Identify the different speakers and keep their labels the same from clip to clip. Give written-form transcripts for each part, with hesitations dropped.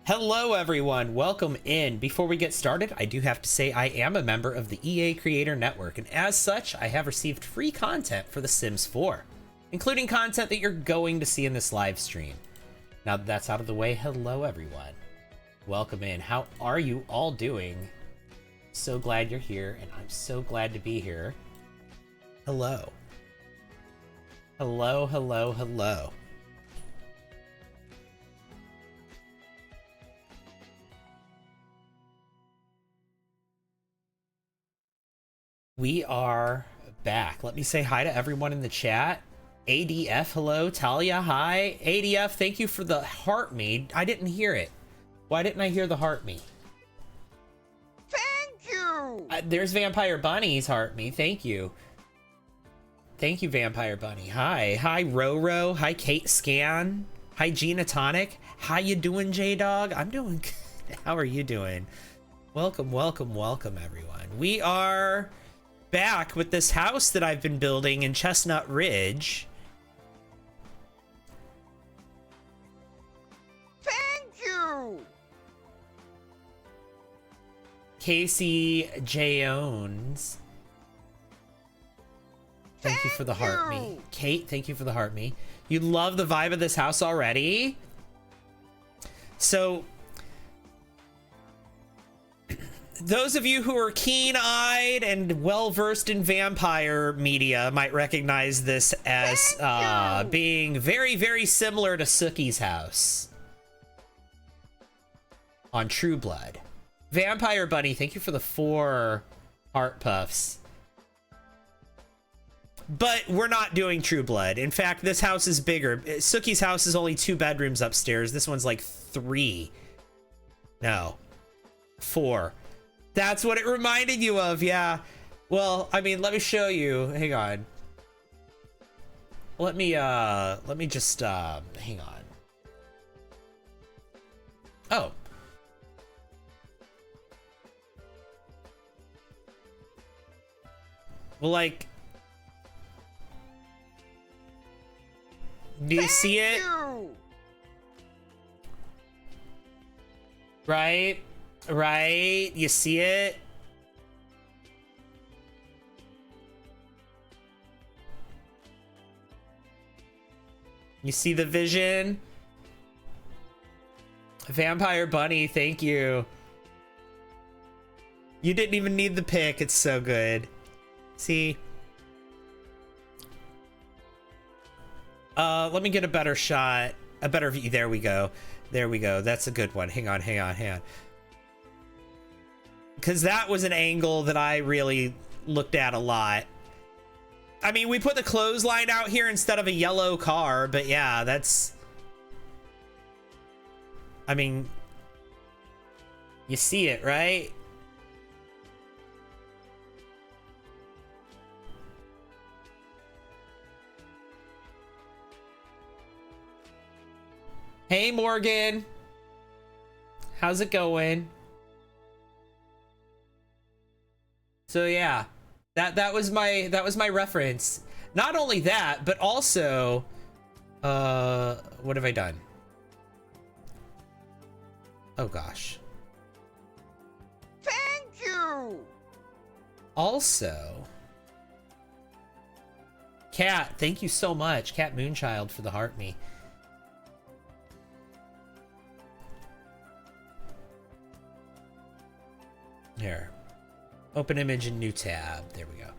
Speaker 1: Hello everyone, welcome in. Before we get started, I do have to say I am a member of the EA Creator Network, and as such, I have received free content for The Sims 4, including content that you're going to see in this live stream. Now that that's out of the way, hello everyone. Welcome in. How are you all doing? So glad you're here, and I'm so glad to be here. Hello. Hello, hello, hello. We are back. Let me say hi to everyone in the chat. ADF, hello. Talia, hi. ADF, thank you for the heart me. I didn't hear it. Why didn't I hear the heart me?
Speaker 2: Thank you!
Speaker 1: There's Vampire Bunny's heart me. Thank you. Thank you, Vampire Bunny. Hi. Hi, Roro. Hi, Kate Scan. Hi, Gina Tonic. How you doing, J-Dog? I'm doing good. How are you doing? Welcome, welcome, welcome, everyone. We are back with this house that I've been building in Chestnut Ridge.
Speaker 2: Thank you!
Speaker 1: Casey Jones. Thank you for the heart me. Kate, thank you for the heart me. You love the vibe of this house already? So those of you who are keen-eyed and well-versed in vampire media might recognize this as being very, very similar to Sookie's house on True Blood. Vampire Bunny, thank you for the 4 heart puffs. But we're not doing True Blood. In fact, this house is bigger. Sookie's house is only 2 bedrooms upstairs. This one's like 3. No. 4. That's what it reminded you of, yeah. Well, I mean, let me show you. Hang on. Let me just, hang on. Oh. Well, like, do you see it? Right? Right? You see it? You see the vision? Vampire Bunny, thank you. You didn't even need the pick. It's so good. See? Let me get a better shot. A better view. There we go. There we go. That's a good one. Hang on, hang on, hang on. Because that was an angle that I really looked at a lot. I mean, we put the clothesline out here instead of a yellow car, but yeah, that's... I mean, you see it, right? Hey, Morgan. How's it going? So yeah, that was my reference. Not only that, but also, what have I done? Oh gosh.
Speaker 2: Thank you!
Speaker 1: Also, Cat, thank you so much, Cat Moonchild, for the heart me. Here. Open image in new tab. There we go.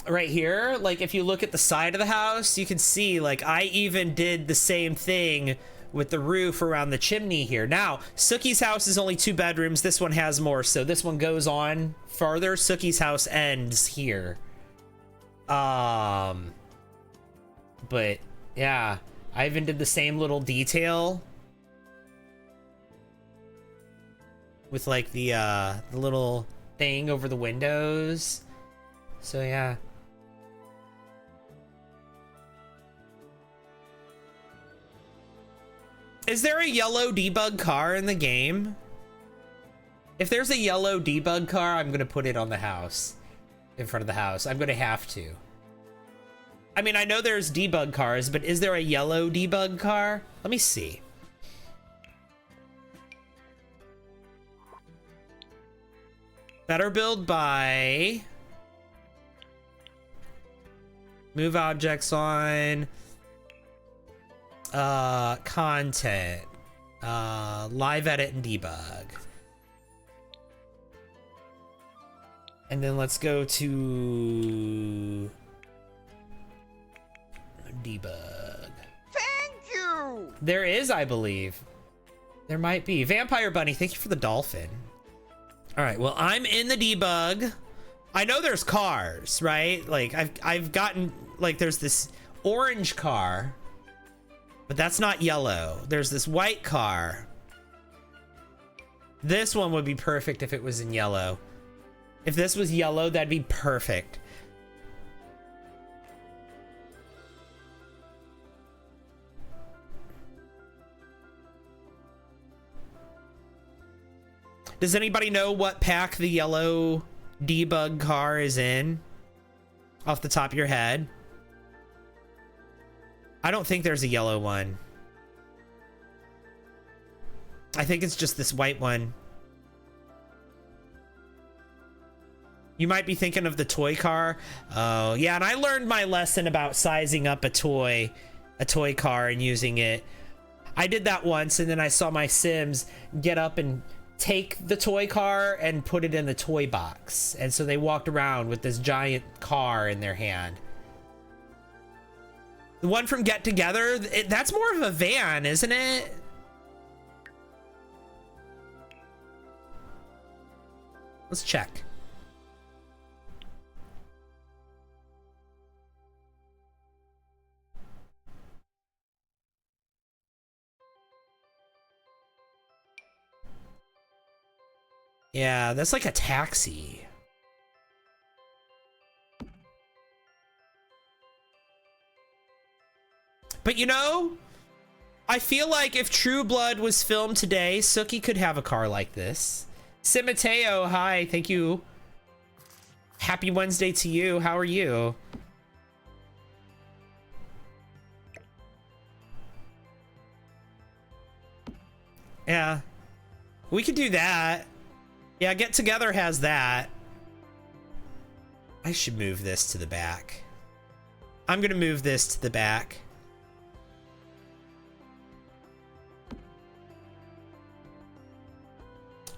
Speaker 1: Right here, like if you look at the side of the house, you can see like I even did the same thing with the roof around the chimney here. Now, Sookie's house is only 2 bedrooms. This one has more, so this one goes on farther. Sookie's house ends here. But yeah, I even did the same little detail with like the little thing over the windows. So yeah. Is there a yellow debug car in the game? If there's a yellow debug car, I'm gonna put it on the house. In front of the house. I'm gonna have to. I mean, I know there's debug cars, but is there a yellow debug car? Let me see. Better build by move objects on content, live edit and debug. And then let's go to debug.
Speaker 2: Thank you.
Speaker 1: There is, I believe. There might be. Vampire Bunny, thank you for the dolphin. All right, well, I'm in the debug. I know there's cars, right? Like I've gotten, like, there's this orange car, but that's not yellow. There's this white car. This one would be perfect if it was in yellow. If this was yellow, that'd be perfect. Does anybody know what pack the yellow debug car is in? Off the top of your head? I don't think there's a yellow one. I think it's just this white one. You might be thinking of the toy car. Oh, yeah, and I learned my lesson about sizing up a toy car and using it. I did that once, and then I saw my Sims get up and take the toy car and put it in the toy box. And so they walked around with this giant car in their hand. The one from Get Together, that's more of a van, isn't it? Let's check. Yeah, that's like a taxi. But you know, I feel like if True Blood was filmed today, Suki could have a car like this. Simateo, hi, thank you. Happy Wednesday to you. How are you? Yeah, we could do that. Yeah, Get Together has that. I should move this to the back. I'm gonna move this to the back.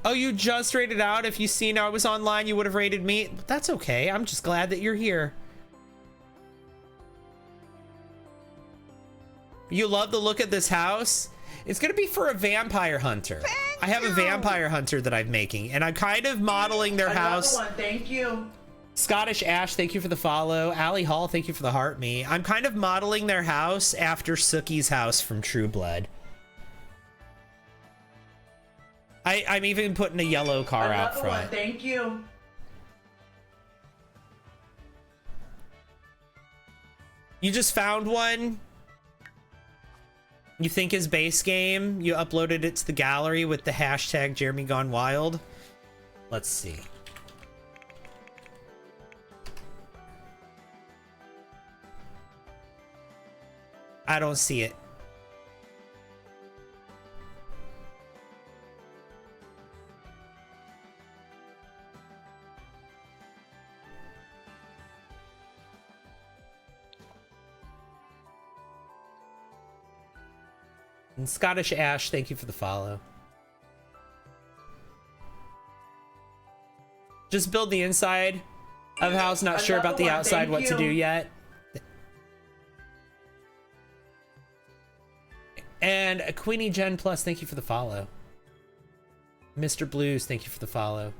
Speaker 1: Oh, you just rated out? If you seen I was online, you would have rated me. That's okay. I'm just glad that you're here. You love the look of this house? It's gonna be for a vampire hunter. I have a vampire hunter that I'm making, and I'm kind of modeling their house.
Speaker 3: One, thank you.
Speaker 1: Scottish Ash, thank you for the follow. Allie Hall, thank you for the heart me. I'm kind of modeling their house after Suki's house from True Blood. I'm even putting a yellow car out front.
Speaker 3: One, thank you.
Speaker 1: You just found one? You think his base game? You uploaded it to the gallery with the hashtag Jeremy Gone Wild? Let's see. I don't see it. And Scottish Ash, thank you for the follow. Just build the inside of the house, not sure about the outside, what to do yet. And Queenie Gen Plus, thank you for the follow. Mr. Blues, thank you for the follow.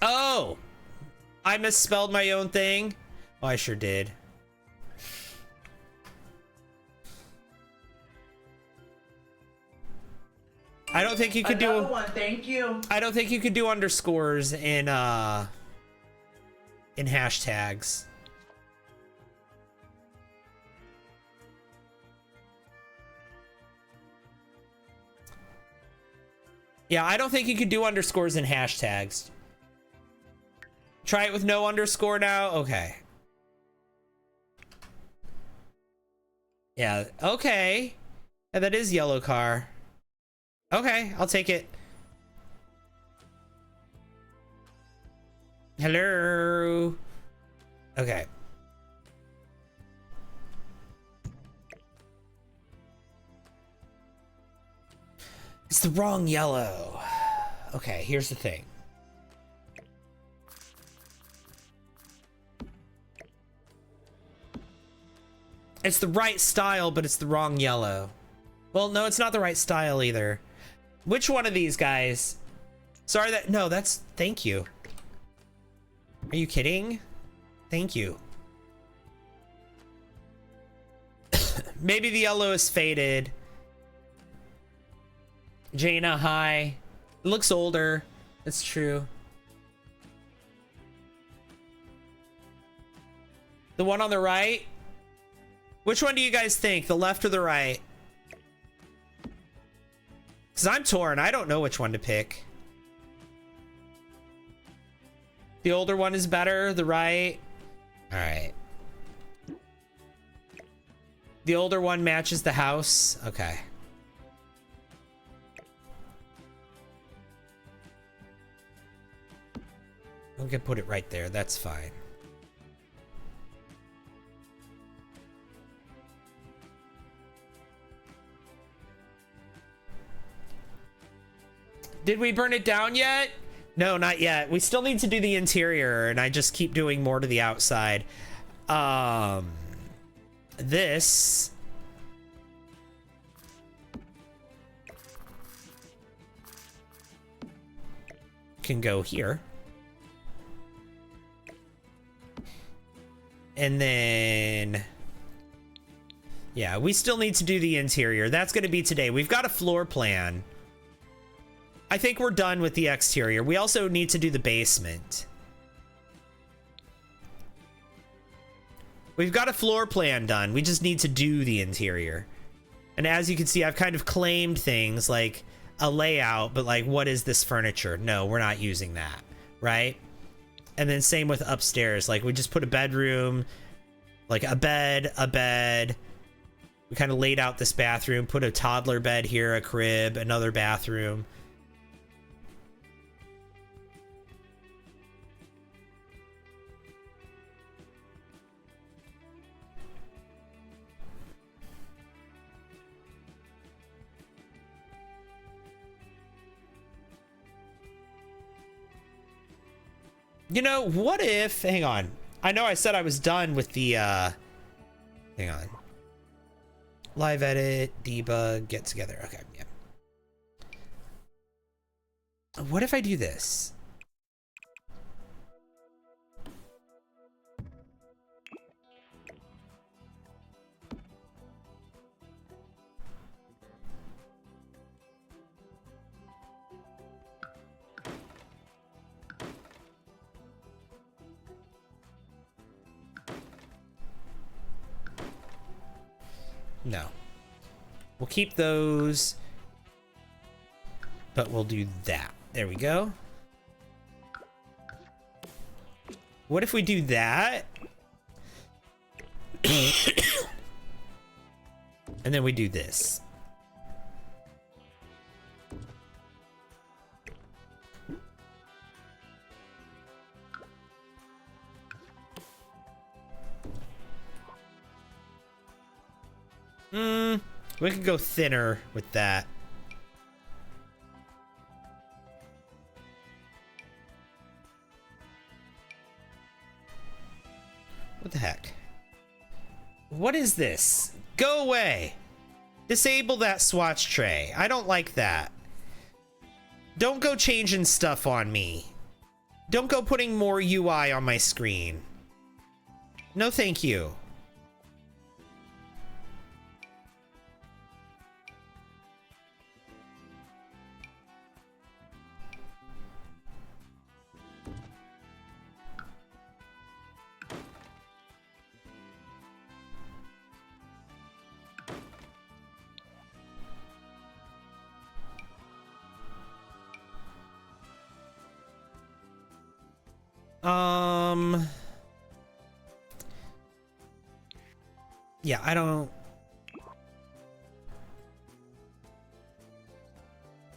Speaker 1: Oh! I misspelled my own thing? Oh, I sure did. I don't think you could do
Speaker 3: one, thank you.
Speaker 1: I don't think you could do underscores in hashtags. Yeah, I don't think you could do underscores in hashtags. Try it with no underscore now. Okay. Yeah, okay. Yeah, that is yellow car. Okay, I'll take it. Hello. Okay. It's the wrong yellow. Okay, here's the thing. It's the right style, but it's the wrong yellow. Well, no, it's not the right style either. Which one of these guys? Sorry that, no, that's, thank you. Are you kidding? Thank you. Maybe the yellow is faded. Jaina, hi. It looks older. It's true. The one on the right? Which one do you guys think? The left or the right? Because I'm torn. I don't know which one to pick. The older one is better. The right. All right. The older one matches the house. Okay. I'm gonna put it right there. That's fine. Did we burn it down yet? No, not yet. We still need to do the interior, and I just keep doing more to the outside. This can go here. And then, yeah, we still need to do the interior. That's going to be today. We've got a floor plan. I think we're done with the exterior. We also need to do the basement. We've got a floor plan done. We just need to do the interior. And as you can see, I've kind of claimed things like a layout, but like, what is this furniture? No, we're not using that, right? And then same with upstairs. Like, we just put a bedroom, like a bed. We kind of laid out this bathroom, put a toddler bed here, a crib, another bathroom. You know, what if, hang on. I know I said I was done with the, hang on. Live edit, debug, get together. Okay, yeah. What if I do this? No. We'll keep those, but we'll do that. There we go. What if we do that? And then we do this. We could go thinner with that. What the heck? What is this? Go away! Disable that swatch tray. I don't like that. Don't go changing stuff on me. Don't go putting more UI on my screen. No, thank you. Yeah, I don't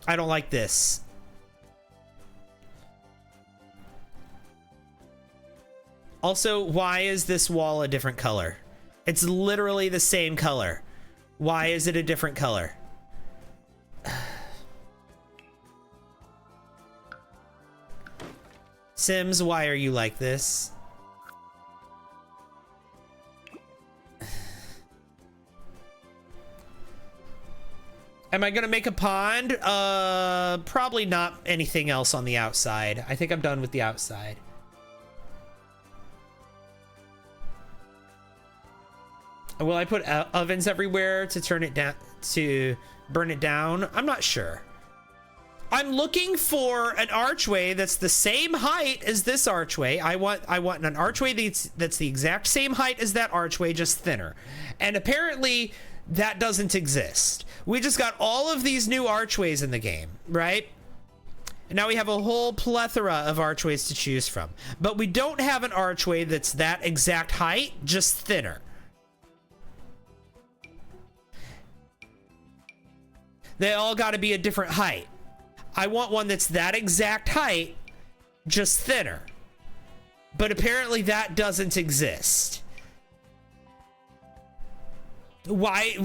Speaker 1: like this. Also, why is this wall a different color? It's literally the same color. Why is it a different color? Sims, why are you like this? Am I gonna make a pond? Probably not anything else on the outside. I think I'm done with the outside. Will I put ovens everywhere to turn it down, to burn it down? I'm not sure. I'm looking for an archway that's the same height as this archway. I want an archway that's the exact same height as that archway, just thinner. And apparently that doesn't exist. We just got all of these new archways in the game, right? And now we have a whole plethora of archways to choose from. But we don't have an archway that's that exact height, just thinner. They all got to be a different height. I want one that's that exact height, just thinner. But apparently that doesn't exist. Why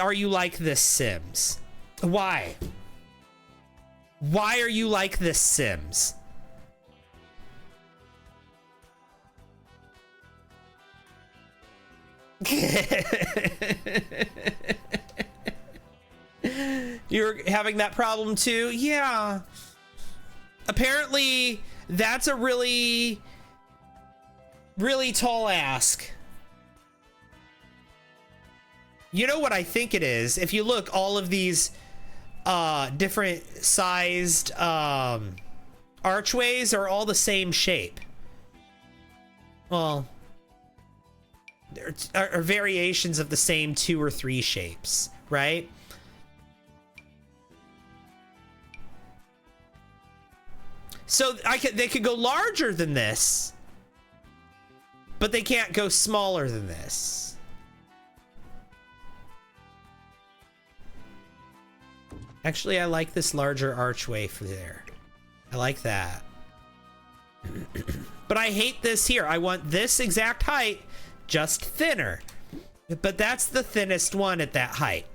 Speaker 1: are you like this, Sims? Why? Why are you like this, Sims? You're having that problem too? Yeah. Apparently, that's a really tall ask. You know what I think it is? If you look, all of these different sized archways are all the same shape. Well, there are variations of the same 2 or 3 shapes, right? So they could go larger than this, but they can't go smaller than this. Actually, I like this larger archway for there. I like that. But I hate this here. I want this exact height, just thinner. But that's the thinnest one at that height.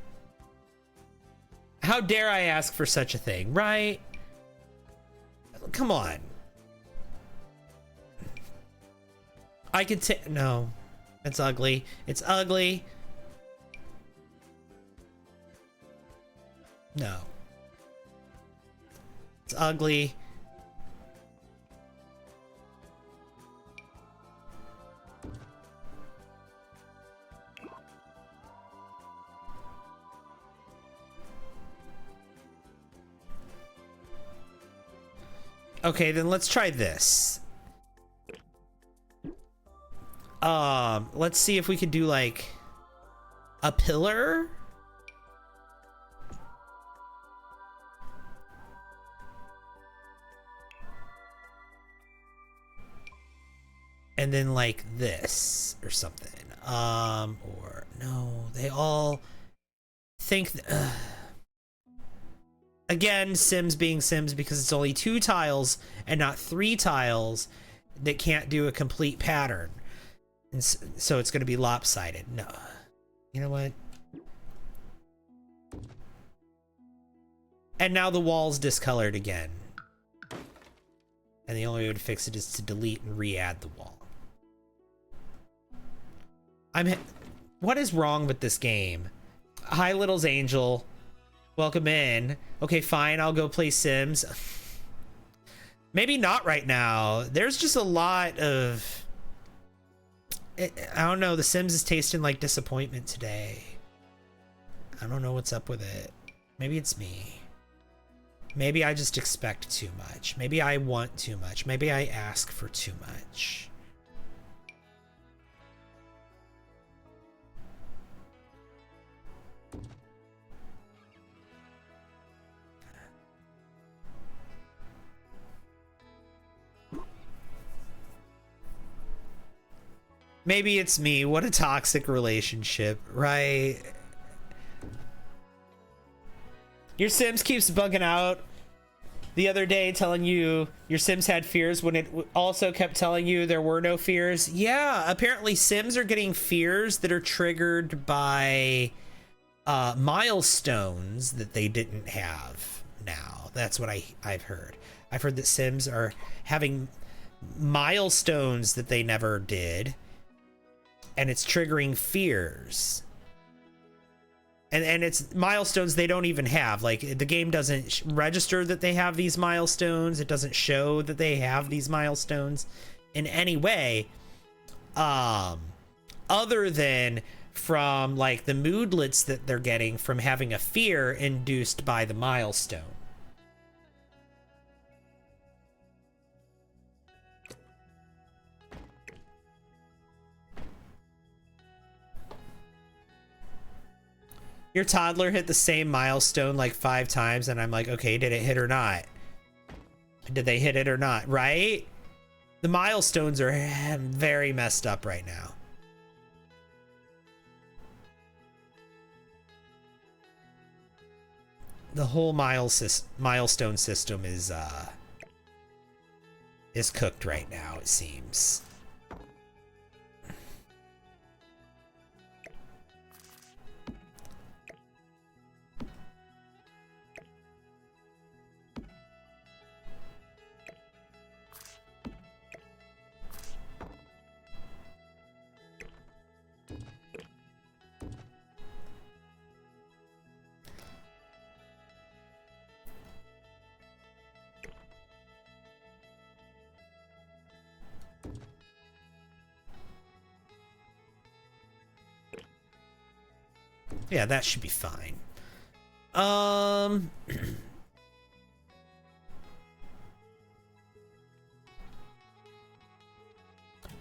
Speaker 1: How dare I ask for such a thing, right? Come on. I could take... No. It's ugly. It's ugly. No. It's ugly. Okay, then let's try this. Let's see if we could do like a pillar. And then like this or something. Or no, they all think again, Sims being Sims because it's only 2 tiles and not 3 tiles that can't do a complete pattern. And so it's going to be lopsided. No. You know what? And now the wall's discolored again. And the only way to fix it is to delete and re-add the wall. What is wrong with this game? Hi, Little's Angel. Welcome in. Okay, fine. I'll go play Sims. Maybe not right now. There's just a lot of... I don't know. The Sims is tasting like disappointment today. I don't know what's up with it. Maybe it's me. Maybe I just expect too much. Maybe I want too much. Maybe I ask for too much. Maybe it's me. What a toxic relationship, right? Your Sims keeps bugging out. the other day telling you your Sims had fears when it also kept telling you there were no fears. Yeah, apparently Sims are getting fears that are triggered by milestones that they didn't have now. That's what I've heard. I've heard that Sims are having milestones that they never did, and it's triggering fears. And it's milestones they don't even have. Like, the game doesn't register that they have these milestones. It doesn't show that they have these milestones in any way, other than from like the moodlets that they're getting from having a fear induced by the milestone. Your toddler hit the same milestone like 5 times, and I'm like, okay, did it hit or not? Did they hit it or not, right? The milestones are very messed up right now. The whole milestone system is cooked right now, it seems. Yeah, that should be fine.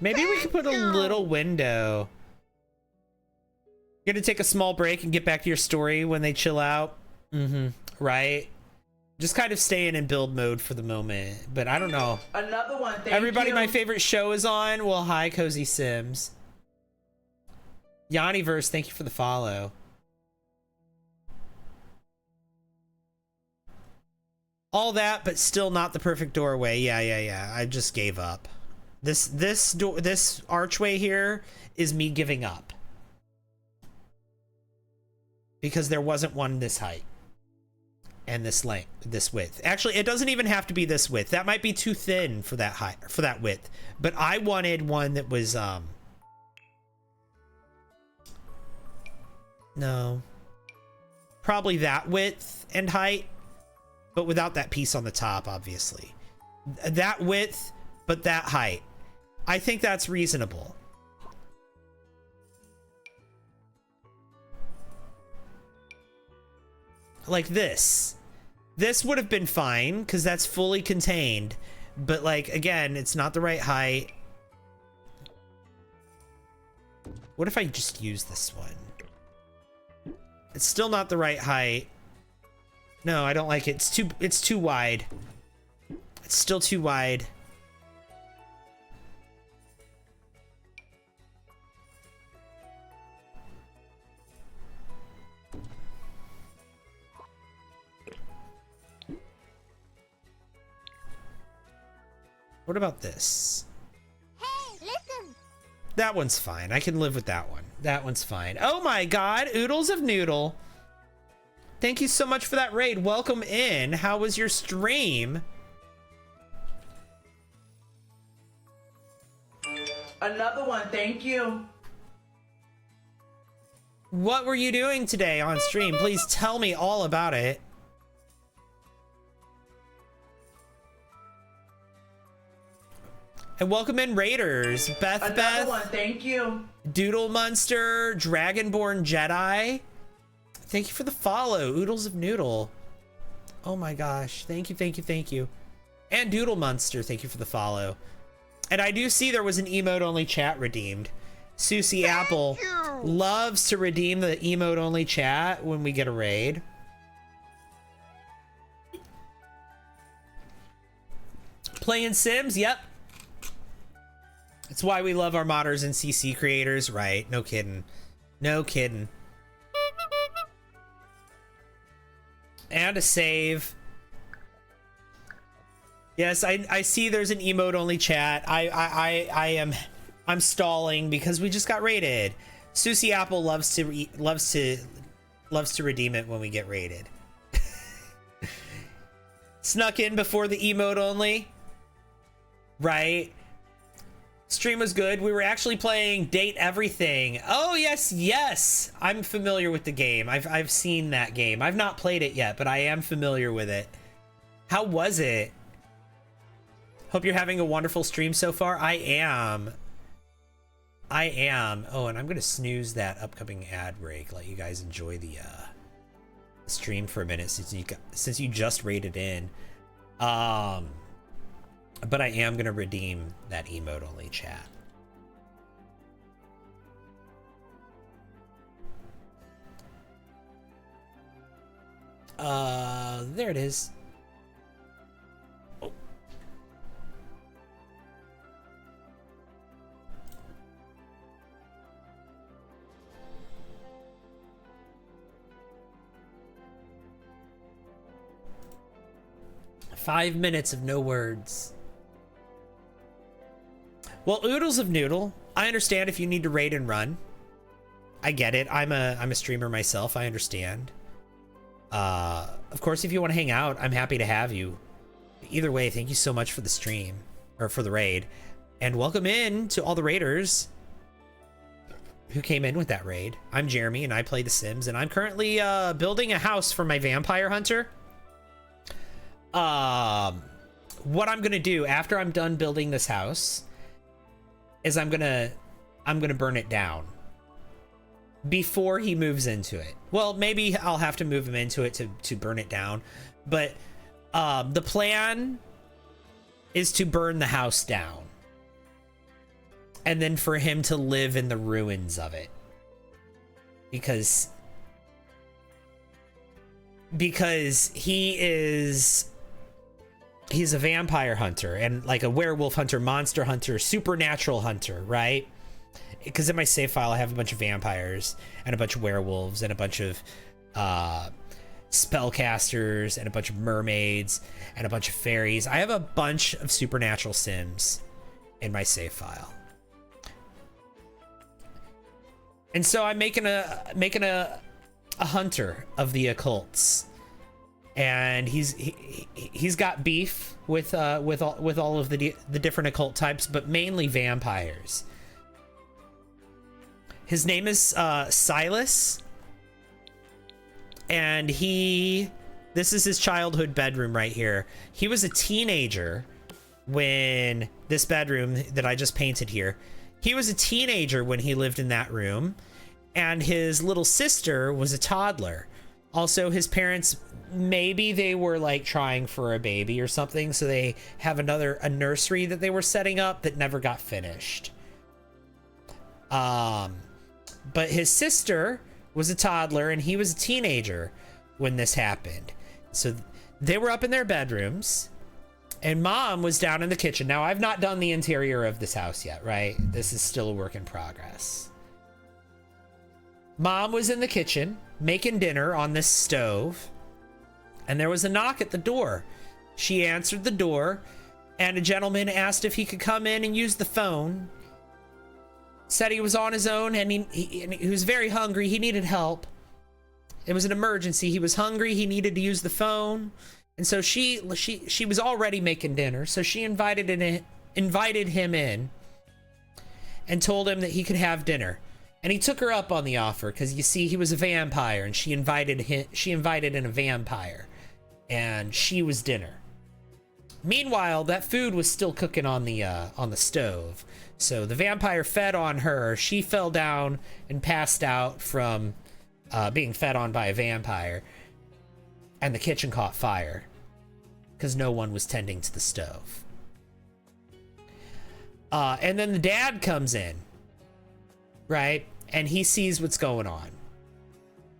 Speaker 1: Maybe we could put a little window. You're gonna take a small break and get back to your story when they chill out. Right? Just kind of staying in build mode for the moment. But I don't know.
Speaker 3: Another one, thank
Speaker 1: Everybody,
Speaker 3: you.
Speaker 1: my favorite show is on. Well, hi, Cozy Sims. Yanniverse, thank you for the follow. All that, but still not the perfect doorway. Yeah. I just gave up. This archway here is me giving up. Because there wasn't one this height. And this length, this width. Actually, it doesn't even have to be this width. That might be too thin for that height, for that width. But I wanted one that was no. Probably that width and height. But without that piece on the top, obviously. That width, but that height. I think that's reasonable. Like this. This would have been fine, because that's fully contained. But, like, again, it's not the right height. What if I just use this one? It's still not the right height. No, I don't like it. It's too wide. It's still too wide. What about this?
Speaker 2: Hey, listen.
Speaker 1: That one's fine. I can live with that one. That one's fine. Oh my god, Oodles of Noodle. Thank you so much for that raid. Welcome in. How was your stream?
Speaker 3: Another one, thank you.
Speaker 1: What were you doing today on stream? Please tell me all about it. And welcome in Raiders.
Speaker 3: Another one, thank you.
Speaker 1: Doodle Monster, Dragonborn Jedi. Thank you for the follow, Oodles of Noodle. Oh my gosh. Thank you. And Doodle Monster, thank you for the follow. And I do see there was an emote-only chat redeemed. Susie Apple loves to redeem the emote-only chat when we get a raid. Playing Sims? Yep. That's why we love our modders and CC creators, right? No kidding. No kidding. And a save. Yes, I see there's an emote only chat. I'm stalling because we just got raided. Susie Apple loves to redeem it when we get raided. Snuck in before the emote only. Right? Stream was good. We were actually playing Date Everything. Oh yes, yes. I'm familiar with the game. I've seen that game. I've not played it yet, but I am familiar with it. How was it? Hope you're having a wonderful stream so far. I am. Oh, and I'm gonna snooze that upcoming ad break. Let you guys enjoy the stream for a minute since you just raided in. But I am gonna redeem that emote only chat. There it is. 5 minutes of no words. Well, Oodles of Noodle, I understand if you need to raid and run. I get it. I'm a streamer myself. I understand. Of course, if you want to hang out, I'm happy to have you. Either way, thank you so much for the stream, or for the raid. And welcome in to all the raiders who came in with that raid. I'm Jeremy, and I play The Sims, and I'm currently building a house for my vampire hunter. What I'm gonna do after I'm done building this house is I'm gonna burn it down before he moves into it. Well, maybe I'll have to move him into it to burn it down, but the plan is to burn the house down and then for him to live in the ruins of it, because he's a vampire hunter and like a werewolf hunter, monster hunter, supernatural hunter, right? Because in my save file I have a bunch of vampires and a bunch of werewolves and a bunch of spellcasters and a bunch of mermaids and a bunch of fairies. I have a bunch of supernatural sims in my save file, and so I'm making a hunter of the occults. And he's got beef with all of the different occult types, but mainly vampires. His name is Silas, and this is his childhood bedroom right here. He was a teenager when this bedroom that I just painted here. He was a teenager when he lived in that room, and his little sister was a toddler. Also, his parents, maybe they were like trying for a baby or something, so they have a nursery that they were setting up that never got finished. But his sister was a toddler and he was a teenager when this happened. So they were up in their bedrooms and mom was down in the kitchen. Now, I've not done the interior of this house yet, right? This is still a work in progress. Mom was in the kitchen making dinner on this stove, and there was a knock at the door. She answered the door, and a gentleman asked if he could come in and use the phone. Said he was on his own, and he was very hungry. He needed help. It was an emergency. He was hungry. He needed to use the phone, and so she was already making dinner. So she invited him in, and told him that he could have dinner. And he took her up on the offer because, you see, he was a vampire, and she invited in a vampire, and she was dinner. Meanwhile, that food was still cooking on the stove. So the vampire fed on her. She fell down and passed out from being fed on by a vampire, and the kitchen caught fire because no one was tending to the stove. And then the dad comes in, right? And he sees what's going on.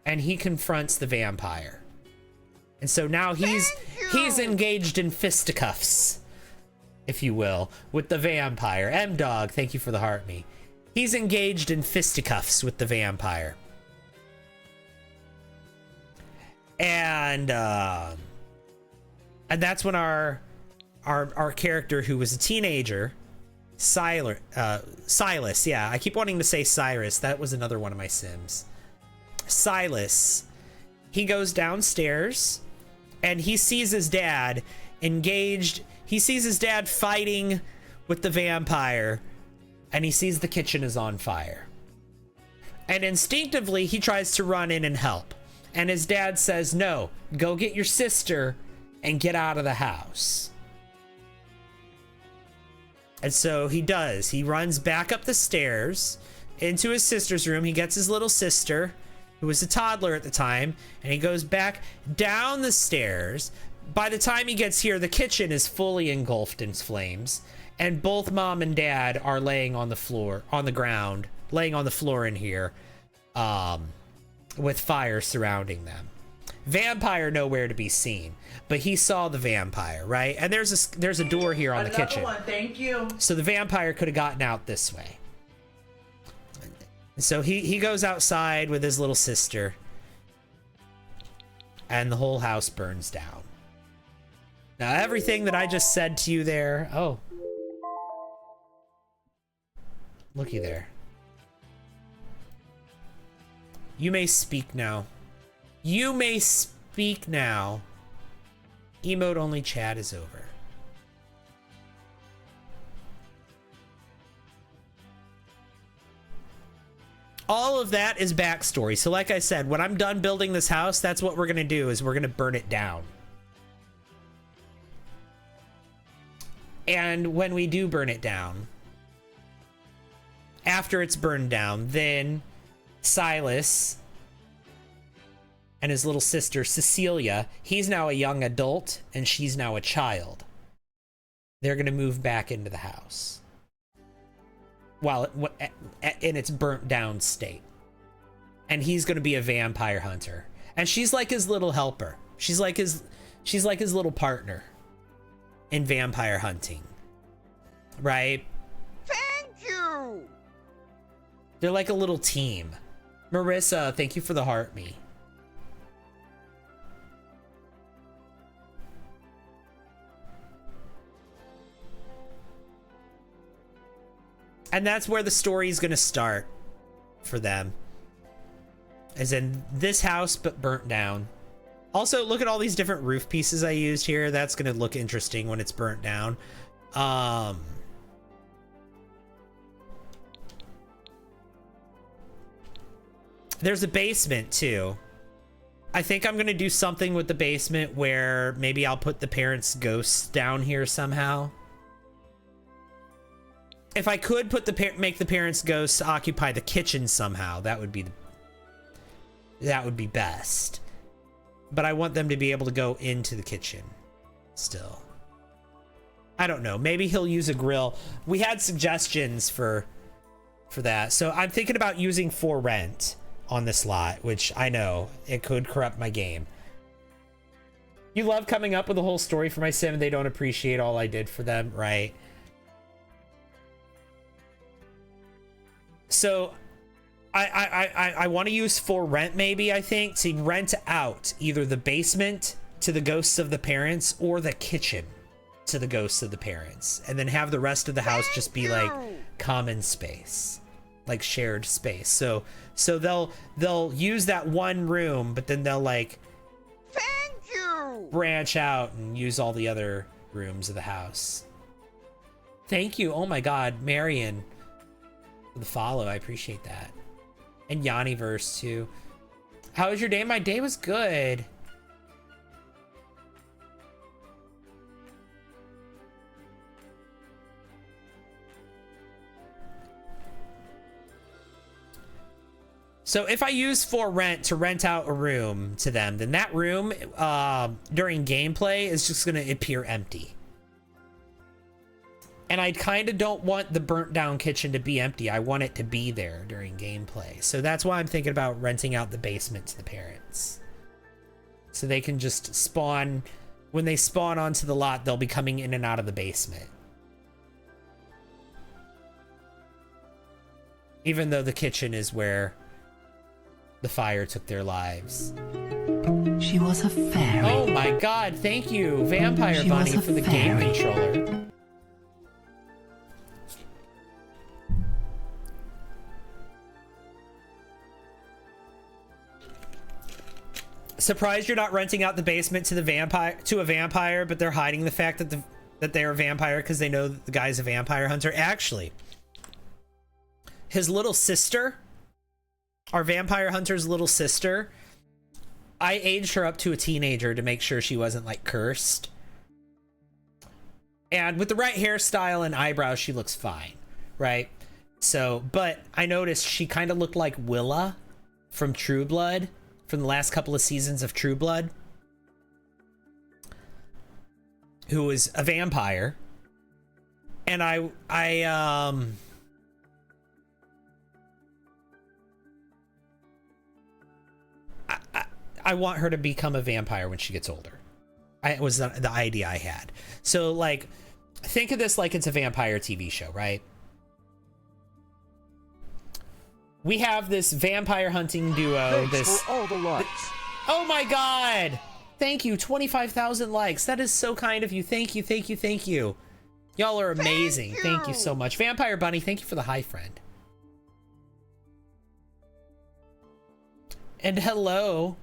Speaker 1: And he confronts the vampire. And so now he's engaged in fisticuffs, if you will, with the vampire. M-Dog, thank you for the heart me. He's engaged in fisticuffs with the vampire. And that's when our our character who was a teenager, Silas. Yeah, I keep wanting to say Cyrus. That was another one of my Sims. Silas. He goes downstairs and he sees his dad engaged. He sees his dad fighting with the vampire, and he sees the kitchen is on fire. And instinctively, he tries to run in and help. And his dad says, no, go get your sister and get out of the house. And so he does. He runs back up the stairs into his sister's room. He gets his little sister, who was a toddler at the time, and he goes back down the stairs. By the time he gets here, the kitchen is fully engulfed in flames, and both mom and dad are laying on the floor, on the ground, laying on the floor in here, with fire surrounding them. Vampire nowhere to be seen, but he saw the vampire, right? And there's a door here on the kitchen.
Speaker 3: Another one, thank you.
Speaker 1: So the vampire could have gotten out this way. So he goes outside with his little sister, and the whole house burns down. Now everything that I just said to you there, oh, looky there. You may speak now. You may speak now. Emote only chat is over. All of that is backstory. So like I said, when I'm done building this house, that's what we're gonna do, is we're gonna burn it down. And when we do burn it down, after it's burned down, then Silas and his little sister Cecilia, he's now a young adult and she's now a child. They're gonna move back into the house while in its burnt down state, and he's gonna be a vampire hunter, and she's like his little helper. She's like his little partner in vampire hunting, right?
Speaker 4: Thank you.
Speaker 1: They're like a little team. Marissa, thank you for the heart me. And that's where the story is going to start for them. As in this house, but burnt down. Also, look at all these different roof pieces I used here. That's going to look interesting when it's burnt down. There's a basement too. I think I'm going to do something with the basement where maybe I'll put the parents' ghosts down here somehow. If I could put make the parents' ghosts occupy the kitchen somehow, that would be best. But I want them to be able to go into the kitchen still. I don't know. Maybe he'll use a grill. We had suggestions for that. So I'm thinking about using for rent on this lot, which I know it could corrupt my game. You love coming up with a whole story for my sim and they don't appreciate all I did for them, right? So I want to use for rent, maybe, I think, to rent out either the basement to the ghosts of the parents or the kitchen to the ghosts of the parents, and then have the rest of the house just be like common space, like shared space. So they'll use that one room, but then they'll like branch out and use all the other rooms of the house. Thank you. Oh my God, Marion, for the follow. I appreciate that. And Yanniverse too. How was your day? My day was good. So if I use for rent to rent out a room to them, then that room during gameplay is just going to appear empty. And I kind of don't want the burnt down kitchen to be empty. I want it to be there during gameplay. So that's why I'm thinking about renting out the basement to the parents. So they can just spawn, when they spawn onto the lot, they'll be coming in and out of the basement. Even though the kitchen is where the fire took their lives.
Speaker 5: She was a fairy.
Speaker 1: Oh my god, thank you, Vampire
Speaker 5: She
Speaker 1: Bunny,
Speaker 5: was a
Speaker 1: for the game
Speaker 5: fairy.
Speaker 1: controller. Surprised you're not renting out the basement to a vampire, but they're hiding the fact that they're a vampire because they know that the guy's a vampire hunter. Actually, his little sister, our vampire hunter's little sister, I aged her up to a teenager to make sure she wasn't like cursed. And with the right hairstyle and eyebrows, she looks fine, right? So, but I noticed she kind of looked like Willa from True Blood, from the last couple of seasons of True Blood, who was a vampire. And I want her to become a vampire when she gets older. It was the idea I had. So, like, think of this like it's a vampire TV show, right? We have this vampire hunting duo.
Speaker 4: Thanks for all the likes.
Speaker 1: Oh my god! Thank you, 25,000 likes. That is so kind of you. Thank you, thank you, thank you. Y'all are amazing. Thank you so much. Vampire Bunny, thank you for the hi, friend. And hello,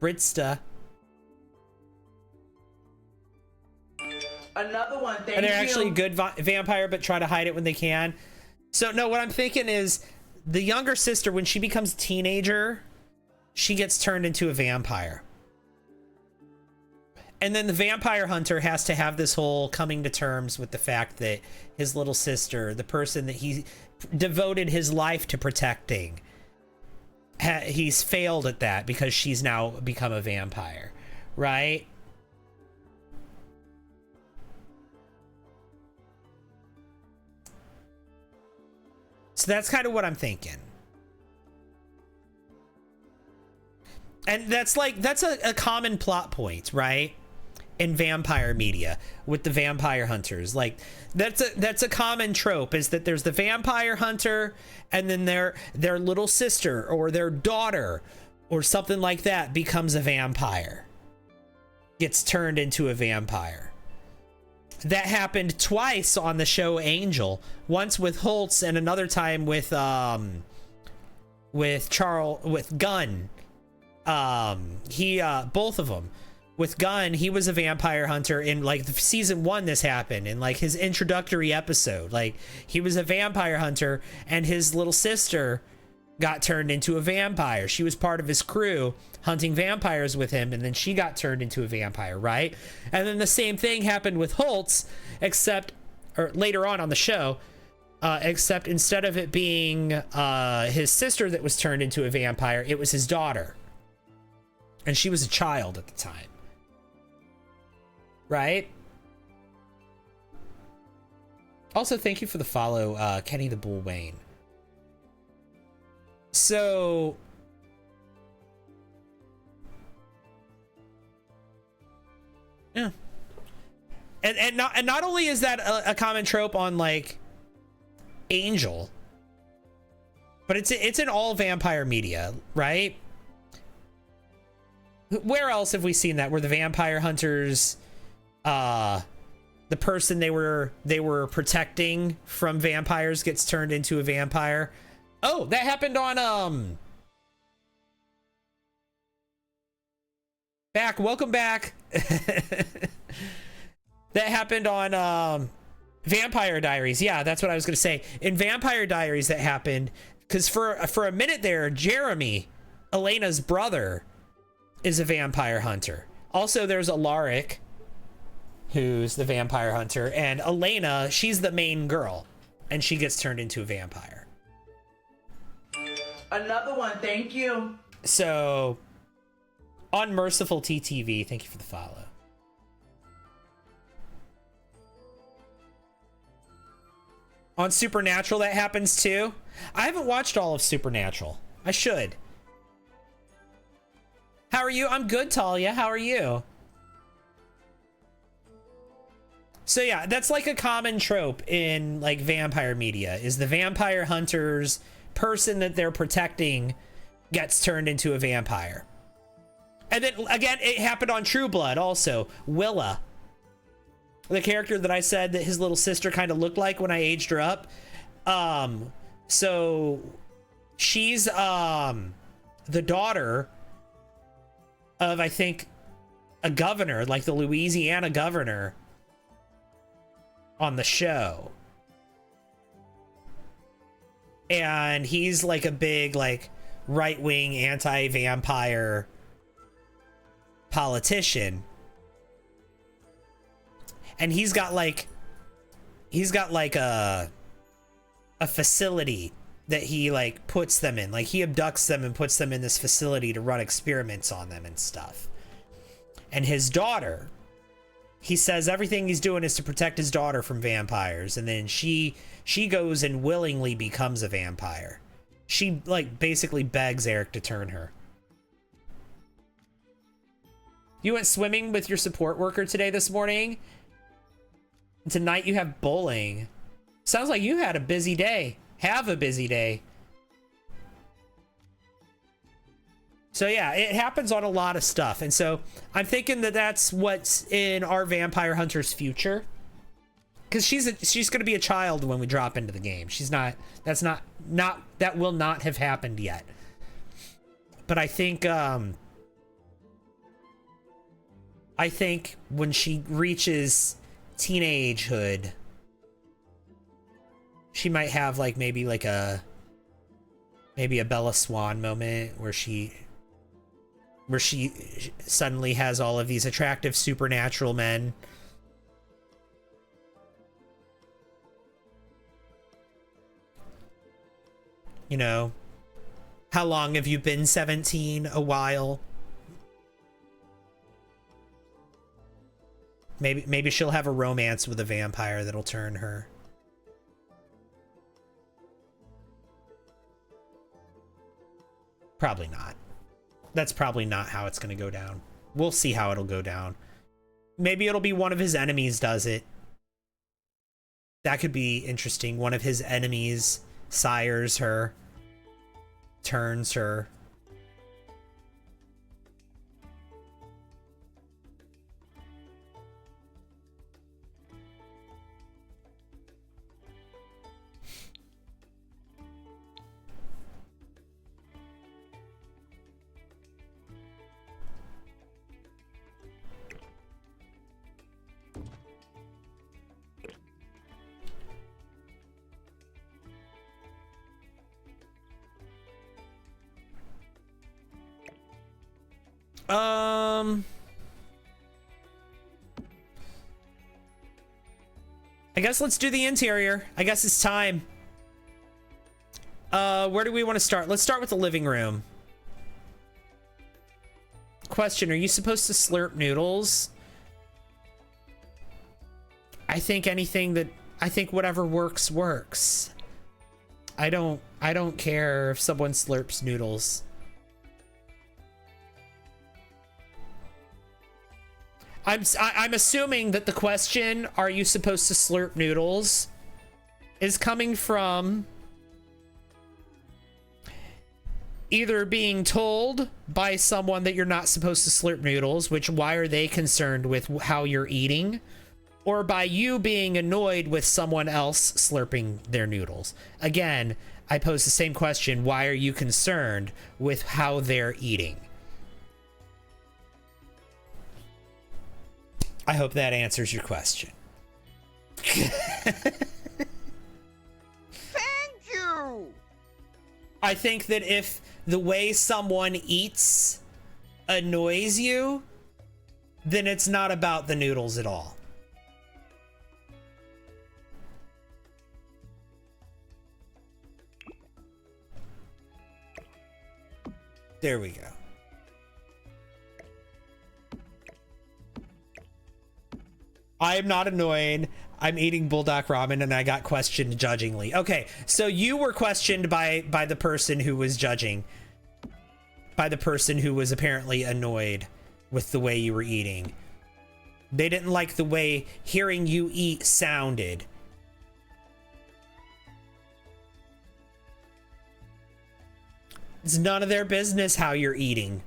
Speaker 1: Britsta.
Speaker 3: Another one, thank you.
Speaker 1: And they're actually a good vampire, but try to hide it when they can. So, no, what I'm thinking is the younger sister, when she becomes a teenager, she gets turned into a vampire. And then the vampire hunter has to have this whole coming to terms with the fact that his little sister, the person that he devoted his life to protecting, he's failed at that because she's now become a vampire, right? So that's kind of what I'm thinking. And that's a common plot point, right? In vampire media with the vampire hunters. Like that's a common trope, is that there's the vampire hunter and then their little sister or their daughter or something like that becomes a vampire. Gets turned into a vampire. That happened twice on the show Angel. Once with Holtz and another time with Gunn. Both of them. With Gunn, he was a vampire hunter in like season 1. This happened in like his introductory episode. Like he was a vampire hunter and his little sister got turned into a vampire. She was part of his crew hunting vampires with him, and then she got turned into a vampire, right? And then the same thing happened with Holtz, except later on the show, except instead of it being his sister that was turned into a vampire, it was his daughter. And she was a child at the time. Right? Also, thank you for the follow, Kenny the Bull Wayne. So, yeah. And not only is that a common trope on like Angel, but it's in all vampire media, right? Where else have we seen that? Where the vampire hunters, the person they were protecting from vampires gets turned into a vampire. Oh, that happened on welcome back. That happened on Vampire Diaries. Yeah, that's what I was gonna say. In Vampire Diaries that happened because for a minute there, Jeremy, Elena's brother, is a vampire hunter. Also, there's Alaric, who's the vampire hunter, and Elena, she's the main girl, and she gets turned into a vampire.
Speaker 3: Another one, thank you.
Speaker 1: So, Unmerciful TTV, thank you for the follow. On Supernatural, that happens too. I haven't watched all of Supernatural. I should. How are you? I'm good, Talia. How are you? So yeah, that's like a common trope in like vampire media, is the vampire hunter's person that they're protecting gets turned into a vampire. And then again, it happened on True Blood also. Willa, the character that I said that his little sister kind of looked like when I aged her up. So she's the daughter of, I think, a governor, like the Louisiana governor on the show. And he's like a big, like, right-wing anti-vampire politician. And he's got like a facility that he like puts them in. Like he abducts them and puts them in this facility to run experiments on them and stuff. And his daughter, he says everything he's doing is to protect his daughter from vampires, and then she goes and willingly becomes a vampire. She like basically begs Eric to turn her. You went swimming with your support worker today this morning? Tonight you have bowling. Sounds like you had a busy day. Have a busy day. So yeah, it happens on a lot of stuff. And so I'm thinking that that's what's in our vampire hunter's future. Because she's going to be a child when we drop into the game. She's not, that will not have happened yet. But I think when she reaches teenagehood, she might have like maybe a Bella Swan moment where she suddenly has all of these attractive supernatural men. You know, how long have you been 17? A while. Maybe she'll have a romance with a vampire that'll turn her. Probably not. That's probably not how it's going to go down. We'll see how it'll go down. Maybe it'll be one of his enemies does it. That could be interesting. One of his enemies sires her, turns her. I guess let's do the interior. I guess it's time. Where do we want to start? Let's start with the living room. Question, are you supposed to slurp noodles? I think whatever works works. I don't care if someone slurps noodles. I'm assuming that the question, are you supposed to slurp noodles, is coming from either being told by someone that you're not supposed to slurp noodles, which why are they concerned with how you're eating, or by you being annoyed with someone else slurping their noodles. Again, I pose the same question, why are you concerned with how they're eating? I hope that answers your question.
Speaker 4: Thank you!
Speaker 1: I think that if the way someone eats annoys you, then it's not about the noodles at all. There we go. I am not annoyed. I'm eating bulldog ramen and I got questioned judgingly. Okay, so you were questioned by the person who was judging. By the person who was apparently annoyed with the way you were eating. They didn't like the way hearing you eat sounded. It's none of their business how you're eating.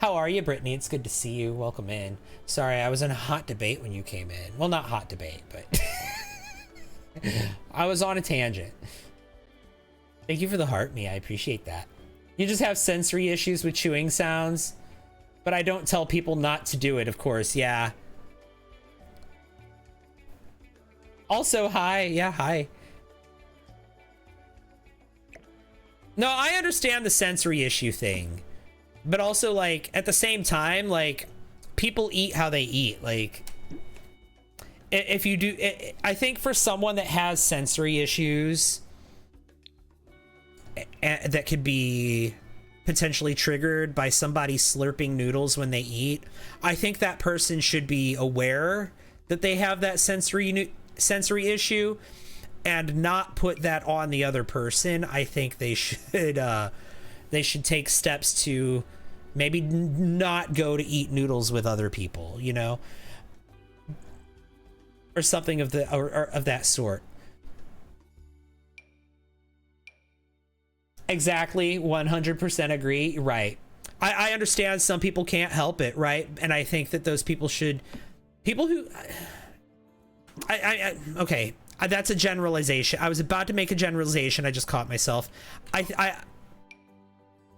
Speaker 1: How are you, Brittany? It's good to see you. Welcome in. Sorry, I was in a hot debate when you came in. Well, not hot debate, but I was on a tangent. Thank you for the heart, me. I appreciate that. You just have sensory issues with chewing sounds, but I don't tell people not to do it, of course. Yeah. Also, hi. Yeah, hi. No, I understand the sensory issue thing, but also, like, at the same time, like, people eat how they eat. Like, if you do, I think for someone that has sensory issues that could be potentially triggered by somebody slurping noodles when they eat, I think that person should be aware that they have that sensory issue and not put that on the other person. I think they should take steps to maybe not go to eat noodles with other people, you know, or something of the or of that sort. Exactly, 100% agree. Right. I understand some people can't help it, right? And I think that those people should, people who, okay, that's a generalization. I was about to make a generalization. I just caught myself.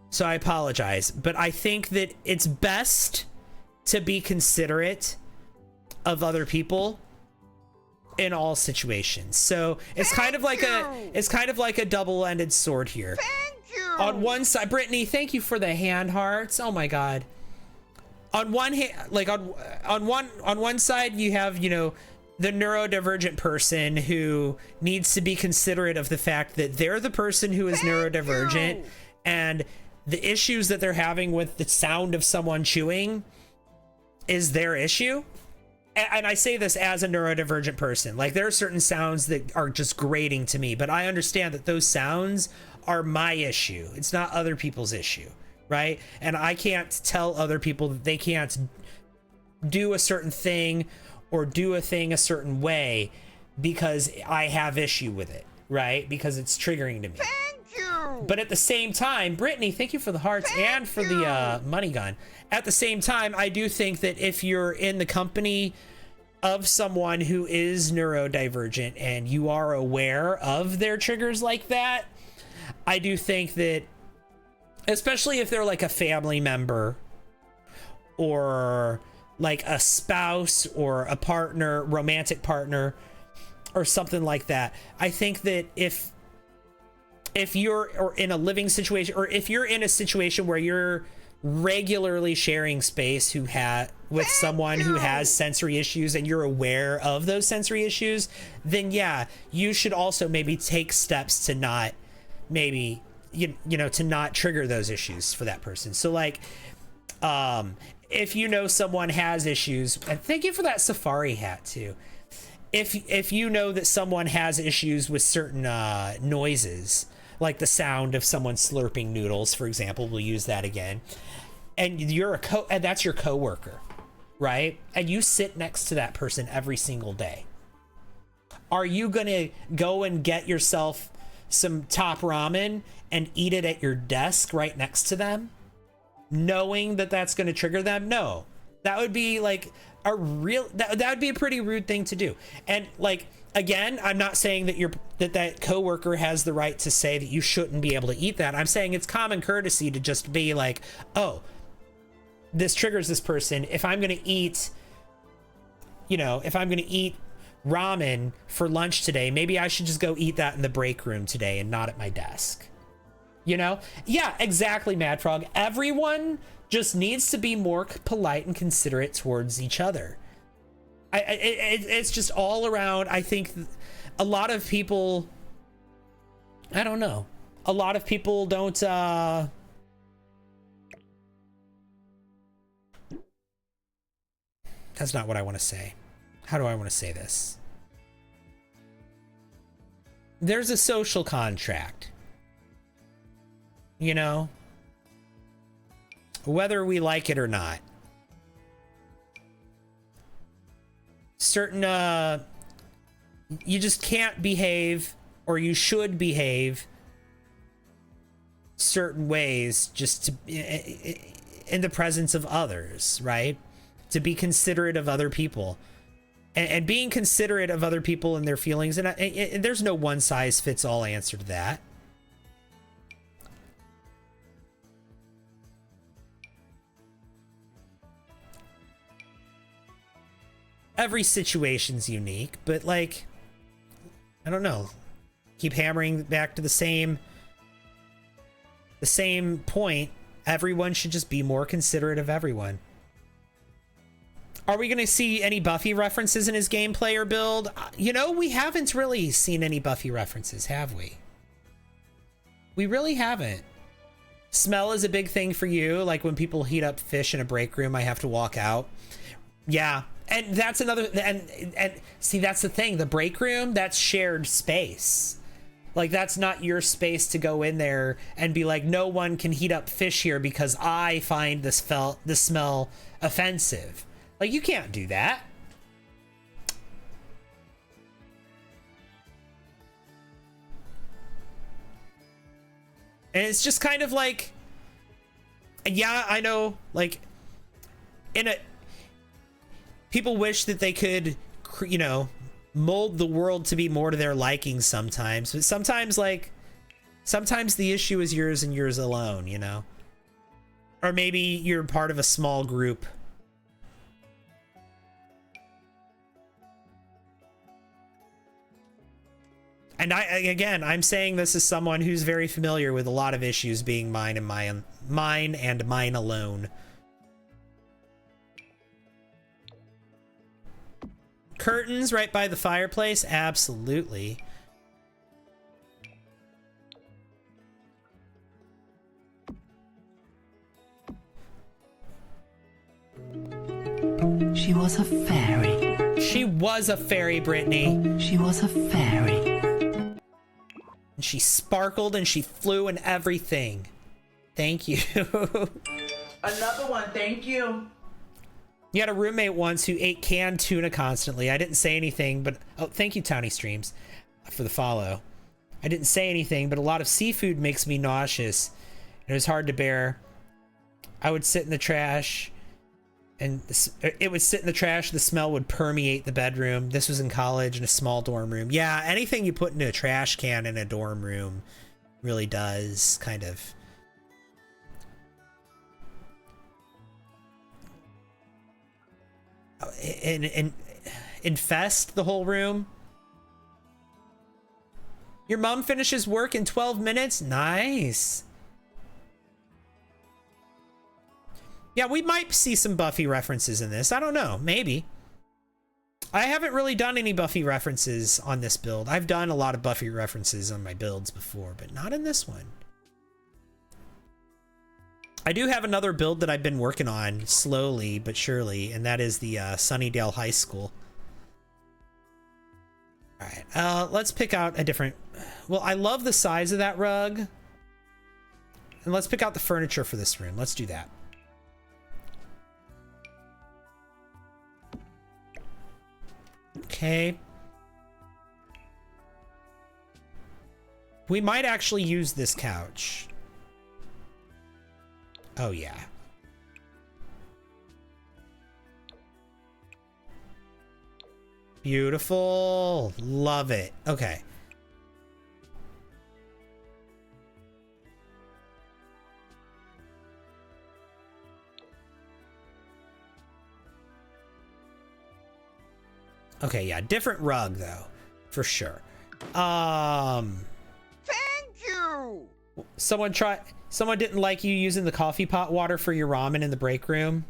Speaker 1: So I apologize, but I think that it's best to be considerate of other people in all situations. So it's kind of like a double-ended sword here.
Speaker 4: Thank you.
Speaker 1: On one side, Brittany, thank you for the hand hearts. Oh my God. On one hand, like on one side, you have, you know, the neurodivergent person who needs to be considerate of the fact that they're the person who is neurodivergent, and the issues that they're having with the sound of someone chewing is their issue. And I say this as a neurodivergent person. Like, there are certain sounds that are just grating to me, but I understand that those sounds are my issue. It's not other people's issue, right? And I can't tell other people that they can't do a certain thing or do a thing a certain way because I have issue with it, right? Because it's triggering to me.
Speaker 4: Thank you.
Speaker 1: But at the same time, Brittany, thank you for the hearts and for the money gun. At the same time, I do think that if you're in the company of someone who is neurodivergent and you are aware of their triggers like that, I do think that, especially if they're like a family member or like a spouse or a partner, romantic partner, or something like that, I think that if you're in a living situation, or if you're in a situation where you're regularly sharing space with someone who has sensory issues and you're aware of those sensory issues, then yeah, you should also maybe take steps to not maybe you know to not trigger those issues for that person. So like if you know someone has issues, and thank you for that safari hat too, if you know that someone has issues with certain noises, like the sound of someone slurping noodles, for example, we'll use that again, and and that's your coworker, right? And you sit next to that person every single day. Are you gonna go and get yourself some top ramen and eat it at your desk right next to them, knowing that that's gonna trigger them? No, that would be like that would be a pretty rude thing to do. And like, again, I'm not saying that that coworker has the right to say that you shouldn't be able to eat that. I'm saying it's common courtesy to just be like, oh, this triggers this person. If I'm going to eat, if I'm going to eat ramen for lunch today, maybe I should just go eat that in the break room today and not at my desk. Yeah, exactly, Mad Frog. Everyone just needs to be more polite and considerate towards each other. It's just all around. I think a lot of people, I don't know, a lot of people don't that's not what I want to say. How do I want to say this? There's a social contract, whether we like it or not. Certain you just can't behave, or you should behave certain ways just to in the presence of others, right? To be considerate of other people. And being considerate of other people and their feelings, and there's no one size fits all answer to that. Every situation's unique, but like, I don't know. Keep hammering back to the same point. Everyone should just be more considerate of everyone. Are we going to see any Buffy references in his gameplay or build? You know, we haven't really seen any Buffy references, have we? We really haven't. Smell is a big thing for you. Like when people heat up fish in a break room, I have to walk out. Yeah. And that's another, and see, that's the thing. The break room, that's shared space. Like that's not your space to go in there and be like, no one can heat up fish here because I find the smell offensive. Like, you can't do that. And it's just kind of like, yeah, I know, like, people wish that they could, you know, mold the world to be more to their liking sometimes. But sometimes the issue is yours and yours alone, you know? Or maybe you're part of a small group. And I'm saying this as someone who's very familiar with a lot of issues being mine and mine alone. Curtains right by the fireplace? Absolutely.
Speaker 5: She was a fairy.
Speaker 1: She was a fairy, Brittany.
Speaker 5: She was a fairy.
Speaker 1: And she sparkled and she flew and everything. Thank you.
Speaker 3: Another one, thank you.
Speaker 1: You had a roommate once who ate canned tuna constantly. I didn't say anything, but... Oh, thank you, Tony Streams, for the follow. I didn't say anything, but a lot of seafood makes me nauseous. It was hard to bear. I would sit in the trash, and it would sit in the trash. The smell would permeate the bedroom. This was in college in a small dorm room. Yeah, anything you put into a trash can in a dorm room really does kind of... And infest the whole room. Your mom finishes work in 12 minutes? Nice. Yeah, we might see some Buffy references in this. I don't know. Maybe. I haven't really done any Buffy references on this build. I've done a lot of Buffy references on my builds before, but not in this one. I do have another build that I've been working on slowly but surely, and that is the Sunnydale High School. All right, let's pick out a different... Well, I love the size of that rug. And let's pick out the furniture for this room. Let's do that. Okay. We might actually use this couch. Oh, yeah. Beautiful. Love it. Okay. Okay, yeah. Different rug, though. For sure.
Speaker 4: Thank you!
Speaker 1: Someone didn't like you using the coffee pot water for your ramen in the break room.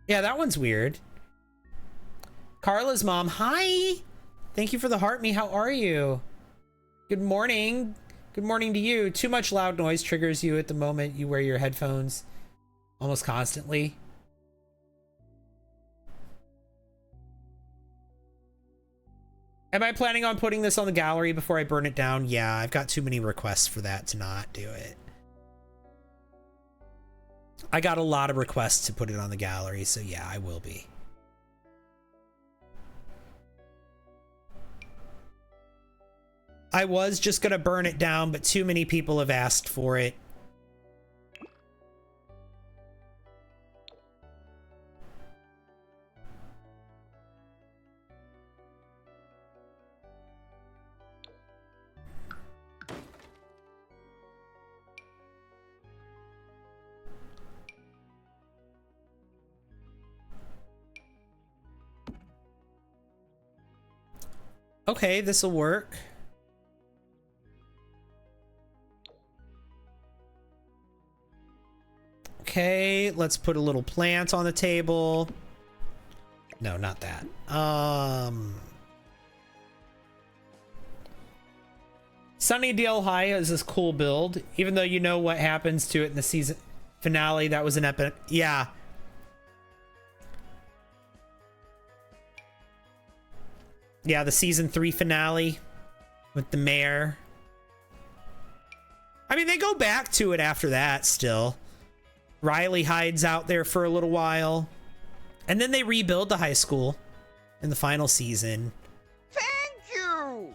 Speaker 1: Yeah, that one's weird. Carla's mom, hi! Thank you for the heart me. How are you? Good morning. Good morning to you. Too much loud noise triggers you at the moment you wear your headphones almost constantly. Am I planning on putting this on the gallery before I burn it down? Yeah, I've got too many requests for that to not do it. I got a lot of requests to put it on the gallery, so yeah, I will be. I was just gonna burn it down, but too many people have asked for it. Okay, this'll work. Okay, let's put a little plant on the table. No, not that. Sunnydale High is this cool build, even though you know what happens to it in the season finale. That was an epic. Yeah. Yeah, the season 3 finale with the mayor. I mean, they go back to it after that still. Riley hides out there for a little while. And then they rebuild the high school in the final season.
Speaker 4: Thank you!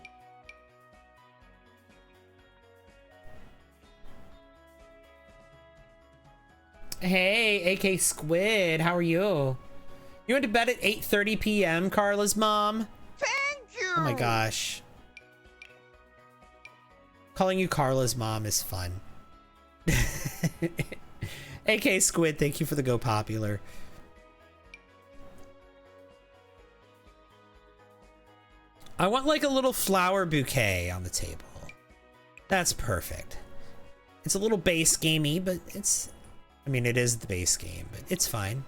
Speaker 1: Hey, AK Squid, how are you? You went to bed at 8:30 p.m., Carla's mom?
Speaker 4: Thank you!
Speaker 1: Oh my gosh. Calling you Carla's mom is fun. AK Squid, thank you for the Go Popular. I want like a little flower bouquet on the table. That's perfect. It's a little base gamey, but it's... I mean, it is the base game, but it's fine.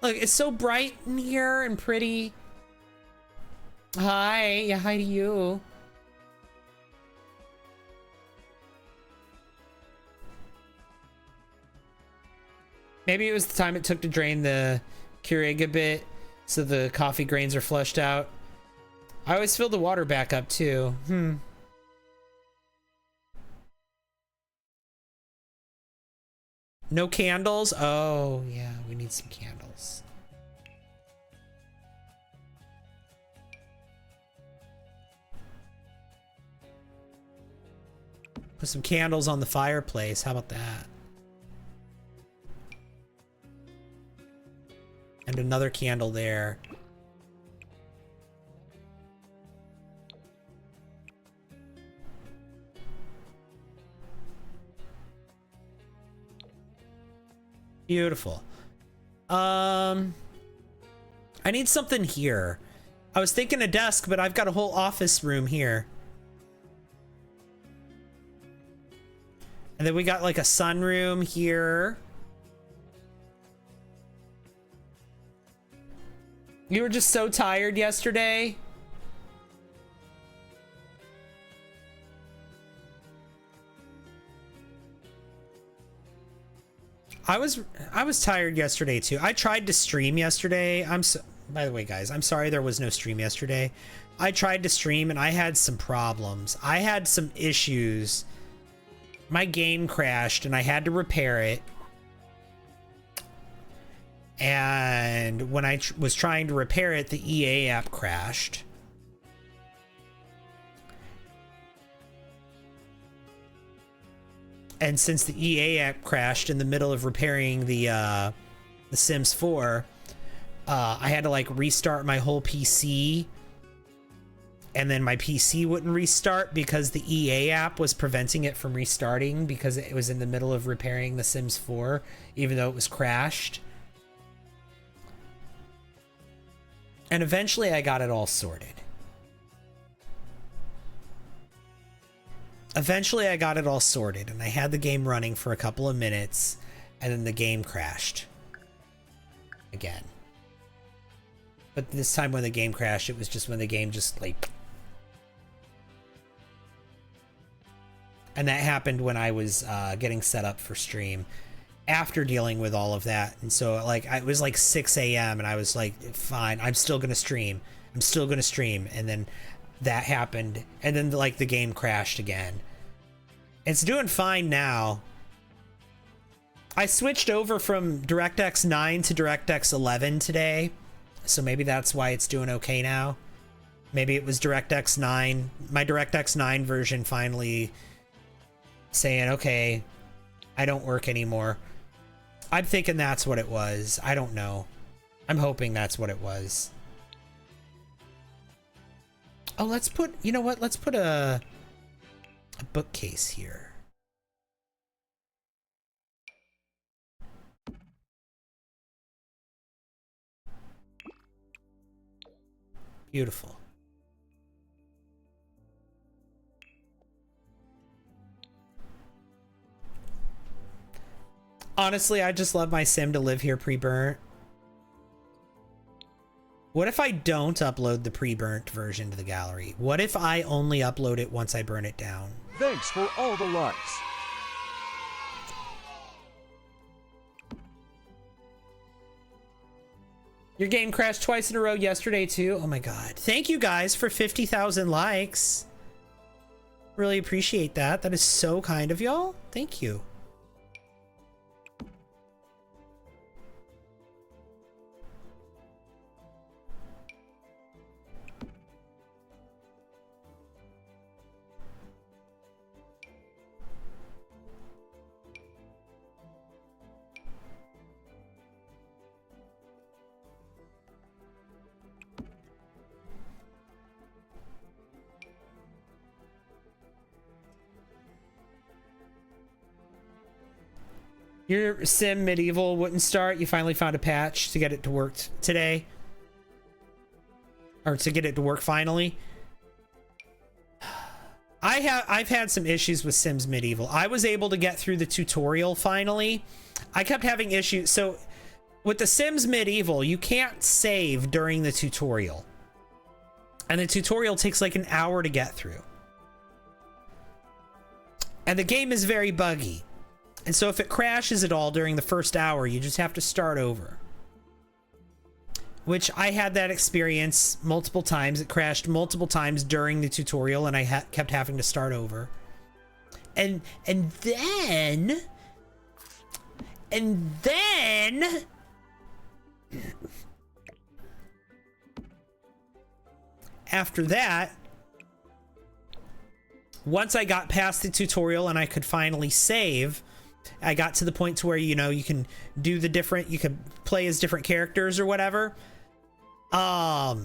Speaker 1: Look, it's so bright in here and pretty. Hi. Yeah, hi to you. Maybe it was the time it took to drain the Keurig a bit, so the coffee grains are flushed out. I always fill the water back up, too. No candles? Oh, yeah, we need some candles. Put some candles on the fireplace. How about that? And another candle there. Beautiful. I need something here. I was thinking a desk, but I've got a whole office room here. And then we got like a sunroom here. You were just so tired yesterday. I was tired yesterday too. I tried to stream yesterday. By the way, guys, I'm sorry there was no stream yesterday. I tried to stream and I had some problems. I had some issues. My game crashed and I had to repair it. And when I was trying to repair it, the EA app crashed. And since the EA app crashed in the middle of repairing the Sims 4, I had to like restart my whole PC. And then my PC wouldn't restart because the EA app was preventing it from restarting because it was in the middle of repairing the Sims 4, even though it was crashed. And eventually I got it all sorted. Eventually I got it all sorted and I had the game running for a couple of minutes and then the game crashed again. But this time when the game crashed, it was just when the game just like... And that happened when I was getting set up for stream after dealing with all of that. And so like it was like 6 a.m. and I was like, fine, I'm still gonna stream. I'm still gonna stream. And then that happened. And then like the game crashed again. It's doing fine now. I switched over from DirectX 9 to DirectX 11 today. So maybe that's why it's doing okay now. Maybe it was DirectX 9. My DirectX 9 version finally saying, okay, I don't work anymore. I'm thinking that's what it was. I don't know. I'm hoping that's what it was. Oh, let's put, you know what? Let's put a bookcase here. Beautiful. Honestly, I just love my sim to live here pre-burnt. What if I don't upload the pre-burnt version to the gallery? What if I only upload it once I burn it down?
Speaker 6: Thanks for all the likes.
Speaker 1: Your game crashed twice in a row yesterday too. Oh my god. Thank you guys for 50,000 likes. Really appreciate that. That is so kind of y'all. Thank you. Your sim medieval wouldn't start. You finally found a patch to get it to work today. Or to get it to work finally. I've had some issues with Sims Medieval. I was able to get through the tutorial finally. I kept having issues. So with the Sims Medieval, you can't save during the tutorial. And the tutorial takes like an hour to get through. And the game is very buggy. And so if it crashes at all during the first hour, you just have to start over. Which I had that experience multiple times. It crashed multiple times during the tutorial and I kept having to start over. And then after that, once I got past the tutorial and I could finally save, I got to the point to where, you know, you can do the different, you can play as different characters or whatever. After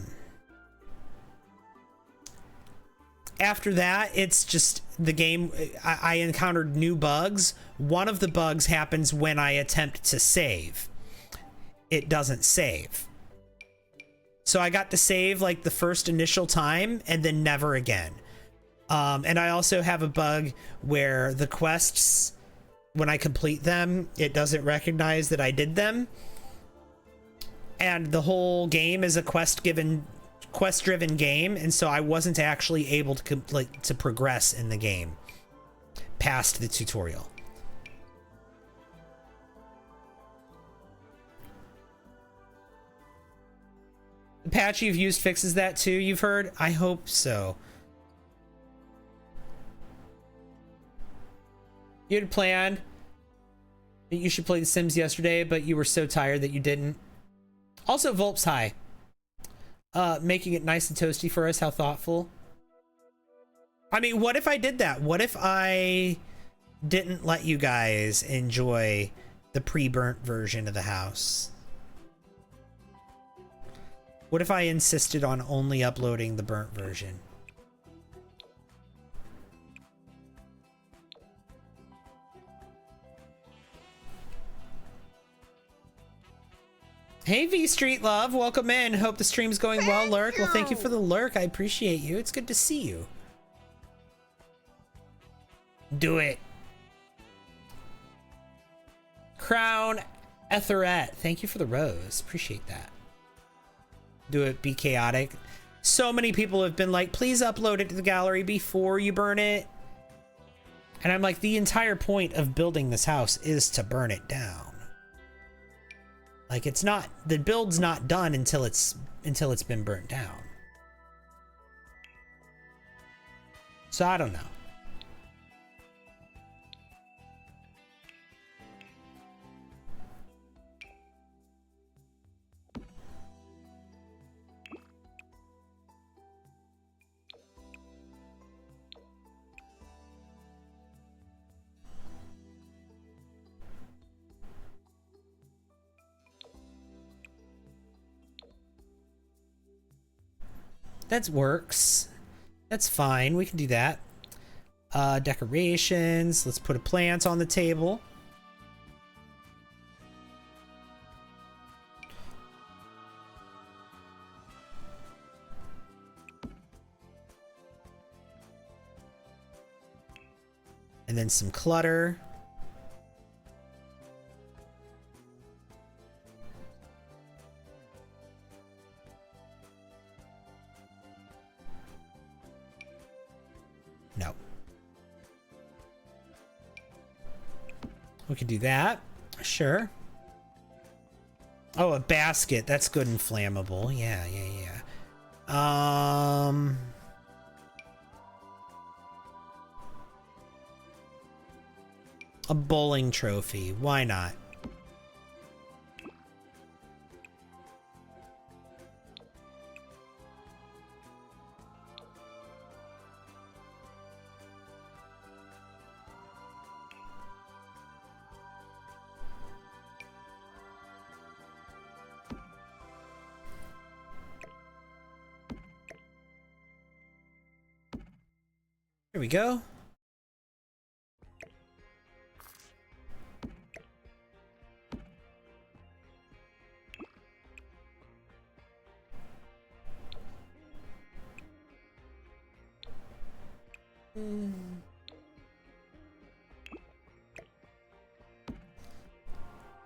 Speaker 1: that, it's just the game. I encountered new bugs. One of the bugs happens when I attempt to save. It doesn't save. So I got to save like the first initial time and then never again. And I also have a bug where the quests, when I complete them, it doesn't recognize that I did them. And the whole game is a quest-driven game, and so I wasn't actually able to progress in the game past the tutorial. The patch you've used fixes that too, you've heard? I hope so. You had planned that you should play The Sims yesterday, but you were so tired that you didn't. Also, Volp's hi. Making it nice and toasty for us. How thoughtful. I mean, what if I did that? What if I didn't let you guys enjoy the pre-burnt version of the house? What if I insisted on only uploading the burnt version? Hey V Street Love, welcome in. Hope the stream's going well, Lurk. Well, thank you for the lurk. I appreciate you. It's good to see you. Do it. Crown Etheret, thank you for the rose. Appreciate that. Do it, be chaotic. So many people have been like, please upload it to the gallery before you burn it. And I'm like, the entire point of building this house is to burn it down. Like, it's not, the build's not done until it's been burnt down. So I don't know. That works. That's fine. We can do that. Decorations. Let's put a plant on the table. And then some clutter. No. We can do that. Sure. Oh, a basket. That's good and flammable. Yeah. A bowling trophy. Why not? Here we go.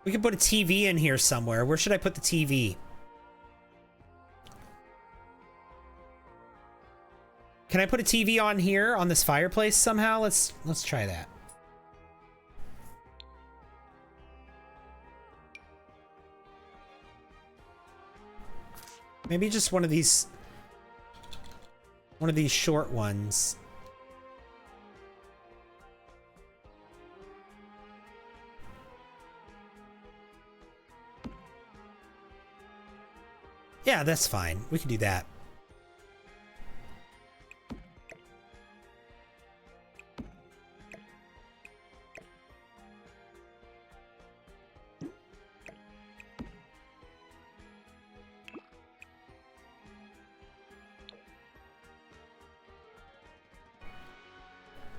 Speaker 1: We could put a TV in here somewhere. Where should I put the TV? Can I put a TV on here on this fireplace somehow? Let's try that. Maybe just one of these short ones. Yeah, that's fine. We can do that.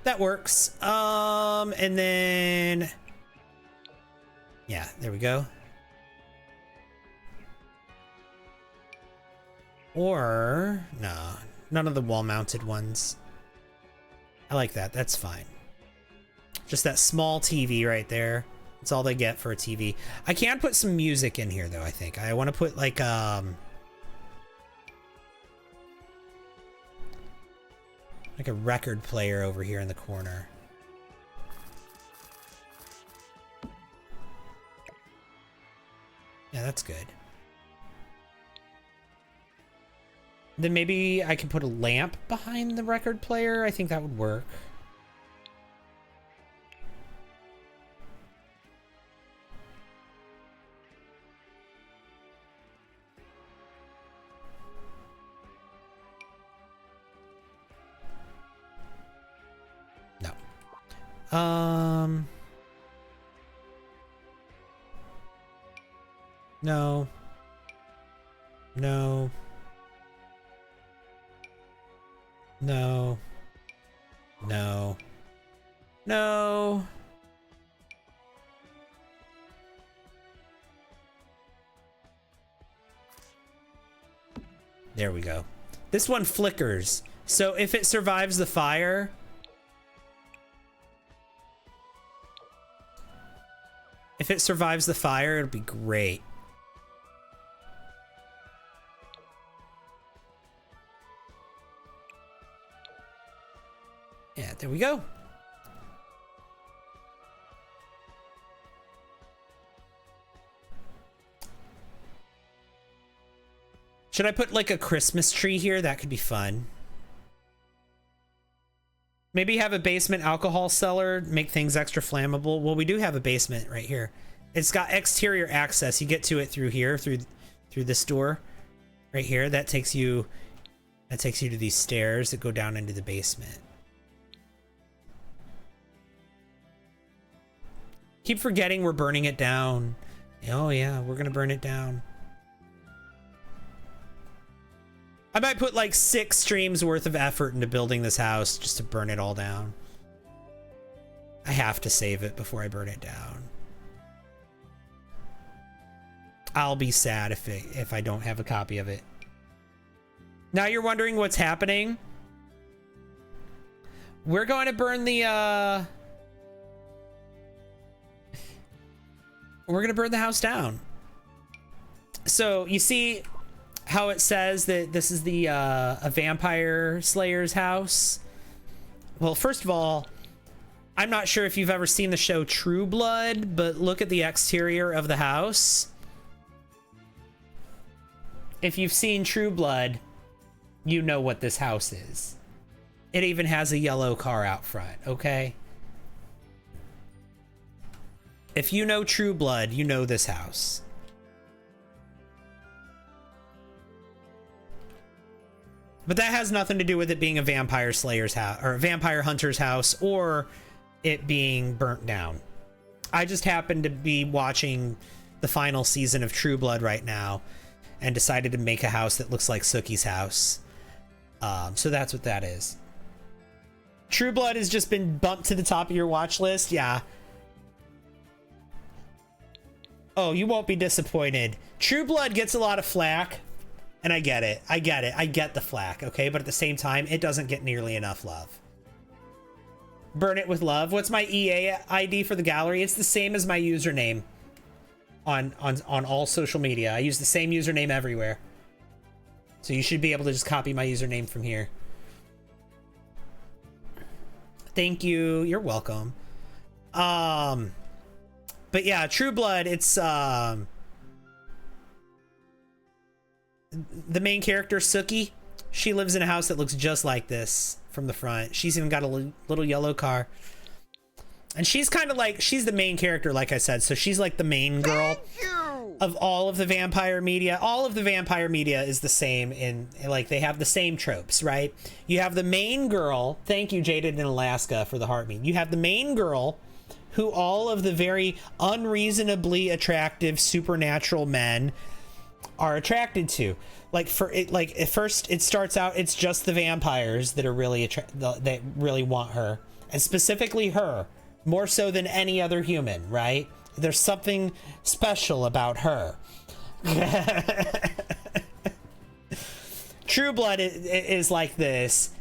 Speaker 1: That works. And then yeah, there we go. Or no, none of the wall-mounted ones. I like that. That's fine. Just that small TV right there. That's all they get for a TV. I can put some music in here though, I think. I want to put like a record player over here in the corner. Yeah, that's good. Then maybe I can put a lamp behind the record player. I think that would work. No. No. No. No. No. No. There we go. This one flickers. So if it survives the fire, it'll be great. Yeah, there we go. Should I put like a Christmas tree here? That could be fun. Maybe have a basement alcohol cellar, make things extra flammable. Well, we do have a basement right here. It's got exterior access. You get to it through here, through this door right here. That takes you to these stairs that go down into the basement. Keep forgetting we're burning it down. Oh yeah, we're gonna burn it down. I might put like 6 streams worth of effort into building this house just to burn it all down. I have to save it before I burn it down. I'll be sad if I don't have a copy of it. Now you're wondering what's happening? We're going to burn the We're gonna burn the house down. So you see how it says that this is the a vampire slayer's house? Well, first of all, I'm not sure if you've ever seen the show True Blood, but look at the exterior of the house. If you've seen True Blood, you know what this house is. It even has a yellow car out front, okay? If you know True Blood, you know this house. But that has nothing to do with it being a vampire slayer's house or a vampire hunter's house or it being burnt down. I just happened to be watching the final season of True Blood right now and decided to make a house that looks like Sookie's house. So that's what that is. True Blood has just been bumped to the top of your watch list. Yeah. Oh, you won't be disappointed. True Blood gets a lot of flack. And I get it. I get the flack, okay? But at the same time, it doesn't get nearly enough love. Burn it with love. What's my EA ID for the gallery? It's the same as my username on all social media. I use the same username everywhere. So you should be able to just copy my username from here. Thank you. You're welcome. But yeah, True Blood, it's the main character, Sookie, she lives in a house that looks just like this from the front. She's even got a little yellow car. And she's kind of like, she's the main character, like I said. So she's like the main girl of all of the vampire media. All of the vampire media is the same in, like, they have the same tropes, right? You have the main girl. Thank you, Jaded in Alaska, for the heartbeat. You have the main girl who all of the very unreasonably attractive supernatural men are attracted to. Like, for it, like at first it starts out, it's just the vampires that are really that really want her, and specifically her more so than any other human, right? There's something special about her. True Blood is like this.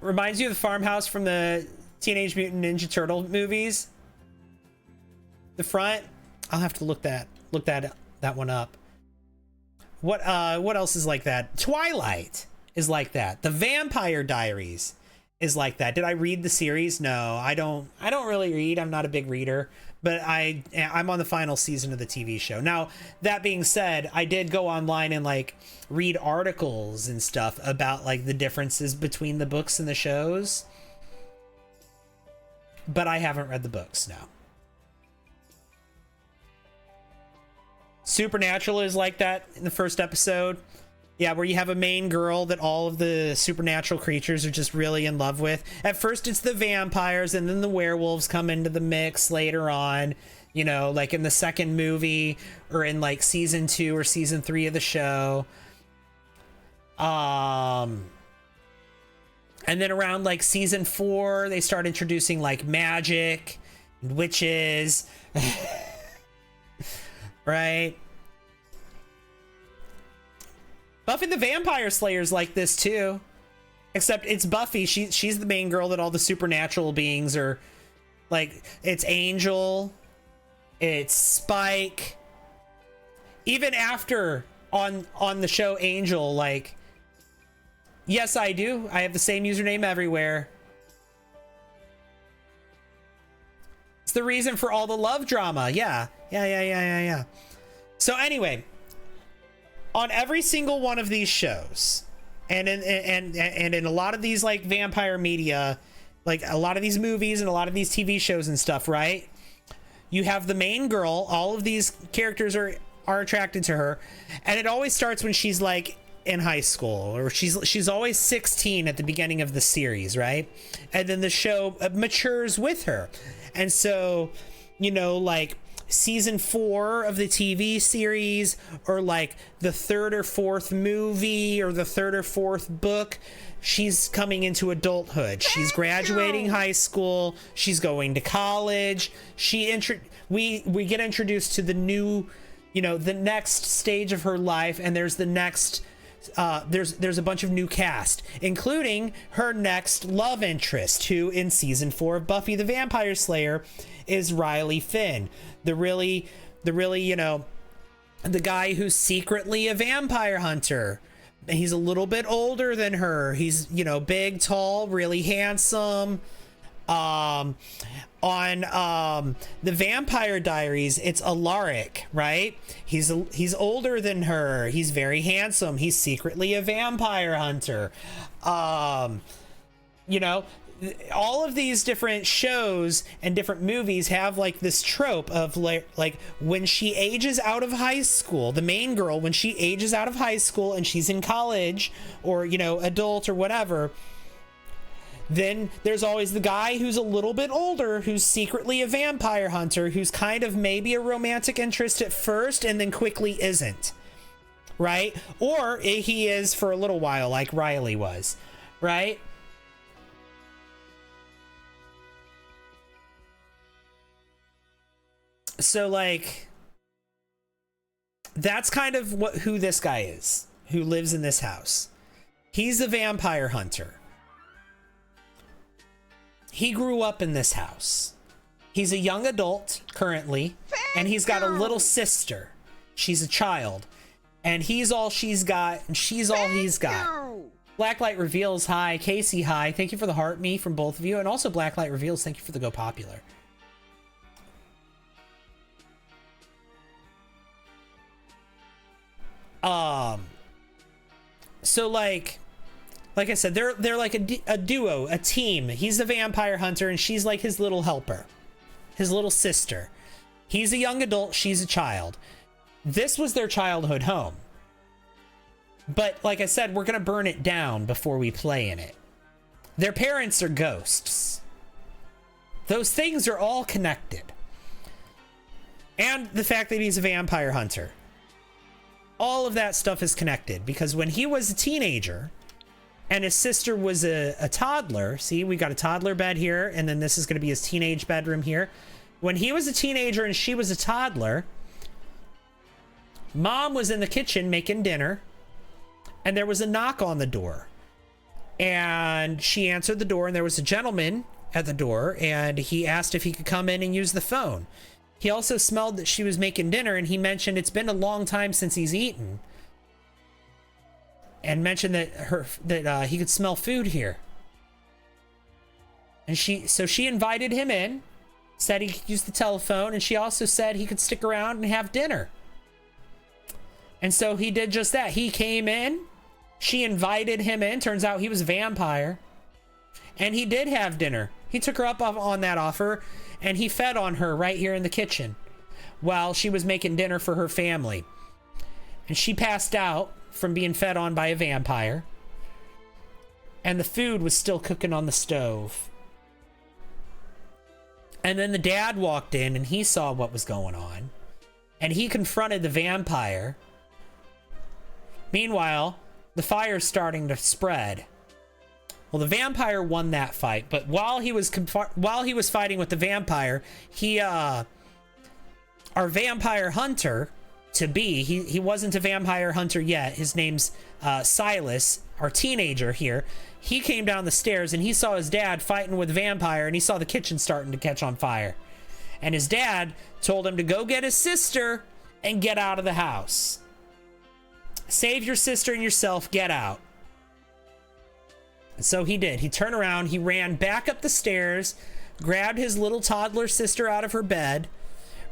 Speaker 1: Reminds you of the farmhouse from the Teenage Mutant Ninja Turtle movies. The front, I'll have to look that one up. What else is like that? Twilight is like that. The Vampire Diaries is like that. Did I read the series? No, I don't really read. I'm not a big reader, but I'm on the final season of the TV show. Now, that being said, I did go online and like read articles and stuff about like the differences between the books and the shows, but I haven't read the books. No. Supernatural is like that in the first episode. Yeah, where you have a main girl that all of the supernatural creatures are just really in love with. At first it's the vampires, and then the werewolves come into the mix later on, you know, like in the second movie or in like season 2 or season 3 of the show. And then around like season 4 they start introducing like magic and witches. Right? Buffy the Vampire Slayer's like this too. Except it's Buffy. She's the main girl that all the supernatural beings are like. It's Angel. It's Spike. Even after on the show Angel, like, yes, I do. I have the same username everywhere. It's the reason for all the love drama. Yeah. So anyway, on every single one of these shows, and in a lot of these like vampire media, like a lot of these movies and a lot of these TV shows and stuff, right? You have the main girl. All of these characters are attracted to her, and it always starts when she's like in high school, or she's always 16 at the beginning of the series, right? And then the show matures with her, and so, you know, like season 4 of the TV series, or like the 3rd or 4th movie, or the 3rd or 4th book, she's coming into adulthood. She's graduating high school. She's going to college. We get introduced to the new, you know, the next stage of her life, and there's the next there's a bunch of new cast, including her next love interest, who in season 4 of Buffy the Vampire Slayer is Riley Finn, the really, you know, the guy who's secretly a vampire hunter. He's a little bit older than her. He's, you know, big, tall, really handsome. On the Vampire Diaries, it's Alaric, right? He's older than her. He's very handsome. He's secretly a vampire hunter. You know, all of these different shows and different movies have like this trope of like when she ages out of high school, the main girl, when she ages out of high school and she's in college or, you know, adult or whatever, then there's always the guy who's a little bit older, who's secretly a vampire hunter, who's kind of maybe a romantic interest at first and then quickly isn't, right? Or he is for a little while, like Riley was, right? So like, that's kind of who this guy is, who lives in this house. He's a vampire hunter. He grew up in this house. He's a young adult currently, and he's got a little sister. She's a child, and he's all she's got, and she's all he's got. Blacklight Reveals, hi. Casey, hi. Thank you for the heart me from both of you, and also Blacklight Reveals, thank you for the Go Popular. So like I said, they're like a duo, a team. He's a vampire hunter and she's like his little helper, his little sister. He's a young adult, she's a child. This was their childhood home. But like I said, we're gonna burn it down before we play in it. Their parents are ghosts. Those things are all connected. And the fact that he's a vampire hunter. All of that stuff is connected because when he was a teenager and his sister was a toddler, see, we got a toddler bed here, and then this is going to be his teenage bedroom here. When he was a teenager and she was a toddler, mom was in the kitchen making dinner, and there was a knock on the door. And she answered the door, and there was a gentleman at the door, and he asked if he could come in and use the phone. He also smelled that she was making dinner, and he mentioned it's been a long time since he's eaten. And mentioned that he could smell food here. And so she invited him in, said he could use the telephone, and she also said he could stick around and have dinner. And so he did just that. He came in, she invited him in, turns out he was a vampire, and he did have dinner. He took her up on that offer, and he fed on her right here in the kitchen while she was making dinner for her family. And she passed out from being fed on by a vampire, and the food was still cooking on the stove. And then the dad walked in, and he saw what was going on, and he confronted the vampire. Meanwhile, the fire's starting to spread. Well, the vampire won that fight, but while he was fighting with the vampire, our vampire hunter to be, he wasn't a vampire hunter yet. His name's Silas, our teenager here. He came down the stairs and he saw his dad fighting with a vampire, and he saw the kitchen starting to catch on fire. And his dad told him to go get his sister and get out of the house. Save your sister and yourself, get out. And so he did. He turned around, he ran back up the stairs, grabbed his little toddler sister out of her bed,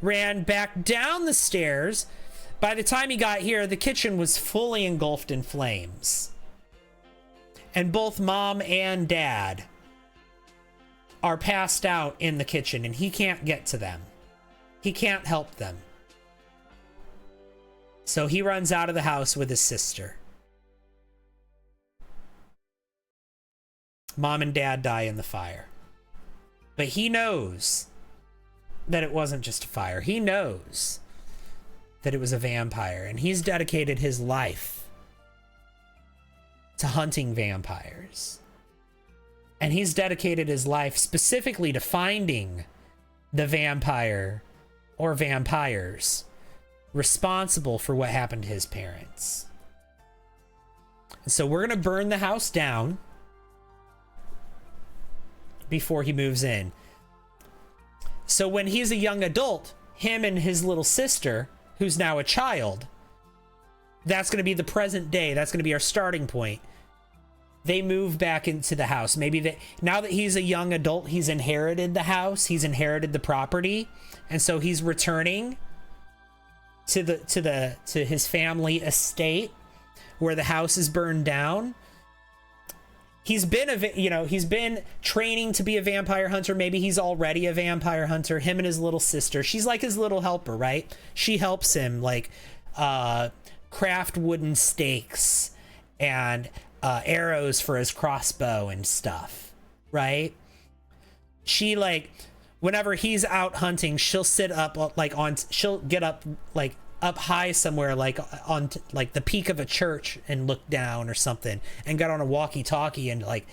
Speaker 1: ran back down the stairs. By the time he got here, the kitchen was fully engulfed in flames. And both mom and dad are passed out in the kitchen, and he can't get to them. He can't help them. So he runs out of the house with his sister. Mom and dad die in the fire. But he knows that it wasn't just a fire. He knows that it was a vampire, and he's dedicated his life to hunting vampires. And he's dedicated his life specifically to finding the vampire or vampires responsible for what happened to his parents. So we're gonna burn the house down before he moves in. So when he's a young adult, him and his little sister, who's now a child, that's going to be the present day. That's going to be our starting point. They move back into the house. Maybe now that he's a young adult, he's inherited the house, he's inherited the property, and so he's returning to his family estate where the house is burned down. He's been training to be a vampire hunter. Maybe he's already a vampire hunter. Him and his little sister. She's like his little helper, right? She helps him like craft wooden stakes and arrows for his crossbow and stuff, right? She like, whenever he's out hunting, she'll sit up she'll get up like up high somewhere, like on like the peak of a church and look down or something, and got on a walkie-talkie and like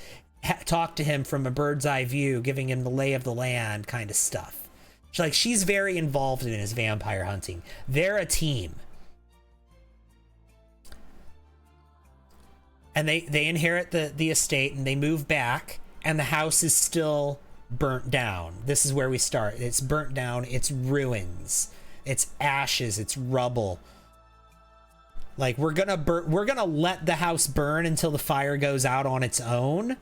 Speaker 1: talk to him from a bird's eye view, giving him the lay of the land kind of stuff. She's very involved in his vampire hunting. They're a team. And they inherit the estate, and they move back, and the house is still burnt down. This is where we start. It's burnt down. It's ruins. It's ashes. It's rubble. Like we're gonna let the house burn until the fire goes out on its own.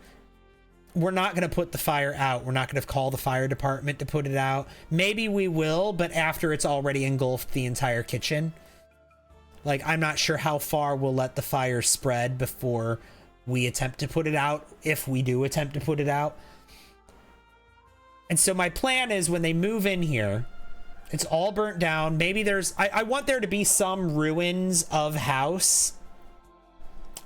Speaker 1: We're not gonna put the fire out. We're not gonna call the fire department to put it out. Maybe we will, but after it's already engulfed the entire kitchen. Like, I'm not sure how far we'll let the fire spread before we attempt to put it out, if we do attempt to put it out. And so my plan is when they move in here, it's all burnt down. Maybe I want there to be some ruins of house.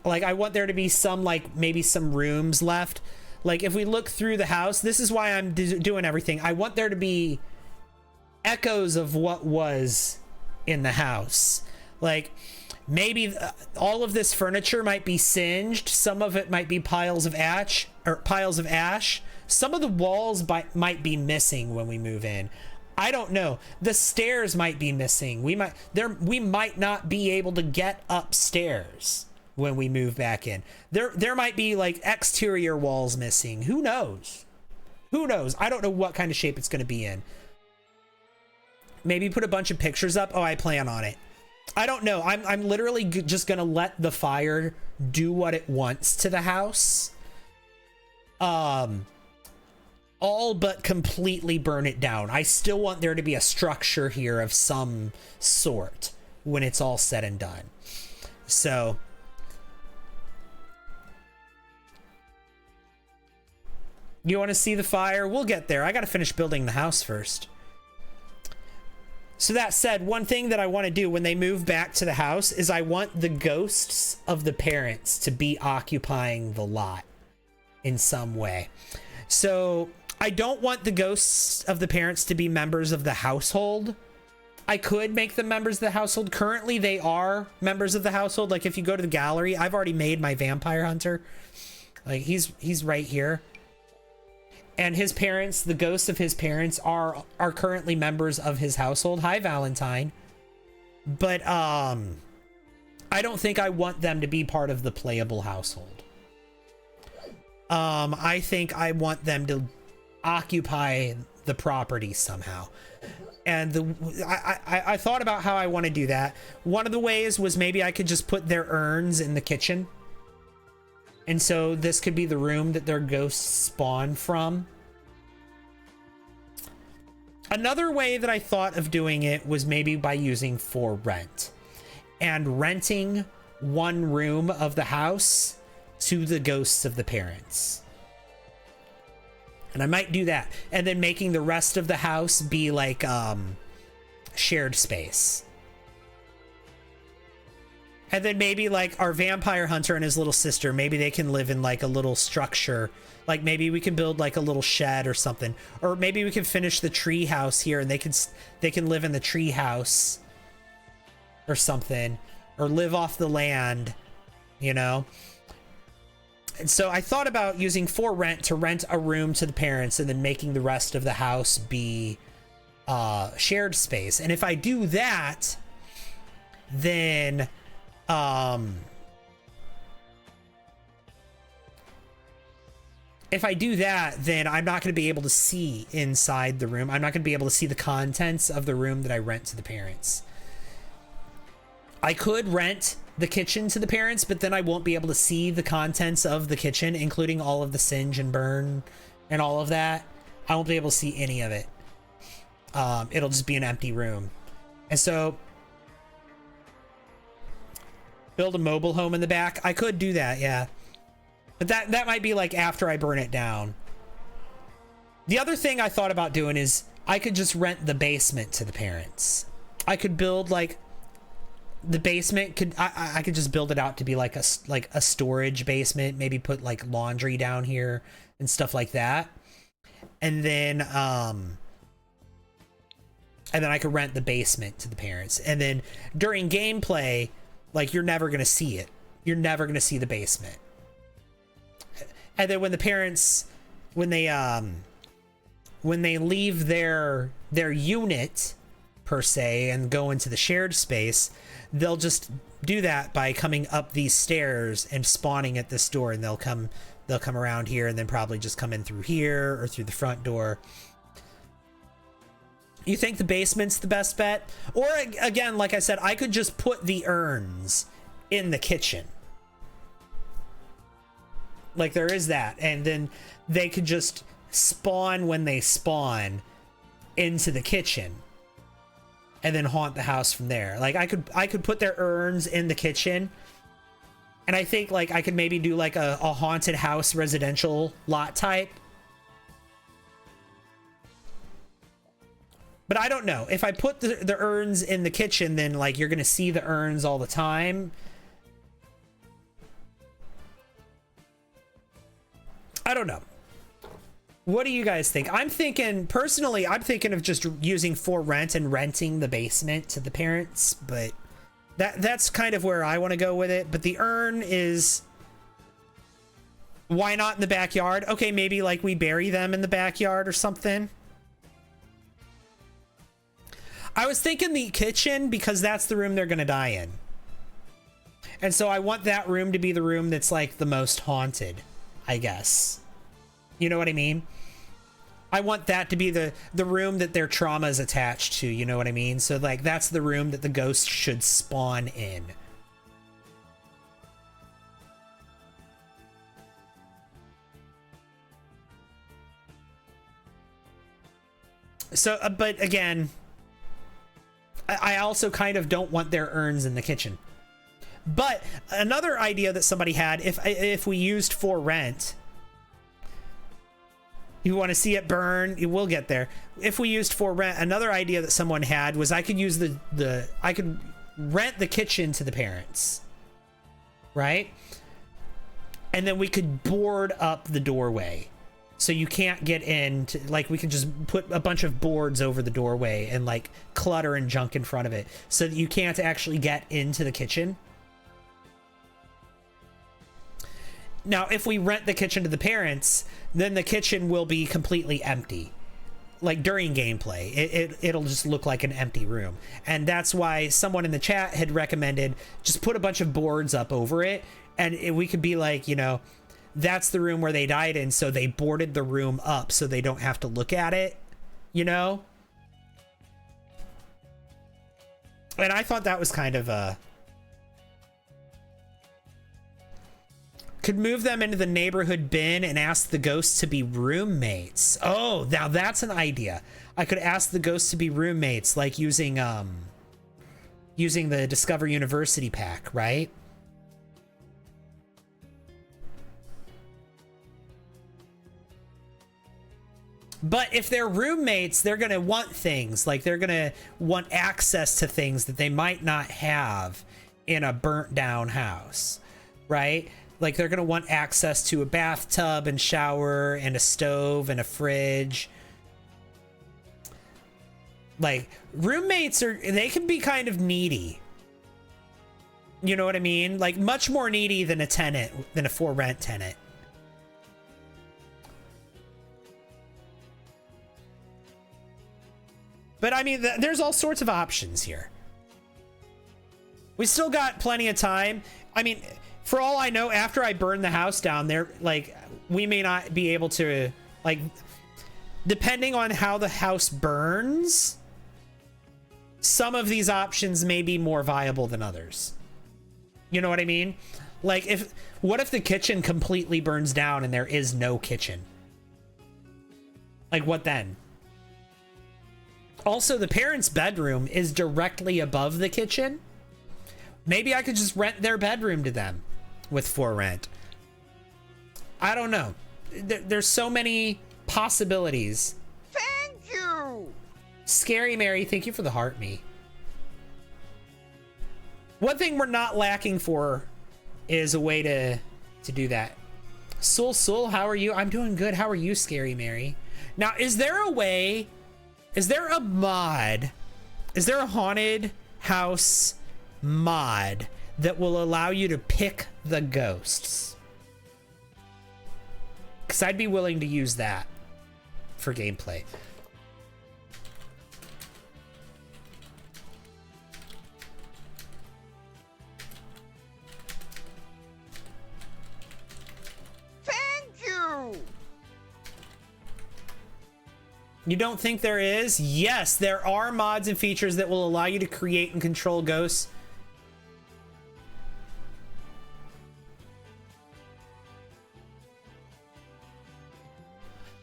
Speaker 1: Like, I want there to be some, like, maybe some rooms left. Like, if we look through the house, this is why I'm doing everything. I want there to be echoes of what was in the house. Like, maybe all of this furniture might be singed. Some of it might be piles of ash. Some of the walls might be missing when we move in. I don't know. The stairs might be missing. We might not be able to get upstairs when we move back in. There might be like exterior walls missing. Who knows? Who knows? I don't know what kind of shape it's going to be in. Maybe put a bunch of pictures up. Oh, I plan on it. I don't know. I'm literally just gonna let the fire do what it wants to the house. All but completely burn it down. I still want there to be a structure here of some sort when it's all said and done. So you want to see the fire? We'll get there. I got to finish building the house first. So that said, one thing that I want to do when they move back to the house is I want the ghosts of the parents to be occupying the lot in some way. So I don't want the ghosts of the parents to be members of the household. I could make them members of the household. Currently, they are members of the household. Like, if you go to the gallery, I've already made my vampire hunter. Like, he's right here. And his parents, the ghosts of his parents are currently members of his household. Hi, Valentine. But I don't think I want them to be part of the playable household. I think I want them to occupy the property somehow. And I thought about how I want to do that. One of the ways was maybe I could just put their urns in the kitchen. And so this could be the room that their ghosts spawn from. Another way that I thought of doing it was maybe by using for rent and renting one room of the house to the ghosts of the parents. And I might do that. And then making the rest of the house be like shared space. And then maybe like our vampire hunter and his little sister, maybe they can live in like a little structure. Like maybe we can build like a little shed or something. Or maybe we can finish the tree house here and they can live in the tree house or something. Or live off the land, you know? And so I thought about using for rent to rent a room to the parents and then making the rest of the house be shared space. And if I do that, then if I do that, then I'm not going to be able to see inside the room. I'm not going to be able to see the contents of the room that I rent to the parents. I could rent the kitchen to the parents, but then I won't be able to see the contents of the kitchen, including all of the singe and burn and all of that. I won't be able to see any of it. It'll just be an empty room. And so build a mobile home in the back. I could do that, yeah. But that might be like after I burn it down. The other thing I thought about doing is I could just rent the basement to the parents. I could build like the basement could I could just build it out to be like a storage basement, maybe put like laundry down here and stuff like that. And then I could rent the basement to the parents. And then during gameplay, like you're never going to see it. You're never going to see the basement. And then when the parents when they leave their unit per se and go into the shared space, they'll just do that by coming up these stairs and spawning at this door, and they'll come around here and then probably just come in through here or through the front door. You think the basement's the best bet? Or again, like I said, I could just put the urns in the kitchen. Like there is that, and then they could just spawn when they spawn into the kitchen and then haunt the house from there. Like I could put their urns in the kitchen, and I think like I could maybe do like a haunted house residential lot type. But I don't know. If I put the urns in the kitchen, then like you're gonna see the urns all the time. I don't know. What do you guys think? Personally, I'm thinking of just using for rent and renting the basement to the parents, but that's kind of where I want to go with it. But the urn is, why not in the backyard? Okay, maybe like we bury them in the backyard or something. I was thinking the kitchen because that's the room they're going to die in. And so I want that room to be the room that's like the most haunted, I guess. You know what I mean? I want that to be the room that their trauma is attached to, you know what I mean? So like that's the room that the ghost should spawn in. So, but again, I also kind of don't want their urns in the kitchen. But another idea that somebody had, if we used for rent, you want to see it burn, we'll get there. If we used for rent, another idea that someone had was I could use I could rent the kitchen to the parents, right? And then we could board up the doorway. So you can't get in to, like, we could just put a bunch of boards over the doorway and like clutter and junk in front of it so that you can't actually get into the kitchen. Now, if we rent the kitchen to the parents, then the kitchen will be completely empty. Like during gameplay, it'll just look like an empty room. And that's why someone in the chat had recommended just put a bunch of boards up over it. And we could be like, you know, that's the room where they died in, so they boarded the room up so they don't have to look at it, you know? And I thought that was kind of could move them into the neighborhood bin and ask the ghosts to be roommates. Oh, now that's an idea. I could ask the ghosts to be roommates, like using the Discover University pack, right? But if they're roommates, they're going to want things. Like, they're going to want access to things that they might not have in a burnt down house, right? Like, they're going to want access to a bathtub and shower and a stove and a fridge. Like, roommates they can be kind of needy. You know what I mean? Like, much more needy than a tenant, than a for rent tenant. But I mean, there's all sorts of options here. We still got plenty of time. I mean, for all I know, after I burn the house down there, like, we may not be able to, like, depending on how the house burns, some of these options may be more viable than others. You know what I mean? Like, what if the kitchen completely burns down and there is no kitchen? Like, what then? Also, the parents' bedroom is directly above the kitchen. Maybe I could just rent their bedroom to them with for rent. I don't know. There's so many possibilities.
Speaker 4: Thank you.
Speaker 1: Scary Mary, thank you for the heart me. One thing we're not lacking for is a way to do that. Sul, how are you? I'm doing good. How are you, Scary Mary? Now, is there a way, is there a mod, is there a haunted house mod that will allow you to pick the ghosts? Because I'd be willing to use that for gameplay.
Speaker 4: Thank you.
Speaker 1: You don't think there is? Yes, there are mods and features that will allow you to create and control ghosts.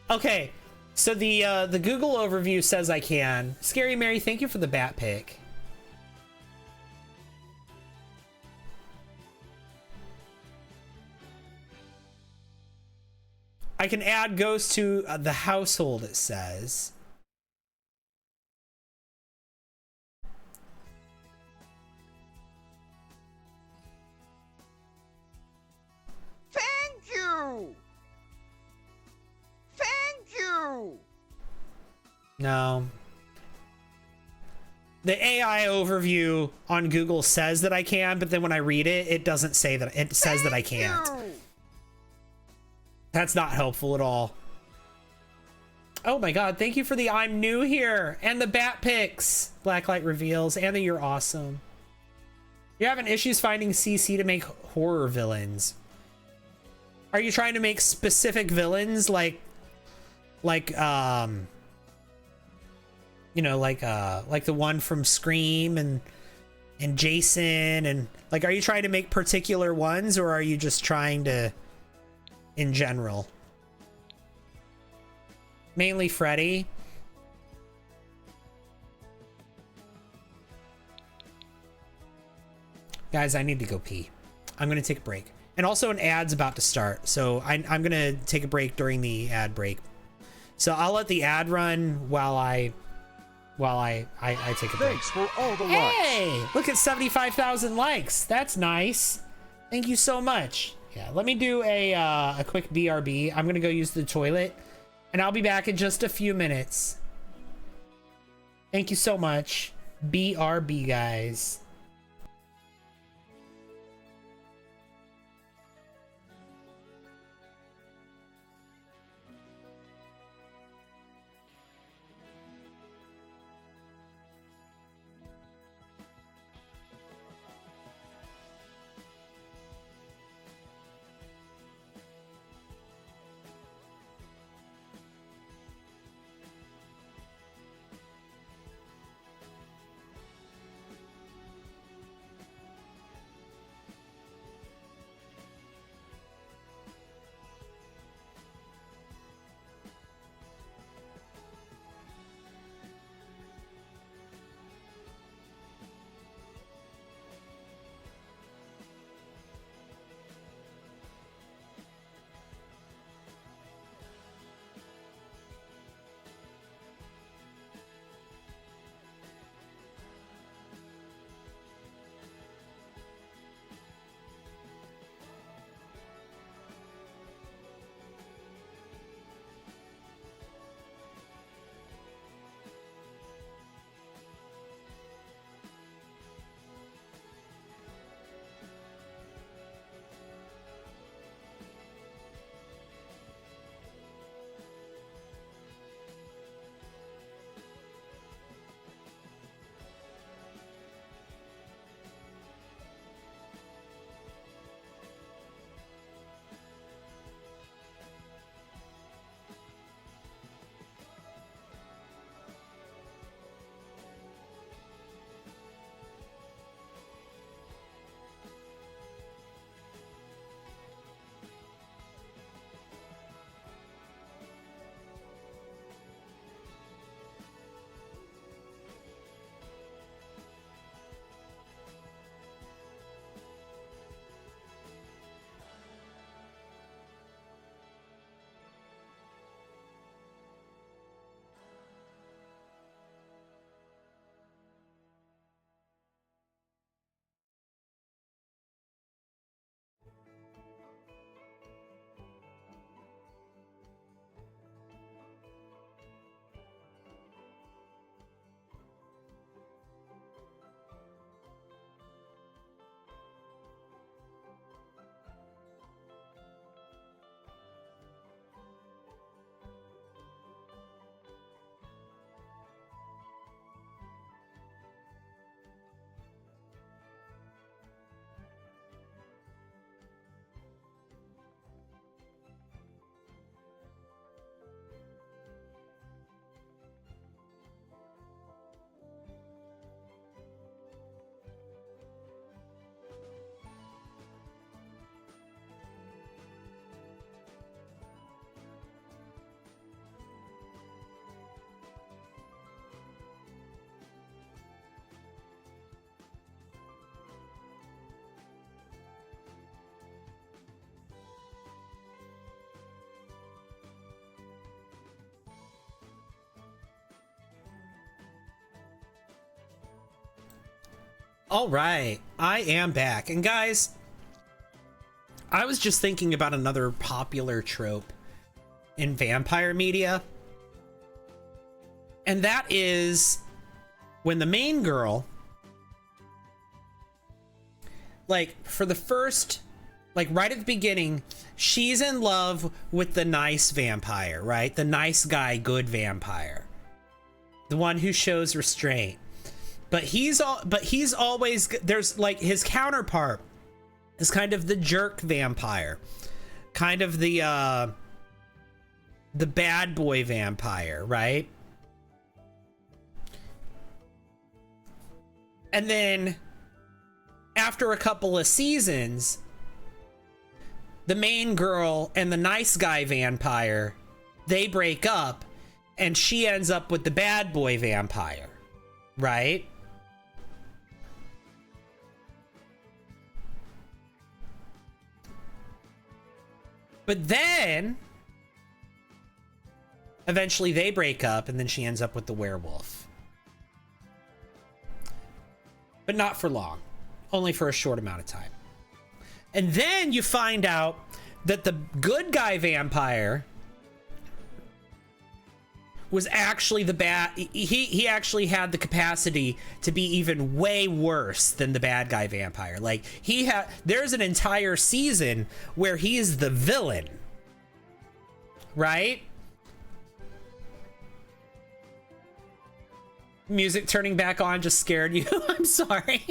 Speaker 1: Okay, so the Google overview says I can. Scary Mary, thank you for the bat pick. I can add ghosts to the household, it says.
Speaker 4: Thank you. Thank you.
Speaker 1: No. The AI overview on Google says that I can, but then when I read it, it doesn't say that. It says that I can't. That's not helpful at all. Oh my god, thank you for the I'm new here and the bat picks, Blacklight reveals, and the you're awesome. You're having issues finding CC to make horror villains. Are you trying to make specific villains like you know, like the one from Scream and Jason, and like, are you trying to make particular ones, or are you just trying to in general? Mainly Freddy. Guys, I need to go pee. I'm gonna take a break. And also an ad's about to start, so I'm gonna take a break during the ad break. So I'll let the ad run while I take a break.
Speaker 6: Thanks for all the likes.
Speaker 1: Hey, look at 75,000 likes. That's nice. Thank you so much. Yeah, let me do a quick BRB. I'm gonna go use the toilet, and I'll be back in just a few minutes. Thank you so much. BRB, guys. All right, I am back. And guys, I was just thinking about another popular trope in vampire media. And that is when the main girl, like for the first, like right at the beginning, she's in love with the nice vampire, right? The nice guy, good vampire. The one who shows restraint. But he's always, there's like his counterpart is kind of the jerk vampire, kind of the bad boy vampire, right? And then after a couple of seasons, the main girl and the nice guy vampire, they break up and she ends up with the bad boy vampire, right? But then eventually they break up and then she ends up with the werewolf. But not for long, only for a short amount of time. And then you find out that the good guy vampire was actually the bad. He actually had the capacity to be even way worse than the bad guy vampire. Like there's an entire season where he's the villain, right? Music turning back on just scared you. I'm sorry.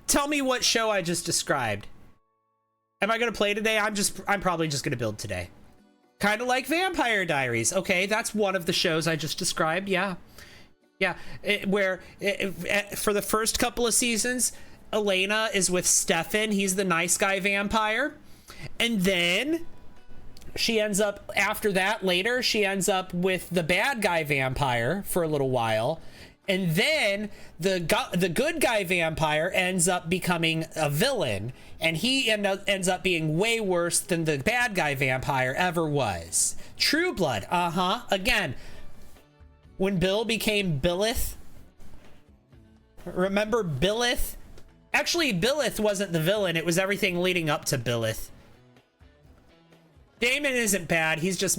Speaker 1: Tell me what show I just described. Am I gonna play today? I'm probably just gonna build today. Kind of like Vampire Diaries. Okay, that's one of the shows I just described. Yeah. For the first couple of seasons, Elena is with Stefan. He's the nice guy vampire. And then she ends up, after that, later, she ends up with the bad guy vampire for a little while. And then the good guy vampire ends up becoming a villain, and he ends up being way worse than the bad guy vampire ever was. True Blood, again, when Bill became Billith, remember Billith? Actually, Billith wasn't the villain, it was everything leading up to Billith. Damon isn't bad, he's just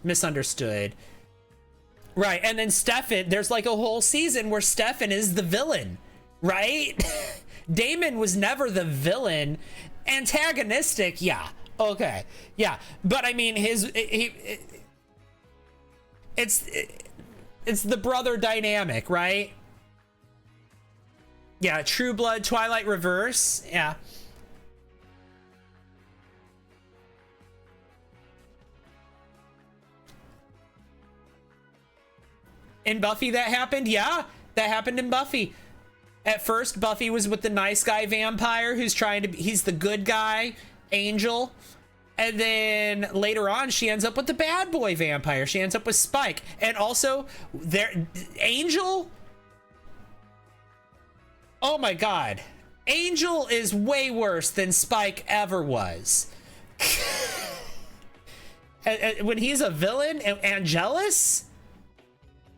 Speaker 1: misunderstood. Right, and then Stefan, there's like a whole season where Stefan is the villain, right? Damon was never the villain. Antagonistic, yeah, okay, yeah. But I mean, it's the brother dynamic, right? Yeah, True Blood, Twilight Reverse, yeah. In Buffy that happened? Yeah, that happened in Buffy. At first, Buffy was with the nice guy vampire who's he's the good guy, Angel. And then later on, she ends up with the bad boy vampire. She ends up with Spike. And also, Angel? Oh my God. Angel is way worse than Spike ever was. When he's a villain, Angelus?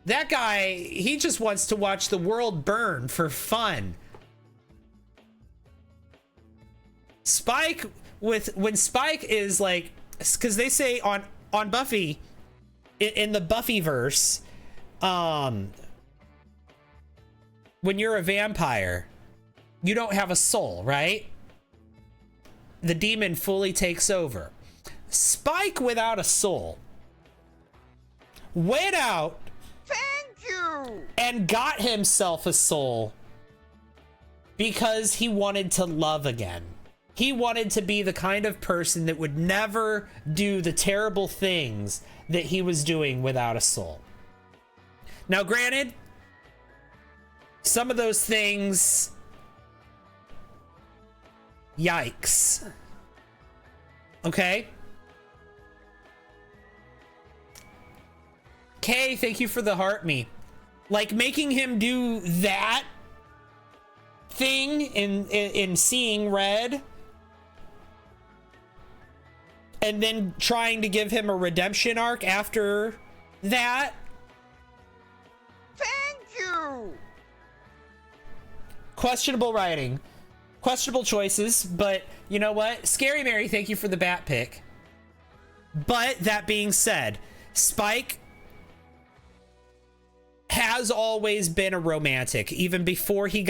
Speaker 1: That guy, he just wants to watch the world burn for fun. Spike, when Spike is like, because they say on Buffy, in the Buffyverse, when you're a vampire, you don't have a soul, right? The demon fully takes over. Spike without a soul went out and got himself a soul because he wanted to love again. He wanted to be the kind of person that would never do the terrible things that he was doing without a soul. Now, granted, some of those things, yikes. Okay? Kay, thank you for the heart me. Like, making him do that thing in Seeing Red, and then trying to give him a redemption arc after that.
Speaker 4: Thank you.
Speaker 1: questionable writing, questionable choices, but you know what? Scary Mary, thank you for the bat pick. But that being said, Spike has always been a romantic. Even before he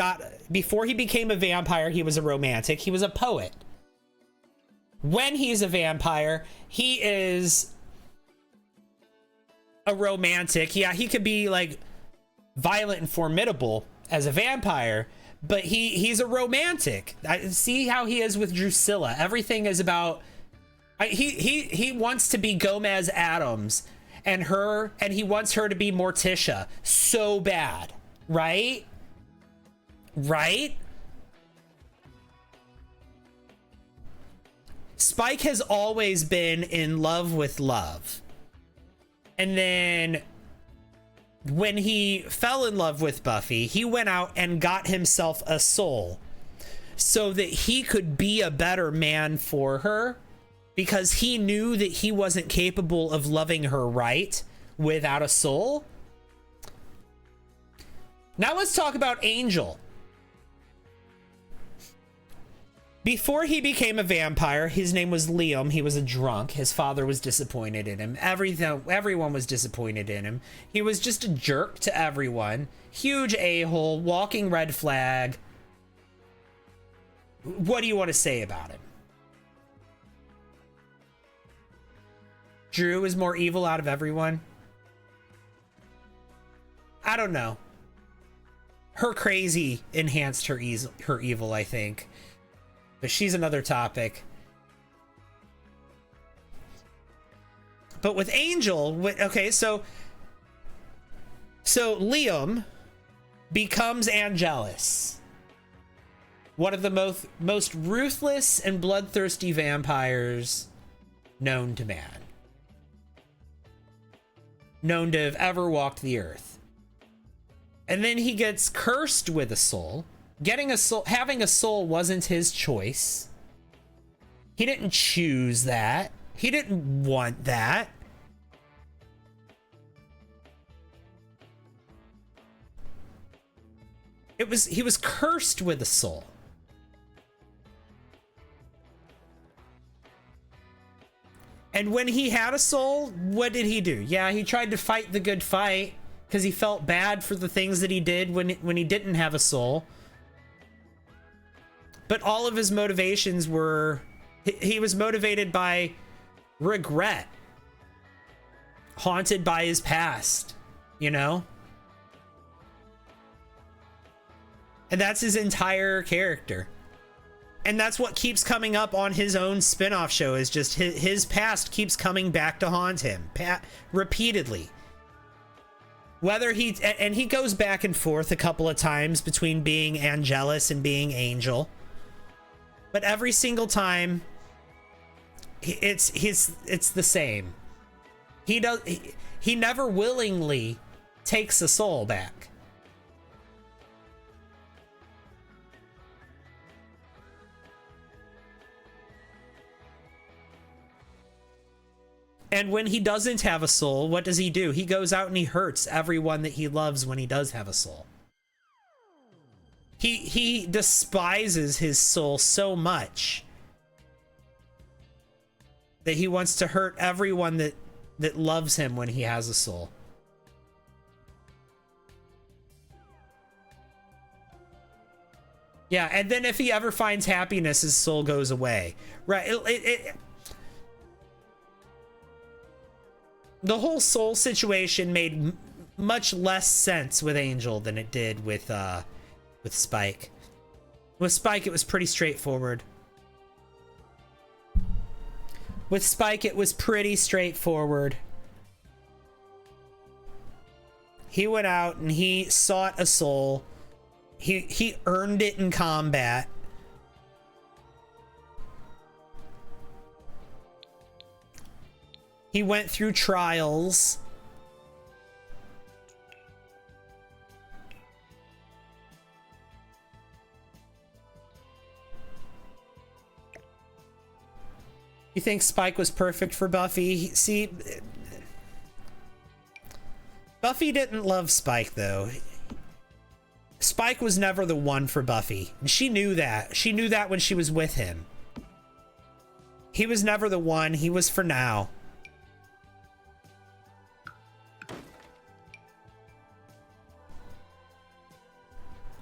Speaker 1: became a vampire, he was a romantic. He was a poet. When he's a vampire, he is a romantic. Yeah, he could be like violent and formidable as a vampire, but he's a romantic. I see how he is with Drusilla. Everything is about he wants to be Gomez Adams and he wants her to be Morticia so bad, right? Right? Spike has always been in love with love. And then when he fell in love with Buffy, he went out and got himself a soul so that he could be a better man for her, because he knew that he wasn't capable of loving her right without a soul. Now let's talk about Angel. Before he became a vampire, his name was Liam. He was a drunk. His father was disappointed in him. Everyone was disappointed in him. He was just a jerk to everyone. Huge a-hole, walking red flag. What do you want to say about him? Drew is more evil out of everyone. I don't know. Her crazy enhanced her evil, I think. But she's another topic. But with Angel, okay, so Liam becomes Angelus, one of the most ruthless and bloodthirsty vampires known to man. Known to have ever walked the earth. And then he gets cursed with a soul. Having a soul wasn't his choice. He didn't choose that. He didn't want that. He was cursed with a soul. And when he had a soul, what did he do? Yeah, he tried to fight the good fight because he felt bad for the things that he did when he didn't have a soul. But all of his motivations were, he was motivated by regret, haunted by his past, you know? And that's his entire character. And that's what keeps coming up on his own spin-off show, is just his past keeps coming back to haunt him repeatedly. Whether he goes back and forth a couple of times between being Angelus and being Angel. But every single time it's the same. He never willingly takes a soul back. And when he doesn't have a soul, what does he do? He goes out and he hurts everyone that he loves when he does have a soul. He despises his soul so much that he wants to hurt everyone that loves him when he has a soul. Yeah, and then if he ever finds happiness, his soul goes away. Right, the whole soul situation made much less sense with Angel than it did with Spike. With Spike, it was pretty straightforward. With Spike, it was pretty straightforward. He went out and he sought a soul. He earned it in combat. He went through trials. You think Spike was perfect for Buffy? See, Buffy didn't love Spike, though. Spike was never the one for Buffy. And she knew that. She knew that when she was with him. He was never the one. He was for now.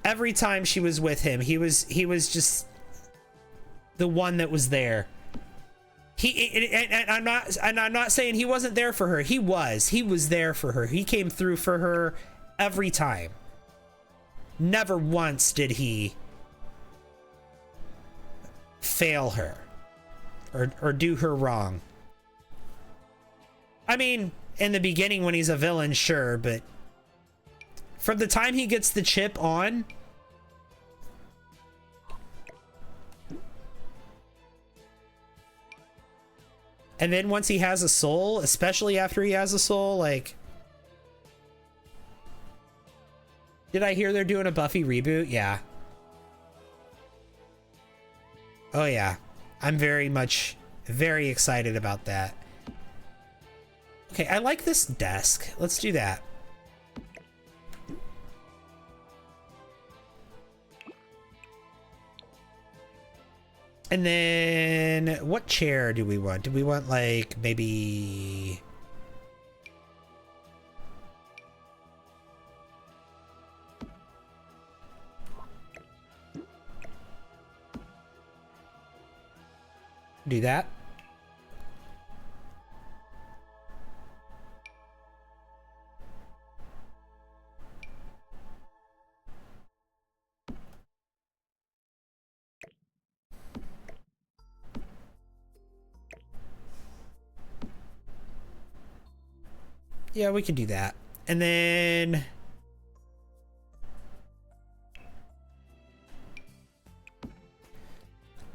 Speaker 1: Every time she was with him, he was just the one that was there. And I'm not saying he wasn't there for her. He was there for her. He came through for her every time. Never once did he fail her or do her wrong. I mean, in the beginning when he's a villain, sure, but from the time he gets the chip on, and then once he has a soul, especially after he has a soul, like... Did I hear they're doing a Buffy reboot? Yeah. Oh yeah. I'm very excited about that. Okay, I like this desk. Let's do that. And then what chair do we want? Do we want like maybe... Do that? Yeah, we can do that. And then...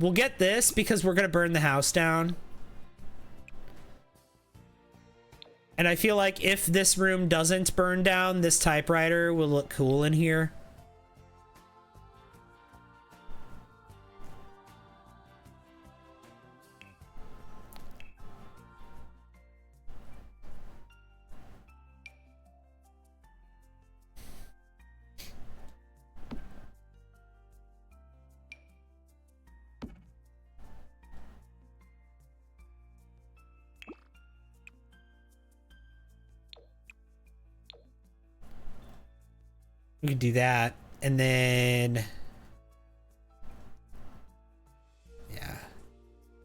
Speaker 1: We'll get this because we're going to burn the house down. And I feel like if this room doesn't burn down, this typewriter will look cool in here. We can do that. And then... Yeah.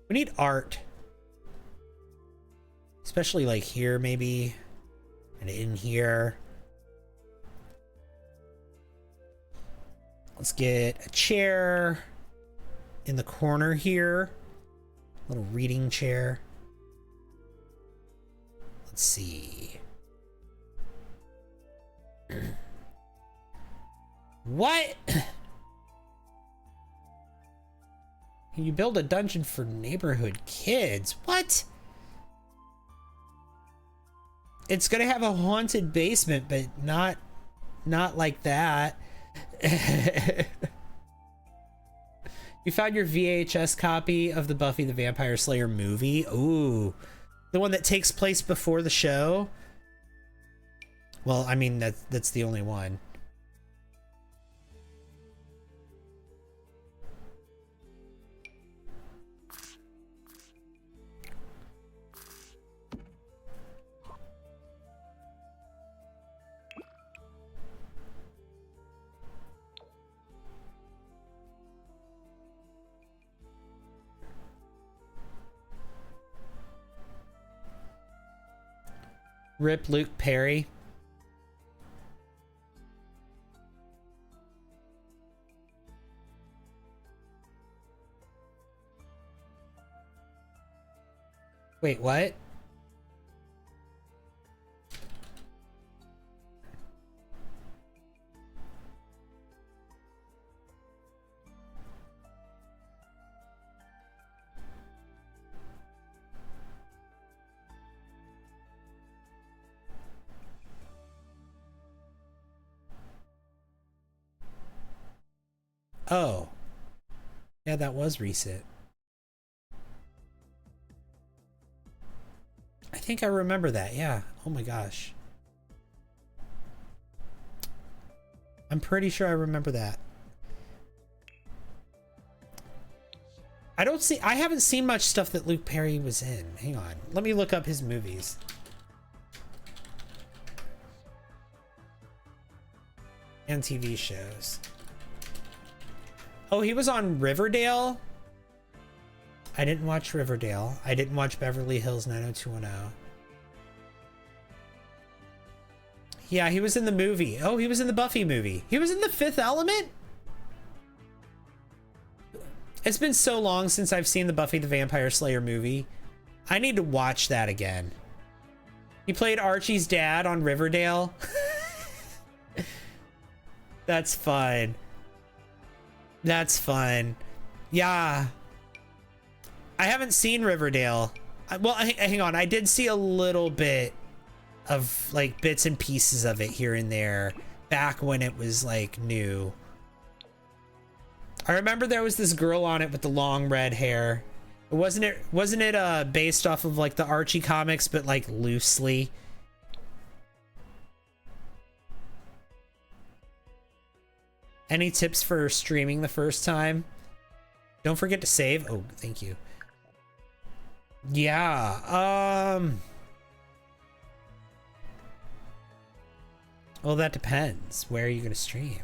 Speaker 1: We need art. Especially like here, maybe. And in here. Let's get a chair in the corner here. A little reading chair. Let's see. What? Can you build a dungeon for neighborhood kids? What? It's gonna have a haunted basement, but not like that. You found your VHS copy of the Buffy the Vampire Slayer movie? Ooh. The one that takes place before the show? Well, I mean, that's the only one. Rip Luke Perry. Wait, what? Oh. Yeah, that was recent. I think I remember that, yeah. Oh my gosh. I'm pretty sure I remember that. I haven't seen much stuff that Luke Perry was in. Hang on. Let me look up his movies. And TV shows. Oh, he was on Riverdale? I didn't watch Riverdale. I didn't watch Beverly Hills 90210. Yeah, he was in the movie. Oh, he was in the Buffy movie. He was in The Fifth Element? It's been so long since I've seen the Buffy the Vampire Slayer movie. I need to watch that again. He played Archie's dad on Riverdale. That's fun. That's fun. Yeah. I haven't seen Riverdale. Well, hang on. I did see a little bit of like bits and pieces of it here and there back when it was like new. I remember there was this girl on it with the long red hair. Wasn't it based off of like the Archie comics, but like loosely? Any tips for streaming the first time? Don't forget to save. Oh, thank you. Yeah, well, that depends. Where are you gonna stream?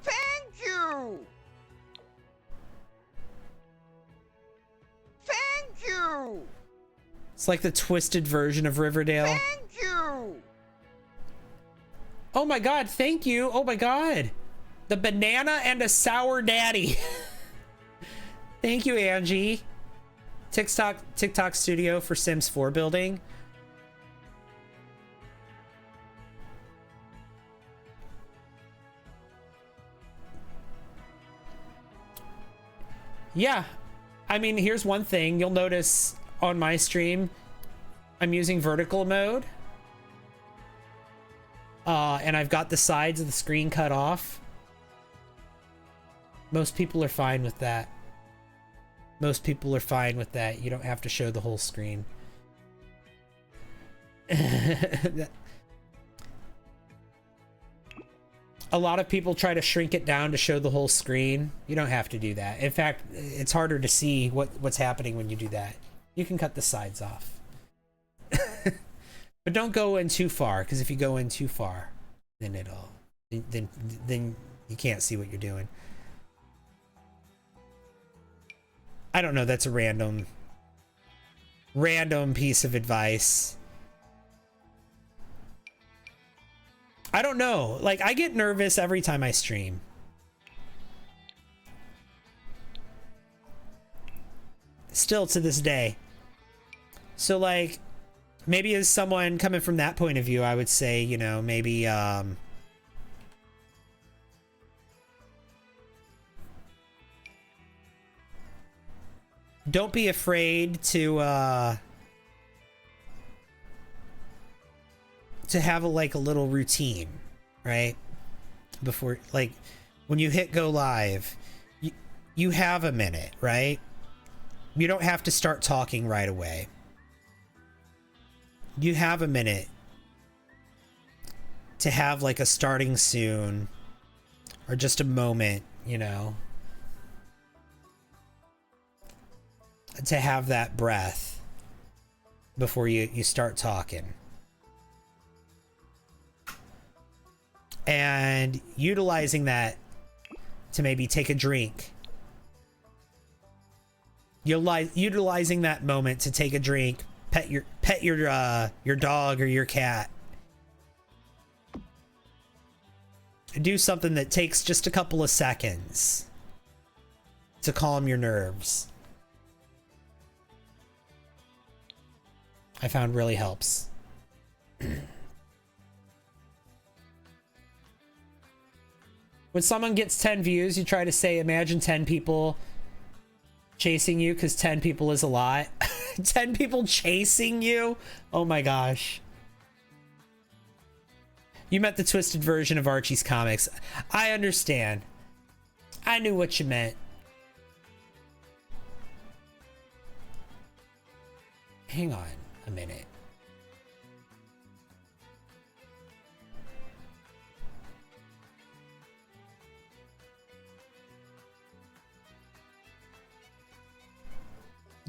Speaker 4: Thank you. Thank you.
Speaker 1: It's like the twisted version of Riverdale.
Speaker 4: Thank you.
Speaker 1: Oh my god, thank you. Oh my god. The banana and a sour daddy. Thank you, Angie. TikTok studio for Sims 4 building. Yeah. I mean, here's one thing. You'll notice on my stream, I'm using vertical mode. And I've got the sides of the screen cut off. Most people are fine with that. Most people are fine with that. You don't have to show the whole screen. A lot of people try to shrink it down to show the whole screen. You don't have to do that. In fact, it's harder to see what's happening when you do that. You can cut the sides off. But don't go in too far, because if you go in too far, then then you can't see what you're doing. I don't know, that's a random piece of advice. I don't know. Like, I get nervous every time I stream. Still to this day. So, like, maybe as someone coming from that point of view, I would say, you know, maybe, don't be afraid to have a little routine, right? Before, like, when you hit go live, you have a minute, right? You don't have to start talking right away. You have a minute to have like a starting soon or just a moment, you know, to have that breath before you start talking. And utilizing that to maybe take a drink. Utilizing that moment to take a drink, pet your dog or your cat. Do something that takes just a couple of seconds to calm your nerves. I found really helps. When someone gets 10 views, you try to say, imagine 10 people chasing you, because 10 people is a lot. 10 people chasing you? Oh my gosh. You meant the twisted version of Archie's comics. I understand. I knew what you meant. Hang on a minute.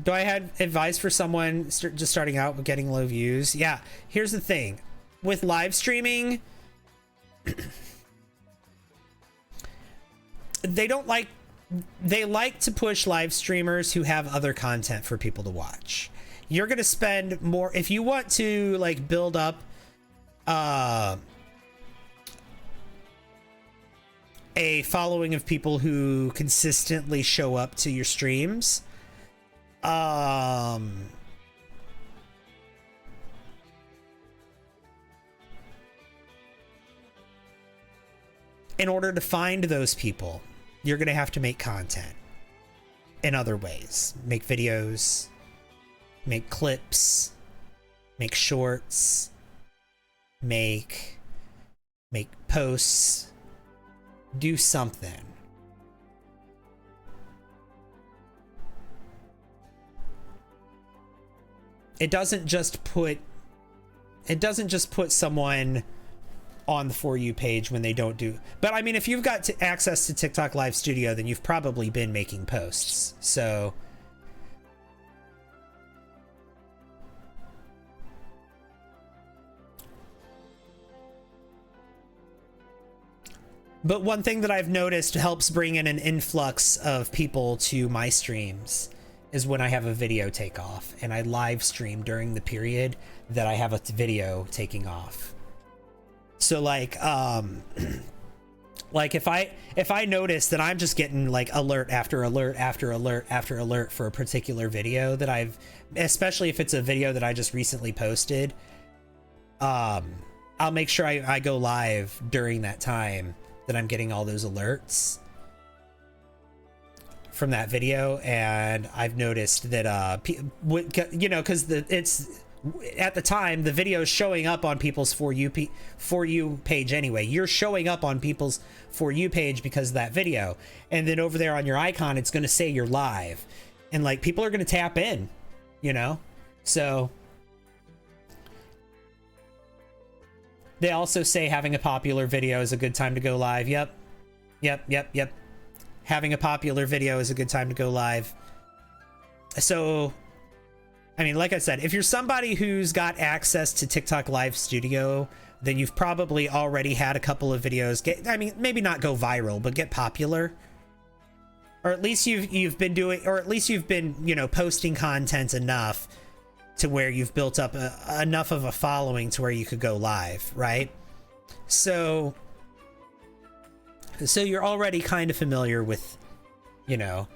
Speaker 1: Do I have advice for someone just starting out with getting low views? Yeah, here's the thing. With live streaming, they like to push live streamers who have other content for people to watch. You're going to spend more if you want to like build up a following of people who consistently show up to your streams. In order to find those people, you're going to have to make content in other ways. Make videos, make clips, make shorts, make posts, do something. It doesn't just put someone on the For You page when they don't do. But I mean, if you've got access to TikTok Live Studio, then you've probably been making posts. So but one thing that I've noticed helps bring in an influx of people to my streams is when I have a video take off and I live stream during the period that I have a video taking off. So like like if I notice that I'm just getting like alert after alert after alert after alert for a particular video that especially if it's a video that I just recently posted, I'll make sure I go live during that time that I'm getting all those alerts from that video. And I've noticed that you know, because it's at the time the video is showing up on people's For You page anyway. You're showing up on people's For You page because of that video, and then over there on your icon it's going to say you're live, and like people are going to tap in, you know. So they also say having a popular video is a good time to go live. Yep. Having a popular video is a good time to go live. So I mean, like I said, if you're somebody who's got access to TikTok Live Studio, then you've probably already had a couple of videos I mean, maybe not go viral, but get popular. Or at least you've been doing, or at least you've been, you know, posting content enough to where you've built up enough of a following to where you could go live, right? So you're already kind of familiar with, you know,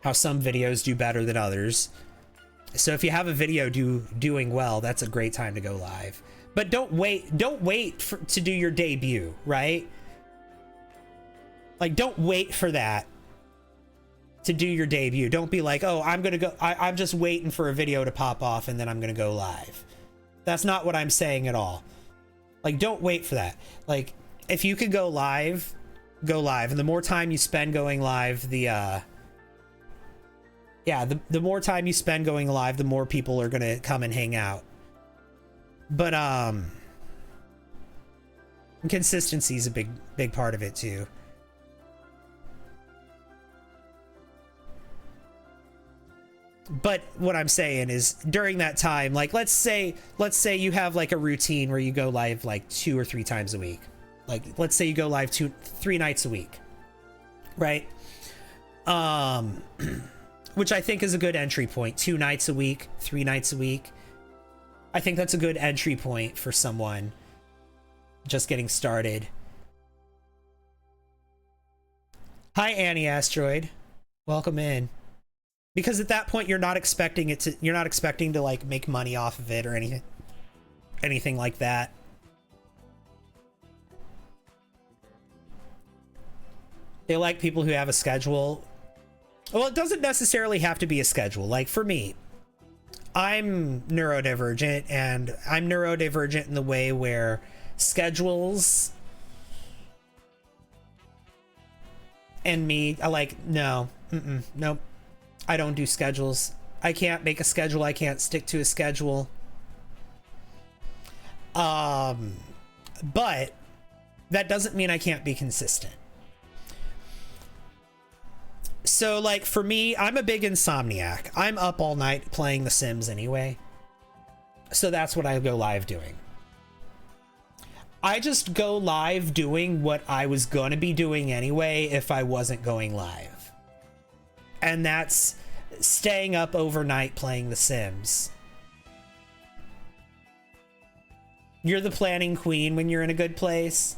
Speaker 1: how some videos do better than others. So if you have a video doing well, that's a great time to go live. But don't wait to do your debut, right? Like, don't wait for that to do your debut. Don't be like, oh, I'm just waiting for a video to pop off and then I'm gonna go live. That's not what I'm saying at all. Like, don't wait for that. Like, if you could go live, go live. And the more time you spend going live, the more time you spend going live, the more people are gonna come and hang out. But consistency is a big part of it too. But what I'm saying is during that time, like let's say you have like a routine where you go live like 2 or 3 times a week. Like let's say you go live 3 nights a week, right? Which I think is a good entry point. 2 nights a week, 3 nights a week. I think that's a good entry point for someone just getting started. Hi, Annie Asteroid. Welcome in. Because at that point you're not expecting to like make money off of it or anything like that. They like people who have a schedule. Well, it doesn't necessarily have to be a schedule. Like for me, I'm neurodivergent, and I'm neurodivergent in the way where schedules and me, I like, no, nope. I don't do schedules. I can't make a schedule. I can't stick to a schedule. But that doesn't mean I can't be consistent. So like for me, I'm a big insomniac. I'm up all night playing The Sims anyway. So that's what I go live doing. I just go live doing what I was going to be doing anyway if I wasn't going live. And that's staying up overnight playing The Sims. You're the planning queen when you're in a good place.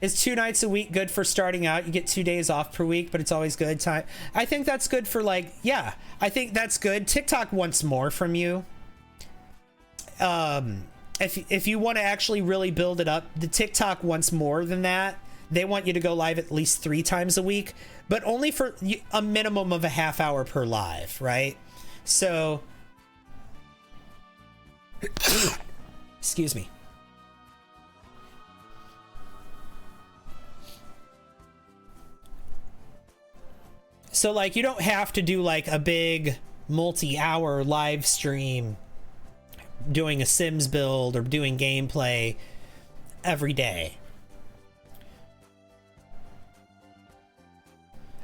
Speaker 1: Is 2 nights a week good for starting out? You get 2 days off per week, but it's always good time. I think that's good for like, yeah, I think that's good. TikTok wants more from you. If you want to actually really build it up, the TikTok wants more than that. They want you to go live at least 3 times a week, but only for a minimum of a half hour per live, right? So, excuse me. So like, you don't have to do like a big multi-hour live stream doing a Sims build or doing gameplay every day.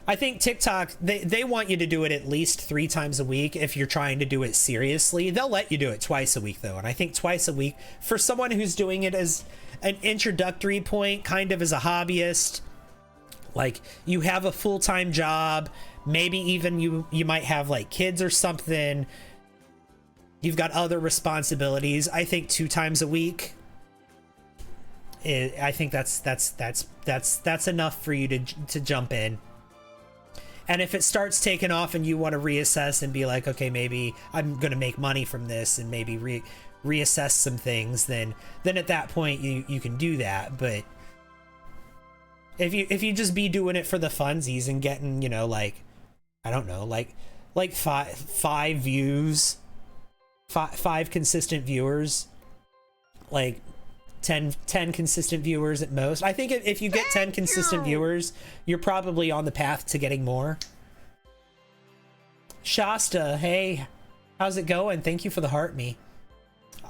Speaker 1: I think TikTok, they want you to do it at least 3 times a week if you're trying to do it seriously. They'll let you do it twice a week though, and I think twice a week for someone who's doing it as an introductory point, kind of as a hobbyist, like you have a full-time job, maybe even you might have like kids or something, you've got other responsibilities. I think 2 times a week, I think that's enough for you to jump in. And if it starts taking off and you want to reassess and be like, okay, maybe I'm going to make money from this and maybe reassess some things, then at that point you can do that. But if you just be doing it for the funsies and getting, you know, like, I don't know, like five views, five consistent viewers, like 10 consistent viewers at most. I think if you get 10 consistent viewers, you're probably on the path to getting more. Shasta, hey, how's it going? Thank you for the heart me.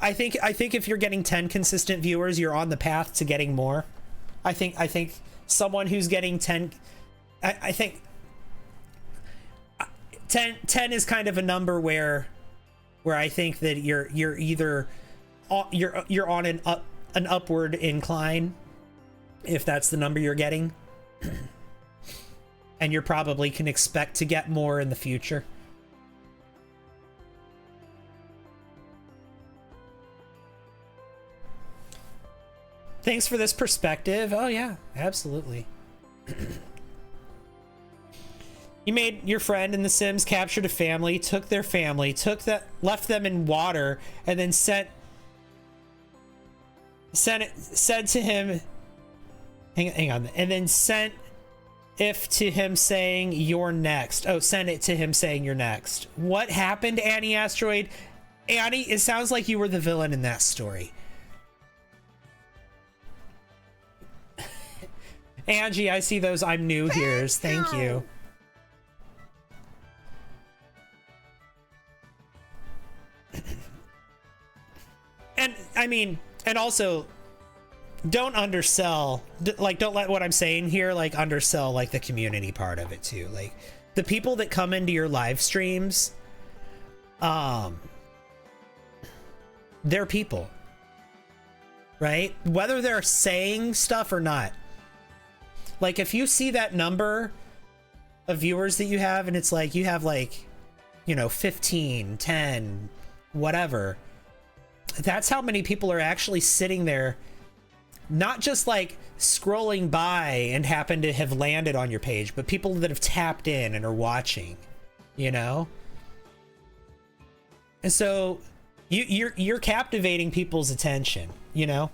Speaker 1: I think if you're getting 10 consistent viewers, you're on the path to getting more. I think someone who's getting 10, I think 10 is kind of a number where I think that you're either you're on an upward incline, if that's the number you're getting, and you're probably can expect to get more in the future. Thanks for this perspective. Oh yeah, absolutely. You made your friend in The Sims, captured a family, took their family, left them in water, and then said to him, hang on, and then sent it to him saying you're next. Oh, send it to him saying you're next. What happened, Annie Asteroid? Annie, it sounds like you were the villain in that story. Angie, I see those I'm new here's. Thank you. And I mean, and also, don't undersell, like, don't let what I'm saying here, like, undersell, like, the community part of it, too. Like, the people that come into your live streams, they're people, right? Whether they're saying stuff or not. Like, if you see that number of viewers that you have, and it's like, you have, like, you know, 15, 10, whatever, that's how many people are actually sitting there, not just like scrolling by and happen to have landed on your page, but people that have tapped in and are watching, you know? And so you're captivating people's attention, you know?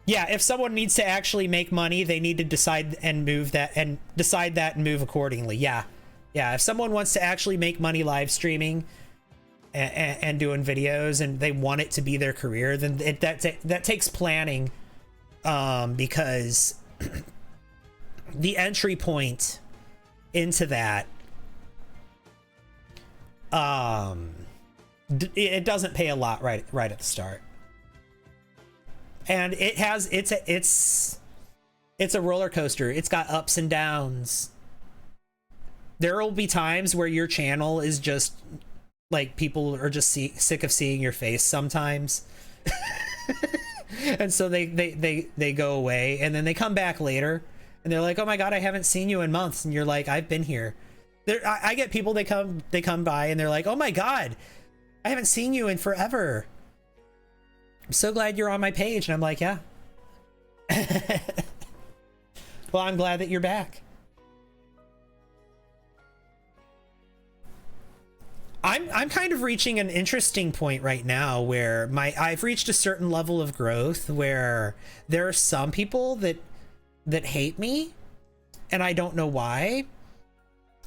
Speaker 1: Yeah, if someone needs to actually make money, they need to decide and move that and decide that and move accordingly. Yeah. Yeah, if someone wants to actually make money live streaming and doing videos and they want it to be their career, then that takes planning, because the entry point into that, it doesn't pay a lot right at the start. And it's a roller coaster. It's got ups and downs. There will be times where your channel is just like, people are just sick of seeing your face sometimes. And so they go away, and then they come back later and they're like, oh my god, I haven't seen you in months. And you're like, I've been here. I get people, they come by and they're like, oh my god, I haven't seen you in forever. I'm so glad you're on my page. And I'm like, yeah. Well, I'm glad that you're back. I'm kind of reaching an interesting point right now where I've reached a certain level of growth where there are some people that hate me, and I don't know why.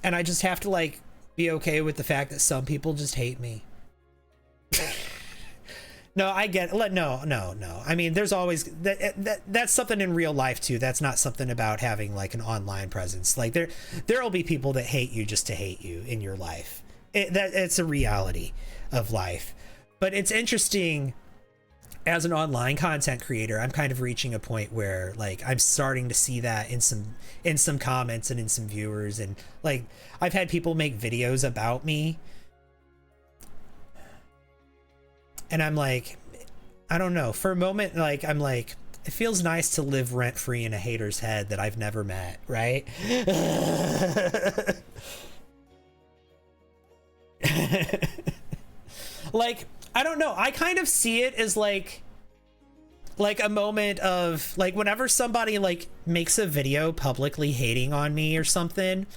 Speaker 1: And I just have to like be okay with the fact that some people just hate me. No, I get it. No. I mean, there's always that's something in real life too. That's not something about having like an online presence. Like there'll be people that hate you just to hate you in your life. It's a reality of life. But it's interesting, as an online content creator, I'm kind of reaching a point where like I'm starting to see that in some comments and in some viewers, and like I've had people make videos about me, and I'm like, I don't know, for a moment, like I'm like, it feels nice to live rent free in a hater's head that I've never met, right? Like, I don't know, I kind of see it as like a moment of like, whenever somebody like makes a video publicly hating on me or something,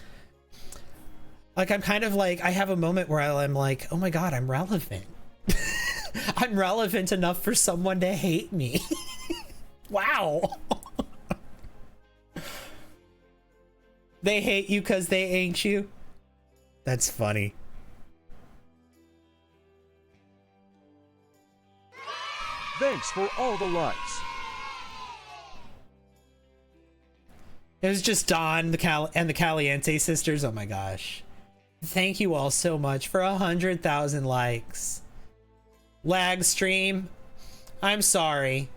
Speaker 1: like I'm kind of like, I have a moment where I'm like, oh my god, I'm relevant. I'm relevant enough for someone to hate me. Wow. They hate you because they ain't you. That's funny.
Speaker 6: Thanks for all the likes.
Speaker 1: It was just Dawn, the Caliente sisters. Oh my gosh. Thank you all so much for 100,000 likes. Lag stream. I'm sorry.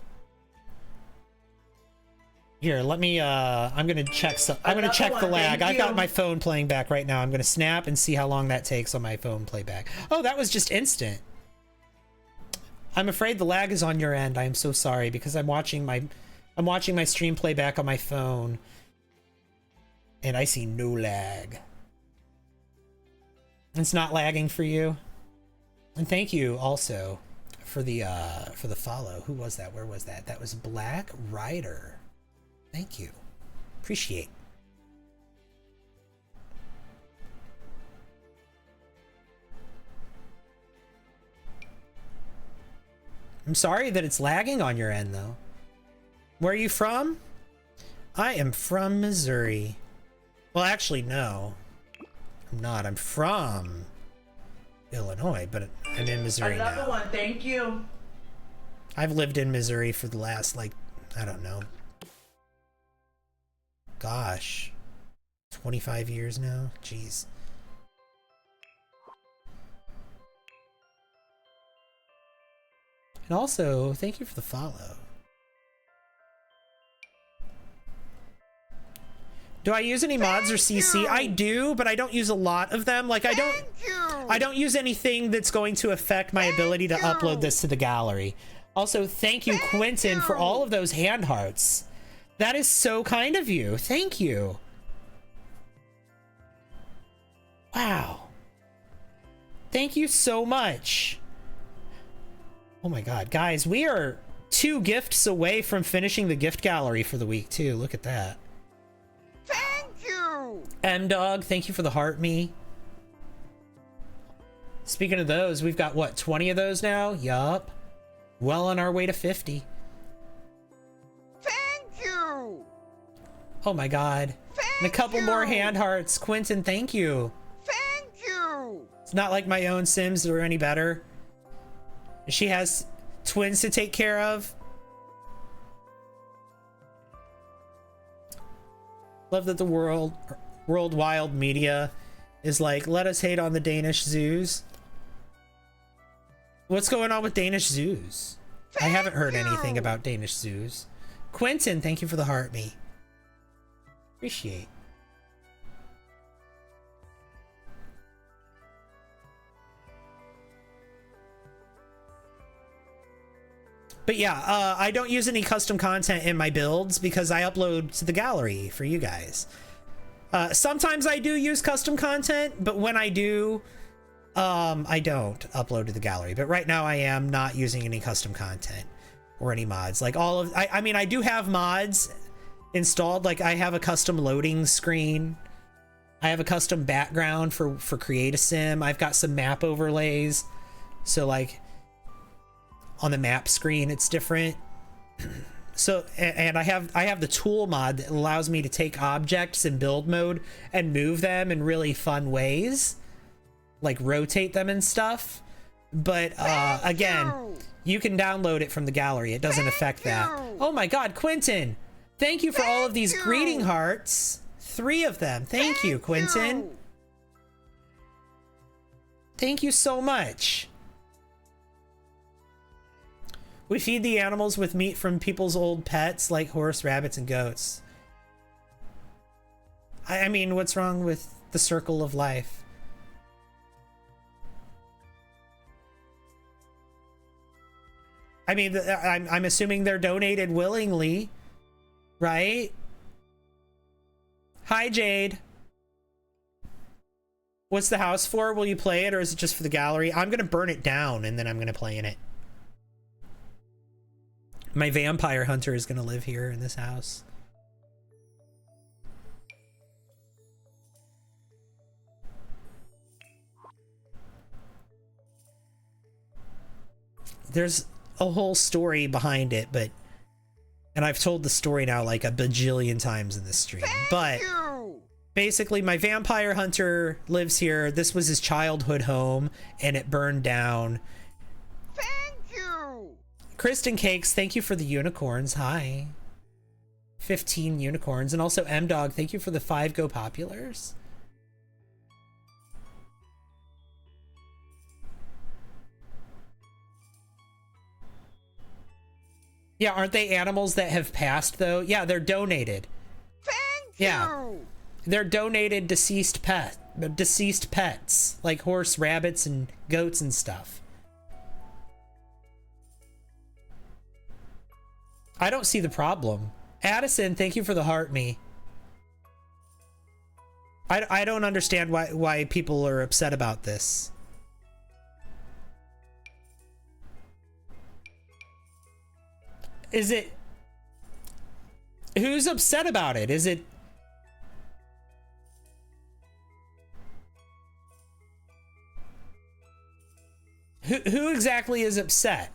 Speaker 1: Here, let me I'm gonna check I'm gonna check the lag. I've got my phone playing back right now. I'm gonna snap and see how long that takes on my phone playback. Oh, that was just instant. I'm afraid the lag is on your end. I am so sorry, because I'm watching my stream playback on my phone, and I see no lag. It's not lagging for you. And thank you also for the follow. Who was that? Where was that? That was Black Rider. Thank you. Appreciate. I'm sorry that it's lagging on your end, though. Where are you from? I am from Missouri. Well, actually, no. I'm not. I'm from Illinois, but I'm in Missouri now.
Speaker 3: Another one, thank you.
Speaker 1: I've lived in Missouri for the last, like, I don't know. Gosh. 25 years now? Jeez. And also, thank you for the follow. Do I use any mods or CC? I do, but I don't use a lot of them. Like, I don't use anything that's going to affect my ability to upload this to the gallery. Also, thank you, Quentin, for all of those hand hearts. That is so kind of you. Thank you. Wow. Thank you so much. Oh my god, guys, we are 2 gifts away from finishing the gift gallery for the week, too. Look at that.
Speaker 4: Thank you!
Speaker 1: M-Dog, thank you for the heart me. Speaking of those, we've got, what, 20 of those now? Yup. Well on our way to 50.
Speaker 4: Thank you!
Speaker 1: Oh my god. And a couple more hand hearts. Quentin, thank you.
Speaker 4: Thank you!
Speaker 1: It's not like my own Sims are any better. She has twins to take care of. Love that the world wild media is like, let us hate on the Danish zoos. What's going on with Danish zoos? I haven't heard anything about Danish zoos. Quentin, thank you for the heart me. Appreciate. But yeah, I don't use any custom content in my builds because I upload to the gallery for you guys. Sometimes I do use custom content, but when I do, I don't upload to the gallery. But right now I am not using any custom content or any mods. Like all of, I mean, I do have mods installed. Like I have a custom loading screen. I have a custom background for Create a Sim. I've got some map overlays. So like on the map screen, it's different. So, and I have the tool mod that allows me to take objects in build mode and move them in really fun ways, like rotate them and stuff. But again, you can download it from the gallery. It doesn't affect that. Oh my God, Quentin, thank you for all of these greeting hearts. 3 of them. Thank you, Quentin. Thank you so much. We feed the animals with meat from people's old pets like horse, rabbits, and goats. I mean, what's wrong with the circle of life? I mean, I'm assuming they're donated willingly, right? Hi, Jade. What's the house for? Will you play it, or is it just for the gallery? I'm gonna burn it down and then I'm gonna play in it. My vampire hunter is gonna live here in this house. There's a whole story behind it, and I've told the story now like a bajillion times in this stream. But basically, my vampire hunter lives here. This was his childhood home, and it burned down. Kristen Cakes, thank you for the unicorns. Hi. 15 unicorns. And also M-Dog, thank you for the 5 Go Populars. Yeah, aren't they animals that have passed, though? Yeah, they're donated. Yeah. They're donated deceased pets, like horse, rabbits, and goats and stuff. I don't see the problem. Addison, thank you for the heart me. I don't understand why people are upset about this. Is it... Who's upset about it? Is it... Who exactly is upset?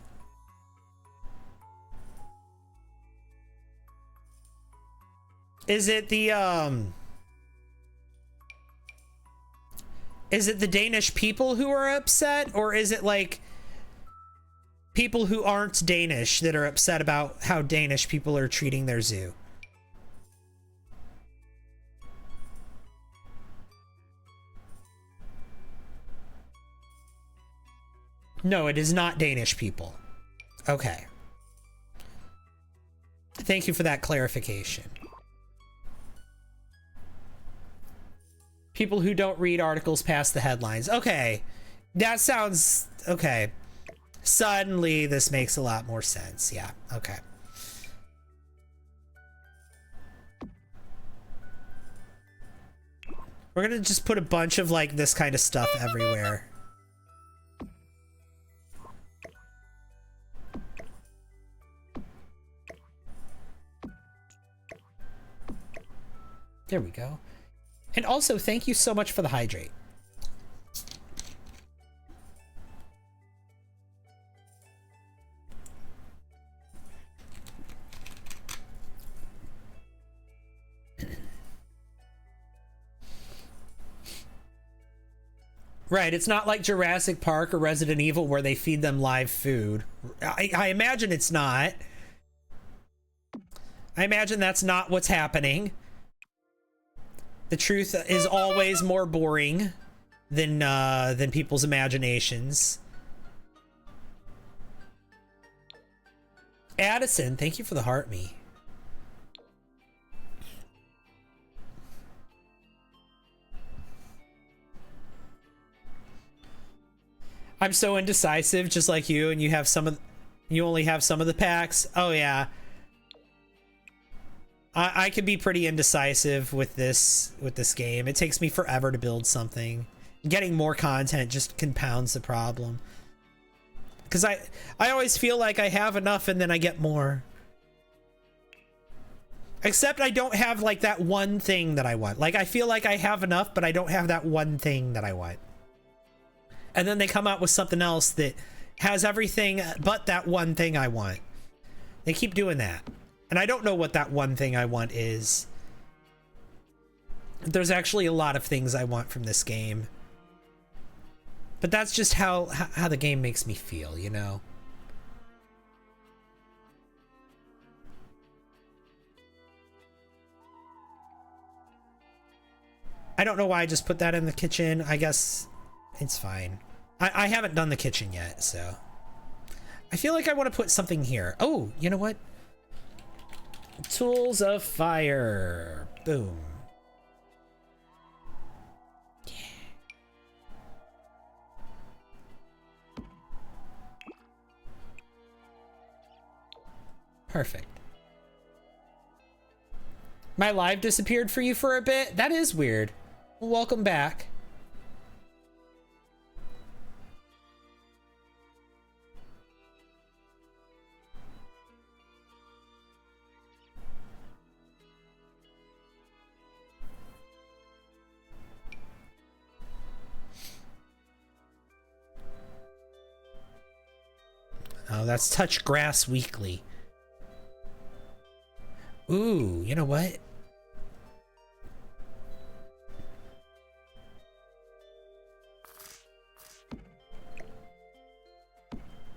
Speaker 1: Is it the Danish people who are upset, or is it like people who aren't Danish that are upset about how Danish people are treating their zoo? No, it is not Danish people. Okay. Thank you for that clarification. People who don't read articles past the headlines. Okay. That sounds... Okay. Suddenly, this makes a lot more sense. Yeah. Okay. We're gonna just put a bunch of, like, this kind of stuff everywhere. There we go. And also, thank you so much for the hydrate. Right, it's not like Jurassic Park or Resident Evil where they feed them live food. I imagine it's not. I imagine that's not what's happening. The truth is always more boring than people's imaginations. Addison, thank you for the heart me. I'm so indecisive, just like you, and you only have some of the packs. Oh yeah. I can be pretty indecisive with this game. It takes me forever to build something. Getting more content just compounds the problem. Because I always feel like I have enough and then I get more. Except I don't have like that one thing that I want. Like I feel like I have enough, but I don't have that one thing that I want. And then they come out with something else that has everything but that one thing I want. They keep doing that. And I don't know what that one thing I want is. There's actually a lot of things I want from this game. But that's just how the game makes me feel, you know? I don't know why I just put that in the kitchen. I guess it's fine. I haven't done the kitchen yet, so. I feel like I want to put something here. Oh, you know what? Tools of fire. Boom. Yeah. Perfect. My live disappeared for you for a bit? That is weird. Welcome back. Oh, that's Touch Grass Weekly. Ooh, you know what?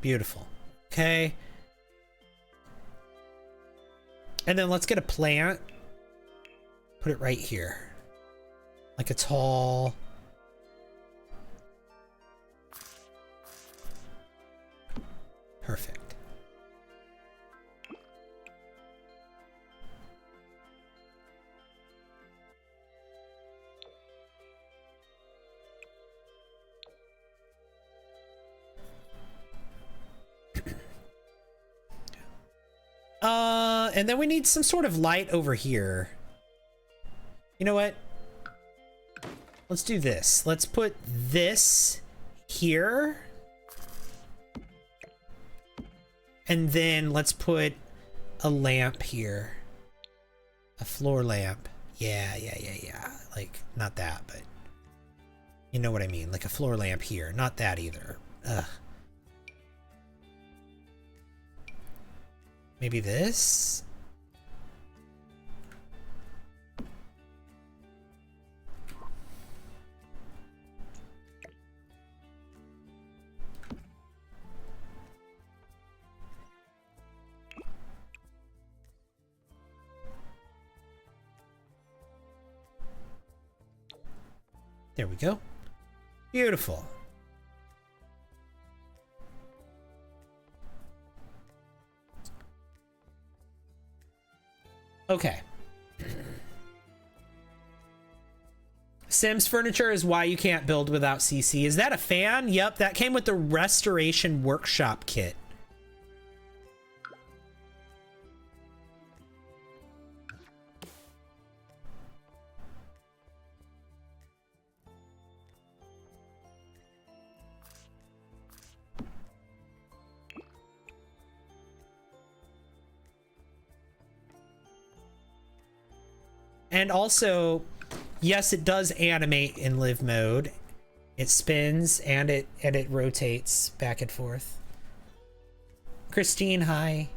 Speaker 1: Beautiful. Okay. And then let's get a plant. Put it right here. Like a tall... Perfect. And then we need some sort of light over here. You know what? Let's do this. Let's put this here. And then let's put a lamp here. A floor lamp. Yeah. Like, not that, but you know what I mean. Like a floor lamp here. Not that either. Ugh. Maybe this? There we go. Beautiful. Okay. Sims furniture is why you can't build without CC. Is that a fan? Yep, that came with the Restoration Workshop kit. And also, yes, it does animate in live mode. It spins and it rotates back and forth. Christine, hi.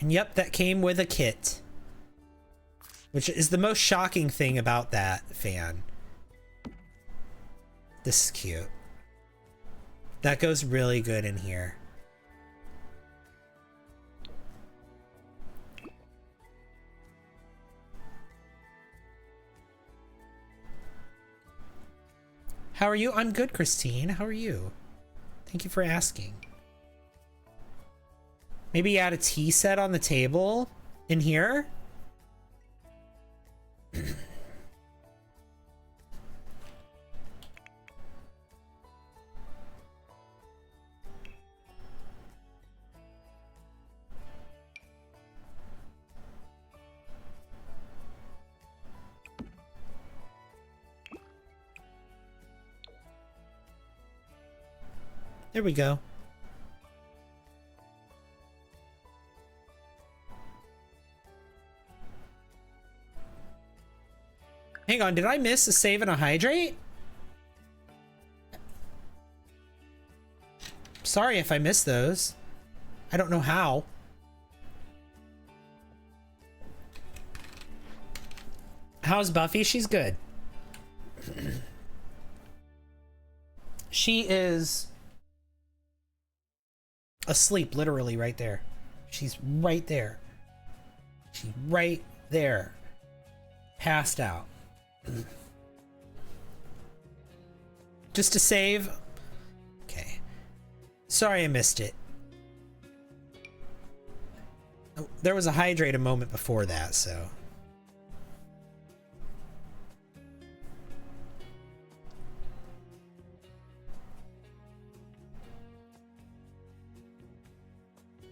Speaker 1: And yep, that came with a kit. Which is the most shocking thing about that fan. This is cute. That goes really good in here. How are you? I'm good, Christine. How are you? Thank you for asking. Maybe add a tea set on the table in here? There we go. Hang on, did I miss a save and a hydrate? Sorry if I missed those. I don't know how. How's Buffy? She's good. She is asleep, literally right there. She's right there. She's right there. Passed out. Just to save. Okay. Sorry I missed it. Oh, there was a hydrate a moment before that, so.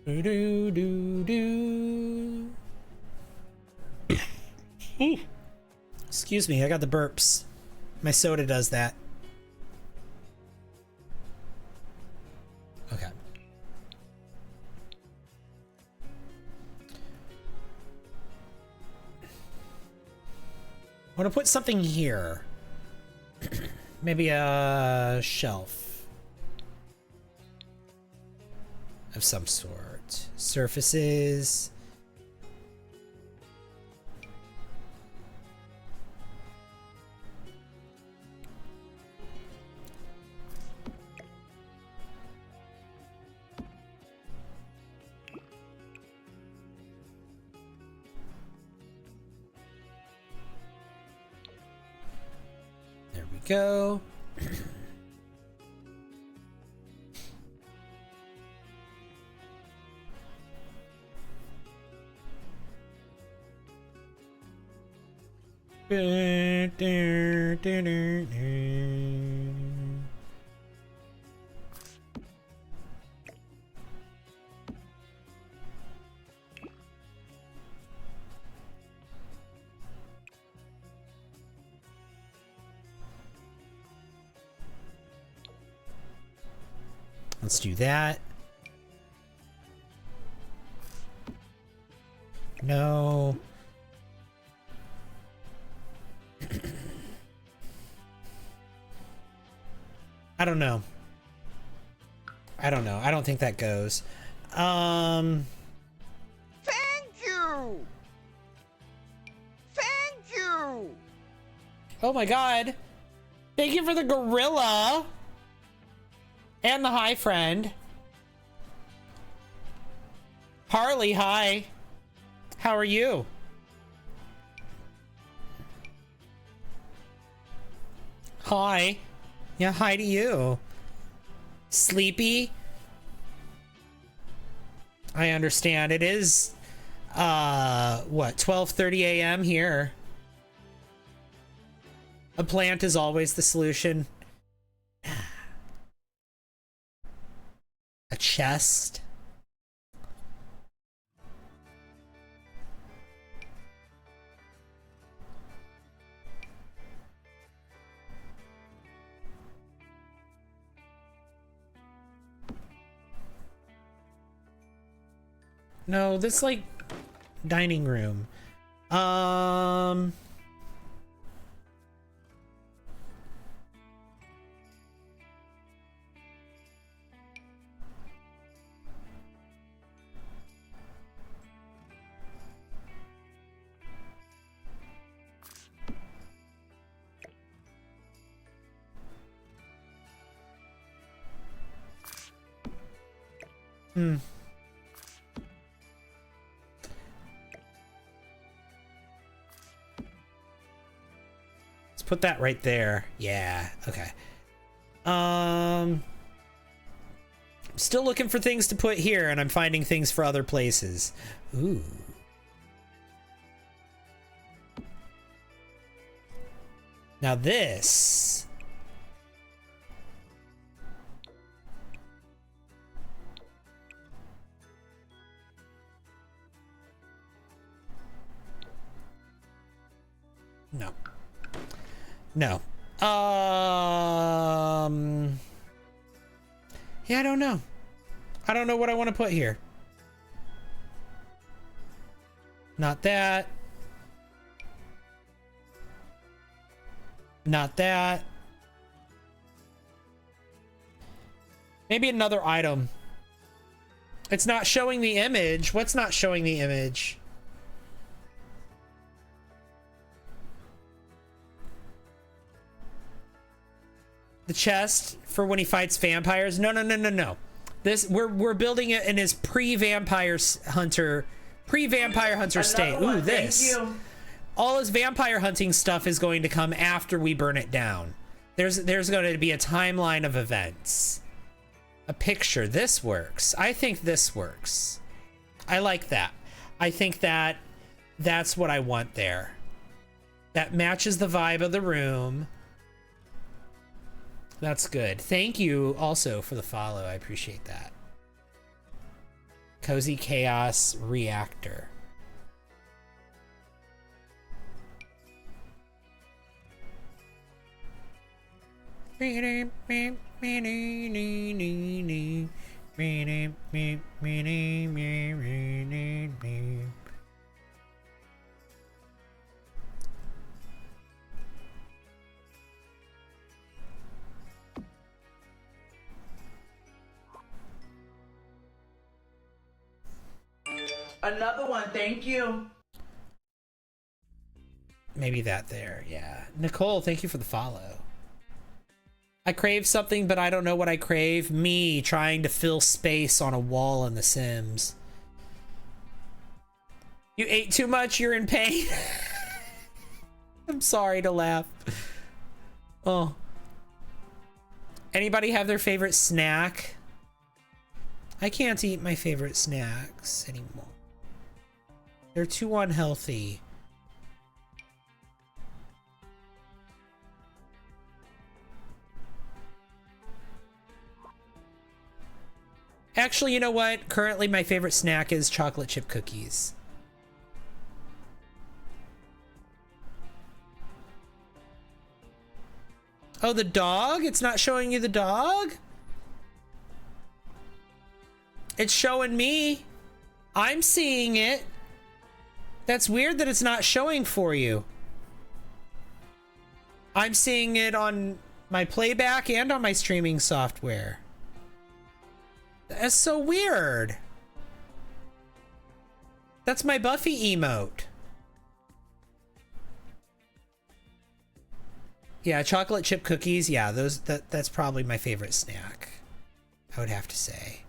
Speaker 1: Do do do do. Excuse me, I got the burps. My soda does that. Okay. I want to put something here. Maybe a shelf of some sort. Surfaces. Go. Let's do that. No. I don't know. I don't know. I don't think that goes.
Speaker 4: Thank you. Thank you.
Speaker 1: Oh my god. Thank you for the gorilla. And the hi friend. Harley, hi. How are you? Hi. Yeah, hi to you. Sleepy? I understand. It is, what, 12:30 a.m. here. A plant is always the solution. A chest. No, this like dining room. Let's put that right there. Yeah, okay. I'm still looking for things to put here, and I'm finding things for other places. Ooh. Now this. No. No. Yeah, I don't know. I don't know what I want to put here. Not that. Not that. Maybe another item. It's not showing the image. What's not showing the image? The chest for when he fights vampires. No, no, no, no, no. This we're building it in his pre-vampire hunter state. Ooh, this. All his vampire hunting stuff is going to come after we burn it down. There's going to be a timeline of events. A picture. This works. I think this works. I like that. I think that's what I want there. That matches the vibe of the room. That's good. Thank you also for the follow. I appreciate that. Cozy Chaos Reactor.
Speaker 3: Another one, thank you.
Speaker 1: Maybe that there, yeah. Nicole, thank you for the follow. I crave something, but I don't know what I crave. Me trying to fill space on a wall in The Sims. You ate too much, you're in pain. I'm sorry to laugh. Oh. Anybody have their favorite snack? I can't eat my favorite snacks anymore. They're too unhealthy. Actually, you know what? Currently, my favorite snack is chocolate chip cookies. Oh, the dog? It's not showing you the dog? It's showing me. I'm seeing it. That's weird that it's not showing for you. I'm seeing it on my playback and on my streaming software. That's so weird. That's my Buffy emote. Yeah, chocolate chip cookies. Yeah, that's probably my favorite snack, I would have to say.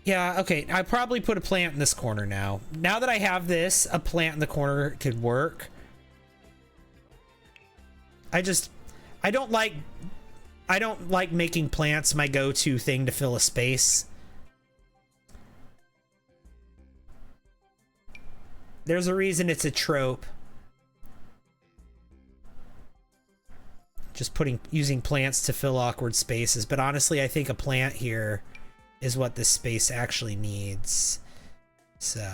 Speaker 1: Yeah, okay, I probably put a plant in this corner now. Now that I have this, a plant in the corner could work. I don't like making plants my go-to thing to fill a space. There's a reason it's a trope. Just using plants to fill awkward spaces, but honestly, I think a plant here is what this space actually needs. So,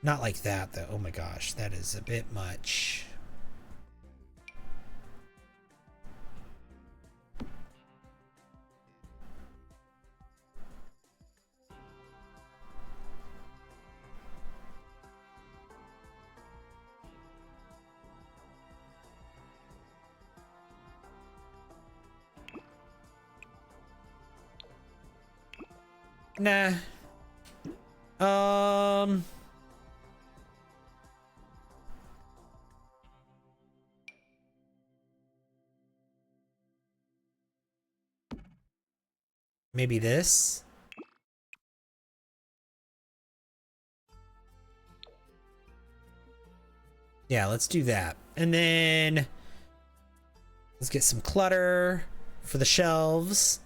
Speaker 1: not like that though. Oh my gosh, that is a bit much. Nah. Maybe this? Yeah, let's do that. And then let's get some clutter for the shelves.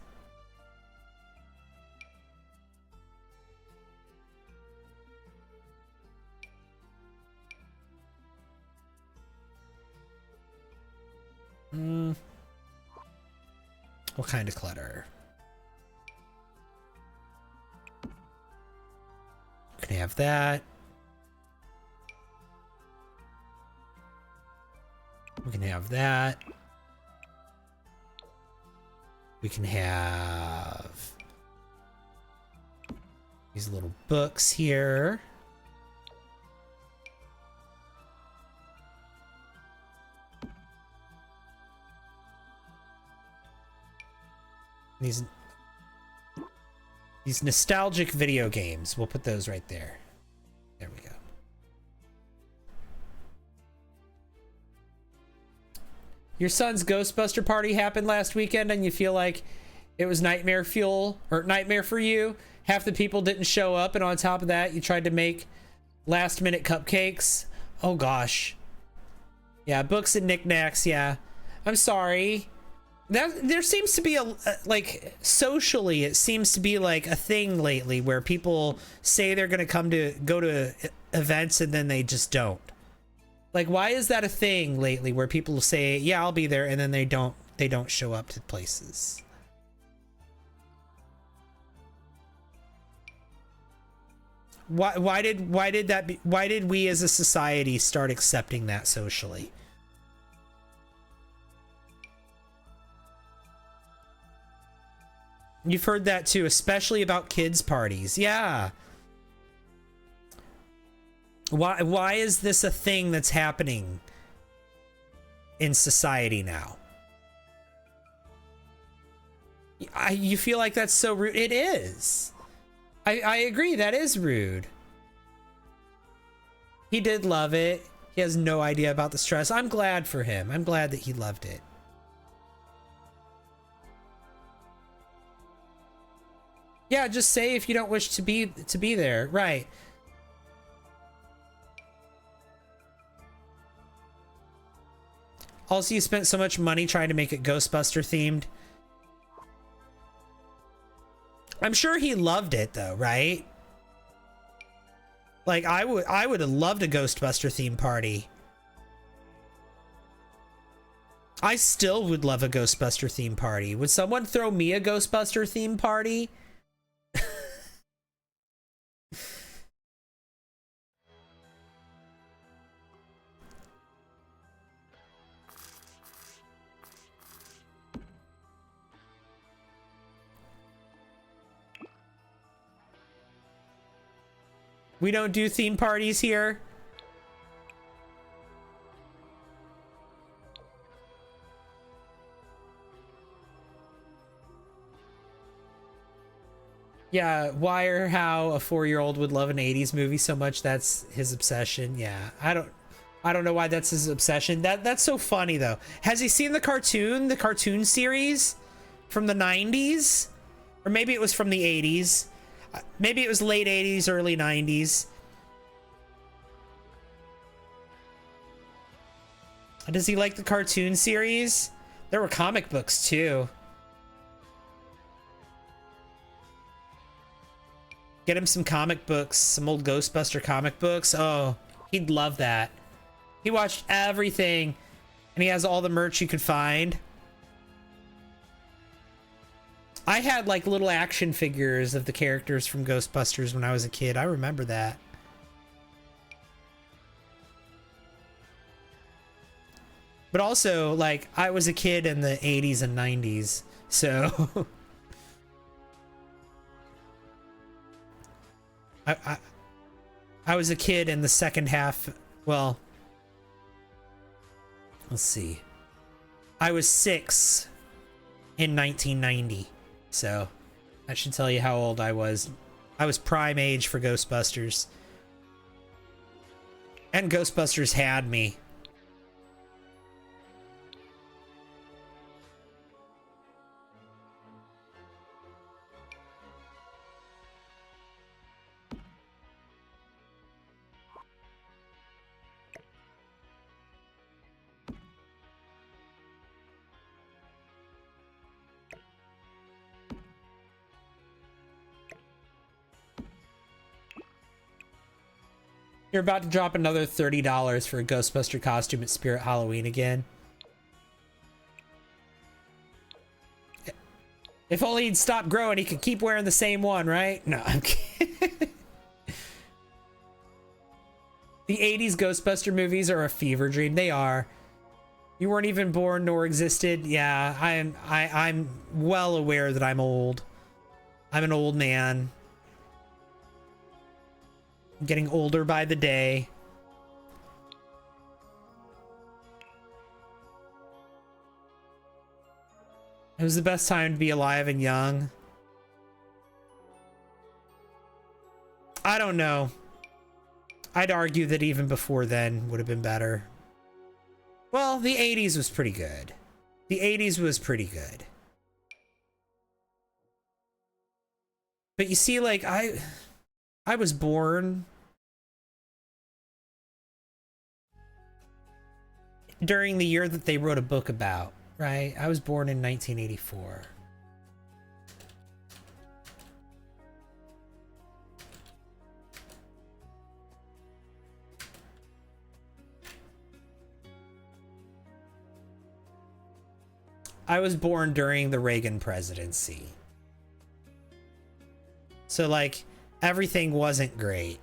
Speaker 1: What kind of clutter? We can have that. We can have that. We can have these little books here. These nostalgic video games. We'll put those right there. There we go. Your son's Ghostbuster party happened last weekend and you feel like it was nightmare fuel or nightmare for you. Half the people didn't show up, and on top of that, you tried to make last minute cupcakes. Oh gosh. Yeah, books and knickknacks. Yeah, I'm sorry. There seems to be a like socially, it seems to be like a thing lately where people say they're gonna go to events and then they just don't. Like, why is that a thing lately where people say, yeah, I'll be there, and then they don't show up to places? Why did we as a society start accepting that socially? You've heard that too, especially about kids' parties. Yeah. Why is this a thing that's happening in society now? You feel like that's so rude. It is. I agree, that is rude. He did love it. He has no idea about the stress. I'm glad for him. I'm glad that he loved it. Yeah, just say if you don't wish to be there. Right. Also, you spent so much money trying to make it Ghostbuster themed. I'm sure he loved it though, right? Like I would have loved a Ghostbuster theme party. I still would love a Ghostbuster theme party. Would someone throw me a Ghostbuster theme party? We don't do theme parties here. Yeah, why or how a 4-year-old would love an 80s movie so much, that's his obsession. Yeah, I don't know why that's his obsession. That's so funny though. Has he seen the cartoon series from the 90s? Or maybe it was from the 80s. Maybe it was late 80s, early 90s. Does he like the cartoon series? There were comic books too. Get him some comic books, some old Ghostbuster comic books. Oh, he'd love that. He watched everything, and he has all the merch you could find. I had like little action figures of the characters from Ghostbusters when I was a kid. I remember that. But also, like, I was a kid in the 80s and 90s, so I was a kid in the second half. Well, let's see. I was 6 in 1990. So That should tell you how old I was. I was prime age for Ghostbusters. And Ghostbusters had me. You're about to drop another $30 for a Ghostbuster costume at Spirit Halloween again. If only he'd stop growing, he could keep wearing the same one, right? No, I'm kidding. The 80s Ghostbuster movies are a fever dream. They are. You weren't even born nor existed. Yeah, I'm well aware that I'm old. I'm an old man. I'm getting older by the day. It was the best time to be alive and young. I don't know. I'd argue that even before then would have been better. Well, the 80s was pretty good. The 80s was pretty good. But you see, like, I was born during the year that they wrote a book about, right? I was born in 1984. I was born during the Reagan presidency. So, like, everything wasn't great.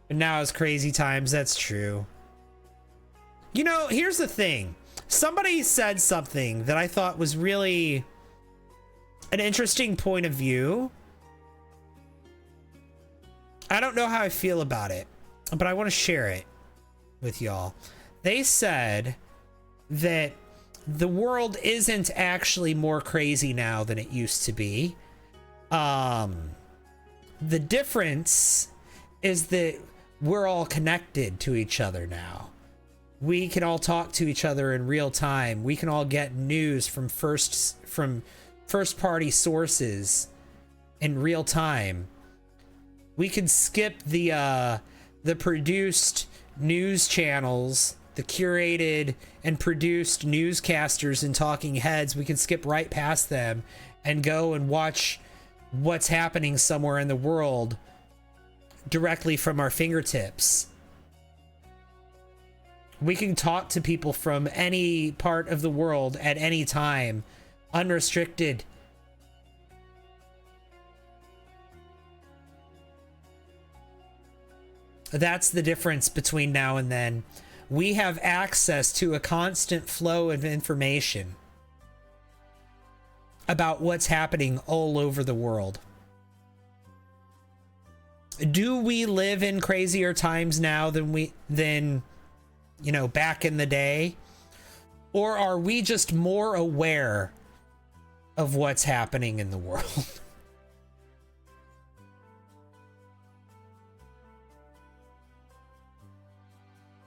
Speaker 1: But now it's crazy times, that's true. You know, here's the thing. Somebody said something that I thought was really an interesting point of view. I don't know how I feel about it, but I want to share it with y'all. They said that the world isn't actually more crazy now than it used to be. The difference is that we're all connected to each other now. We can all talk to each other in real time. We can all get news from first party sources in real time. We can skip the produced news channels, the curated and produced newscasters and talking heads. We can skip right past them and go and watch what's happening somewhere in the world directly from our fingertips. We can talk to people from any part of the world at any time, unrestricted. That's the difference between now and then. We have access to a constant flow of information about what's happening all over the world. Do we live in crazier times now than you know, back in the day? Or are we just more aware of what's happening in the world?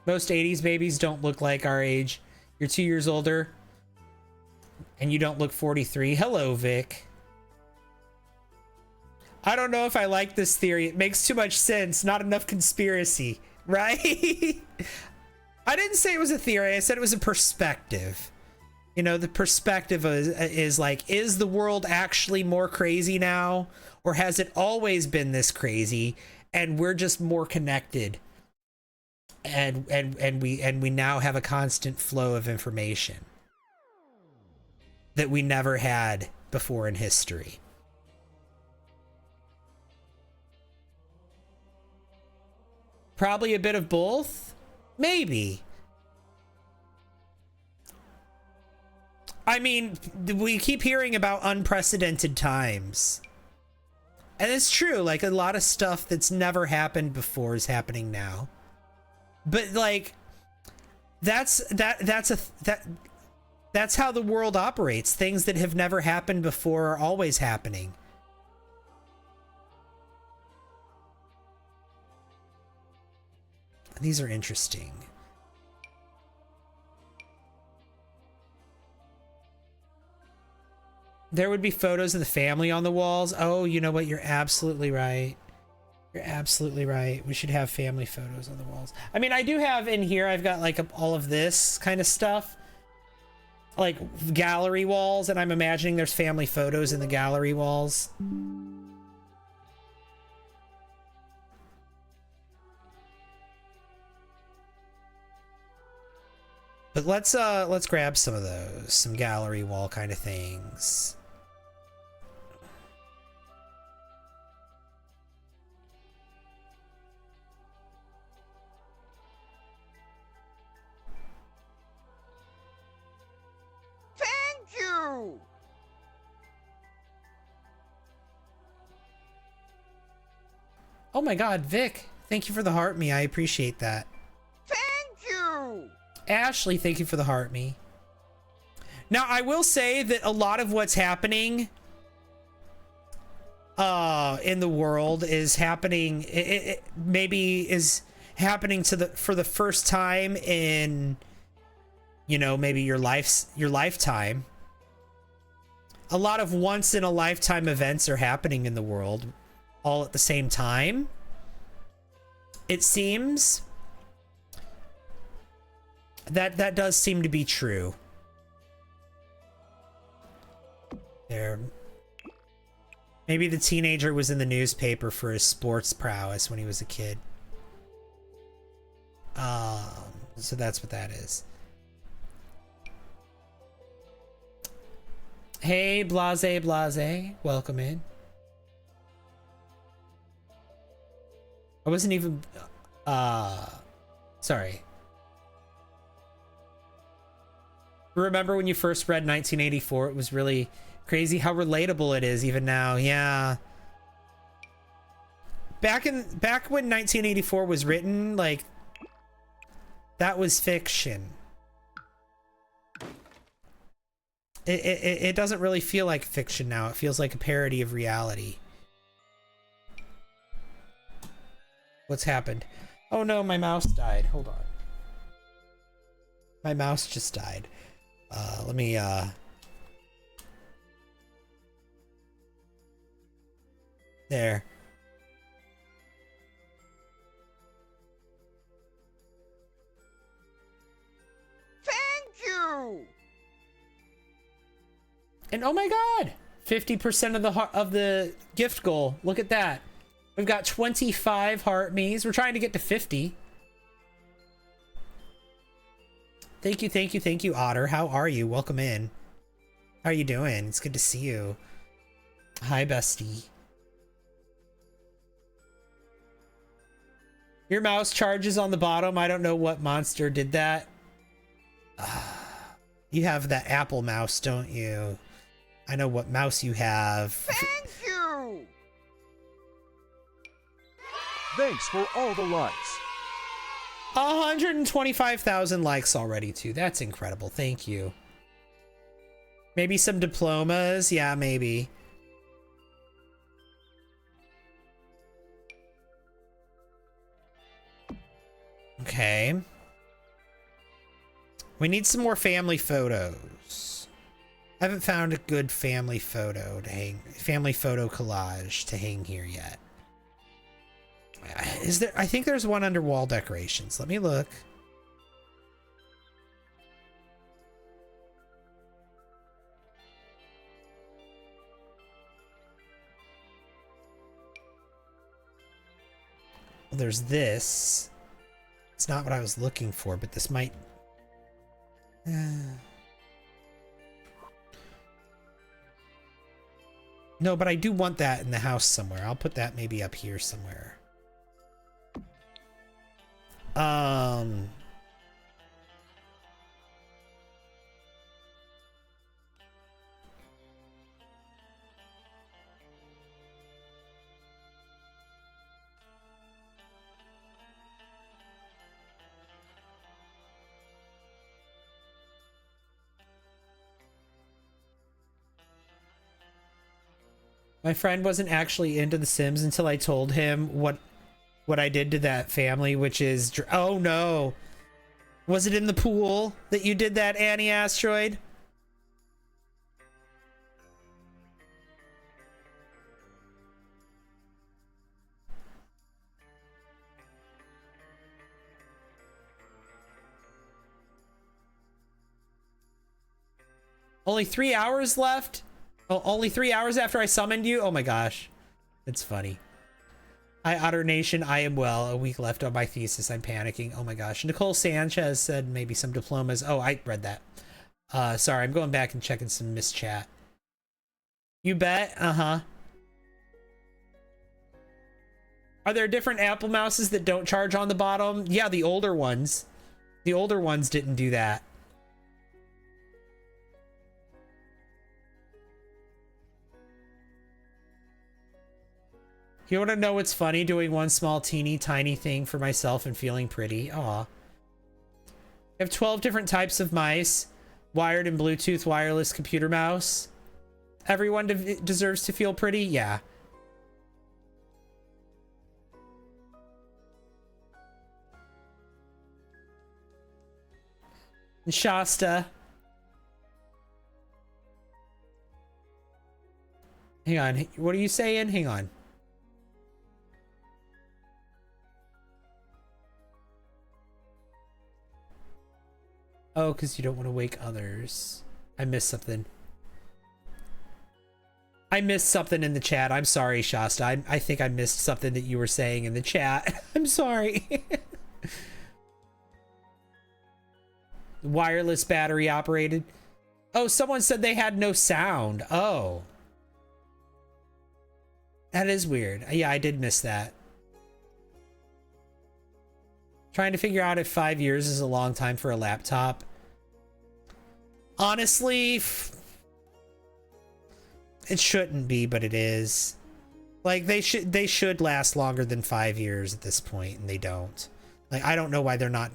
Speaker 1: Most 80s babies don't look like our age. You're 2 years older and you don't look 43. Hello, Vic. I don't know if I like this theory. It makes too much sense. Not enough conspiracy, right? I didn't say it was a theory. I said it was a perspective. You know, the perspective is like, is the world actually more crazy now? Or has it always been this crazy and we're just more connected? And we now have a constant flow of information that we never had before in history. Probably a bit of both. Maybe.
Speaker 4: I mean, we keep hearing about unprecedented times. And it's true, like a lot of stuff that's never happened before is happening now. But like that's how the world operates. Things that have never happened before are always happening. These are interesting. There would be photos of the family on the walls. Oh, you know what? You're absolutely right. You're absolutely right. We should have family photos on the walls. I mean, I do have in here, I've got like all of this kind of stuff. Like gallery walls, and I'm imagining there's family photos in the gallery walls. But let's grab some of those, some gallery wall kind of things.
Speaker 2: Thank you!
Speaker 4: Oh my god, Vic, thank you for the heart me. I appreciate that.
Speaker 2: Thank you!
Speaker 4: Ashley, thank you for the heart me. Now, I will say that a lot of what's happening in the world is happening, it maybe is happening for the first time in, you know, maybe your lifetime. A lot of once in a lifetime events are happening in the world all at the same time, it seems. That does seem to be true. There. Maybe the teenager was in the newspaper for his sports prowess when he was a kid. So that's what that is. Hey, Blase Blase, welcome in. I wasn't even, sorry. Remember when you first read 1984? It was really crazy how relatable it is even now. Yeah. Back when 1984 was written, like, that was fiction. It doesn't really feel like fiction now. It feels like a parody of reality. What's happened? Oh no, my mouse died. Hold on. My mouse just died. Let me, there.
Speaker 2: Thank you!
Speaker 4: And oh my god! 50% of the gift goal. Look at that. We've got 25 heart me's. We're trying to get to 50. Thank you, Otter. How are you? Welcome in. How are you doing? It's good to see you. Hi, bestie. Your mouse charges on the bottom. I don't know what monster did that. You have that Apple mouse, don't you? I know what mouse you have.
Speaker 2: Thank you!
Speaker 6: Thanks for all the likes.
Speaker 4: 125,000 likes already, too. That's incredible. Thank you. Maybe some diplomas? Yeah, maybe. Okay. We need some more family photos. I haven't found a good family photo to hang, family photo collage to hang here yet. Is there? I think there's one under wall decorations. Let me look. Well, there's this. It's not what I was looking for, but this might... No, but I do want that in the house somewhere. I'll put that maybe up here somewhere. My friend wasn't actually into The Sims until I told him what I did to that family, which is... Oh, no. Was it in the pool that you did that, Annie Asteroid? Only 3 hours left? Oh, only 3 hours after I summoned you? Oh my gosh. It's funny. Hi, Otter Nation. I am well. A week left on my thesis. I'm panicking. Oh my gosh. Nicole Sanchez said maybe some diplomas. Oh, I read that. Sorry, I'm going back and checking some miss chat. You bet? Uh-huh. Are there different Apple mouses that don't charge on the bottom? Yeah, the older ones. The older ones didn't do that. You want to know what's funny? Doing one small teeny tiny thing for myself and feeling pretty. Aw. I have 12 different types of mice. Wired and Bluetooth wireless computer mouse. Everyone deserves to feel pretty? Yeah. And Shasta. Hang on. What are you saying? Hang on. Oh, because you don't want to wake others. I missed something. I missed something in the chat. I'm sorry, Shasta. I think I missed something that you were saying in the chat. I'm sorry. Wireless battery operated. Oh, someone said they had no sound. Oh. That is weird. Yeah, I did miss that. Trying to figure out if 5 years is a long time for a laptop. Honestly, it shouldn't be, but it is. Like they should last longer than 5 years at this point, and they don't. Like I don't know why they're not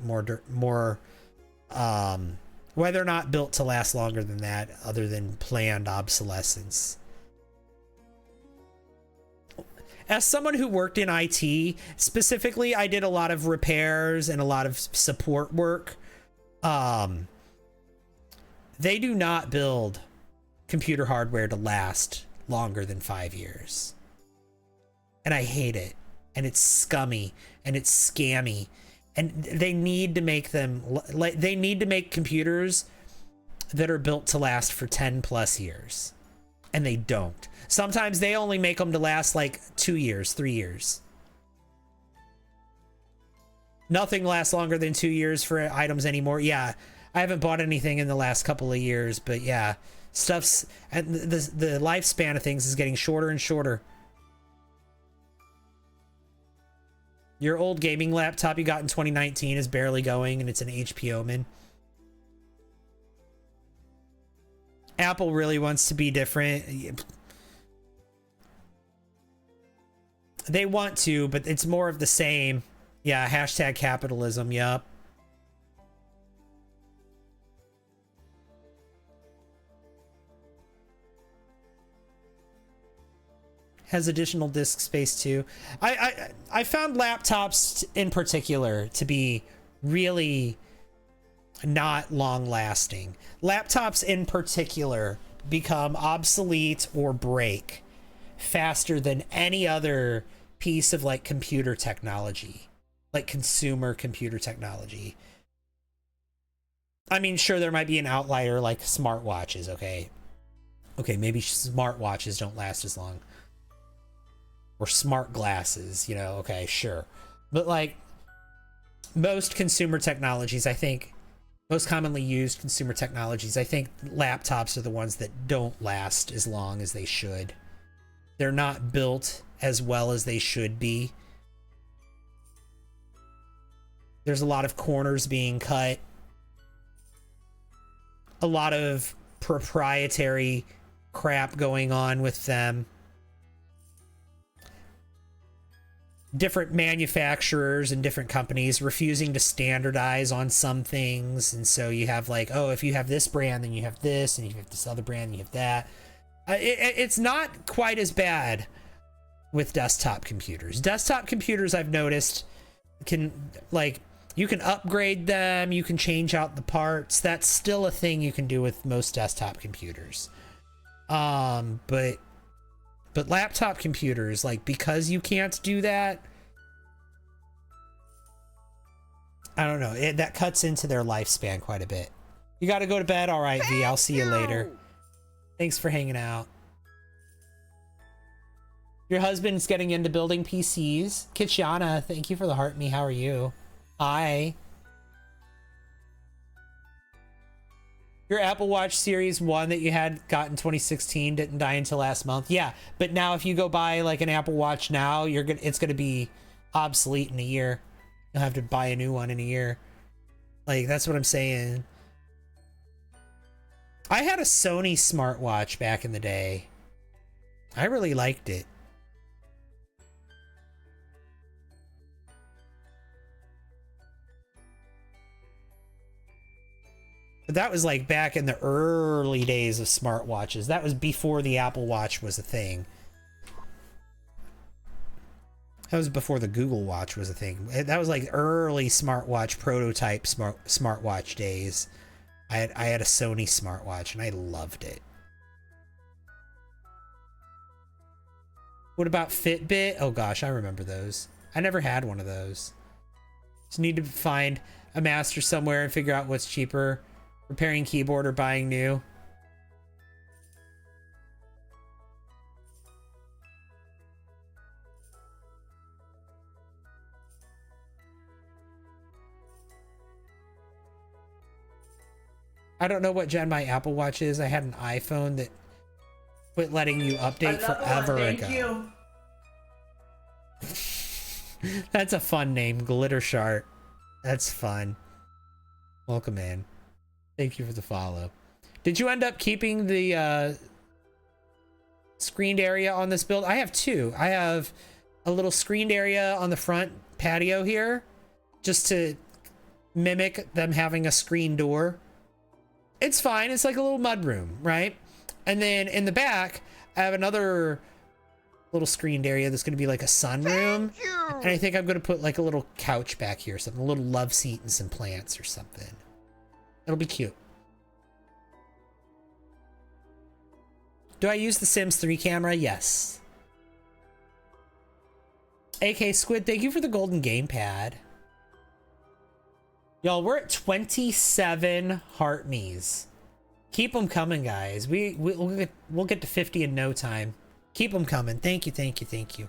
Speaker 4: why they're not built to last longer than that, other than planned obsolescence. As someone who worked in IT, specifically, I did a lot of repairs and a lot of support work. They do not build computer hardware to last longer than 5 years. And I hate it. And it's scummy. And it's scammy. And they need to make them... They need to make computers that are built to last for 10 plus years. And they don't. Sometimes they only make them to last like 2 years, 3 years. Nothing lasts longer than 2 years for items anymore. Yeah, I haven't bought anything in the last couple of years, but yeah, stuff's... And the lifespan of things is getting shorter and shorter. Your old gaming laptop you got in 2019 is barely going, and it's an HP Omen. Apple really wants to be different. They want to, but it's more of the same. Yeah, hashtag capitalism, yup. Has additional disk space too. I found laptops in particular to be really not long lasting. Laptops in particular become obsolete or break faster than any other piece of like computer technology, like consumer computer technology. I mean, sure, there might be an outlier like smartwatches. Okay, maybe smartwatches don't last as long. Or smart glasses, you know, okay, sure. But like most consumer technologies, I think, most commonly used consumer technologies, I think laptops are the ones that don't last as long as they should. They're not built as well as they should be. There's a lot of corners being cut. A lot of proprietary crap going on with them. Different manufacturers and different companies refusing to standardize on some things. And so you have like, oh, if you have this brand, then you have this, and you have this other brand, you have that. It's not quite as bad with desktop computers. Desktop computers, I've noticed, can, like, you can upgrade them, you can change out the parts. That's still a thing you can do with most desktop computers. But laptop computers, like, because you can't do that, I don't know, that cuts into their lifespan quite a bit. You gotta go to bed? All right, V, I'll see you later. Thanks for hanging out. Your husband's getting into building PCs. Kitchana, thank you for the heart me. How are you? Hi. Your Apple Watch Series 1 that you had got in 2016 didn't die until last month. Yeah, but now if you go buy like an Apple Watch now, it's gonna be obsolete in a year. You'll have to buy a new one in a year. Like, that's what I'm saying. I had a Sony smartwatch back in the day. I really liked it. But that was like back in the early days of smartwatches. That was before the Apple Watch was a thing. That was before the Google Watch was a thing. That was like early smartwatch prototype smartwatch days. I had a Sony smartwatch and I loved it. What about Fitbit? Oh gosh, I remember those. I never had one of those. Just need to find a master somewhere and figure out what's cheaper. Repairing keyboard or buying new. I don't know what gen my Apple Watch is. I had an iPhone that quit letting you update forever ago. That's a fun name, Glitter Shark. That's fun. Welcome in. Thank you for the follow. Did you end up keeping the screened area on this build? I have two. I have a little screened area on the front patio here, just to mimic them having a screen door. It's fine. It's like a little mud room, right? And then in the back, I have another little screened area that's going to be like a sunroom. And I think I'm going to put like a little couch back here, something, a little love seat and some plants or something. It'll be cute. Do I use the Sims 3 camera? Yes. AK Squid, thank you for the golden gamepad. Y'all, we're at 27 heart me's. Keep them coming, guys. We'll get to 50 in no time. Keep them coming. Thank you, thank you, thank you.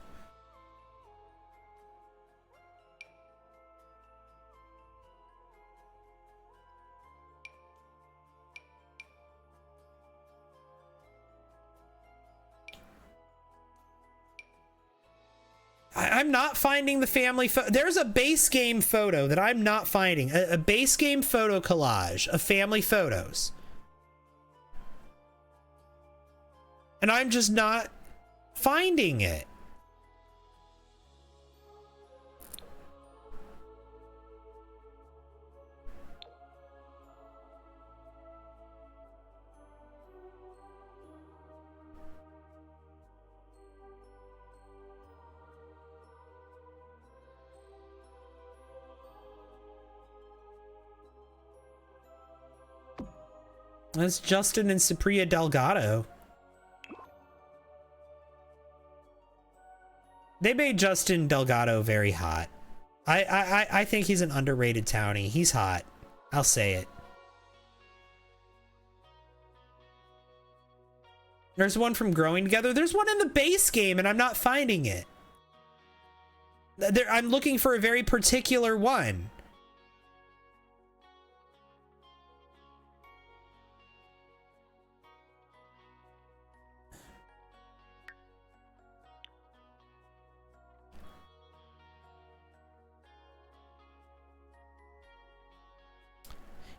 Speaker 4: I'm not finding the family photo. There's a base game photo that I'm not finding. A base game photo collage of family photos. And I'm just not finding it. That's Justin and Supriya Delgado. They made Justin Delgado very hot. I think he's an underrated townie. He's hot. I'll say it. There's one from Growing Together. There's one in the base game and I'm not finding it. I'm looking for a very particular one.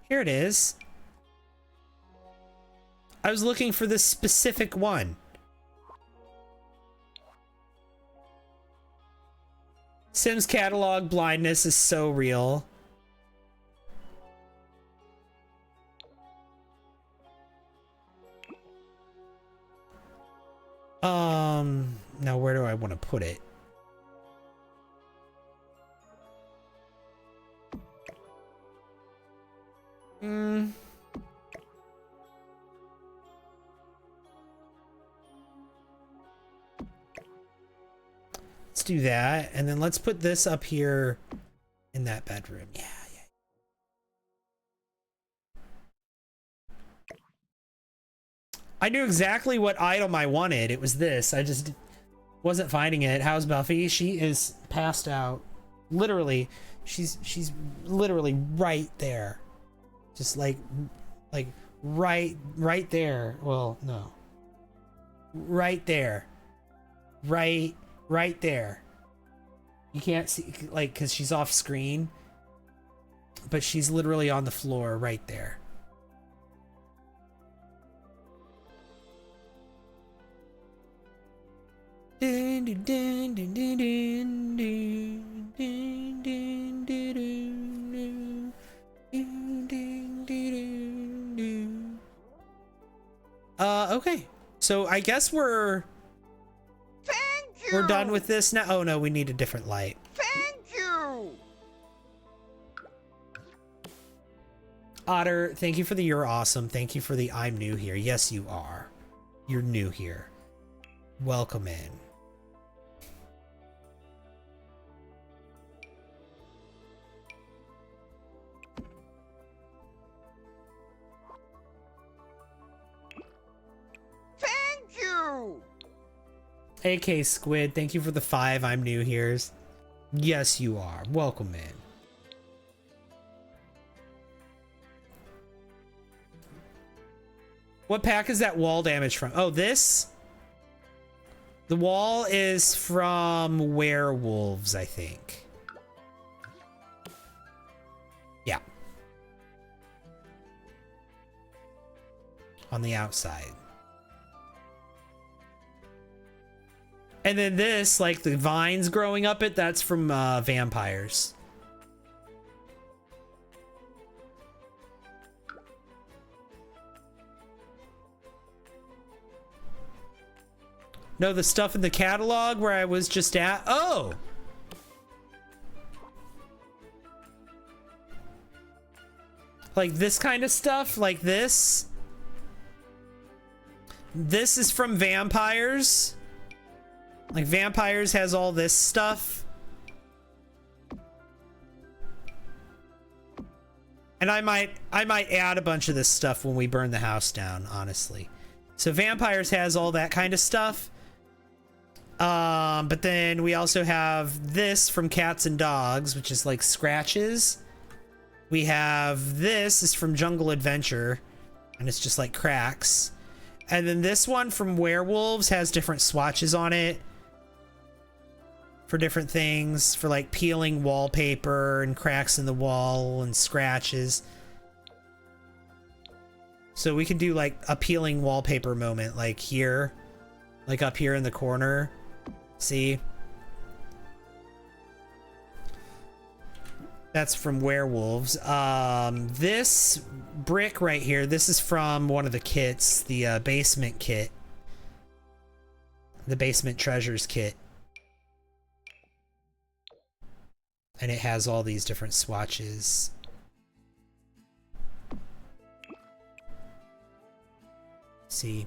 Speaker 4: Here it is. I was looking for this specific one. Sims catalog blindness is so real. Now where do I want to put it? Let's do that, and then let's put this up here in that bedroom. Yeah. I knew exactly what item I wanted. It was this. I just wasn't finding it. How's Buffy? She is passed out. Literally, she's literally right there. Just like right there. Well, no. Right there. Right there. You can't see, like, because she's off screen, but she's literally on the floor right there. Okay. So I guess we're done with this now. Oh no, we need a different light.
Speaker 2: Thank you.
Speaker 4: Otter, thank you for the "you're awesome." Thank you for the "I'm new here." Yes, you are. You're new here. Welcome in.
Speaker 2: Thank you.
Speaker 4: AK Squid, thank you for the 5 "I'm new here's." Yes, you are. Welcome in. What pack is that wall damage from? Oh, this? The wall is from werewolves, I think. Yeah. On the outside. And then this, like the vines growing up it, that's from vampires. No, the stuff in the catalog where I was just at. Oh! Like this kind of stuff, like this. This is from vampires. Like vampires has all this stuff. And I might add a bunch of this stuff when we burn the house down, honestly. So vampires has all that kind of stuff. But then we also have this from Cats and Dogs, which is like scratches. We have this is from Jungle Adventure, and it's just like cracks. And then this one from Werewolves has different swatches on it for different things, for like peeling wallpaper and cracks in the wall and scratches. So we can do like a peeling wallpaper moment, like here, like up here in the corner. See? That's from Werewolves. This brick right here, this is from one of the kits, the basement kit. The basement treasures kit. And it has all these different swatches. See?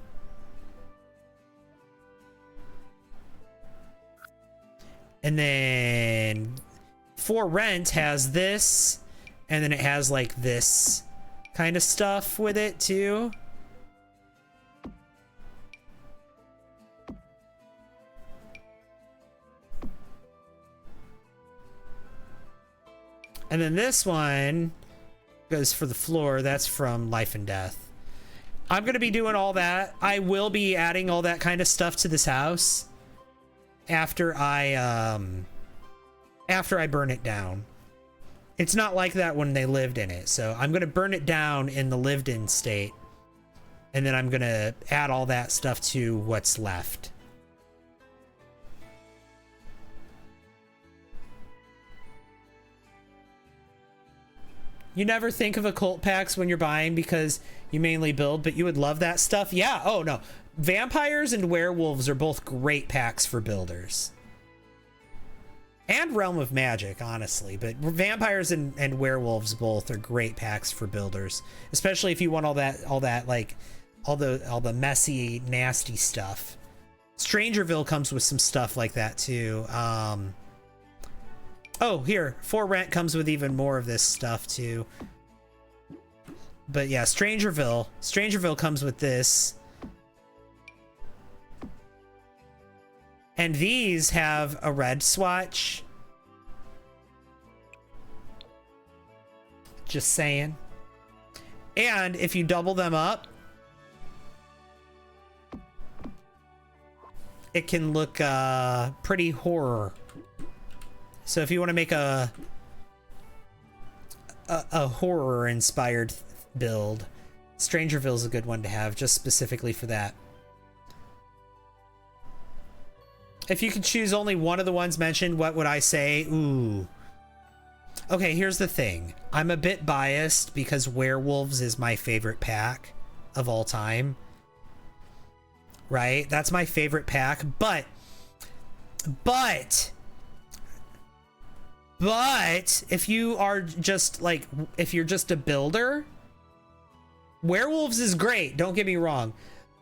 Speaker 4: And then For Rent has this, and then it has like this kind of stuff with it too. And then this one goes for the floor. That's from Life and Death. I'm going to be doing all that. I will be adding all that kind of stuff to this house after I burn it down. It's not like that when they lived in it. So I'm going to burn it down in the lived in state. And then I'm going to add all that stuff to what's left. You never think of occult packs when you're buying because you mainly build, but you would love that stuff. Yeah. Oh no. vampires and werewolves are both great packs for builders. And Realm of Magic, honestly, but vampires and werewolves both are great packs for builders, especially if you want all that like all the messy, nasty stuff. Strangerville comes with some stuff like that too. Oh, here, For Rent comes with even more of this stuff too. But yeah, Strangerville comes with this. And these have a red swatch. Just saying. And if you double them up, it can look pretty horror. So if you want to make a horror inspired build, Strangerville's a good one to have just specifically for that. If you could choose only one of the ones mentioned, what would I say? Ooh. Okay, here's the thing. I'm a bit biased because Werewolves is my favorite pack of all time. Right? That's my favorite pack, but if you are just like, if you're just a builder, Werewolves is great, don't get me wrong.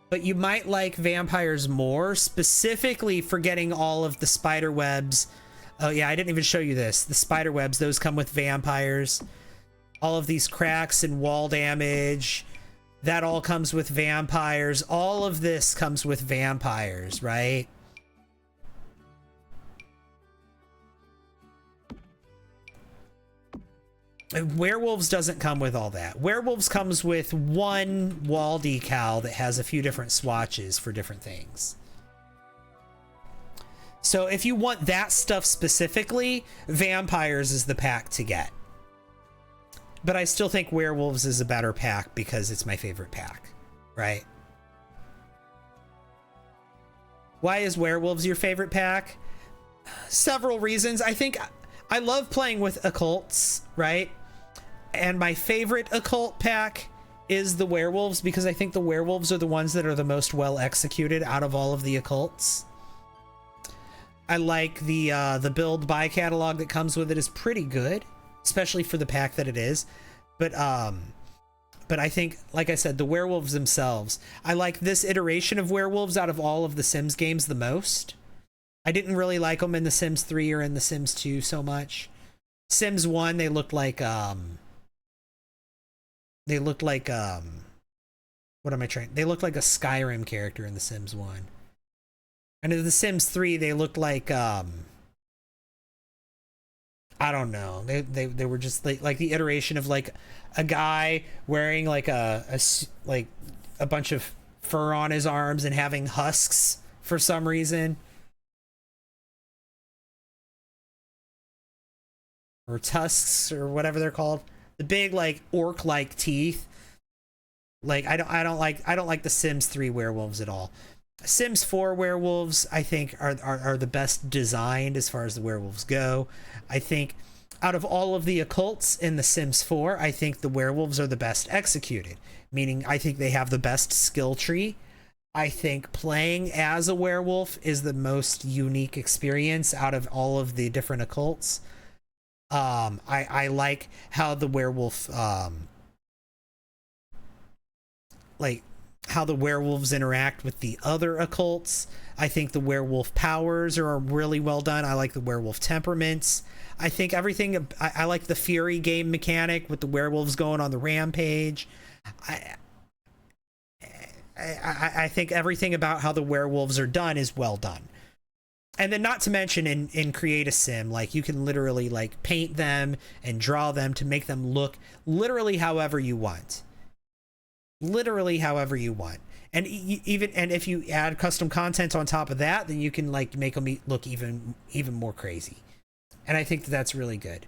Speaker 4: But you might like vampires more, specifically for getting all of the spider webs. Oh yeah, I didn't even show you this. The spider webs, those come with vampires. All of these cracks and wall damage, that all comes with vampires. All of this comes with vampires, right? Werewolves doesn't come with all that. Werewolves comes with one wall decal that has a few different swatches for different things. So if you want that stuff specifically, Vampires is the pack to get. But I still think Werewolves is a better pack because it's my favorite pack, right? Why is Werewolves your favorite pack? Several reasons. I think I love playing with occults, right? And my favorite occult pack is the werewolves because I think the werewolves are the ones that are the most well executed out of all of the occults. I like the build buy catalog that comes with it is pretty good, especially for the pack that it is. But I think, like I said, the werewolves themselves, I like this iteration of werewolves out of all of the Sims games the most. I didn't really like them in the Sims 3 or in the Sims 2 so much. Sims 1, they looked like what am I trying? They looked like a Skyrim character in the Sims 1. And in the Sims 3, they looked like I don't know. They were just like the iteration of like a guy wearing like a bunch of fur on his arms and having husks for some reason. Or tusks or whatever they're called. The big like orc-like teeth. Like I don't like the Sims 3 werewolves at all. Sims 4 werewolves I think are the best designed as far as the werewolves go. I think out of all of the occults in the Sims 4, I think the werewolves are the best executed. Meaning I think they have the best skill tree. I think playing as a werewolf is the most unique experience out of all of the different occults. I like how the werewolf like how the werewolves interact with the other occults. I think the werewolf powers are really well done. I like the werewolf temperaments. I think everything, I like the Fury game mechanic with the werewolves going on the rampage. I think everything about how the werewolves are done is well done. And then not to mention in Create a Sim, like you can literally like paint them and draw them to make them look literally however you want. Literally however you want. And and if you add custom content on top of that, then you can like make them look even more crazy. And I think that's really good.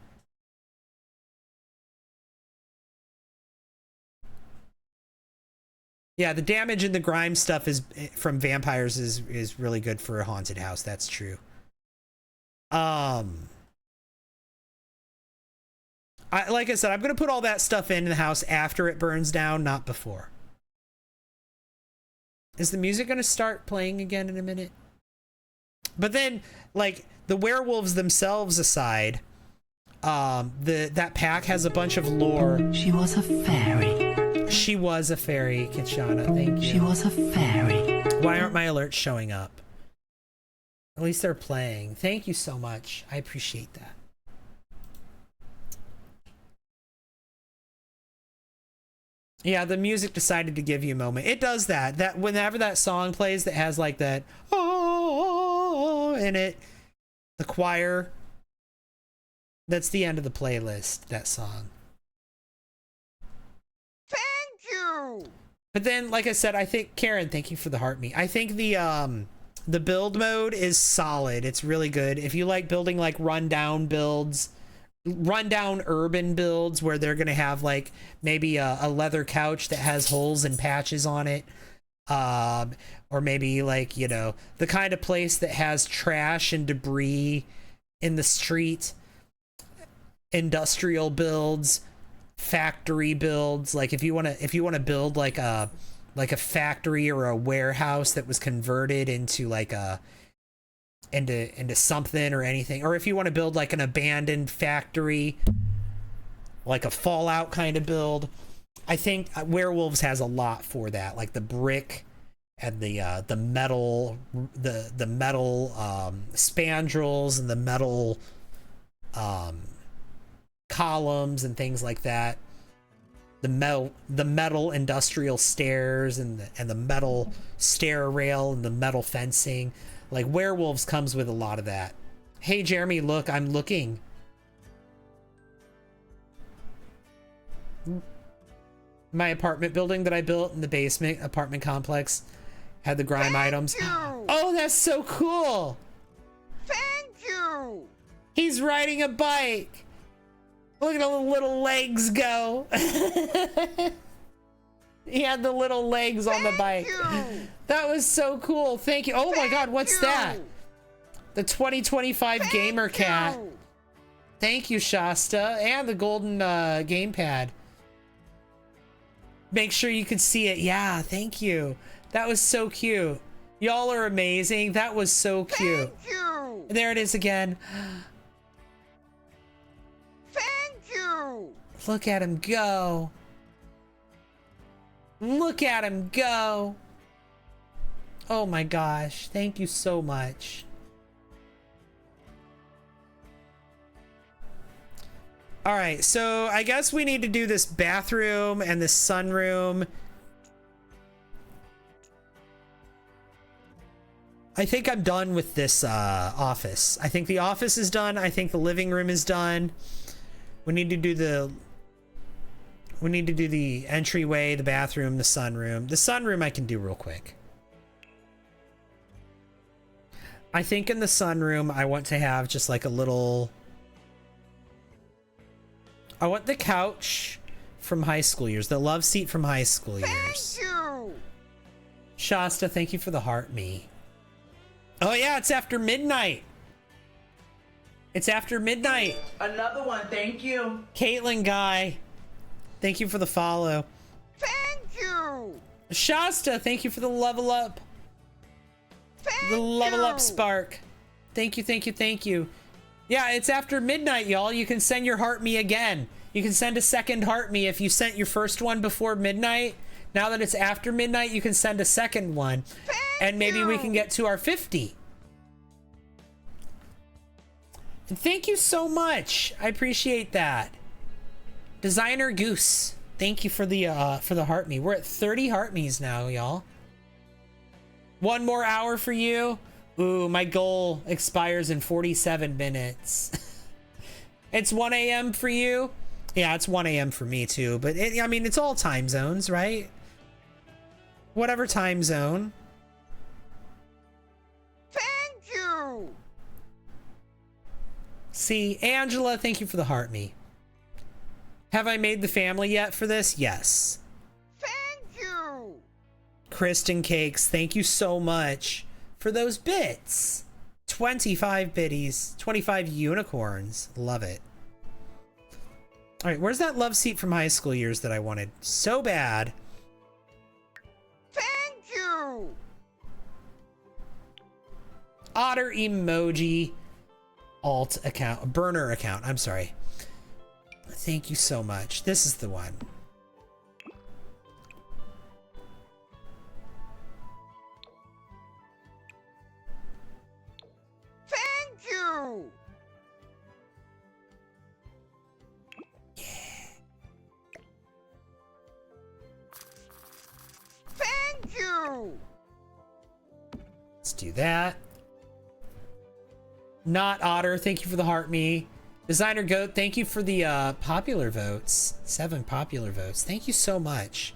Speaker 4: Yeah, the damage and the grime stuff is from vampires is really good for a haunted house. That's true. Like I said, I'm gonna put all that stuff in the house after it burns down, not before. Is the music gonna start playing again in a minute? But then, like, the werewolves themselves aside, that pack has a bunch of lore.
Speaker 5: She was a fairy.
Speaker 4: She was a fairy, Kitchana. Thank you.
Speaker 5: She was a fairy.
Speaker 4: Why aren't my alerts showing up? At least they're playing. Thank you so much. I appreciate that. Yeah, the music decided to give you a moment. It does that. That whenever that song plays that has like that oh in it, the choir. That's the end of the playlist, that song.
Speaker 2: Thank you.
Speaker 4: But then, like I said, I think Karen, thank you for the heart me. I think the build mode is solid. It's really good. If you like building like rundown urban builds where they're gonna have like maybe a leather couch that has holes and patches on it, or maybe like, you know, the kind of place that has trash and debris in the street, industrial builds, factory builds. Like if you want to build like a factory or a warehouse that was converted into like into something or anything, or if you want to build like an abandoned factory, like a Fallout kind of build, I think Werewolves has a lot for that, like the brick and the metal, the metal spandrels and the metal columns and things like that. The metal industrial stairs and the metal stair rail and the metal fencing. Like Werewolves comes with a lot of that. Hey Jeremy, look, I'm looking. My apartment building that I built in the basement apartment complex had the grime items. Oh, that's so cool.
Speaker 2: Thank you.
Speaker 4: He's riding a bike. Look at the little legs go. He had the little legs on the bike. That was so cool. Thank you. Oh my God, what's that? The 2025 Gamer Cat. Thank you, Shasta. And the golden gamepad. Make sure you can see it. Yeah, thank you. That was so cute. Y'all are amazing. That was so cute.
Speaker 2: Thank you.
Speaker 4: There it is again.
Speaker 2: Thank you.
Speaker 4: Look at him go. Look at him go. Oh my gosh. Thank you so much. All right, so I guess we need to do this bathroom and this sunroom. I think I'm done with this office. I think the office is done. I think the living room is done. We need to do the entryway, the bathroom, the sunroom. The sunroom I can do real quick. I think in the sunroom I want to have just like a little... I want the couch from high school years, the love seat from high school years.
Speaker 2: Thank you.
Speaker 4: Shasta, thank you for the heart me. Oh yeah, it's after midnight. It's after midnight.
Speaker 3: Another one, thank you.
Speaker 4: Caitlin Guy, thank you for the follow.
Speaker 2: Thank you.
Speaker 4: Shasta, thank you for the level up.
Speaker 2: Thank
Speaker 4: The level
Speaker 2: you.
Speaker 4: up spark. Thank you, thank you, thank you. Yeah, it's after midnight, y'all. You can send your heart me again. You can send a second heart me if you sent your first one before midnight. Now that it's after midnight, you can send a second one. And maybe we can get to our 50. And thank you so much. I appreciate that. Designer Goose, thank you for the heart me. We're at 30 heart me's now, y'all. One more hour for you. Ooh, my goal expires in 47 minutes. It's 1 a.m. for you? Yeah, it's 1 a.m. for me too. But I mean, it's all time zones, right? Whatever time zone.
Speaker 2: Thank you.
Speaker 4: See, Angela, thank you for the heart me. Have I made the family yet for this? Yes.
Speaker 2: Thank you.
Speaker 4: Kristen Cakes, thank you so much for those bits. 25 biddies, 25 unicorns. Love it. All right, where's that love seat from high school years that I wanted so bad?
Speaker 2: Thank you.
Speaker 4: Otter emoji alt account, burner account. I'm sorry. Thank you so much. This is the one.
Speaker 2: Thank you. Thank you.
Speaker 4: Let's do that. Not Otter, thank you for the heart me. Designer Goat, thank you for the popular votes. 7 popular votes. Thank you so much.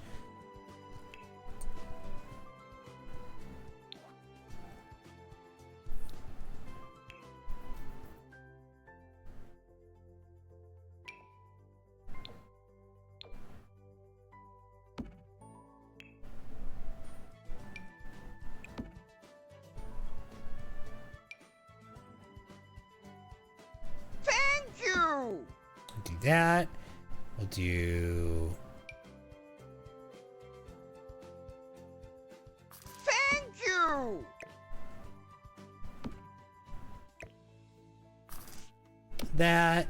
Speaker 2: Thank you.
Speaker 4: Do that. We'll do...
Speaker 2: Thank you.
Speaker 4: that.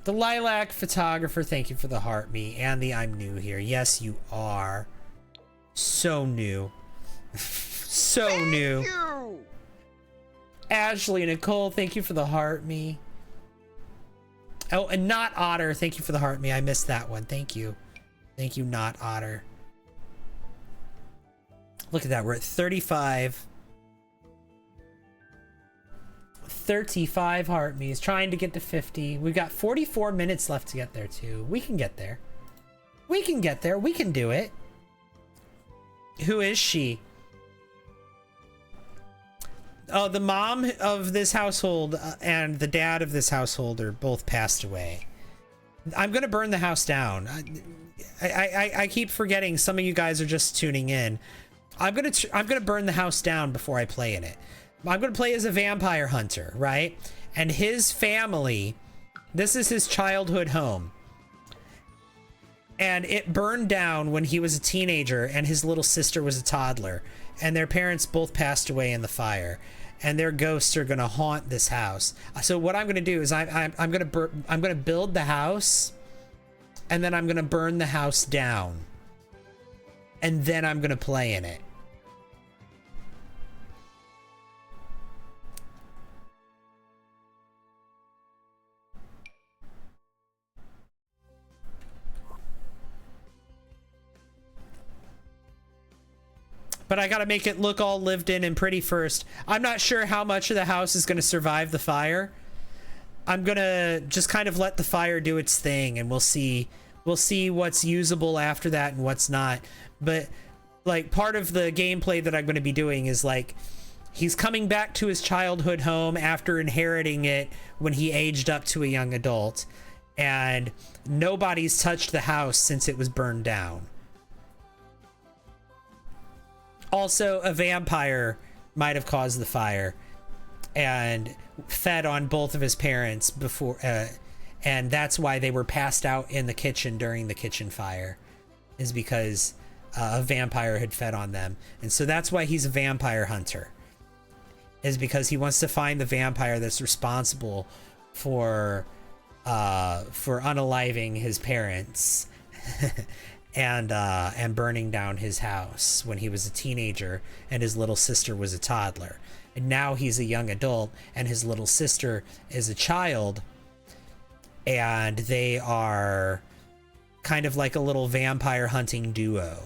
Speaker 4: The Lilac Photographer, thank you for the heart me, and the I'm new here. Yes, you are. So new. So new.
Speaker 2: You.
Speaker 4: Ashley Nicole, thank you for the heart me. Oh, and Not Otter, thank you for the heart me. I missed that one. Thank you. Thank you, Not Otter. Look at that. We're at 35. 35 heart me's, trying to get to 50. We've got 44 minutes left to get there too. We can get there. We can get there. We can do it. Who is she? Oh, the mom of this household and the dad of this household are both passed away. I'm gonna burn the house down. I keep forgetting some of you guys are just tuning in. I'm gonna burn the house down before I play in it. I'm gonna play as a vampire hunter, right? And his family, this is his childhood home. And it burned down when he was a teenager and his little sister was a toddler. And their parents both passed away in the fire. And their ghosts are gonna haunt this house. So what I'm gonna do is I'm gonna build the house, and then I'm gonna burn the house down. And then I'm gonna play in it. But I gotta make it look all lived in and pretty first. I'm not sure how much of the house is gonna survive the fire. I'm gonna just kind of let the fire do its thing, and we'll see what's usable after that and what's not. But like, part of the gameplay that I'm gonna be doing is like, he's coming back to his childhood home after inheriting it when he aged up to a young adult, and nobody's touched the house since it was burned down. Also, a vampire might have caused the fire and fed on both of his parents before, and that's why they were passed out in the kitchen during the kitchen fire, is because a vampire had fed on them. And so that's why he's a vampire hunter, is because he wants to find the vampire that's responsible for unaliving his parents. And burning down his house when he was a teenager and his little sister was a toddler. And now he's a young adult and his little sister is a child, and they are kind of like a little vampire hunting duo.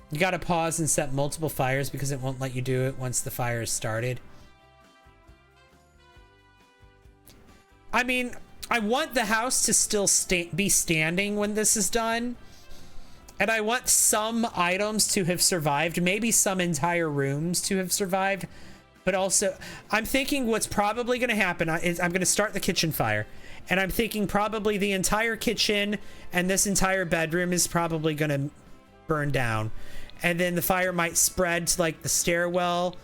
Speaker 4: You gotta pause and set multiple fires because it won't let you do it once the fire is started. I mean, I want the house to still be standing when this is done. And I want some items to have survived, maybe some entire rooms to have survived. But also, I'm thinking what's probably going to happen is I'm going to start the kitchen fire. And I'm thinking probably the entire kitchen and this entire bedroom is probably going to burn down. And then the fire might spread to like the stairwell.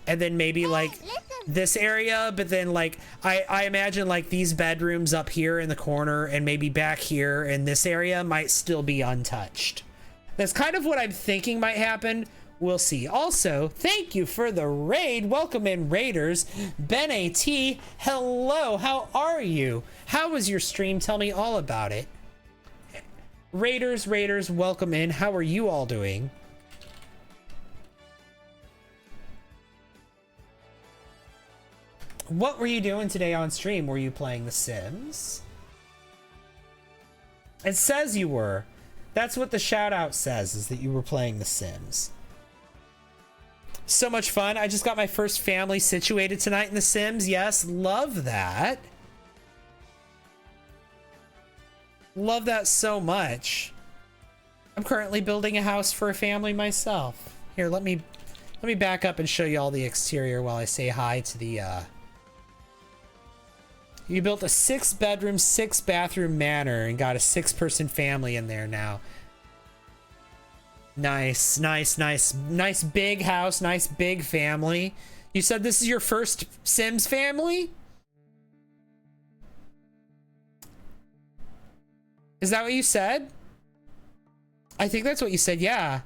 Speaker 4: And then maybe like this area, but then like I imagine like these bedrooms up here in the corner and maybe back here in this area might still be untouched. That's kind of what I'm thinking might happen. We'll see. Also, thank you for the raid. Welcome in, Raiders. Ben AT, hello. How are you? How was your stream? Tell me all about it. Raiders, welcome in. How are you all doing? What were you doing today on stream? Were you playing The Sims? It says you were. That's what the shout out says, is that you were playing The Sims. So much fun. I just got my first family situated tonight in The Sims. Yes, love that. Love that so much. I'm currently building a house for a family myself. Here, let me back up and show you all the exterior while I say hi to the You built a 6-bedroom, 6-bathroom manor and got a 6-person family in there now. Nice big house, nice big family. You said this is your first Sims family? Is that what you said? I think that's what you said, yeah.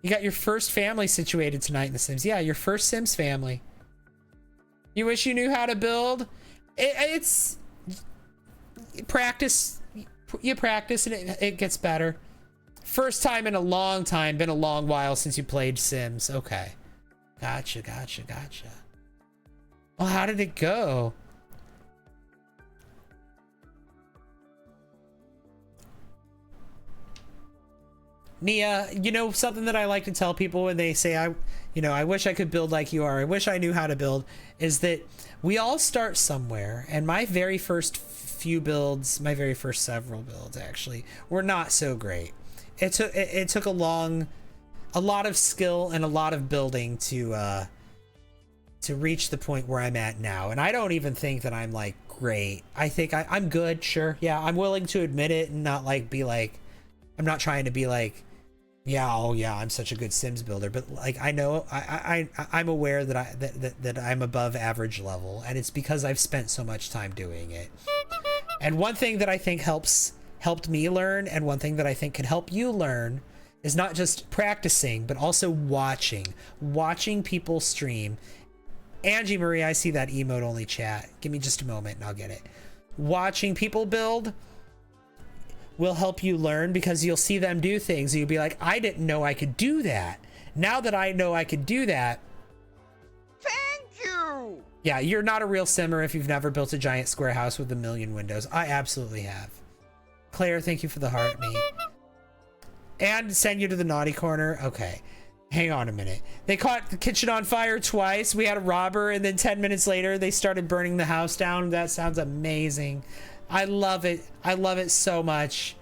Speaker 4: You got your first family situated tonight in The Sims. Yeah, your first Sims family. You wish you knew how to build? It's practice. You practice and it gets better. First time in a long time. Been a long while since you played Sims. Okay. Gotcha. Well, how did it go? Nia, you know, something that I like to tell people when they say, I wish I could build like you are, I wish I knew how to build, is that we all start somewhere. And my very first few builds, my very first several builds actually, were not so great. It took a lot of skill and a lot of building to reach the point where I'm at now. And I don't even think that I'm like great. I think I'm good, sure. Yeah, I'm willing to admit it and not like be like, I'm not trying to be like, yeah, oh yeah, I'm such a good Sims builder, but like I know I'm aware that I'm above average level, and it's because I've spent so much time doing it. And one thing that I think helped me learn, and one thing that I think can help you learn, is not just practicing, but also watching people stream. Angie Marie, I see that emote only chat. Give me just a moment and I'll get it. Watching people build will help you learn, because you'll see them do things and you'll be like, I didn't know I could do that. Now that I know I could do that.
Speaker 2: Thank you.
Speaker 4: Yeah, you're not a real simmer if you've never built a giant square house with a million windows. I absolutely have. Claire, thank you for the heart, me. And send you to the naughty corner. Okay, hang on a minute. They caught the kitchen on fire twice. We had a robber, and then 10 minutes later they started burning the house down. That sounds amazing. I love it. I love it so much.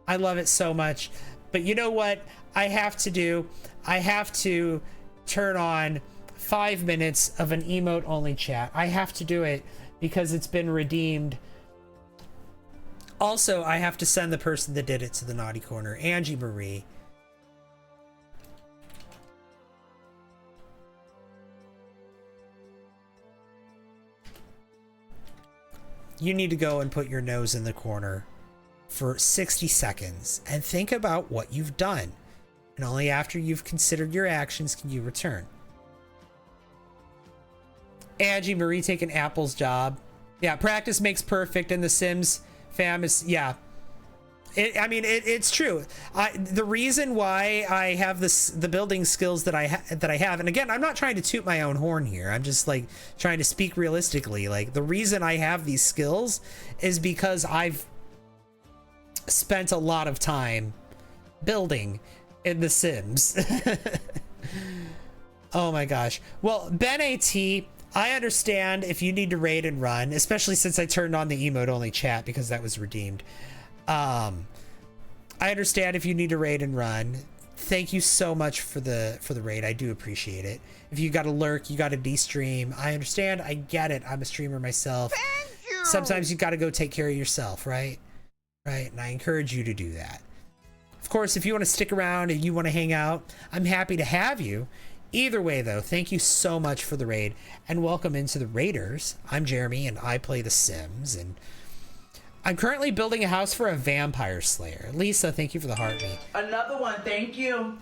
Speaker 4: I love it so much. But you know what I have to do? I have to turn on 5 minutes of an emote only chat. I have to do it because it's been redeemed. Also, I have to send the person that did it to the naughty corner, Angie Marie. You need to go and put your nose in the corner for 60 seconds and think about what you've done. And only after you've considered your actions can you return. Angie Marie taking Apple's job. Yeah, practice makes perfect, and the Sims fam is, yeah. It's true. The reason why I have the building skills that I have, and again, I'm not trying to toot my own horn here. I'm just like trying to speak realistically. Like, the reason I have these skills is because I've spent a lot of time building in The Sims. Oh my gosh. Well, Ben AT, I understand if you need to raid and run, especially since I turned on the emote only chat because that was redeemed. I understand if you need to raid and run. Thank you so much for the raid. I do appreciate it. If you got to lurk, you got to de-stream. I understand. I get it. I'm a streamer myself.
Speaker 2: Thank you.
Speaker 4: Sometimes you got to go take care of yourself, right? Right. And I encourage you to do that. Of course, if you want to stick around and you want to hang out, I'm happy to have you. Either way, though, thank you so much for the raid and welcome into the Raiders. I'm Jeremy and I play The Sims, and I'm currently building a house for a vampire slayer. Lisa, thank you for the heartbeat.
Speaker 3: Another one, thank you.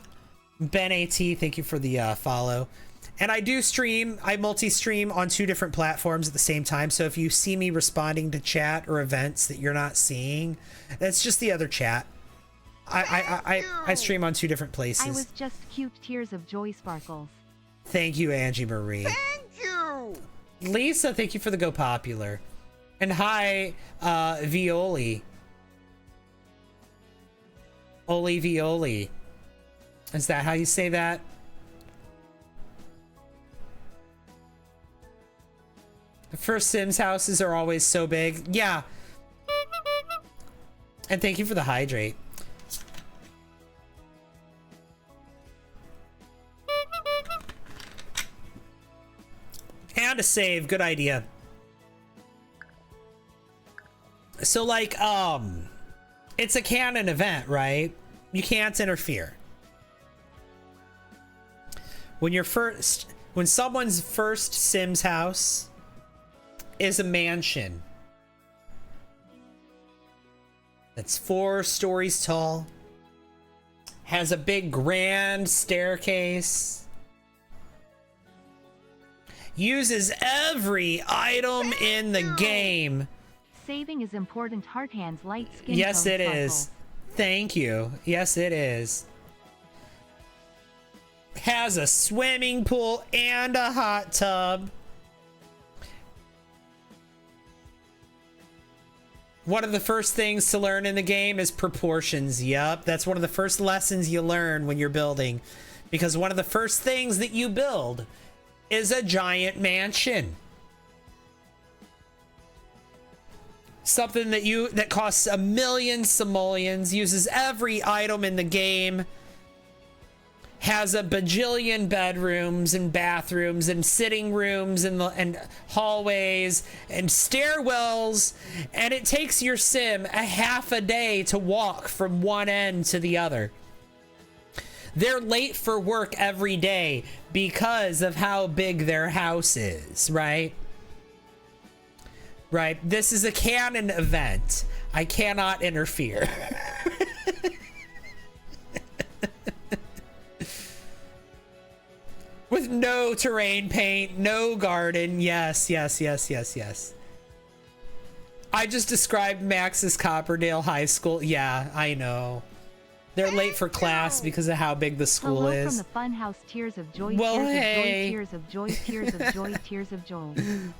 Speaker 4: Ben AT, thank you for the follow. And I do stream, I multi-stream on 2 different platforms at the same time. So if you see me responding to chat or events that you're not seeing, that's just the other chat. I stream on 2 different places.
Speaker 7: I was just cute tears of joy sparkles.
Speaker 4: Thank you, Angie Marie.
Speaker 2: Thank you.
Speaker 4: Lisa, thank you for the go popular. And hi, Violi. Oli Violi. Is that how you say that? The first Sims houses are always so big. Yeah. And thank you for the hydrate. And a save. Good idea. So like, it's a canon event, right? You can't interfere. When someone's first Sims house is a mansion that's 4 stories tall, has a big grand staircase, uses every item in the game.
Speaker 7: Saving is important. Heart hands, light skin.
Speaker 4: Yes,
Speaker 7: tone
Speaker 4: it
Speaker 7: sparkle.
Speaker 4: is. Thank you. Yes, it is. Has a swimming pool and a hot tub. One of the first things to learn in the game is proportions. Yup, that's one of the first lessons you learn when you're building. Because one of the first things that you build is a giant mansion. Something that costs a million simoleons, uses every item in the game, has a bajillion bedrooms and bathrooms and sitting rooms and hallways and stairwells, and it takes your sim a half a day to walk from one end to the other. They're late for work every day because of how big their house is, right? Right. This is a canon event. I cannot interfere. With no terrain paint, no garden. Yes, yes, yes, yes, yes. I just described Max's Copperdale High School. Yeah, I know. They're late for class because of how big the school
Speaker 7: Hello
Speaker 4: is.
Speaker 7: from the Funhouse. Tears of joy.
Speaker 4: Well,
Speaker 7: tears
Speaker 4: hey.
Speaker 7: of joy. Tears of joy. Tears of joy. Tears of joy.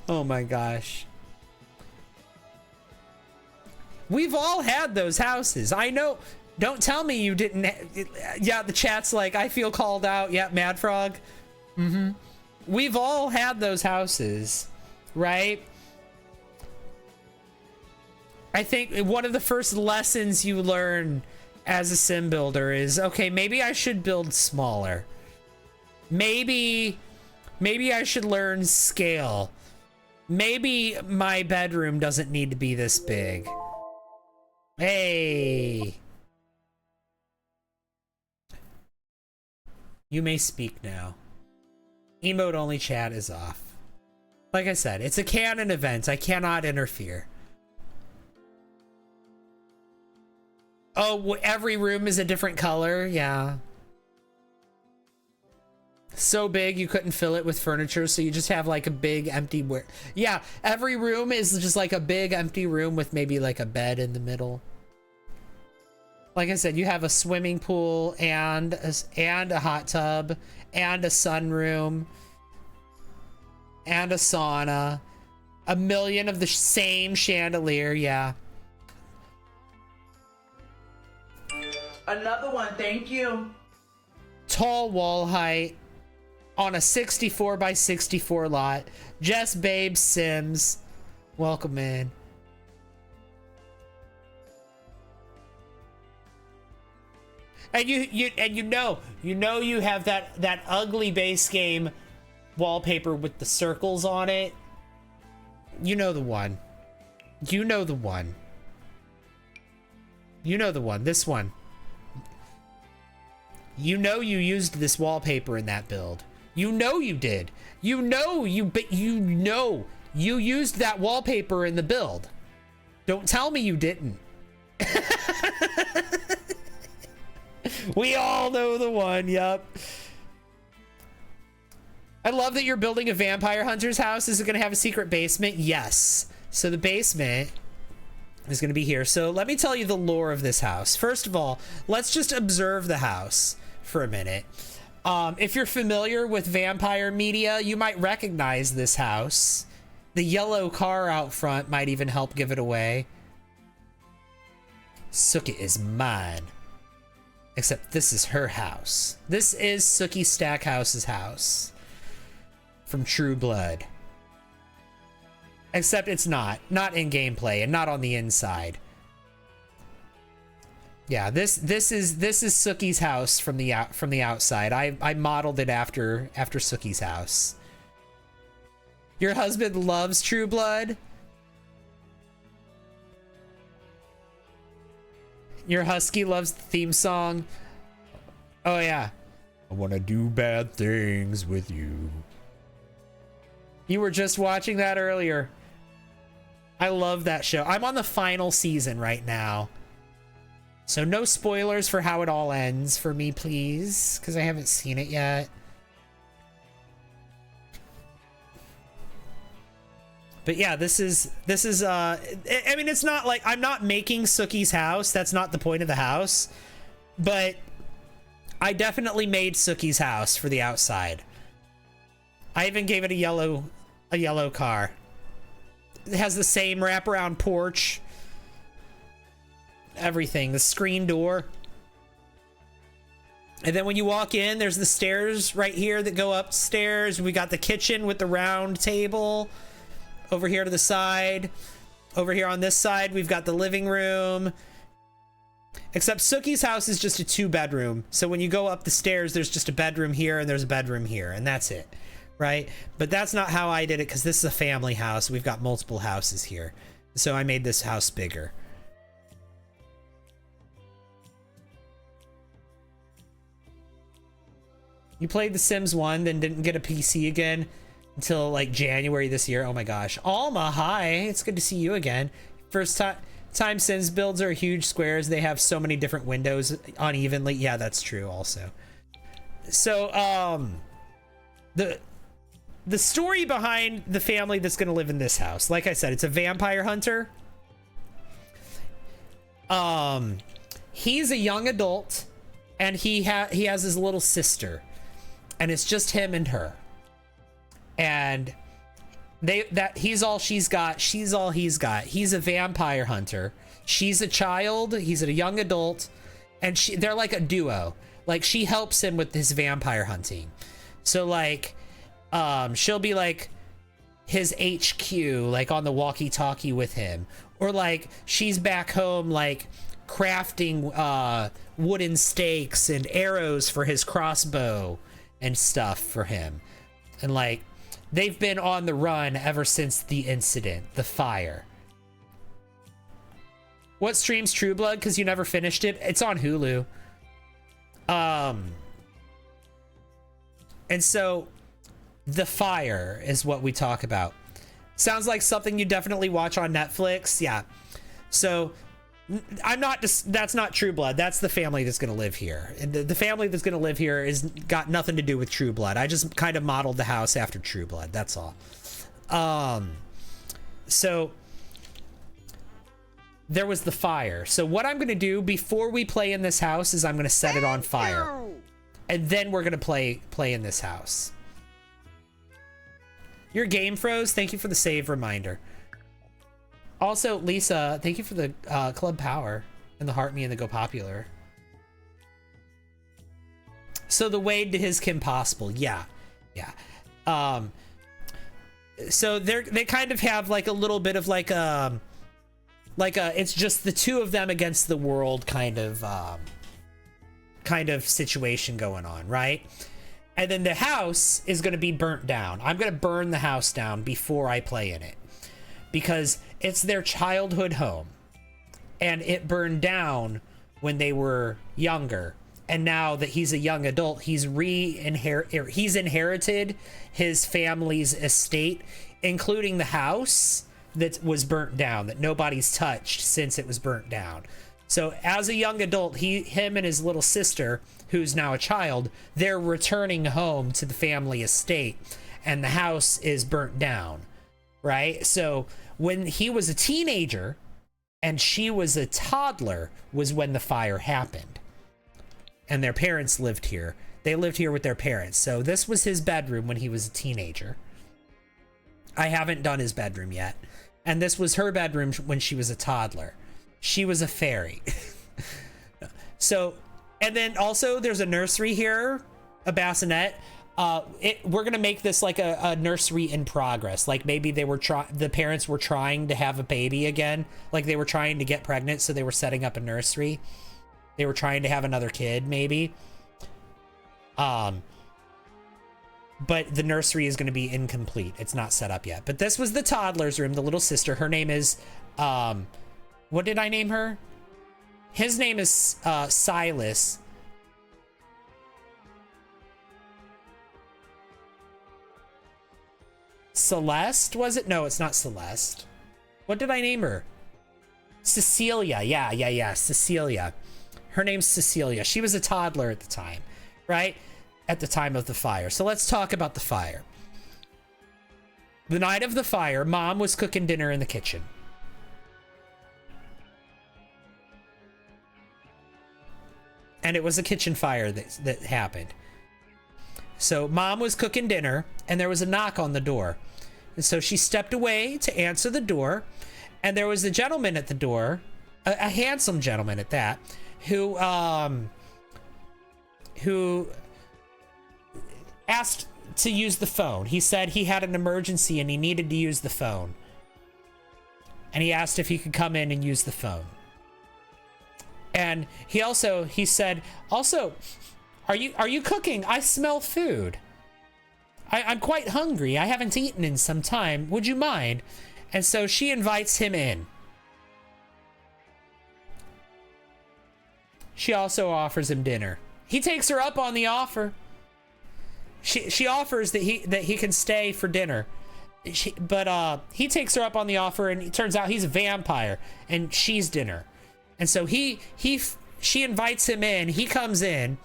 Speaker 4: Oh my gosh. We've all had those houses. I know. Don't tell me you didn't. Yeah, the chat's like, I feel called out. Yeah, Mad Frog. Mm-hmm. We've all had those houses, right? I think one of the first lessons you learn as a sim builder is, okay, maybe I should build smaller. Maybe I should learn scale. Maybe my bedroom doesn't need to be this big. Hey. You may speak now. Emote only chat is off. Like I said, it's a canon event. I cannot interfere. Oh, every room is a different color? Yeah. So big you couldn't fill it with furniture, so you just have like a big empty... Yeah, every room is just like a big empty room with maybe like a bed in the middle. Like I said, you have a swimming pool and a hot tub and a sunroom and a sauna. A million of the same chandelier, yeah.
Speaker 3: Another one, thank you.
Speaker 4: Tall wall height on a 64 by 64 lot. Jess Babe Sims, welcome in. And you know you have that ugly base game wallpaper with the circles on it. You know the one. You know the one. You know the one. This one. You know you used this wallpaper in that build. You know you did. You know you used that wallpaper in the build. Don't tell me you didn't. We all know the one, yep. I love that you're building a vampire hunter's house. Is it going to have a secret basement? Yes. So the basement is going to be here. So let me tell you the lore of this house. First of all, let's just observe the house for a minute. If you're familiar with vampire media, you might recognize this house. The yellow car out front might even help give it away. Sookie is mine. Except this is her house. This is Sookie Stackhouse's house. From True Blood. Except it's not in gameplay and not on the inside. Yeah, this is Sookie's house from the outside. I modeled it after Sookie's house. Your husband loves True Blood? Your husky loves the theme song? Oh yeah. I want to do bad things with you. You were just watching that earlier. I love that show. I'm on the final season right now. So no spoilers for how it all ends for me, please, because I haven't seen it yet. But yeah, this is I mean, it's not like I'm not making Sookie's house. That's not the point of the house. But I definitely made Sookie's house for the outside. I even gave it a yellow car. It has the same wraparound porch. Everything, the screen door. And then when you walk in, there's the stairs right here that go upstairs. We got the kitchen with the round table. Over here to the side. Over here on this side, we've got the living room. Except Sookie's house is just a 2-bedroom. So when you go up the stairs, there's just a bedroom here and there's a bedroom here. And that's it, right? But that's not how I did it because this is a family house. We've got multiple houses here. So I made this house bigger. You played The Sims 1, then didn't get a PC again until like January this year. Oh my gosh. Alma, hi. It's good to see you again. First time Sims builds are huge squares. They have so many different windows unevenly. Yeah, that's true also. So, the story behind the family that's going to live in this house. Like I said, it's a vampire hunter. He's a young adult and he has his little sister. And it's just him and her. And he's all she's got, she's all he's got. He's a vampire hunter. She's a child, he's a young adult, and they're like a duo. Like she helps him with his vampire hunting. So like she'll be like his HQ, like on the walkie-talkie with him. Or like she's back home like crafting wooden stakes and arrows for his crossbow and stuff for him. And like they've been on the run ever since the incident, the fire. What streams True Blood? Because you never finished it. It's on Hulu. And so the fire is what we talk about. Sounds like something you definitely watch on Netflix. Yeah. So that's not True Blood. That's the family that's going to live here. And the family that's going to live here is got nothing to do with True Blood. I just kind of modeled the house after True Blood. That's all. So there was the fire. So what I'm going to do before we play in this house is I'm going to set it on fire. And then we're going to play in this house. Your game froze. Thank you for the save reminder. Also, Lisa, thank you for the Club Power and the Heart Me and the Go Popular. So the Wade to his Kim Possible. Yeah. Yeah. So they kind of have like a little bit of like a it's just the two of them against the world kind of situation going on, right? And then the house is going to be burnt down. I'm going to burn the house down before I play in it. Because it's their childhood home. And it burned down when they were younger. And now that he's a young adult, he's inherited his family's estate, including the house, that was burnt down, that nobody's touched since it was burnt down. So as a young adult, him and his little sister, who's now a child, they're returning home to the family estate, and the house is burnt down, right? So when he was a teenager and she was a toddler was when the fire happened. And their parents lived here. They lived here with their parents. So this was his bedroom when he was a teenager. I haven't done his bedroom yet. And this was her bedroom when she was a toddler. She was a fairy. So, and then also there's a nursery here, a bassinet. We're gonna make this like a nursery in progress. Like maybe the parents were trying to have a baby again. Like they were trying to get pregnant, so they were setting up a nursery. They were trying to have another kid, maybe. But the nursery is going to be incomplete. It's not set up yet. But this was the toddler's room, the little sister. Her name is, what did I name her? His name is Silas. Celeste, was it? No, it's not Celeste. What did I name her? Cecilia. Yeah. Cecilia. Her name's Cecilia. She was a toddler at the time, right? At the time of the fire. So let's talk about the fire. The night of the fire, Mom was cooking dinner in the kitchen. And it was a kitchen fire that happened. So Mom was cooking dinner and there was a knock on the door. And so she stepped away to answer the door. And there was a gentleman at the door, a handsome gentleman at that, who asked to use the phone. He said he had an emergency and he needed to use the phone. And he asked if he could come in and use the phone. And he said, are you cooking? I smell food. I'm quite hungry. I haven't eaten in some time. Would you mind? And so she invites him in. She also offers him dinner. He takes her up on the offer. She offers that he can stay for dinner. But he takes her up on the offer, and it turns out he's a vampire and she's dinner. And so she invites him in. He comes in.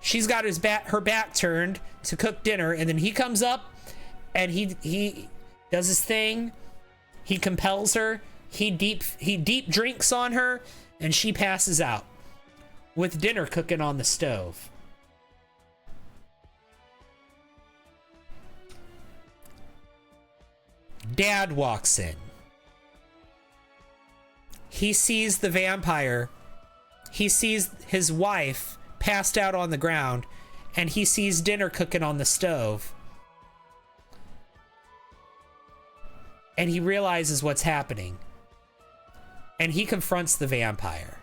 Speaker 4: She's got her back turned to cook dinner, and then he comes up and he does his thing. He compels her. He deep drinks on her, and she passes out with dinner cooking on the stove. Dad walks in. He sees the vampire. He sees his wife passed out on the ground, and he sees dinner cooking on the stove. And he realizes what's happening. And he confronts the vampire.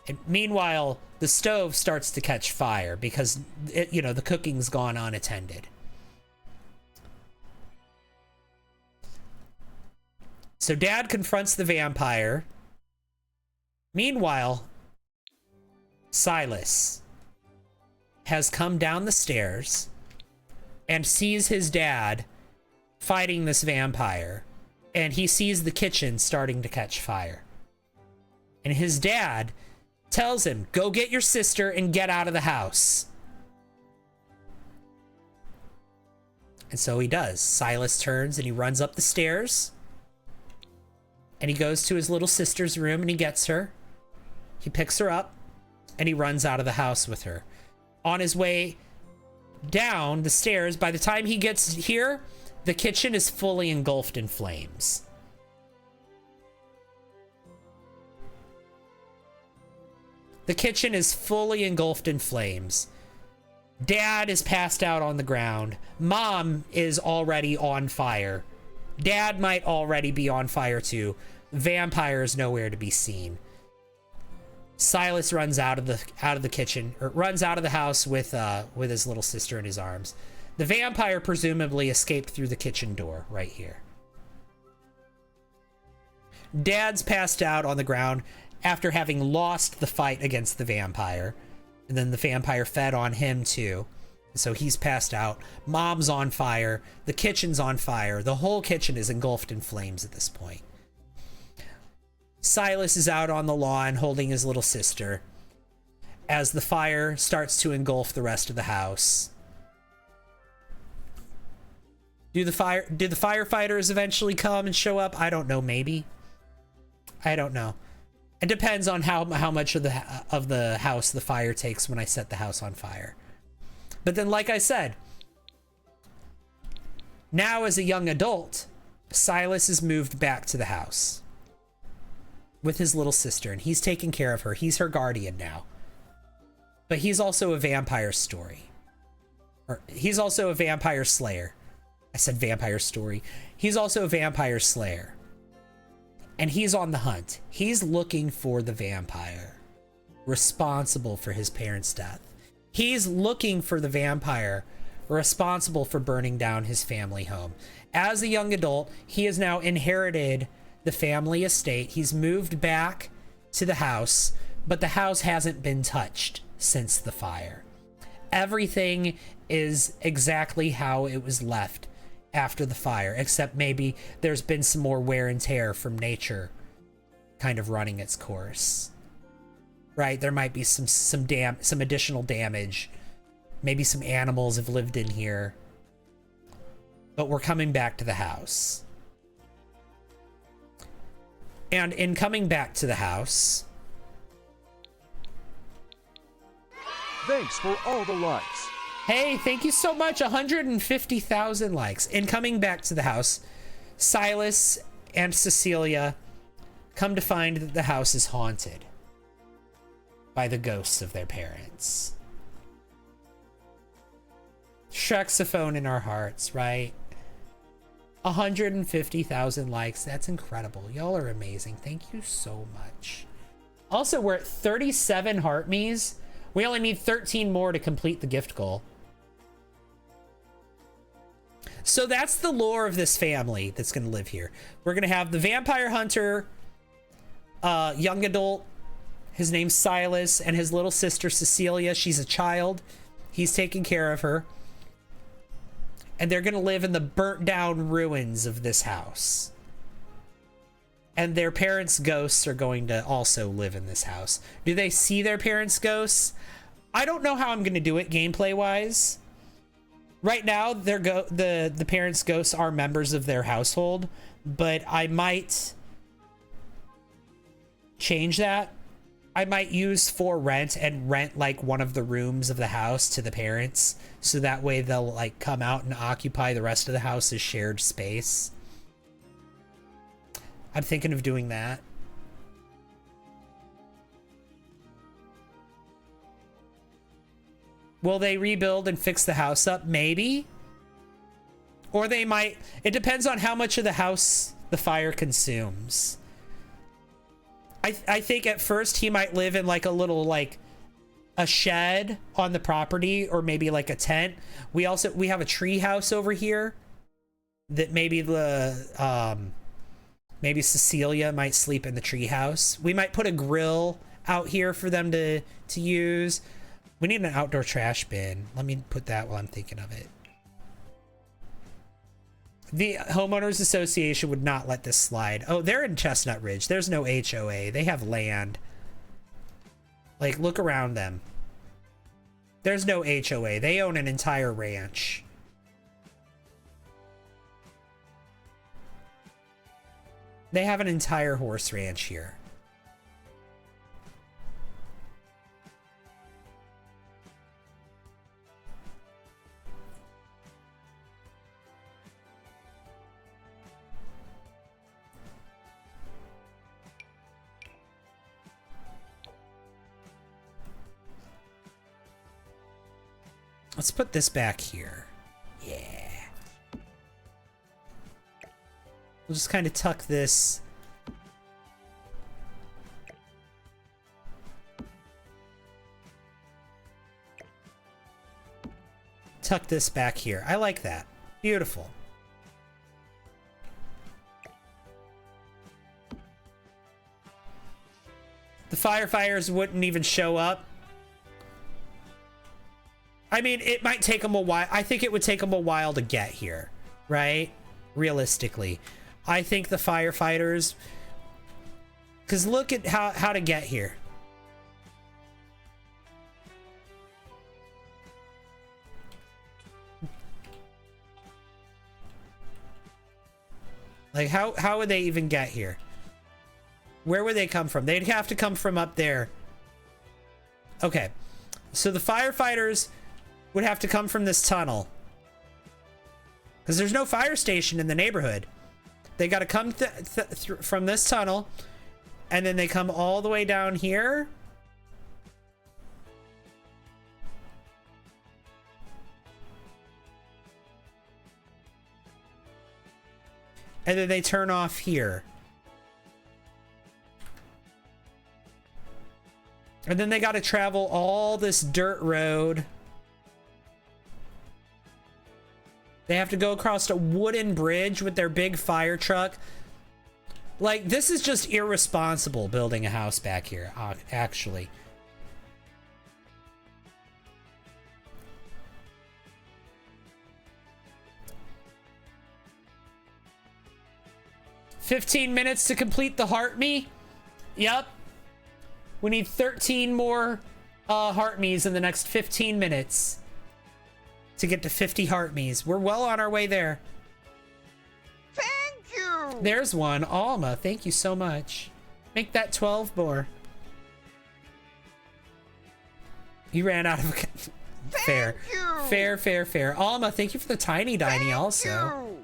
Speaker 4: And meanwhile, the stove starts to catch fire because the cooking's gone unattended. So Dad confronts the vampire. Meanwhile, Silas has come down the stairs and sees his dad fighting this vampire. And he sees the kitchen starting to catch fire. And his dad tells him, go get your sister and get out of the house. And so he does. Silas turns and he runs up the stairs. And he goes to his little sister's room and he gets her. He picks her up and he runs out of the house with her. On his way down the stairs, by the time he gets here, the kitchen is fully engulfed in flames. The kitchen is fully engulfed in flames. Dad is passed out on the ground. Mom is already on fire. Dad might already be on fire too. Vampire is nowhere to be seen. Silas runs out of the kitchen, or runs out of the house with his little sister in his arms. The vampire presumably escaped through the kitchen door right here. Dad's passed out on the ground after having lost the fight against the vampire. And then the vampire fed on him too. So he's passed out. Mom's on fire. The kitchen's on fire. The whole kitchen is engulfed in flames at this point. Silas is out on the lawn holding his little sister as the fire starts to engulf the rest of the house. Do the firefighters eventually come and show up? I don't know, maybe. I don't know. It depends on how much of the house the fire takes when I set the house on fire. But then, like I said, now as a young adult, Silas is moved back to the house with his little sister, and he's taking care of her. He's her guardian now. But he's also a vampire story. Or he's also a vampire slayer. I said vampire story. He's also a vampire slayer. And he's on the hunt. He's looking for the vampire responsible for his parents' death. He's looking for the vampire responsible for burning down his family home. As a young adult, he has now inherited the family estate. He's moved back to the house, but the house hasn't been touched since the fire. Everything is exactly how it was left after the fire, except maybe there's been some more wear and tear from nature kind of running its course. Right? There might be some additional damage. Maybe some animals have lived in here. But we're coming back to the house. And in coming back to the house,
Speaker 6: Thanks for all the likes.
Speaker 4: hey, thank you so much. 150,000 likes. In coming back to the house, Silas and Cecilia come to find that the house is haunted by the ghosts of their parents. Shrexophone in our hearts, right? 150,000 likes. That's incredible. Y'all are amazing. Thank you so much. Also, we're at 37 heart me's. We only need 13 more to complete the gift goal. So that's the lore of this family that's going to live here. We're going to have the vampire hunter, young adult. His name's Silas, and his little sister Cecilia. She's a child. He's taking care of her. And they're going to live in the burnt down ruins of this house. And their parents' ghosts are going to also live in this house. Do they see their parents' ghosts? I don't know how I'm going to do it gameplay wise. Right now, the parents' ghosts are members of their household, but I might change that. I might use for rent and rent like one of the rooms of the house to the parents, so that way they'll like come out and occupy the rest of the house as shared space. I'm thinking of doing that. Will they rebuild and fix the house up? Maybe. Or they might. It depends on how much of the house the fire consumes. I think at first he might live in like a little like a shed on the property, or maybe like a tent. We have a tree house over here that maybe maybe Cecilia might sleep in the tree house. We might put a grill out here for them to use. We need an outdoor trash bin. Let me put that while I'm thinking of it. The homeowners association would not let this slide. Oh, they're in Chestnut Ridge. There's no HOA. They have land. Like, look around them. There's no HOA. They own an entire ranch. They have an entire horse ranch here. Let's put this back here. Yeah. We'll just kind of tuck this. Tuck this back here. I like that. Beautiful. The firefighters wouldn't even show up. I mean, it might take them a while. I think it would take them a while to get here, right? Realistically, I think the firefighters, because look at how to get here. Like, how would they even get here? Where would they come from? They'd have to come from up there. Okay, so the firefighters would have to come from this tunnel, because there's no fire station in the neighborhood. They got to come from this tunnel, and then they come all the way down here. And then they turn off here. And then they got to travel all this dirt road. They have to go across a wooden bridge with their big fire truck. Like, this is just irresponsible building a house back here, actually. "15 minutes to complete the heart me." Yep. We need 13 more heart me's in the next 15 minutes to get to 50 heart me's. We're well on our way there.
Speaker 2: Thank you.
Speaker 4: There's one. Alma, thank you so much. Make that 12 more. You ran out of... Fair.
Speaker 2: You.
Speaker 4: Fair. Alma, thank you for the tiny diny also.
Speaker 2: You.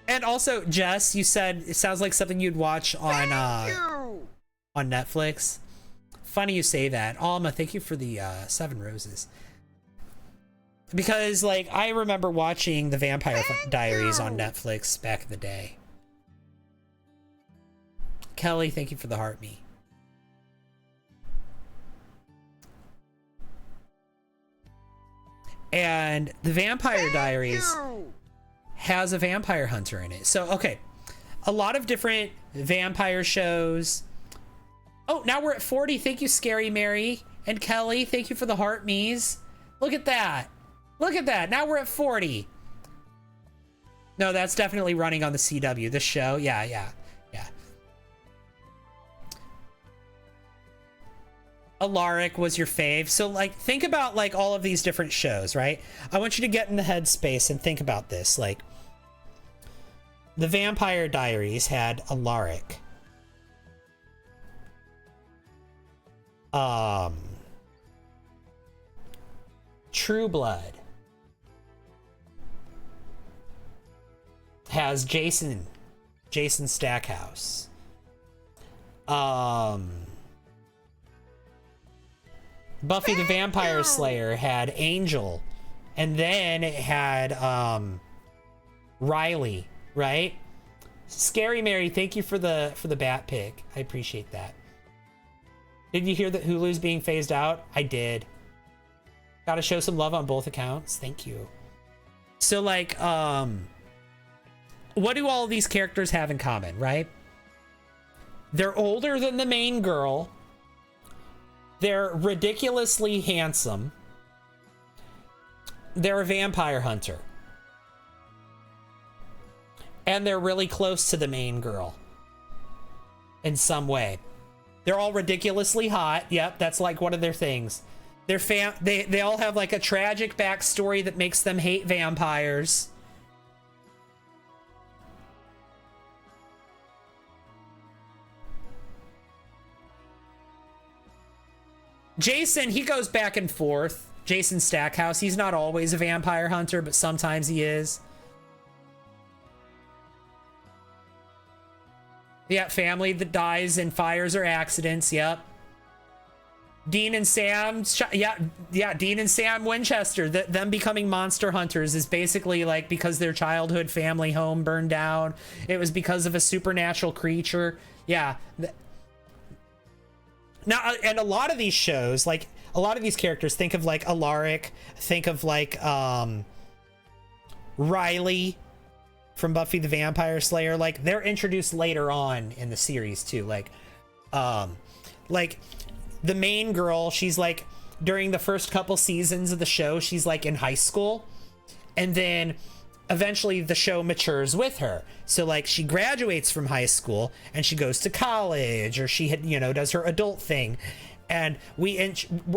Speaker 4: And also, Jess, you said it sounds like something you'd watch on
Speaker 2: You.
Speaker 4: on Netflix. Funny you say that. Alma, thank you for the 7 roses. Because, like, I remember watching the Vampire Diaries on Netflix back in the day. Kelly, thank you for the heart me. And the Vampire Diaries
Speaker 2: You.
Speaker 4: has a vampire hunter in it. So, okay. A lot of different vampire shows. Oh, now we're at 40. Thank you, Scary Mary. And Kelly, thank you for the heart me's. Look at that. Look at that. Now we're at 40. No, that's definitely running on the CW. This show. Yeah. Alaric was your fave. So, like, think about, like, all of these different shows, right? I want you to get in the headspace and think about this. Like, the Vampire Diaries had Alaric. True Blood has Jason Stackhouse. Buffy the Vampire Slayer had Angel, and then it had Riley, right? Scary Mary, thank you for the bat pick. I appreciate that. Did you hear that Hulu's being phased out? I did. Gotta show some love on both accounts. Thank you. So, like, what do all of these characters have in common, right? They're older than the main girl. They're ridiculously handsome. They're a vampire hunter. And they're really close to the main girl in some way. They're all ridiculously hot. Yep, that's like one of their things. They all have like a tragic backstory that makes them hate vampires. Jason, he goes back and forth. Jason Stackhouse, he's not always a vampire hunter, but sometimes he is. Yeah, family that dies in fires or accidents. Yep. Dean and Sam. Yeah. Dean and Sam Winchester. Them becoming monster hunters is basically like because their childhood family home burned down. It was because of a supernatural creature. Yeah. Now, and a lot of these shows, like a lot of these characters, think of like Alaric, think of like Riley from Buffy the Vampire Slayer. Like they're introduced later on in the series too. Like the main girl, she's like, during the first couple seasons of the show, she's like in high school, and then eventually the show matures with her. So like she graduates from high school and she goes to college, or she had, does her adult thing. And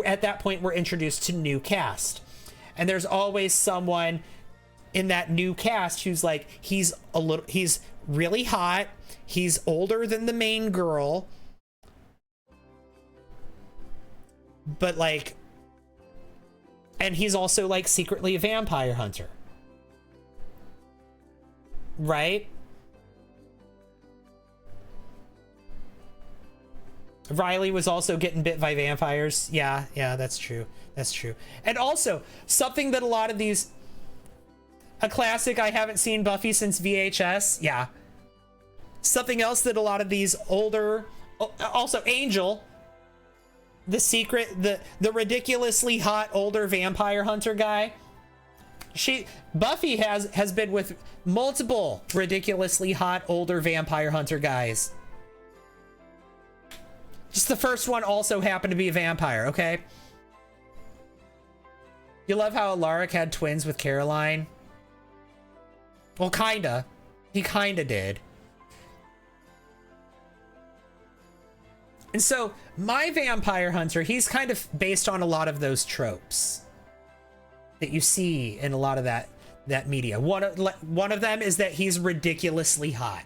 Speaker 4: at that point we're introduced to new cast. And there's always someone in that new cast who's like, he's really hot. He's older than the main girl. But like, and he's also like secretly a vampire hunter. Right? Riley was also getting bit by vampires. Yeah, that's true. That's true. And also, something that a lot of these... A classic, I haven't seen Buffy since VHS. Yeah. Something else that a lot of these older... Also, Angel, the secret... The ridiculously hot older vampire hunter guy. Buffy has been with multiple ridiculously hot older vampire hunter guys. Just the first one also happened to be a vampire, okay? You love how Alaric had twins with Caroline? Well, kinda. He kinda did. And so, my vampire hunter, he's kind of based on a lot of those tropes that you see in a lot of that media. One of them is that he's ridiculously hot.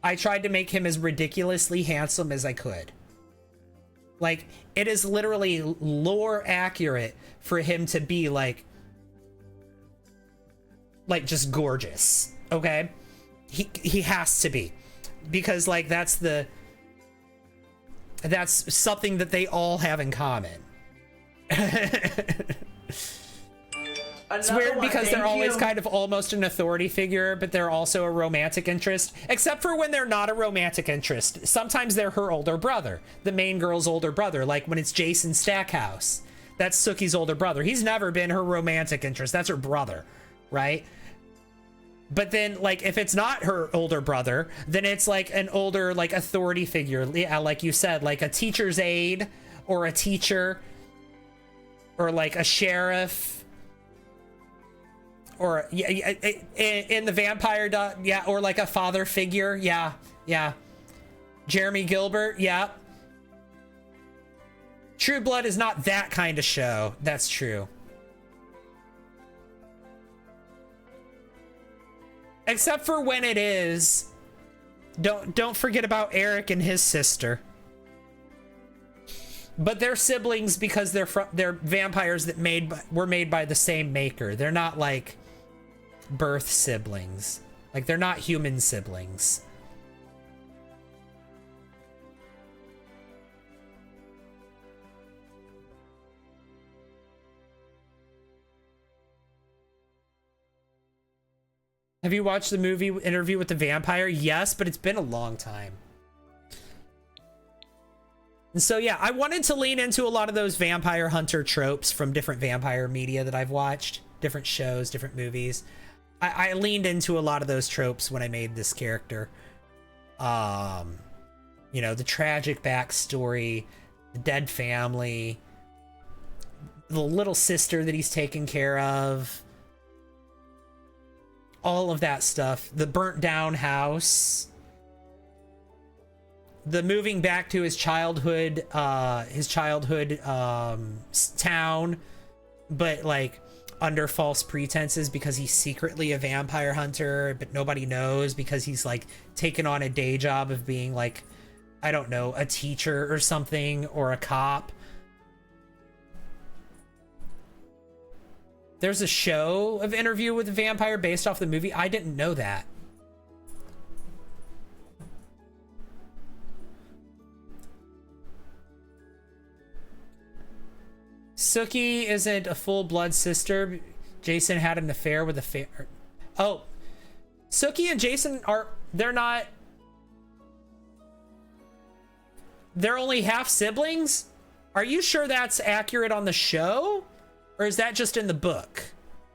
Speaker 4: I tried to make him as ridiculously handsome as I could. Like, it is literally lore accurate for him to be like just gorgeous, okay? He has to be, because like that's something that they all have in common. It's weird because they're always kind of almost an authority figure, but they're also a romantic interest, except for when they're not a romantic interest. Sometimes they're her older brother, the main girl's older brother, like when it's Jason Stackhouse. That's Sookie's older brother. He's never been her romantic interest. That's her brother, right? But then, like, if it's not her older brother, then it's like an older, like, authority figure. Yeah, like you said, like a teacher's aide or a teacher or like a sheriff. Or in the vampire, yeah, or like a father figure, yeah. Jeremy Gilbert, yeah. True Blood is not that kind of show. That's true. Except for when it is. Don't forget about Eric and his sister. But they're siblings because they're vampires that were made by the same maker. They're not like birth siblings. Like, they're not human siblings. Have you watched the movie Interview with the Vampire? Yes, but it's been a long time. And so, yeah, I wanted to lean into a lot of those vampire hunter tropes from different vampire media that I've watched. Different shows, different movies. I leaned into a lot of those tropes when I made this character. You know, the tragic backstory, the dead family, the little sister that he's taken care of, all of that stuff, the burnt down house, the moving back to his childhood town, but like under false pretenses because he's secretly a vampire hunter, but nobody knows because he's like taken on a day job of being like, I don't know, a teacher or something, or a cop. There's a show of Interview with a Vampire based off the movie. I didn't know that. Sookie isn't a full-blood sister. Jason had an affair with a Oh, Sookie and Jason they're not... They're only half siblings? Are you sure that's accurate on the show? Or is that just in the book?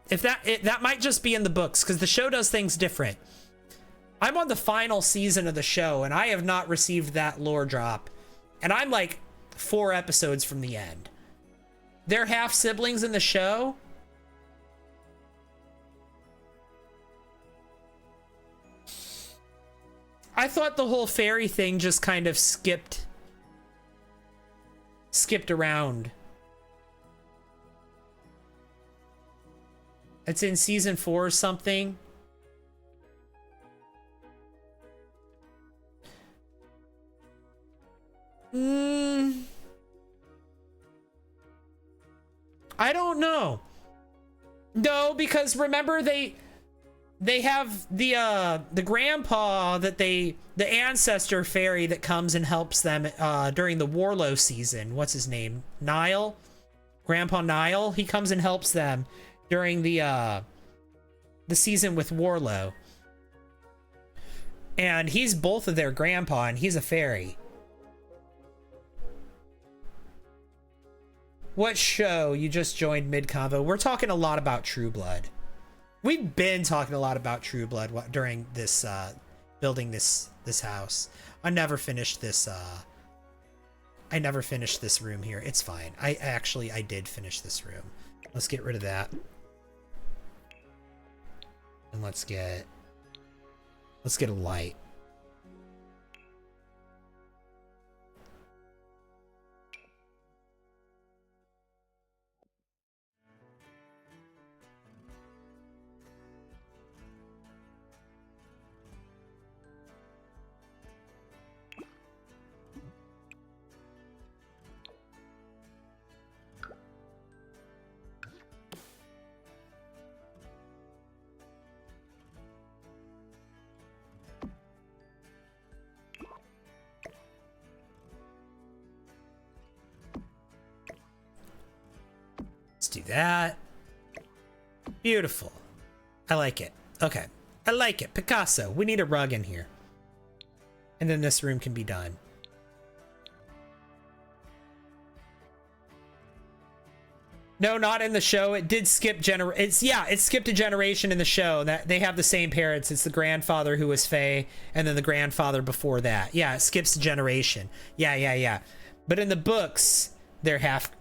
Speaker 4: That might just be in the books, because the show does things different. I'm on the final season of the show, and I have not received that lore drop. And I'm like 4 episodes from the end. They're half siblings in the show. I thought the whole fairy thing just kind of skipped around. It's in season 4 or something. I don't know. No, because remember they have the grandpa that the ancestor fairy that comes and helps them during the Warlow season. What's his name? Niall? Grandpa Niall? He comes and helps them during the season with Warlow. And he's both of their grandpa, and he's a fairy. What show? You just joined mid-convo. We're talking a lot about True Blood. We've been talking a lot about True Blood during this building this house. I never finished this room here. It's fine. I did finish this room. Let's get rid of that. And let's get a light. Do that. Beautiful. I like it. Okay. I like it. Picasso. We need a rug in here. And then this room can be done. No, not in the show. It did skip it skipped a generation in the show. That they have the same parents. It's the grandfather who was Fae, and then the grandfather before that. Yeah, it skips a generation. Yeah. But in the books, they're half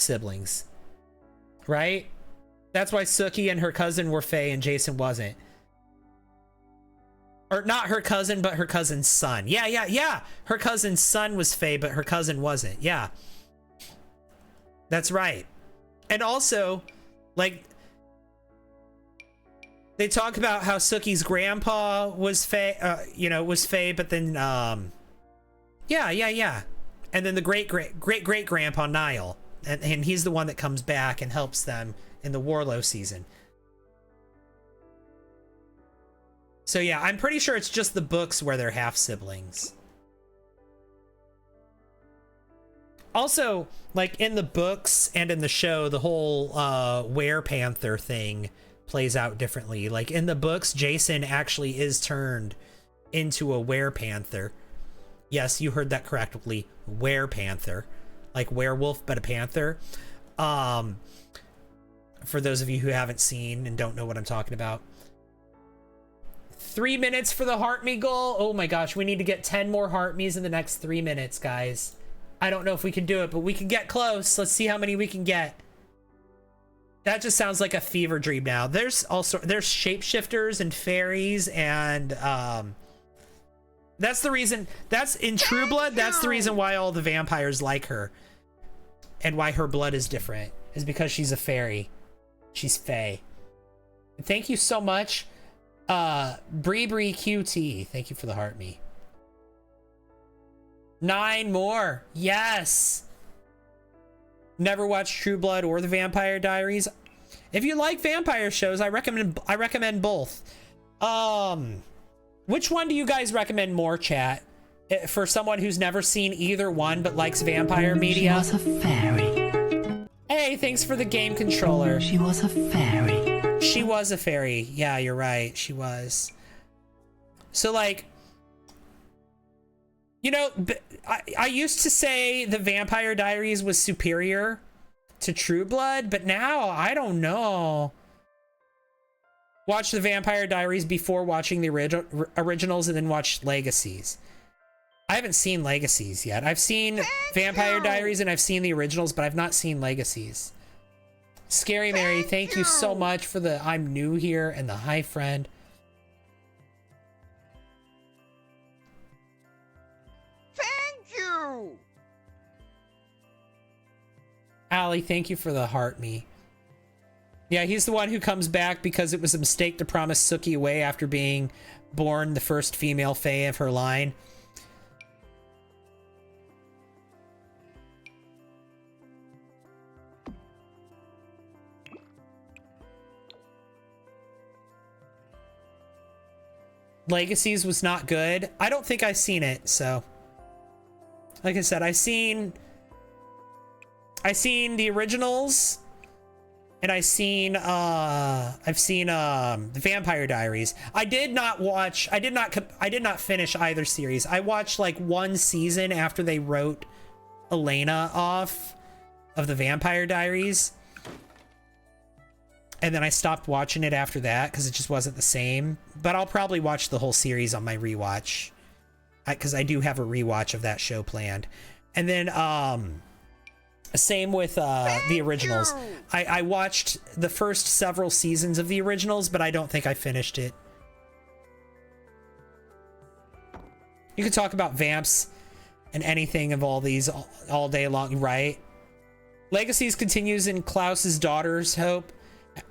Speaker 4: siblings. Right? That's why Suki and her cousin were Fae and Jason wasn't. Or not her cousin, but her cousin's son. Yeah. Her cousin's son was Fae, but her cousin wasn't. Yeah. That's right. And also, like, they talk about how Suki's grandpa was Fae, was Fae, but then, yeah. And then the great grandpa Niall. And he's the one that comes back and helps them in the Warlow season. So yeah, I'm pretty sure it's just the books where they're half siblings. Also, like in the books and in the show, the whole werepanther thing plays out differently. Like in the books, Jason actually is turned into a werepanther. Yes, you heard that correctly. Werepanther. Like werewolf, but a panther. For those of you who haven't seen and don't know what I'm talking about. 3 minutes for the heart me goal. Oh my gosh, we need to get 10 more heart me's in the next 3 minutes, guys. I don't know if we can do it, but we can get close. Let's see how many we can get. That just sounds like a fever dream now. There's shapeshifters and fairies and that's the reason. That's in True Blood. That's the reason why all the vampires like her. And why her blood is different is because she's a fairy. She's Fae. Thank you so much, Bree QT. Thank you for the heart me. 9 more. Yes. Never watched True Blood or The Vampire Diaries. If you like vampire shows, I recommend both. Which one do you guys recommend more, chat? For someone who's never seen either one but likes vampire media.
Speaker 5: She was a fairy.
Speaker 4: Hey, thanks for the game controller.
Speaker 5: She was a fairy.
Speaker 4: She was a fairy. Yeah, you're right. She was. So, like, you know, I used to say The Vampire Diaries was superior to True Blood, but now I don't know. Watch The Vampire Diaries before watching the originals and then watch Legacies. I haven't seen Legacies yet. I've seen Vampire Diaries and I've seen the originals, but I've not seen Legacies. Scary Mary, thank you so much for the I'm new here and the hi friend.
Speaker 2: Thank you.
Speaker 4: Allie, thank you for the heart me. Yeah, he's the one who comes back because it was a mistake to promise Suki away after being born the first female Fae of her line. Legacies was not good. I don't think I've seen it, so like I said, I've seen the originals and I've seen the Vampire Diaries. I did not finish either series. I watched like one season after they wrote Elena off of the Vampire Diaries. And then I stopped watching it after that because it just wasn't the same. But I'll probably watch the whole series on my rewatch. Because I do have a rewatch of that show planned. And then, same with the originals. I watched the first several seasons of the originals, but I don't think I finished it. You could talk about vamps and anything of all these all day long, right? Legacies continues in Klaus's daughter's Hope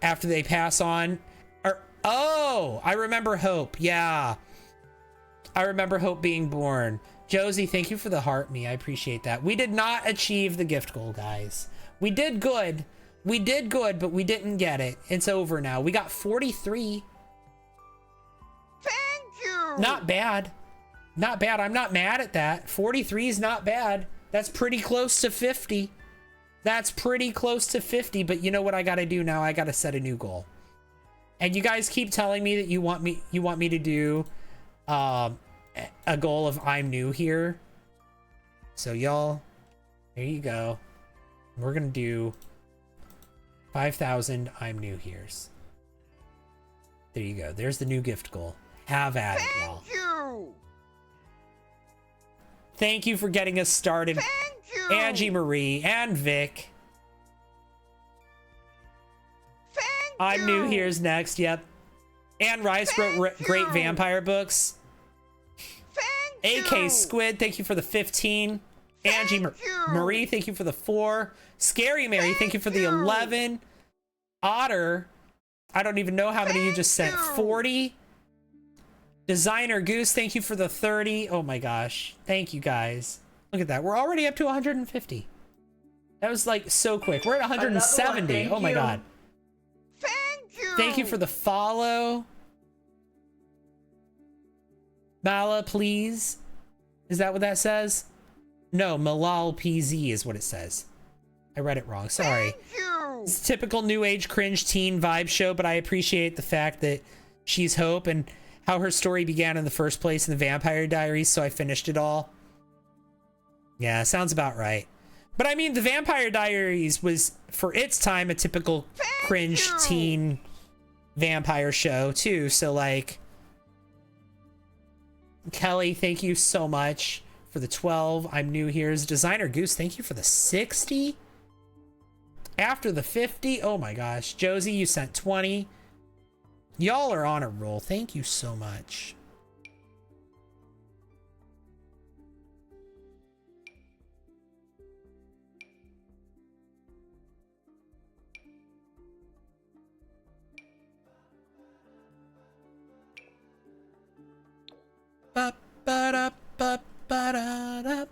Speaker 4: after they pass on. Oh, I remember Hope. Yeah. I remember Hope being born. Josie, thank you for the heart me. I appreciate that. We did not achieve the gift goal, guys. We did good. We did good, but we didn't get it. It's over now. We got 43.
Speaker 2: Thank you.
Speaker 4: Not bad. Not bad. I'm not mad at that. 43 is not bad. That's pretty close to 50. That's pretty close to 50, but you know what I got to do now? I got to set a new goal. And you guys keep telling me that you want me to do a goal of I'm new here. So y'all, there you go. We're going to do 5,000 I'm new here's. There you go. There's the new gift goal. Have at it, y'all.
Speaker 2: Thank you.
Speaker 4: Thank you for getting us started.
Speaker 2: Thank you.
Speaker 4: Angie Marie and Vic.
Speaker 2: Thank
Speaker 4: I'm
Speaker 2: you.
Speaker 4: new here's next. Yep. Anne Rice wrote great vampire books.
Speaker 2: Thank
Speaker 4: AK
Speaker 2: you.
Speaker 4: Squid, thank you for the 15. Angie
Speaker 2: you.
Speaker 4: Marie, thank you for the 4. Scary Mary, thank you for the 11. Otter, I don't even know how many you just sent.
Speaker 2: you.
Speaker 4: 40. Designer Goose, thank you for the 30. Oh my gosh. Thank you guys. Look at that. We're already up to 150. That was like so quick. We're at 170.
Speaker 3: Thank
Speaker 4: Oh my
Speaker 3: you.
Speaker 4: god.
Speaker 2: Thank you.
Speaker 4: Thank you for the follow. Mala, please. Is that what that says? No, Malal PZ is what it says. I read it wrong. Sorry.
Speaker 2: Thank you.
Speaker 4: It's a typical new age cringe teen vibe show, but I appreciate the fact that she's Hope and how her story began in the first place in the Vampire Diaries, so I finished it all. Yeah, sounds about right. But I mean, the Vampire Diaries was, for its time, a typical cringe
Speaker 2: you.
Speaker 4: teen vampire show, too. So, like, Kelly, thank you so much for the 12. I'm new here's Designer Goose. Thank you for the 60. After the 50. Oh my gosh. Josie, you sent 20. Y'all are on a roll. Thank you so much. Ba-ba-da-ba-ba-da-da.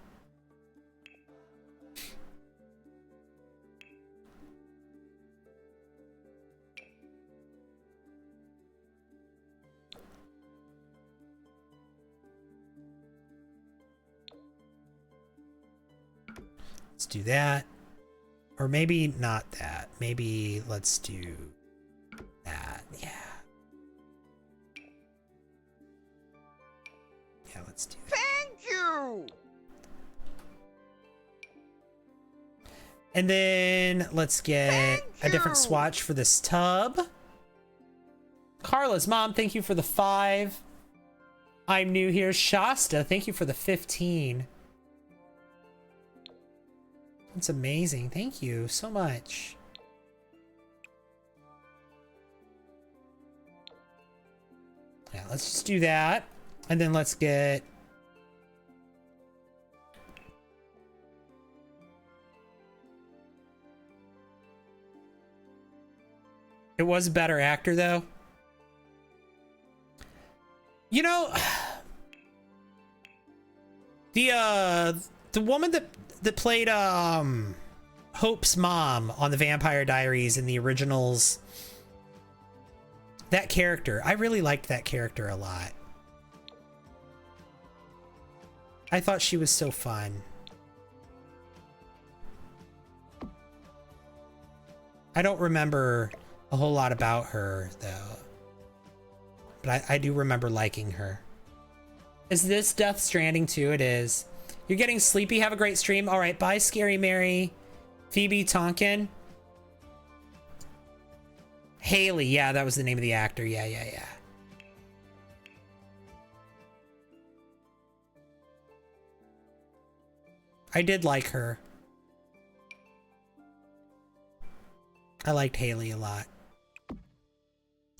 Speaker 4: Let's do that. Or maybe not that. Maybe let's do that. Yeah. Yeah, let's do that.
Speaker 2: Thank you.
Speaker 4: And then let's get
Speaker 2: Thank
Speaker 4: a different
Speaker 2: you.
Speaker 4: swatch for this tub. Carla's mom, thank you for the 5. I'm new here, Shasta. Thank you for the 15. That's amazing. Thank you so much. Yeah, let's just do that. And then let's get... It was a better actor, though. You know, the woman that played Hope's mom on the Vampire Diaries in the originals, that character, I really liked that character a lot. I thought she was so fun. I don't remember a whole lot about her, though. But I do remember liking her. Is this Death Stranding 2? It is. You're getting sleepy. Have a great stream. All right. Bye, Scary Mary. Phoebe Tonkin. Haley. Yeah, that was the name of the actor. Yeah. I did like her. I liked Haley a lot.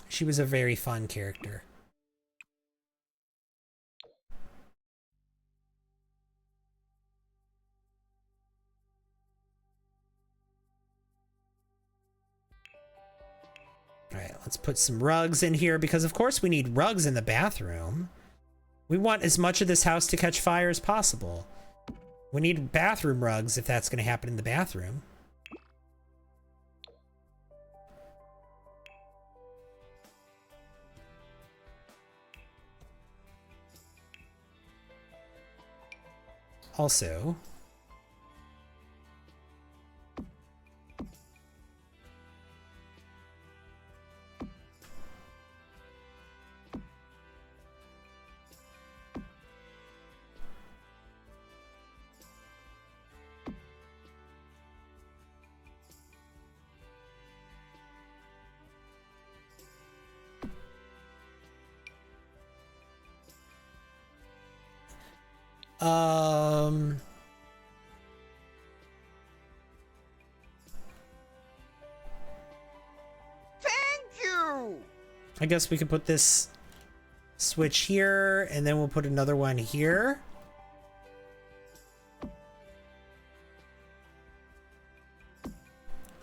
Speaker 4: She was a very fun character. All right, let's put some rugs in here because of course we need rugs in the bathroom. We want as much of this house to catch fire as possible. We need bathroom rugs if that's going to happen in the bathroom. Also,
Speaker 2: Thank you!
Speaker 4: I guess we could put this switch here, and then we'll put another one here.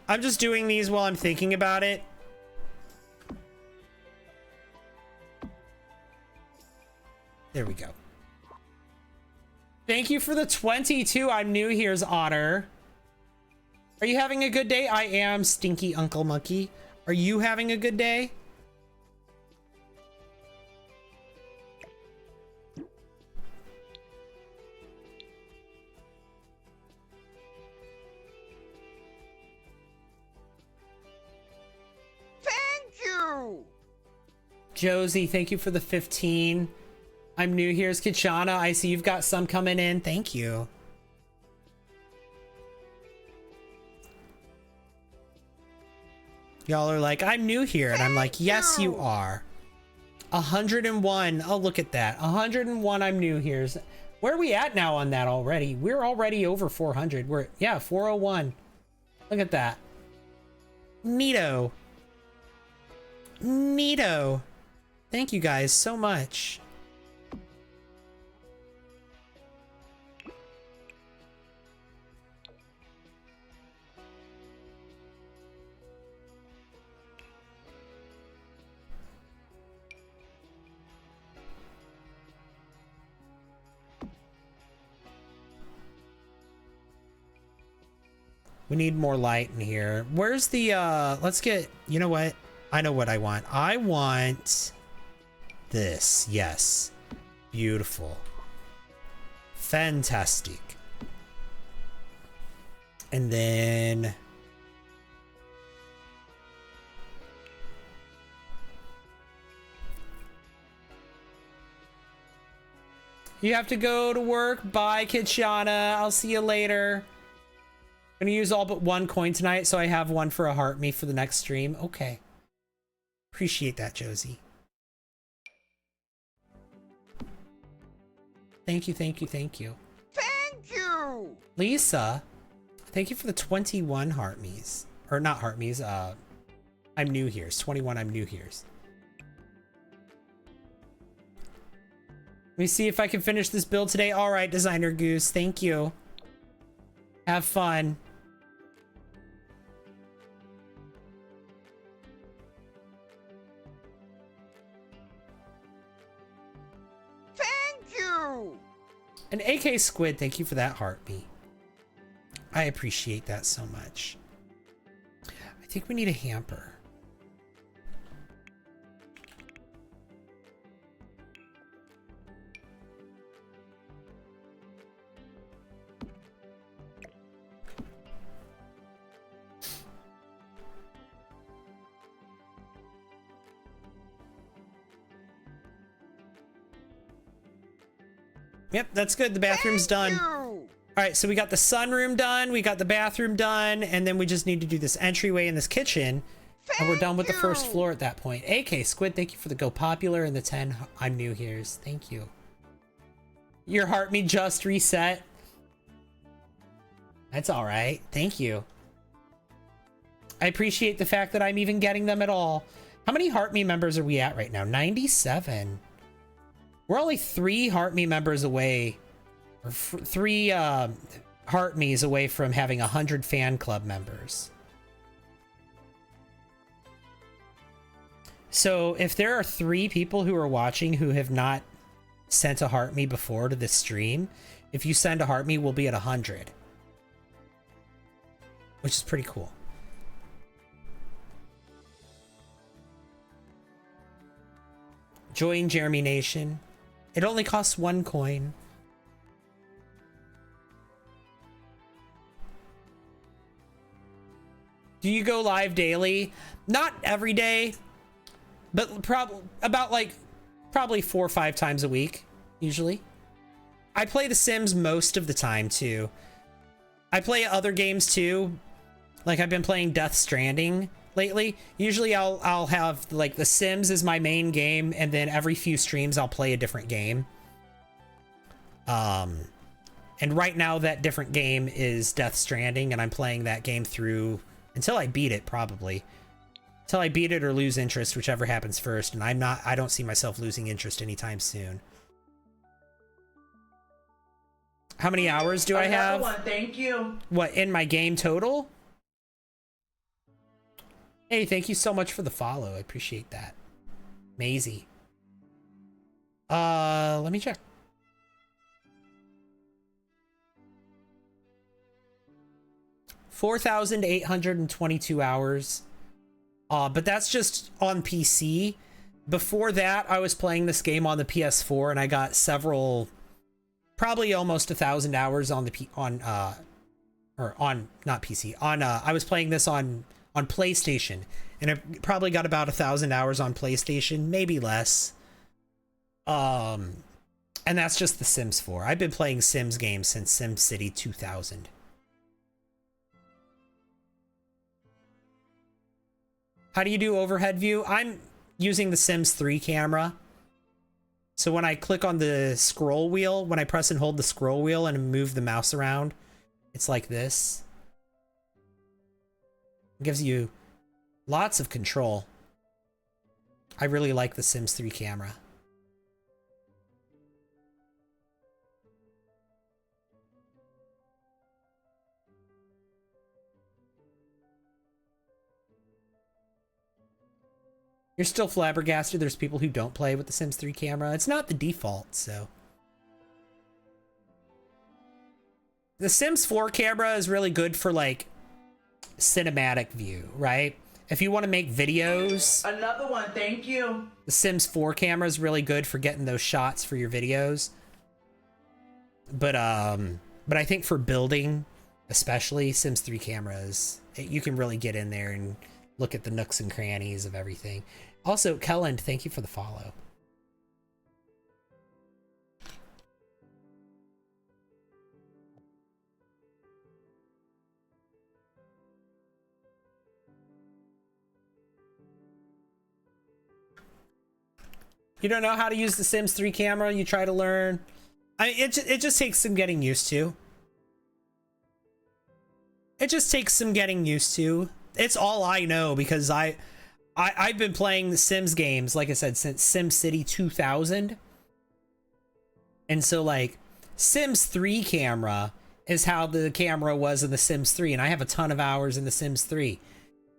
Speaker 4: I'm just doing these while I'm thinking about it. There we go. Thank you for the 22. I'm new here's Otter. Are you having a good day? I am, Stinky Uncle Monkey. Are you having a good day?
Speaker 2: Thank you!
Speaker 4: Josie, thank you for the 15. I'm new here's Kitchana. I see you've got some coming in. Thank you. Y'all are like, I'm new here. And I'm like, yes, you are. 101. Oh, look at that. 101 I'm new here's. Where are we at now on that already? We're already over 400. We're, yeah, 401. Look at that. Neato. Neato. Thank you guys so much. We need more light in here. Where's the, let's get, you know what? I know what I want. I want this. Yes. Beautiful. Fantastic. And then... You have to go to work. Bye, Kitchana. I'll see you later. I'm gonna use all but one coin tonight, so I have one for a heart me for the next stream. Okay. Appreciate that, Josie. Thank you, thank you, thank you.
Speaker 2: Thank you.
Speaker 4: Lisa, thank you for the 21 heart me's. Or not heart me's, I'm new here's. 21 I'm new here's. Let me see if I can finish this build today. All right, Designer Goose, thank you. Have fun.
Speaker 2: Thank you.
Speaker 4: And AK Squid, thank you for that heartbeat. I appreciate that so much. I think we need a hamper. Yep, that's good. The bathroom's done.
Speaker 2: You.
Speaker 4: All right, so we got the sunroom done, we got the bathroom done, and then we just need to do this entryway in this kitchen, and we're done with the first floor at that point. AK Squid, thank you for the Go Popular and the 10 I'm new here's. Thank you. Your heart me just reset. That's all right. Thank you. I appreciate the fact that I'm even getting them at all. How many heart me members are we at right now? 97. We're only 3 heart me members away, or 3 heart me's away from having 100 fan club members. So if there are 3 people who are watching who have not sent a heart me before to this stream, if you send a heart me, we'll be at 100, which is pretty cool. Join Jeremy Nation. It only costs 1 coin. Do you go live daily? Not every day, but probably 4 or 5 times a week, usually. I play The Sims most of the time too. I play other games too. Like I've been playing Death Stranding lately. Usually I'll have like The Sims is my main game, and then every few streams I'll play a different game. And right now that different game is Death Stranding, and I'm playing that game through until I beat it, probably. Until I beat it or lose interest, whichever happens first, and I don't see myself losing interest anytime soon. How many hours do I have?
Speaker 3: One, thank you.
Speaker 4: What, in my game total? Hey, thank you so much for the follow. I appreciate that. Maisie. Let me check. $4,822 hours. But that's just on PC. Before that, I was playing this game on the PS4, and I got several, probably almost 1,000 hours on the I was playing this on PlayStation, and I probably got about 1,000 hours on PlayStation, maybe less. And that's just The Sims 4. I've been playing Sims games since SimCity 2000. How do you do overhead view? I'm using the Sims 3 camera. So when I click on the scroll wheel, when I press and hold the scroll wheel and move the mouse around, it's like this. It gives you lots of control. I really like the Sims 3 camera. You're still flabbergasted there's people who don't play with the Sims 3 camera. It's not the default, so. The Sims 4 camera is really good for like cinematic view, right? If you want to make videos,
Speaker 3: Another one, thank you.
Speaker 4: the Sims 4 camera is really good for getting those shots for your videos. But I think for building, especially, Sims 3 cameras, you can really get in there and look at the nooks and crannies of everything. Also, Kelland, thank you for the follow. You don't know how to use the Sims 3 camera? You try to learn? It just takes some getting used to. It just takes some getting used to. It's all I know because I've been playing the Sims games, like I said, since SimCity 2000. And so like Sims 3 camera is how the camera was in the Sims 3, and I have a ton of hours in the Sims 3.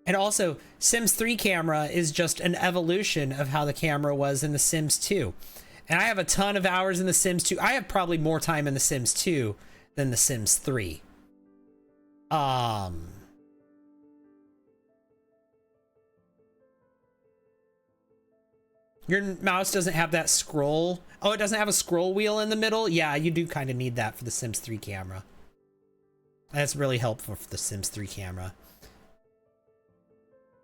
Speaker 4: And also Sims 3 camera is just an evolution of how the camera was in the Sims 2. And I have a ton of hours in the Sims 2. I have probably more time in the Sims 2 than the Sims 3. Your mouse doesn't have that scroll. Oh, it doesn't have a scroll wheel in the middle? Yeah, you do kind of need that for the Sims 3 camera. That's really helpful for the Sims 3 camera.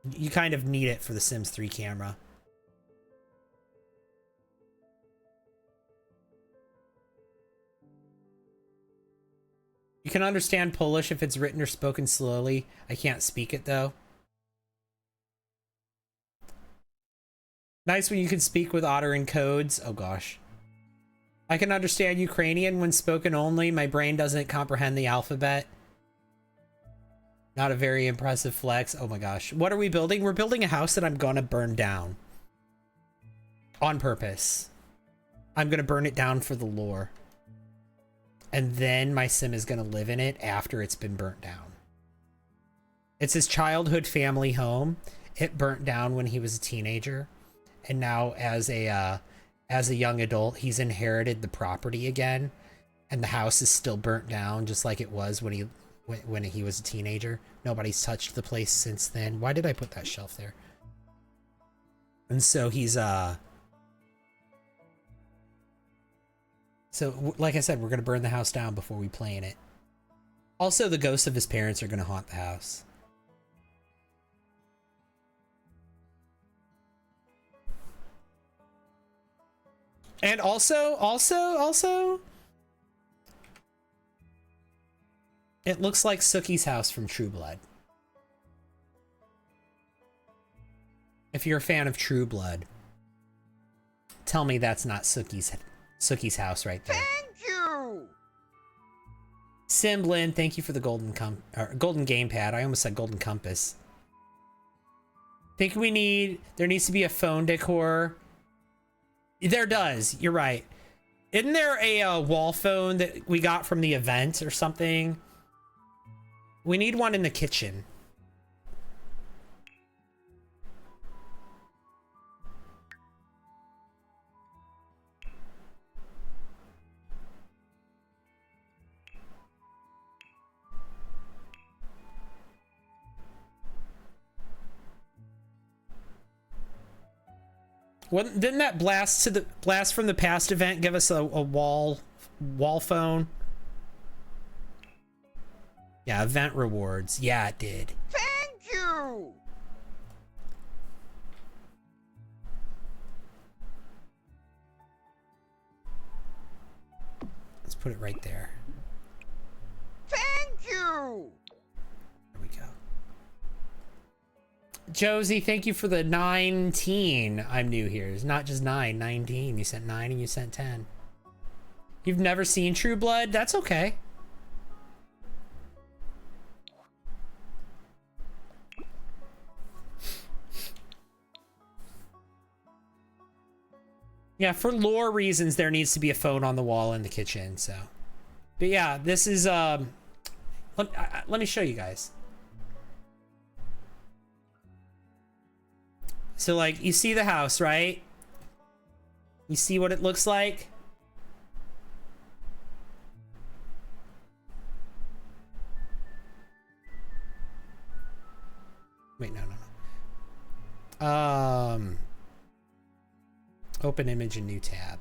Speaker 4: You kind of need it for the Sims 3 camera. You can understand Polish if it's written or spoken slowly. I can't speak it though. Nice when you can speak with otter and codes. Oh gosh. I can understand Ukrainian when spoken only. My brain doesn't comprehend the alphabet. Not a very impressive flex. Oh my gosh. What are we building? We're building a house that I'm gonna burn down. On purpose. I'm gonna burn it down for the lore. And then my sim is gonna live in it after it's been burnt down. It's his childhood family home. It burnt down when he was a teenager. And now as a young adult, he's inherited the property again. And the house is still burnt down just like it was when he was a teenager. Nobody's touched the place since then. Why did I put that shelf there? And so he's so like I said, we're gonna burn the house down before we play in it. Also, the ghosts of his parents are gonna haunt the house. And also, it looks like Sookie's house from True Blood. If you're a fan of True Blood, tell me that's not Sookie's house right there.
Speaker 2: Thank you!
Speaker 4: Simblin, thank you for the golden gamepad. I almost said golden compass. Think there needs to be a phone decor. There does. You're right. Isn't there a wall phone that we got from the event or something? We need one in the kitchen. Didn't that blast from the past event give us a wall phone? Yeah, event rewards. Yeah, it did.
Speaker 2: Thank you!
Speaker 4: Let's put it right there.
Speaker 2: Thank you!
Speaker 4: There we go. Josie, thank you for the 19. I'm new here. It's not just 9, 19. You sent 9 and you sent 10. You've never seen True Blood? That's okay. Yeah, for lore reasons, there needs to be a phone on the wall in the kitchen, so. But yeah, this is, let me show you guys. So, like, you see the house, right? You see what it looks like? Wait, no. Open image and new tab.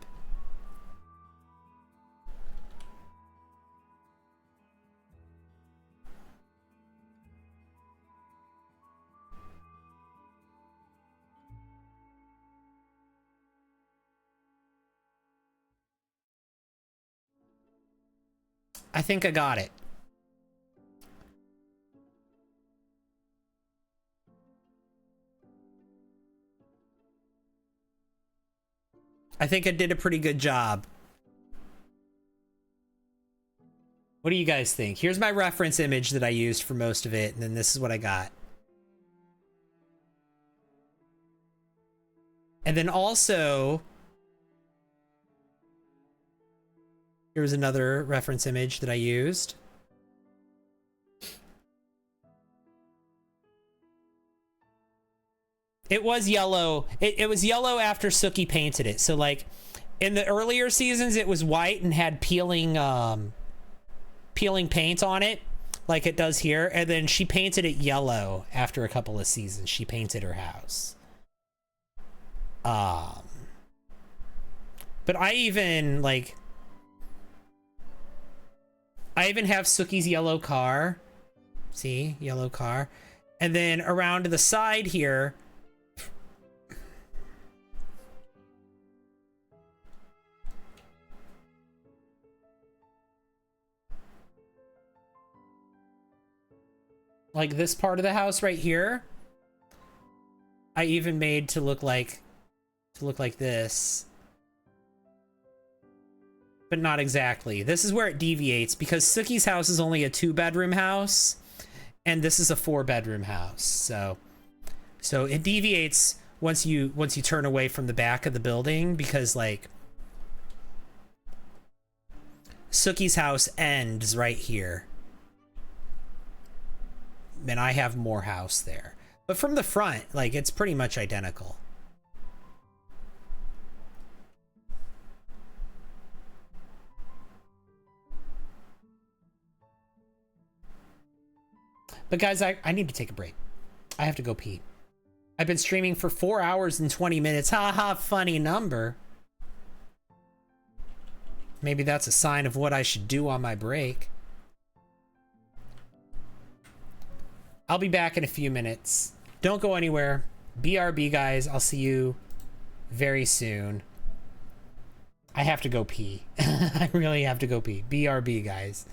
Speaker 4: I think I got it. I think I did a pretty good job. What do you guys think? Here's my reference image that I used for most of it, and then this is what I got. And then also, here's another reference image that I used. It was yellow. It was yellow after Suki painted it. So like in the earlier seasons, it was white and had peeling paint on it, like it does here. And then she painted it yellow after a couple of seasons. She painted her house. But I even have Suki's yellow car. See, yellow car. And then around to the side here, like this part of the house right here, I even made to look like this. But not exactly. This is where it deviates because Suki's house is only a 2-bedroom house and this is a 4-bedroom house. So it deviates once you turn away from the back of the building because like Suki's house ends right here. And I have more house there. But from the front, like it's pretty much identical. But guys, I need to take a break. I have to go pee. I've been streaming for 4 hours and 20 minutes. Haha, funny number. Maybe that's a sign of what I should do on my break. I'll be back in a few minutes. Don't go anywhere. BRB, guys. I'll see you very soon. I have to go pee. I really have to go pee. BRB, guys.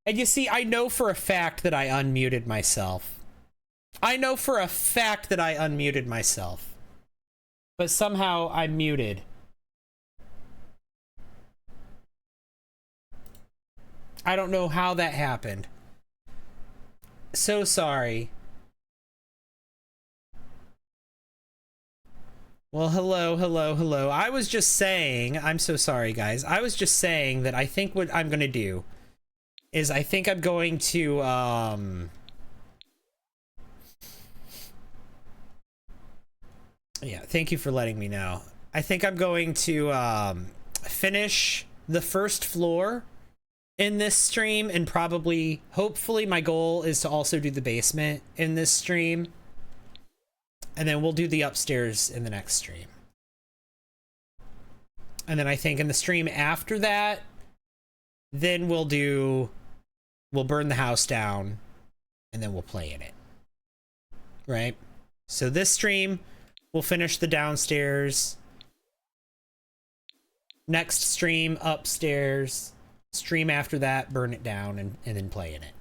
Speaker 1: And you see, I know for a fact that I unmuted myself. I know for a fact that I unmuted myself. But somehow I'm muted. I don't know how that happened. So sorry. Well, hello. I was just saying, I'm so sorry, guys. I was just saying that I think what I'm gonna do is I think I'm going to, yeah, thank you for letting me know. I think I'm going to, finish the first floor in this stream, and probably, hopefully, my goal is to also do the basement in this stream. And then we'll do the upstairs in the next stream. And then I think in the stream after that, then we'll burn the house down, and then we'll play in it. Right? So this stream, we'll finish the downstairs. Next stream, upstairs. Stream after that, burn it down, and then play in it.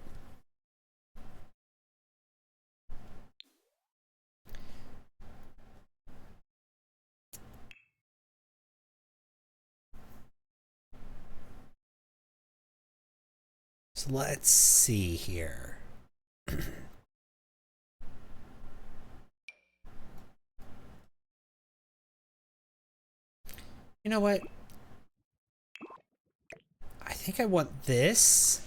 Speaker 1: So let's see here. You know what? I think I want this,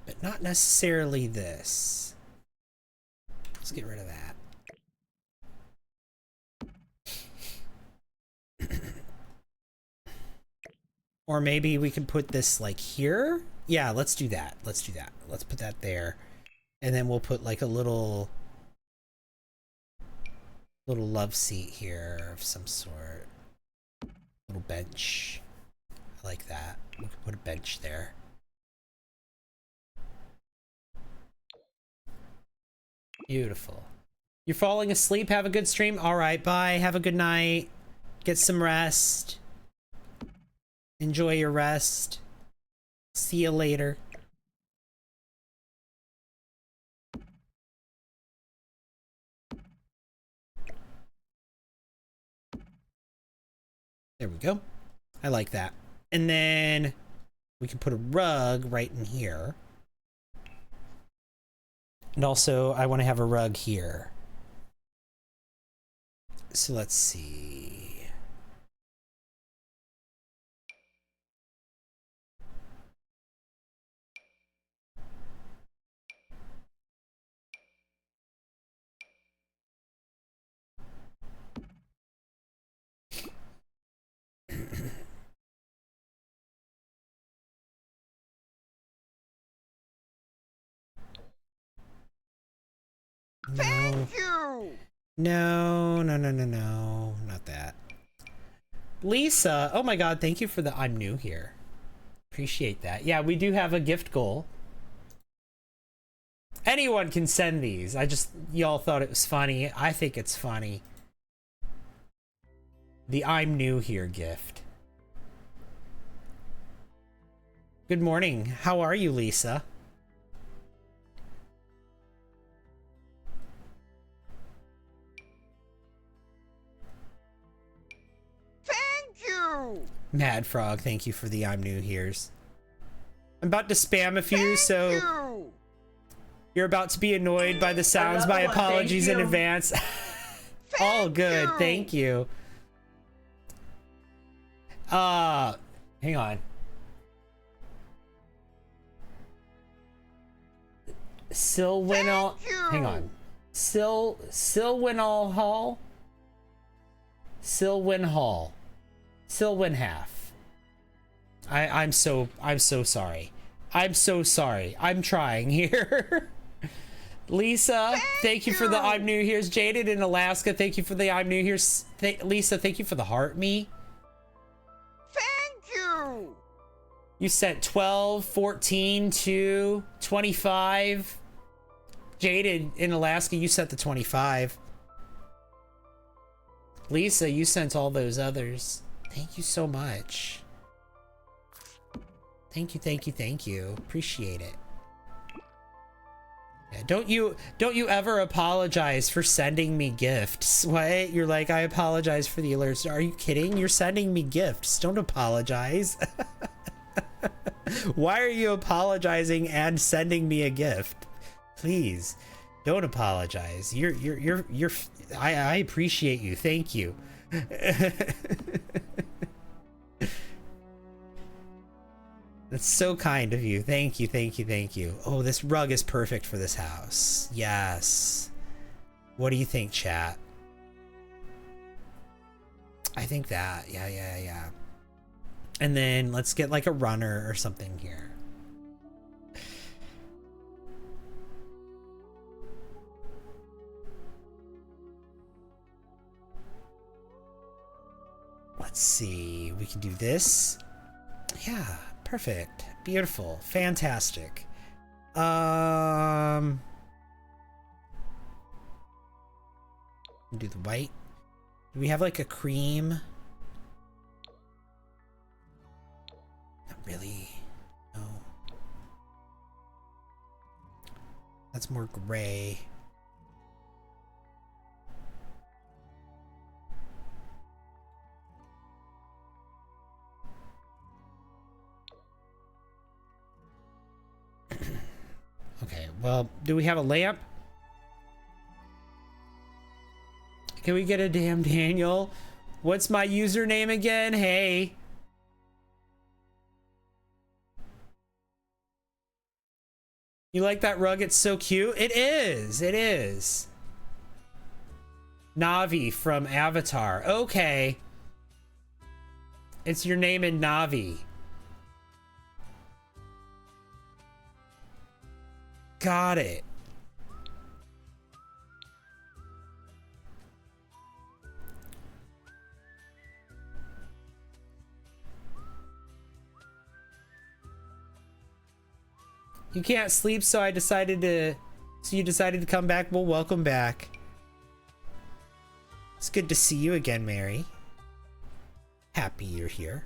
Speaker 1: but not necessarily this. Let's get rid of that. Or maybe we could put this like here. Yeah, let's do that. Let's do that. Let's put that there. And then we'll put like a little love seat here of some sort. Little bench. I like that. We could put a bench there. Beautiful. You're falling asleep. Have a good stream. All right, bye. Have a good night. Get some rest. Enjoy your rest. See you later. There we go. I like that. And then we can put a rug right in here. And also, I want to have a rug here. So let's see.
Speaker 2: Thank you!
Speaker 1: No, not that. Lisa, oh my god, thank you for the I'm new here. Appreciate that. Yeah, we do have a gift goal. Anyone can send these. Y'all thought it was funny. I think it's funny. The I'm new here gift. Good morning. How are you, Lisa?
Speaker 2: Thank you!
Speaker 1: Mad Frog, thank you for the I'm new here's. I'm about to spam a few, so
Speaker 2: You!
Speaker 1: you're about to be annoyed by the sounds. My
Speaker 3: Another one,
Speaker 1: apologies
Speaker 3: thank
Speaker 1: in
Speaker 3: you.
Speaker 1: advance. All good,
Speaker 2: you.
Speaker 1: thank you. Hang on. Silwinal.
Speaker 2: Thank you.
Speaker 1: Hang on. Silwinal Hall. Silwin Hall. Silwin half. I'm so sorry. I'm so sorry. I'm trying here. Lisa, thank you for the
Speaker 2: you.
Speaker 1: I'm new here's. Jaded in Alaska, thank you for the I'm new here's. Lisa, thank you for the heart me.
Speaker 2: Thank you!
Speaker 1: You sent 12, 14, 2, 25. Jaded in Alaska, you sent the 25. Lisa, you sent all those others. Thank you so much.
Speaker 4: Thank you, thank you, thank you. Appreciate it. Yeah, don't you ever apologize for sending me gifts. What? You're like, I apologize for the alerts. Are you kidding? You're sending me gifts. Don't apologize. Why are you apologizing and sending me a gift? Please, don't apologize. I appreciate you. Thank you. That's so kind of you. Thank you, thank you, thank you. Oh, this rug is perfect for this house. Yes. What do you think, chat? I think that. Yeah. And then let's get like a runner or something here. Let's see. We can do this. Yeah. Perfect. Beautiful. Fantastic. Do the white. Do we have like a cream? Not really. No. That's more gray. Okay, well, do we have a lamp? Can we get a damn Daniel? What's my username again? Hey. You like that rug? It's so cute. It is. It is. Navi from Avatar. Okay. It's your name in Navi. Got it. You can't sleep, so you decided to come back. Well, welcome back. It's good to see you again, Mary. Happy you're here.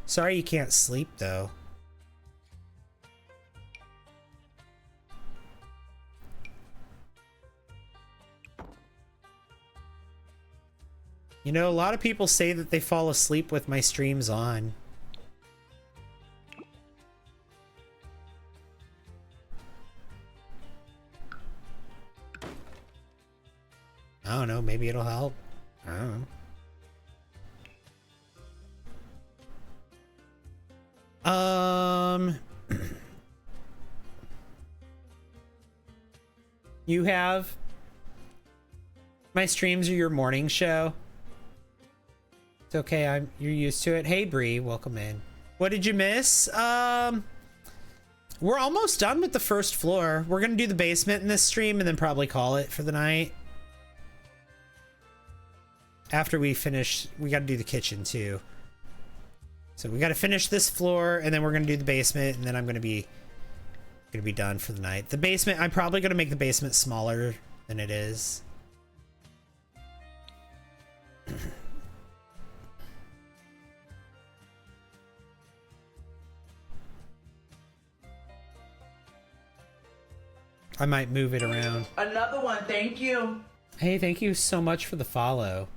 Speaker 4: Sorry you can't sleep, though. You know, a lot of people say that they fall asleep with my streams on. I don't know, maybe it'll help. I don't know. You have... My streams are your morning show. It's okay, you're used to it. Hey Bree, welcome in. What did you miss? We're almost done with the first floor. We're gonna do the basement in this stream and then probably call it for the night. After we finish, we gotta do the kitchen too. So we gotta finish this floor and then we're gonna do the basement and then I'm gonna be done for the night. The basement, I'm probably gonna make the basement smaller than it is. I might move it around.
Speaker 3: Another one, thank you.
Speaker 1: Hey, thank you so much for the follow.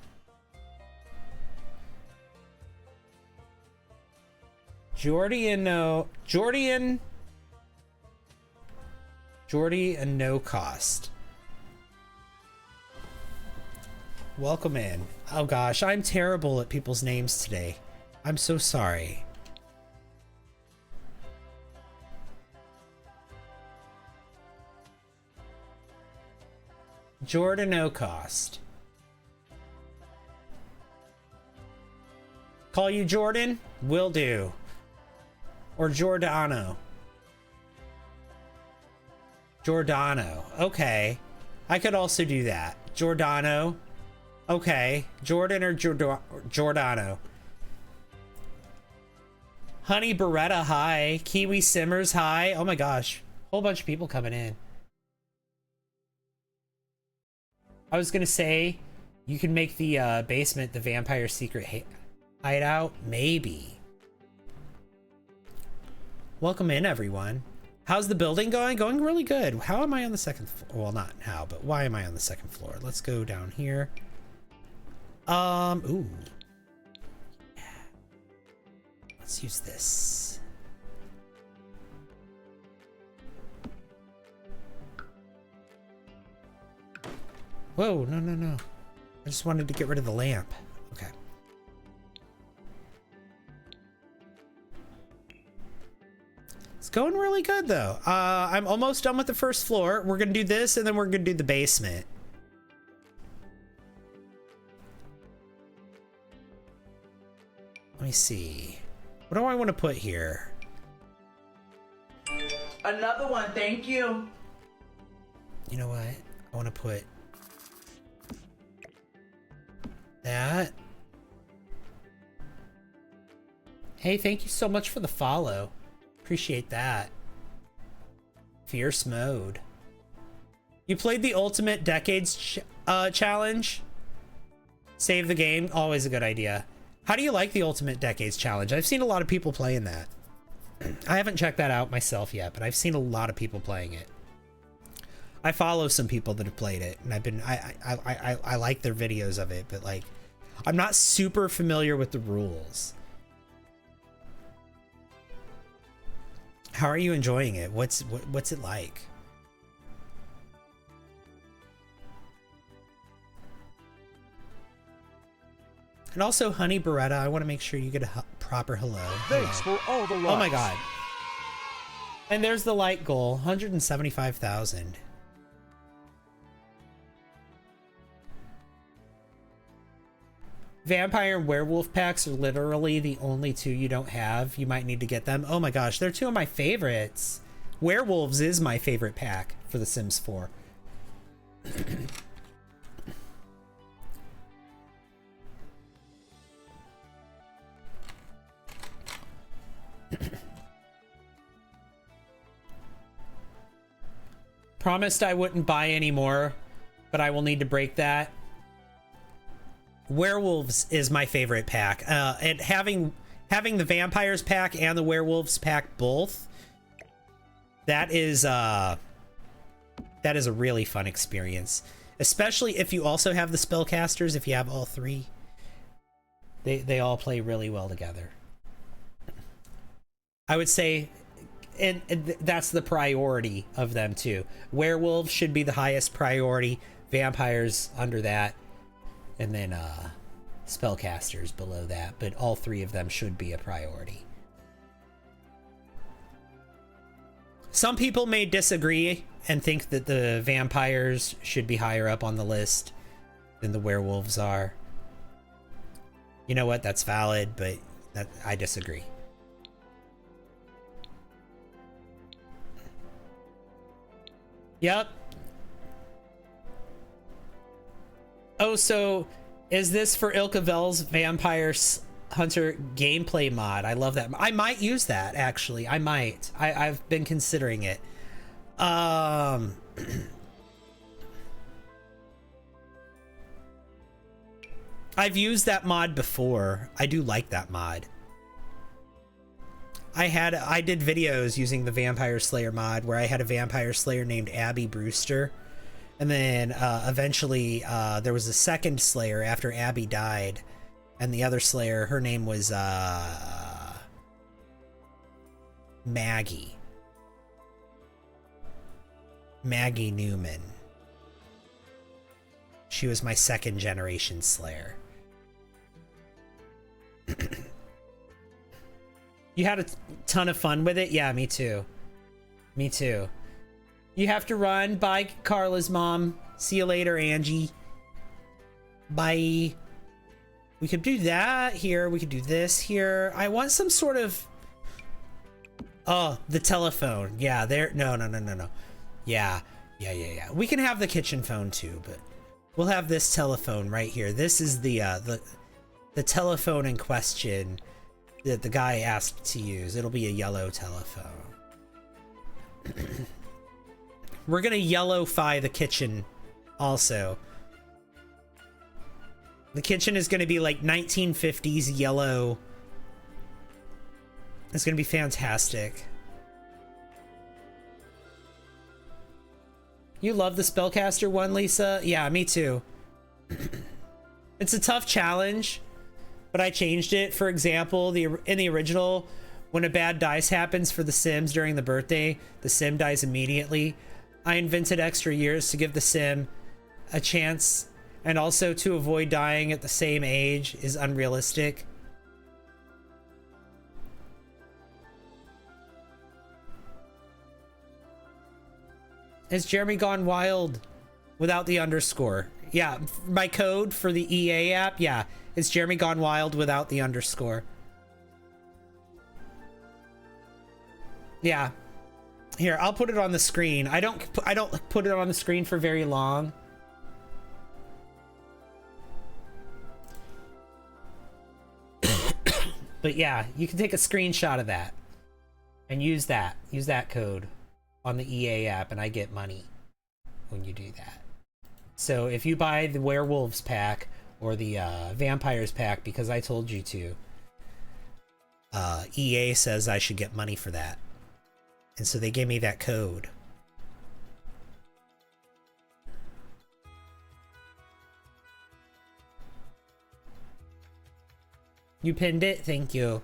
Speaker 1: Jordy and no cost. Welcome in. Oh gosh, I'm terrible at people's names today. I'm so sorry. Jordan O'Cost. Call you Jordan? Will do. Or Giordano. Giordano. Okay. I could also do that. Giordano. Okay. Jordan or Giordano. Honey Beretta, hi. Kiwi Simmers, hi. Oh my gosh. Whole bunch of people coming in. I was gonna say, you can make the basement the vampire secret hideout. Maybe.
Speaker 4: Welcome in, everyone. How's the building going? Going really good. How am I on the second floor? Well, not how, but why am I on the second floor? Let's go down here. Ooh. Yeah. Let's use this. Whoa, no, no, no. I just wanted to get rid of the lamp. Okay. It's going really good, though. I'm almost done with the first floor. We're going to do this, and then we're going to do the basement. Let me see. What do I want to put here?
Speaker 3: Another one, thank you.
Speaker 4: You know what? I want to put that. Hey, thank you so much for the follow. Appreciate that. Fierce mode. You played the Ultimate Decades Challenge? Save the game. Always a good idea. How do you like the Ultimate Decades Challenge? I've seen a lot of people playing that. I haven't checked that out myself yet, but I've seen a lot of people playing it. I follow some people that have played it, and I like their videos of it, but like, I'm not super familiar with the rules. How are you enjoying it? What's it like? And also, Honey Beretta, I want to make sure you get a proper hello.
Speaker 6: Thanks for all the likes.
Speaker 4: Oh my god. And there's the light goal, 175,000. Vampire and werewolf packs are literally the only two you don't have. You might need to get them. Oh my gosh, they're two of my favorites. Werewolves is my favorite pack for The Sims 4. Promised I wouldn't buy any more, but I will need to break that. Werewolves is my favorite pack, and having the vampires pack and the werewolves pack both, that is a really fun experience, especially if you also have the spellcasters. If you have all three, they all play really well together. I would say, and that's the priority of them too. Werewolves should be the highest priority, vampires under that, and then spellcasters below that, but all three of them should be a priority. Some people may disagree and think that the vampires should be higher up on the list than the werewolves are. You know what? That's valid, but I disagree. Yep. Oh, so is this for Ilkavel's Vampire Hunter gameplay mod? I love that. I might use that, actually. I might. I've been considering it. I've used that mod before. I do like that mod. I did videos using the Vampire Slayer mod where I had a Vampire Slayer named Abby Brewster. And then eventually there was a second Slayer after Abby died. And the other Slayer, her name was Maggie. Maggie Newman. She was my second generation Slayer. You had a ton of fun with it? Yeah, me too. Me too. You have to run. Bye, Carla's mom. See you later, Angie. Bye. We could do that here. We could do this here. I want some sort of... Oh, the telephone. Yeah, there... No. Yeah. We can have the kitchen phone too, but we'll have this telephone right here. This is the telephone in question that the guy asked to use. It'll be a yellow telephone. We're gonna yellowfy the kitchen also. The kitchen is gonna be like 1950s yellow. It's gonna be fantastic. You love the spellcaster one, Lisa? Yeah, me too. It's a tough challenge, but I changed it. For example, in the original, when a bad dice happens for the Sims during the birthday, the Sim dies immediately. I invented extra years to give the Sim a chance, and also to avoid dying at the same age is unrealistic. Has Jeremy gone wild without the underscore? Yeah, my code for the EA app, yeah, it's Jeremy gone wild without the underscore. Yeah. Here, I'll put it on the screen. I don't put it on the screen for very long. But yeah, you can take a screenshot of that and use that code on the EA app, and I get money when you do that. So if you buy the werewolves pack or the vampires pack because I told you to, EA says I should get money for that. And so they gave me that code. You pinned it? Thank you.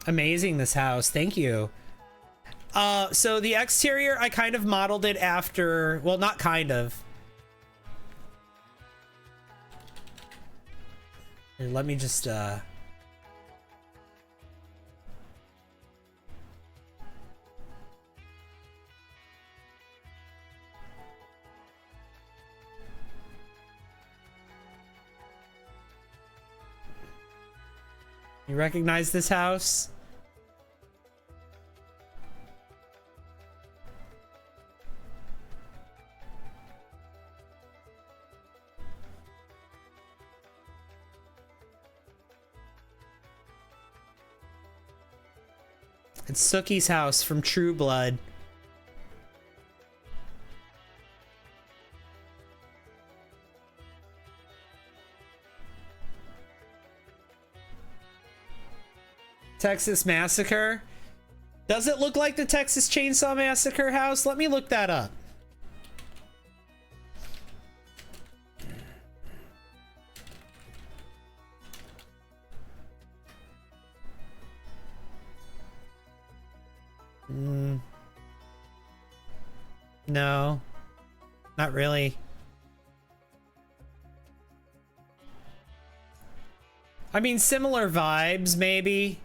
Speaker 4: Amazing, this house. Thank you. So the exterior, I kind of modeled it after... Well, not kind of. Here, let me just... You recognize this house? It's Sookie's house from True Blood. Texas Massacre? Does it look like the Texas Chainsaw Massacre house? Let me look that up. No, not really. I mean, similar vibes, maybe.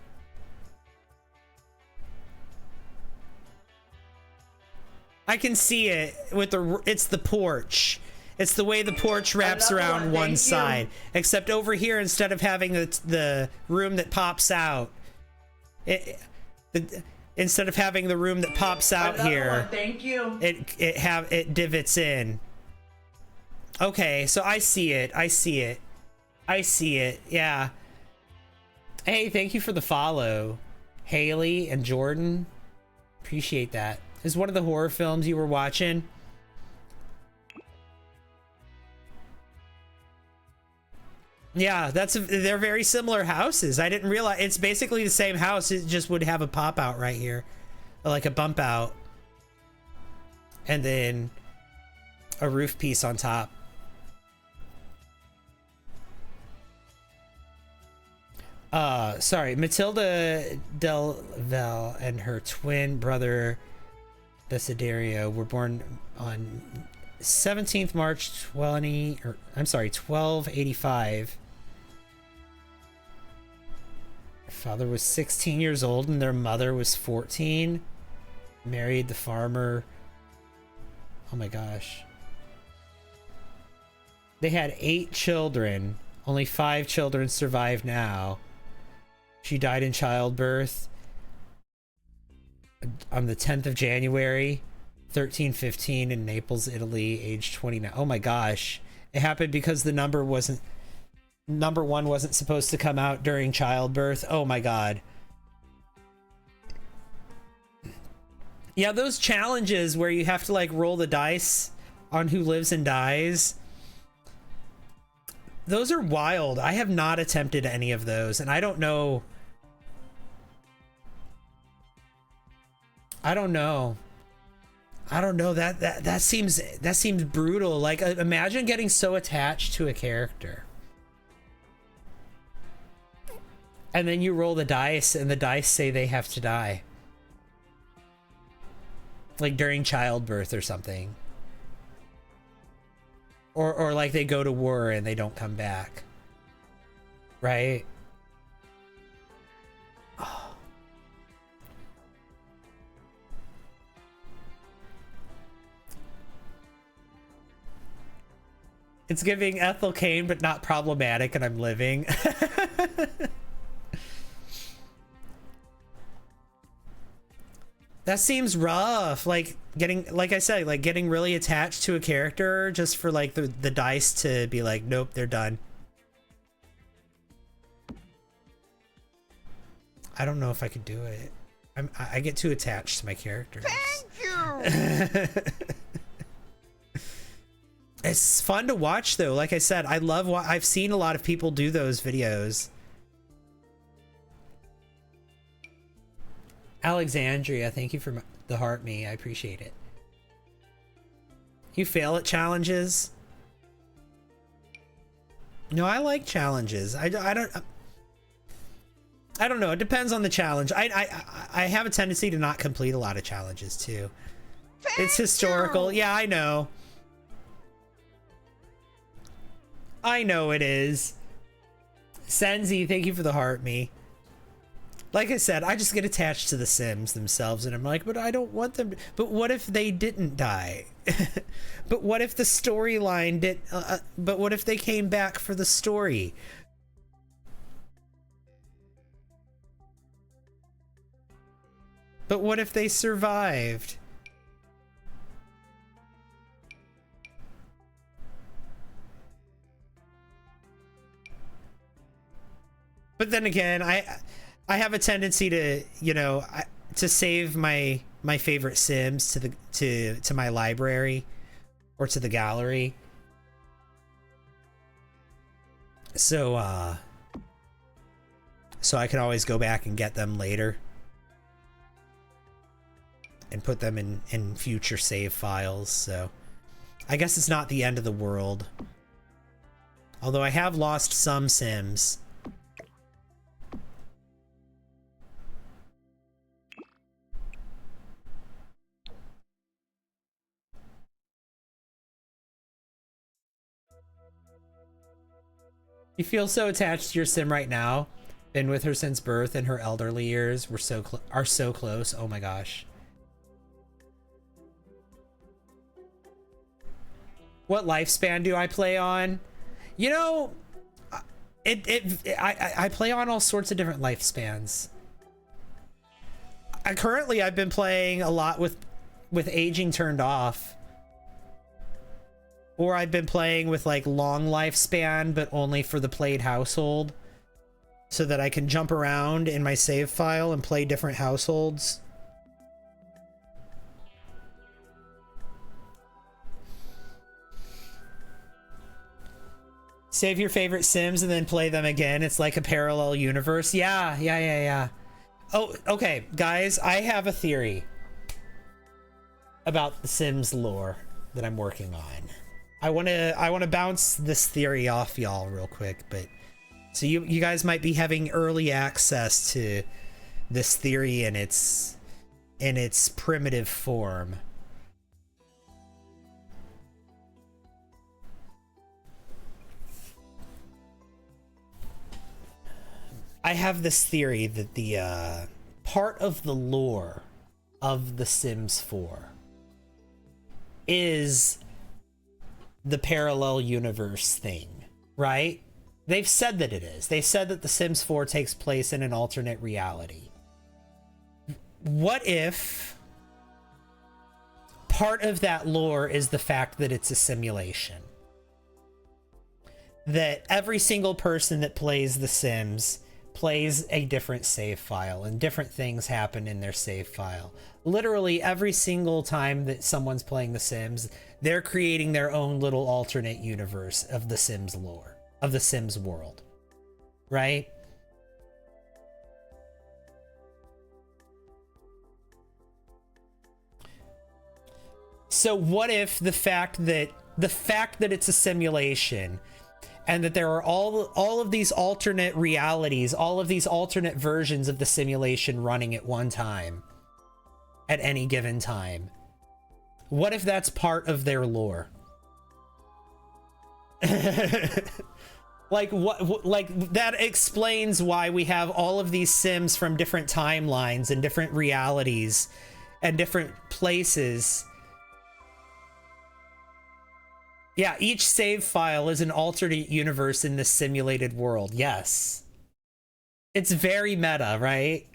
Speaker 4: I can see it with it's the porch. It's the way the porch wraps around one side. Except over here, instead of having the room that pops out, instead of having the room that pops out here,
Speaker 3: thank you.
Speaker 4: It divots in. Okay, so I see it. I see it. I see it. Yeah. Hey, thank you for the follow, Haley and Jordan. Appreciate that. Is one of the horror films you were watching? Yeah, they're very similar houses. I didn't realize it's basically the same house. It just would have a pop out right here, like a bump out, and then a roof piece on top. Sorry, Matilda Del Val and her twin brother Desiderio were born on 17th March 1285. Their father was 16 years old and their mother was 14. Married the farmer. Oh my gosh. They had 8 children. Only 5 children survive now. She died in childbirth on the 10th of January, 1315 in Naples, Italy, age 29. Oh my gosh. It happened because the number one wasn't supposed to come out during childbirth. Oh my god. Yeah, those challenges where you have to like roll the dice on who lives and dies. Those are wild. I have not attempted any of those, and I don't know. I don't know, that seems brutal. Like, imagine getting so attached to a character. And then you roll the dice and the dice say they have to die. Like during childbirth or something. Or like they go to war and they don't come back. Right? Oh. It's giving Ethel Kane, but not problematic, and I'm living. That seems rough. Like like I said, like getting really attached to a character just for like the dice to be like, nope, they're done. I don't know if I could do it. I get too attached to my characters.
Speaker 2: Thank you.
Speaker 4: It's fun to watch though. Like I said, I love what I've seen a lot of people do those videos. Alexandria, thank you for the heart me. I appreciate it. You fail at challenges? No, I like challenges. I don't know. It depends on the challenge. I have a tendency to not complete a lot of challenges too. It's historical. Yeah, I know. I know it is. Senzi, thank you for the heart me. Like I said, I just get attached to the Sims themselves, and I'm like, but I don't want them to, but what if they didn't die? But what if the storyline did, but what if they came back for the story? But what if they survived? But then again, I have a tendency to, you know, to save my favorite Sims to my library or to the gallery. So I can always go back and get them later and put them in future save files. So I guess it's not the end of the world. Although I have lost some Sims. You feel so attached to your Sim right now. Been with her since birth, and her elderly years were are so close. Oh my gosh. What lifespan do I play on? You know, I play on all sorts of different lifespans. Currently I've been playing a lot with aging turned off. Or I've been playing with like long lifespan, but only for the played household, so that I can jump around in my save file and play different households. Save your favorite Sims and then play them again. It's like a parallel universe. Yeah. Oh, okay, guys, I have a theory about the Sims lore that I'm working on. I want to bounce this theory off y'all real quick, but so you guys might be having early access to this theory in its primitive form. I have this theory that the part of the lore of The Sims 4 is the parallel universe thing, right? They've said that it is. They said that The Sims 4 takes place in an alternate reality. What if part of that lore is the fact that it's a simulation? That every single person that plays The Sims plays a different save file, and different things happen in their save file. Literally every single time that someone's playing The Sims, they're creating their own little alternate universe of The Sims lore, of The Sims world, right? So what if the fact that it's a simulation and that there are all of these alternate realities, all of these alternate versions of the simulation running at one time, at any given time, what if that's part of their lore? Like like that explains why we have all of these Sims from different timelines and different realities and different places. Yeah, each save file is an alternate universe in this simulated world. Yes. It's very meta, right?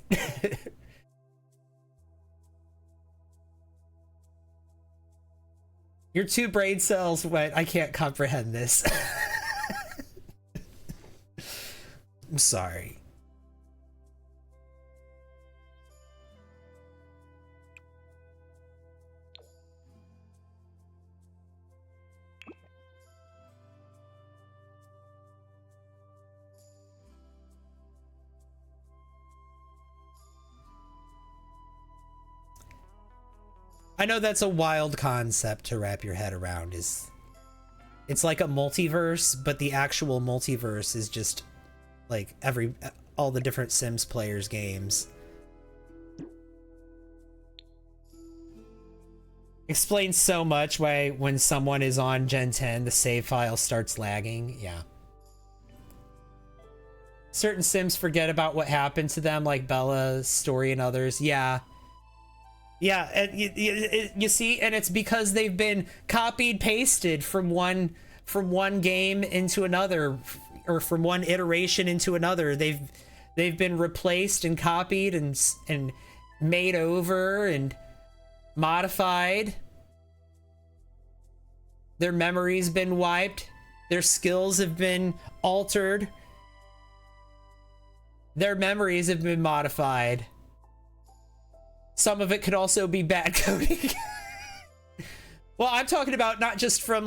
Speaker 4: Your 2 brain cells went, I can't comprehend this. I'm sorry. I know that's a wild concept to wrap your head around. It's like a multiverse, but the actual multiverse is just like all the different Sims players' games. Explains so much why when someone is on Gen 10, the save file starts lagging. Yeah. Certain Sims forget about what happened to them, like Bella's story and others. Yeah. Yeah, and you see, and it's because they've been copied, pasted from one game into another, or from one iteration into another. They've been replaced and copied and made over and modified. Their memory's been wiped. Their skills have been altered. Their memories have been modified. Some of it could also be bad coding. Well, I'm talking about not just from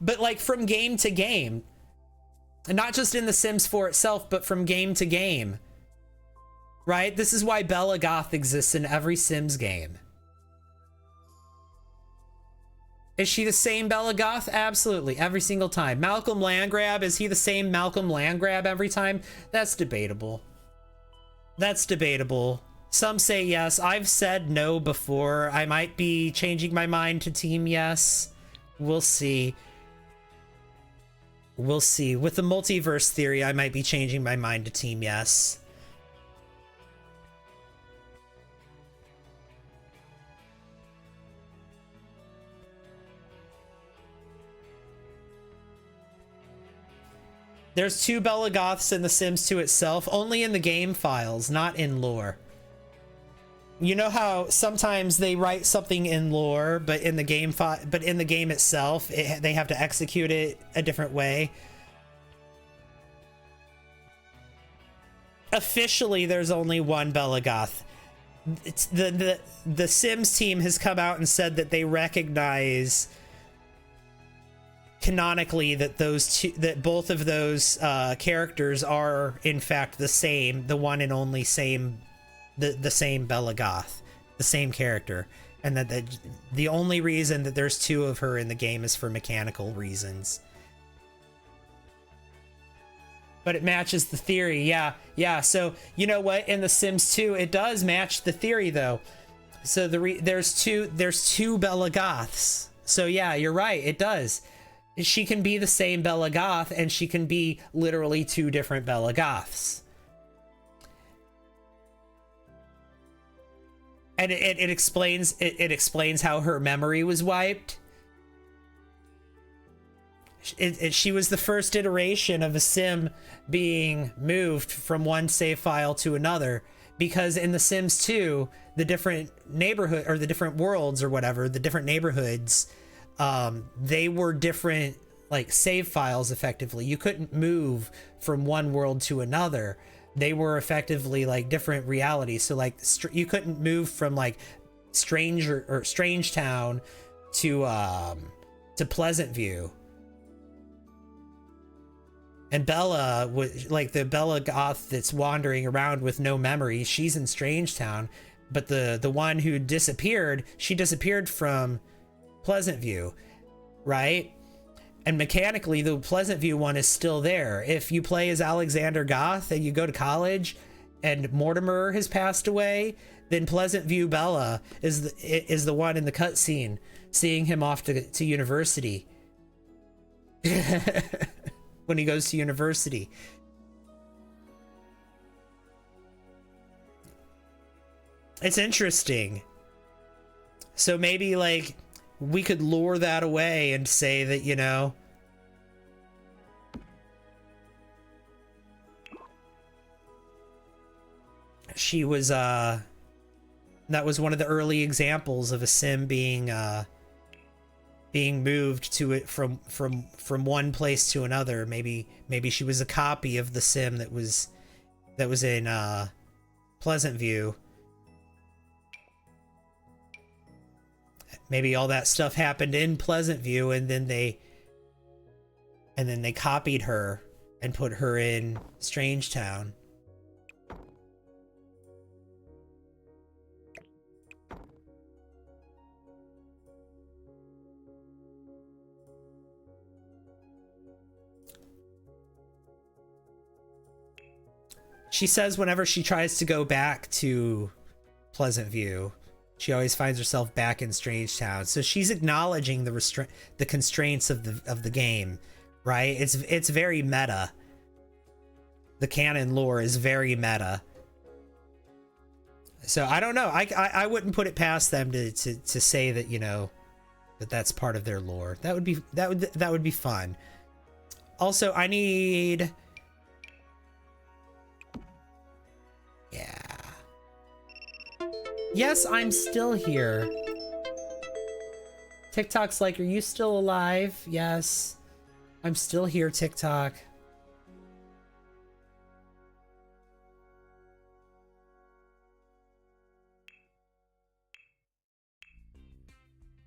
Speaker 4: but like from game to game. And not just in The Sims 4 itself, but from game to game. Right? This is why Bella Goth exists in every Sims game. Is she the same Bella Goth? Absolutely, every single time. Malcolm Landgrab, is he the same Malcolm Landgrab every time? That's debatable. That's debatable. Some say yes. I've said no before. I might be changing my mind to team yes. We'll see. We'll see. With the multiverse theory, I might be changing my mind to team yes. There's 2 Bella Goths in The Sims 2 itself, only in the game files, not in lore. You know how sometimes they write something in lore, but in the game itself, they have to execute it a different way. Officially, there's only 1 Bella Goth. It's the Sims team has come out and said that they recognize canonically that both of those characters are in fact the same, the one and only same. The same Bella Goth, the same character, and that the only reason that there's 2 of her in the game is for mechanical reasons. But it matches the theory, yeah. So you know what? In The Sims 2, it does match the theory though. So there's two Bella Goths. So yeah, you're right. It does. She can be the same Bella Goth, and she can be literally 2 different Bella Goths. And it explains how her memory was wiped. She was the first iteration of a Sim being moved from one save file to another, because in The Sims 2, the different neighborhood, or the different worlds or whatever, the different neighborhoods, they were different like save files effectively. You couldn't move from one world to another. They were effectively like different realities. So like you couldn't move from like Strange Town to Pleasant View. And Bella was like the Bella Goth that's wandering around with no memory. She's in Strange Town, but the one who disappeared, she disappeared from Pleasant View, right? And mechanically, the Pleasant View one is still there. If you play as Alexander Goth and you go to college and Mortimer has passed away, then Pleasant View Bella is the one in the cutscene seeing him off to university. When he goes to university. It's interesting. So maybe like we could lure that away and say that, you know, she was that was one of the early examples of a sim being moved to it from one place to another. Maybe she was a copy of the sim that was in Pleasant View. Maybe all that stuff happened in Pleasant View, and then they copied her and put her in Strange Town. She says whenever she tries to go back to Pleasant View, she always finds herself back in Strange Town. So she's acknowledging the constraints of the game, right? It's very meta. The canon lore is very meta. So I don't know. I wouldn't put it past them to say that, you know, that's part of their lore. That would be fun. Also, I need. Yeah. Yes, I'm still here. TikTok's like, are you still alive? Yes. I'm still here, TikTok.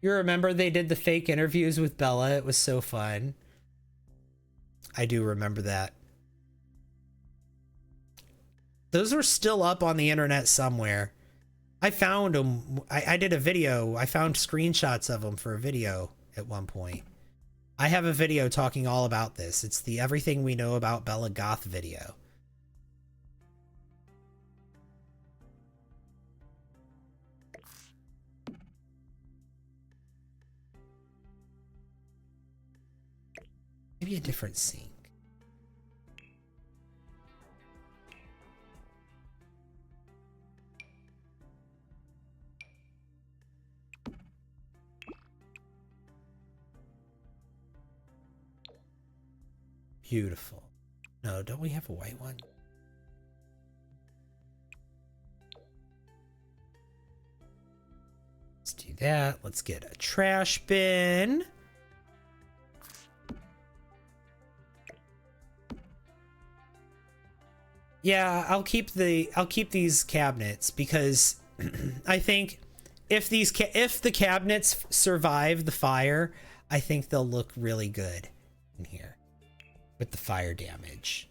Speaker 4: You remember they did the fake interviews with Bella? It was so fun. I do remember that. Those were still up on the internet somewhere. I found them. I did a video. I found screenshots of them for a video at one point. I have a video talking all about this. It's the Everything We Know About Bella Goth video. Maybe a different scene. Beautiful. No, don't we have a white one? Let's do that. Let's get a trash bin. Yeah, I'll keep these cabinets because I think if the cabinets survive the fire, I think they'll look really good in here. With the fire damage.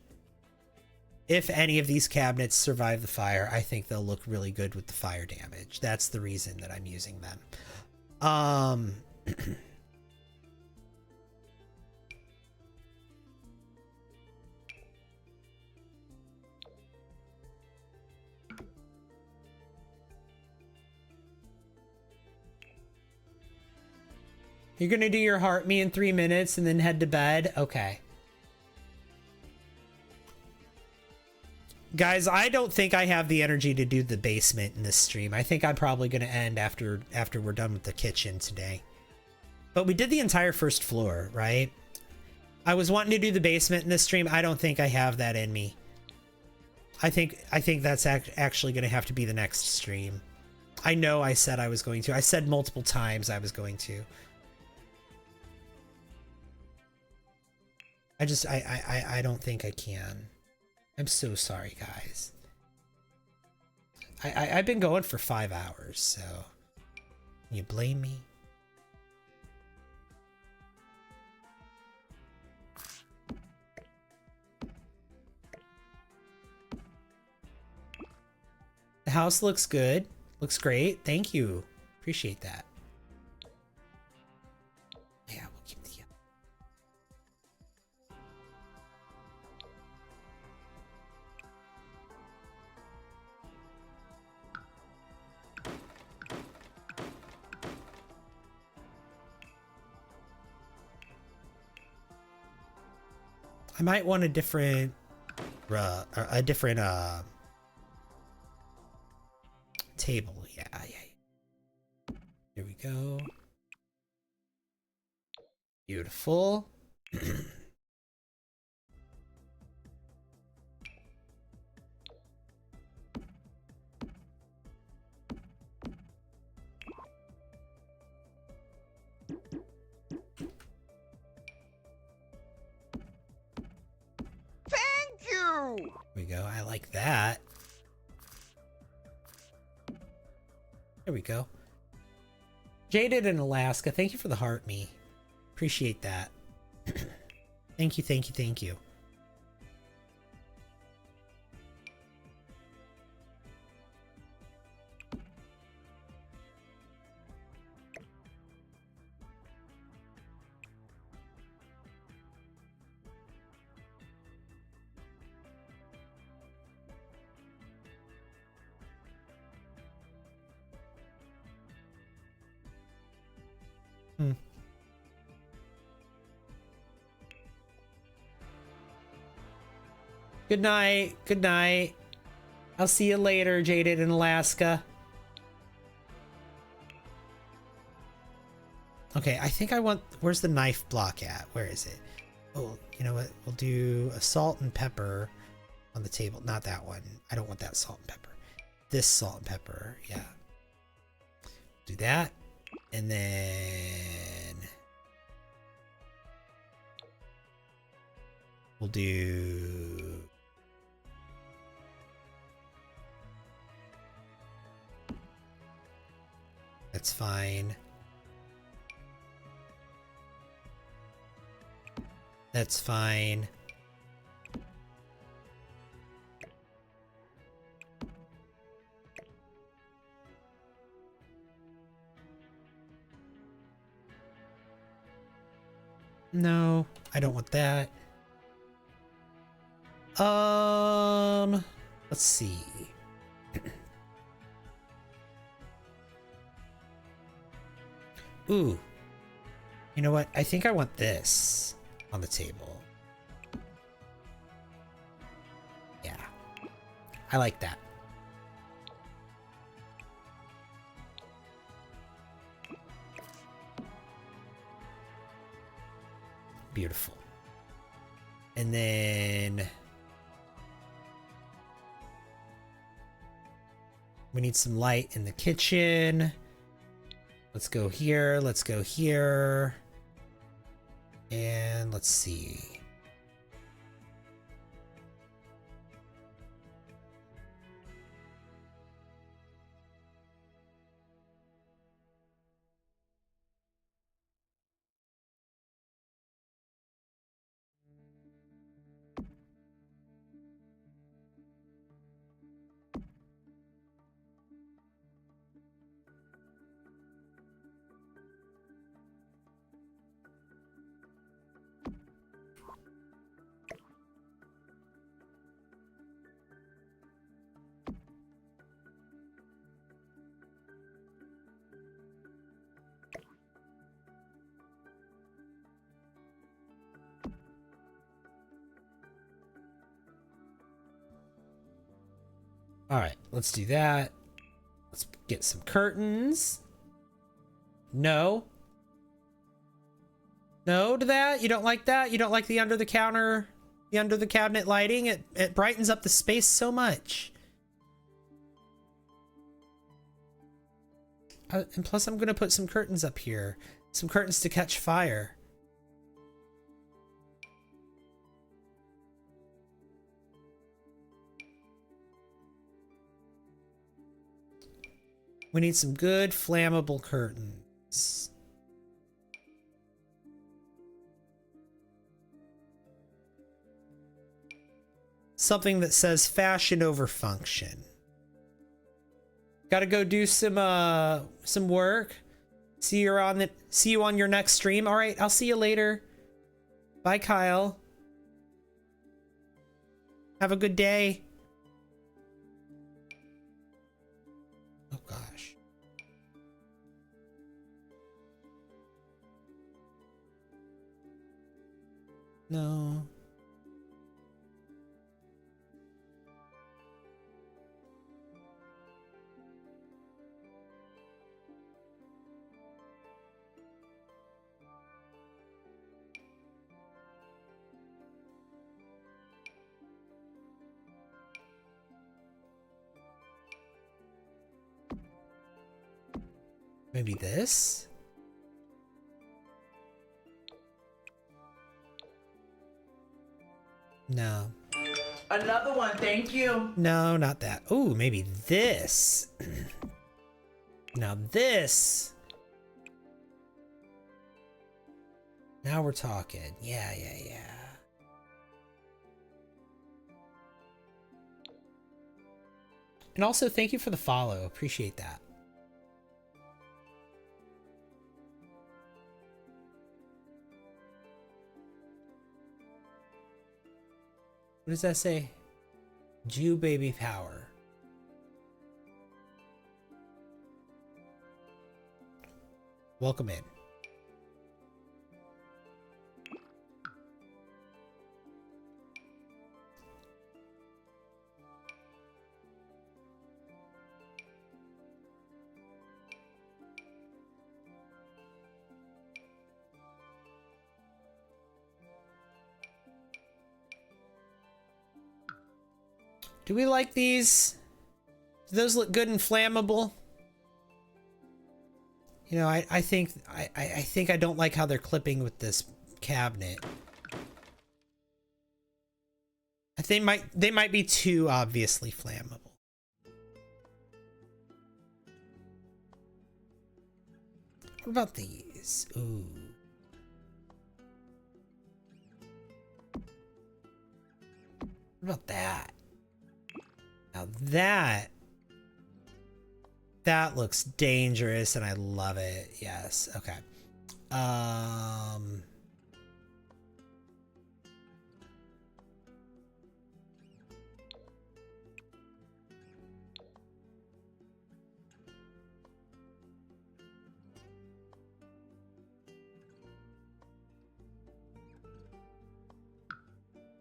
Speaker 4: If any of these cabinets survive the fire, I think they'll look really good with the fire damage. That's the reason that I'm using them. You're gonna do your heart me in 3 minutes and then head to bed? Okay. Guys, I don't think I have the energy to do the basement in this stream. I think I'm probably going to end after we're done with the kitchen today. But we did the entire first floor, right? I was wanting to do the basement in this stream. I don't think I have that in me. I think that's actually going to have to be the next stream. I know I said I was going to. I said multiple times I was going to. I don't think I can. I'm so sorry, guys. I've been going for 5 hours, so can you blame me? The house looks good. Looks great. Thank you. Appreciate that. I might want a different table. Yeah. Here we go. Beautiful.
Speaker 2: Thank you!
Speaker 4: Here we go. I like that. There we go. Jaded in Alaska, thank you for the heart me. Appreciate that. Thank you, thank you, thank you. Good night. Good night. I'll see you later, Jaded in Alaska. Okay, I think I want... Where's the knife block at? Where is it? Oh, you know what? We'll do a salt and pepper on the table. Not that one. I don't want that salt and pepper. This salt and pepper. Yeah. Do that. And then... we'll do... that's fine. That's fine. No, I don't want that. Let's see. Ooh. You know what? I think I want this on the table. Yeah. I like that. Beautiful. And then we need some light in the kitchen. Let's go here. Let's go here. And let's see. All right, let's do that. Let's get some curtains. No. No to that? You don't like that? You don't like the under the counter, the under the cabinet lighting? It brightens up the space so much. And plus I'm gonna put some curtains up here. Some curtains to catch fire. We need some good flammable curtains. Something that says fashion over function. Gotta go do some work. See you on your next stream. All right, I'll see you later. Bye, Kyle. Have a good day. Oh gosh. No. Maybe this? No.
Speaker 3: Another one, thank you.
Speaker 4: No, not that. Oh, maybe this. Now this. Now we're talking. Yeah. And also, thank you for the follow. Appreciate that. What does that say? Jew baby power. Welcome in. Do we like these? Do those look good and flammable? You know, I think I don't like how they're clipping with this cabinet. I think they might be too obviously flammable. What about these? Ooh. What about that? Now that looks dangerous and I love it. Yes. Okay.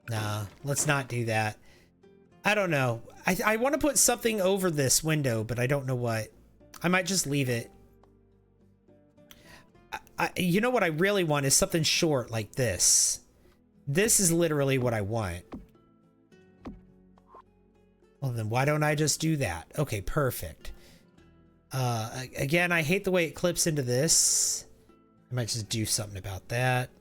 Speaker 4: Nah, let's not do that. I don't know. I want to put something over this window, but I don't know what. I might just leave it. You know what I really want is something short like this. This is literally what I want. Well, then why don't I just do that? Okay, perfect. Again, I hate the way it clips into this. I might just do something about that.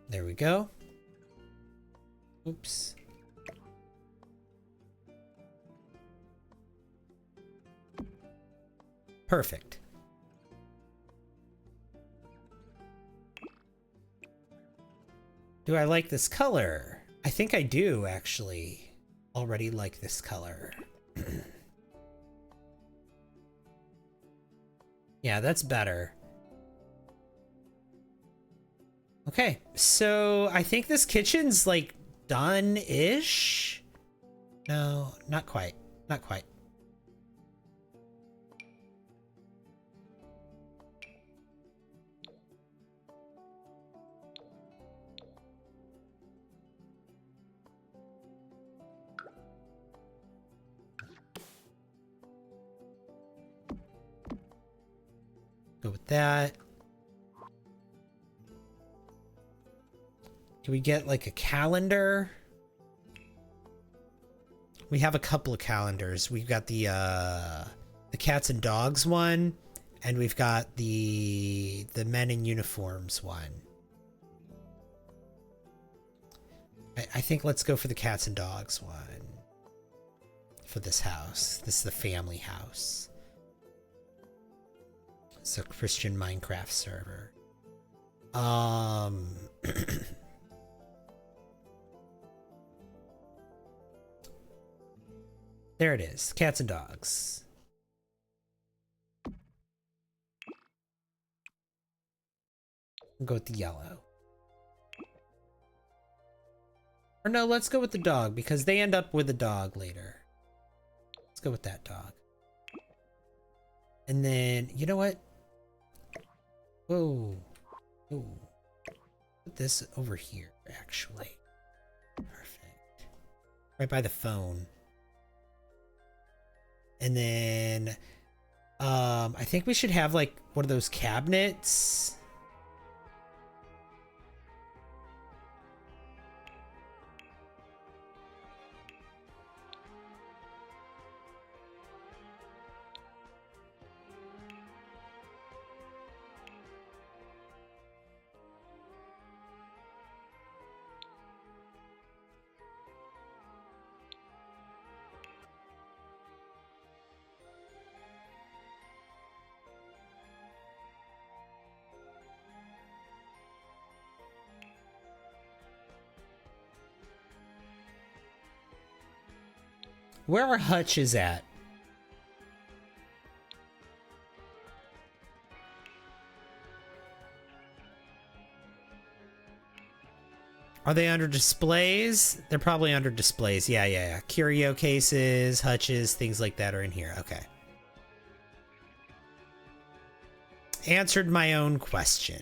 Speaker 4: There we go. Oops. Perfect. Do I like this color? I think I do, actually. Already like this color. Yeah, that's better. Okay, so I think this kitchen's like done-ish? No, not quite. Not quite. Go with that. Can we get like a calendar? We have a couple of calendars. We've got the cats and dogs one, and we've got the men in uniforms one. I think let's go for the cats and dogs one for this house. This is the family house. It's a Christian Minecraft server. There it is. Cats and dogs. We'll go with the yellow. Or no, let's go with the dog because they end up with the dog later. Let's go with that dog. And then, you know what? Whoa. Whoa. Put this over here, actually. Perfect. right by the phone. And then I think we should have like one of those cabinets. Where are hutches at? Are they under displays? They're probably under displays. Yeah. Curio cases, hutches, things like that are in here. Okay. Answered my own question.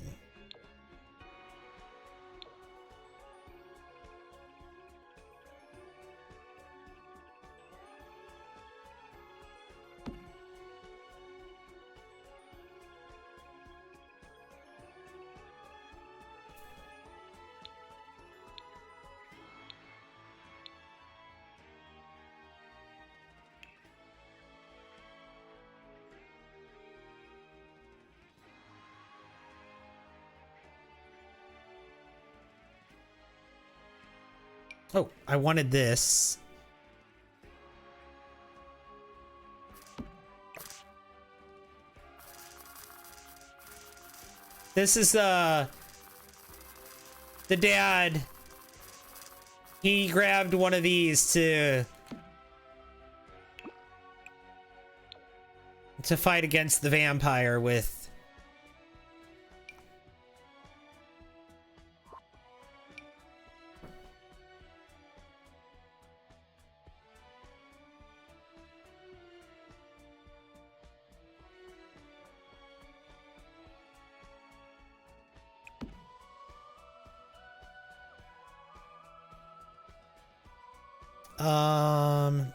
Speaker 4: Oh, I wanted this. This is the dad. He grabbed one of these to fight against the vampire with.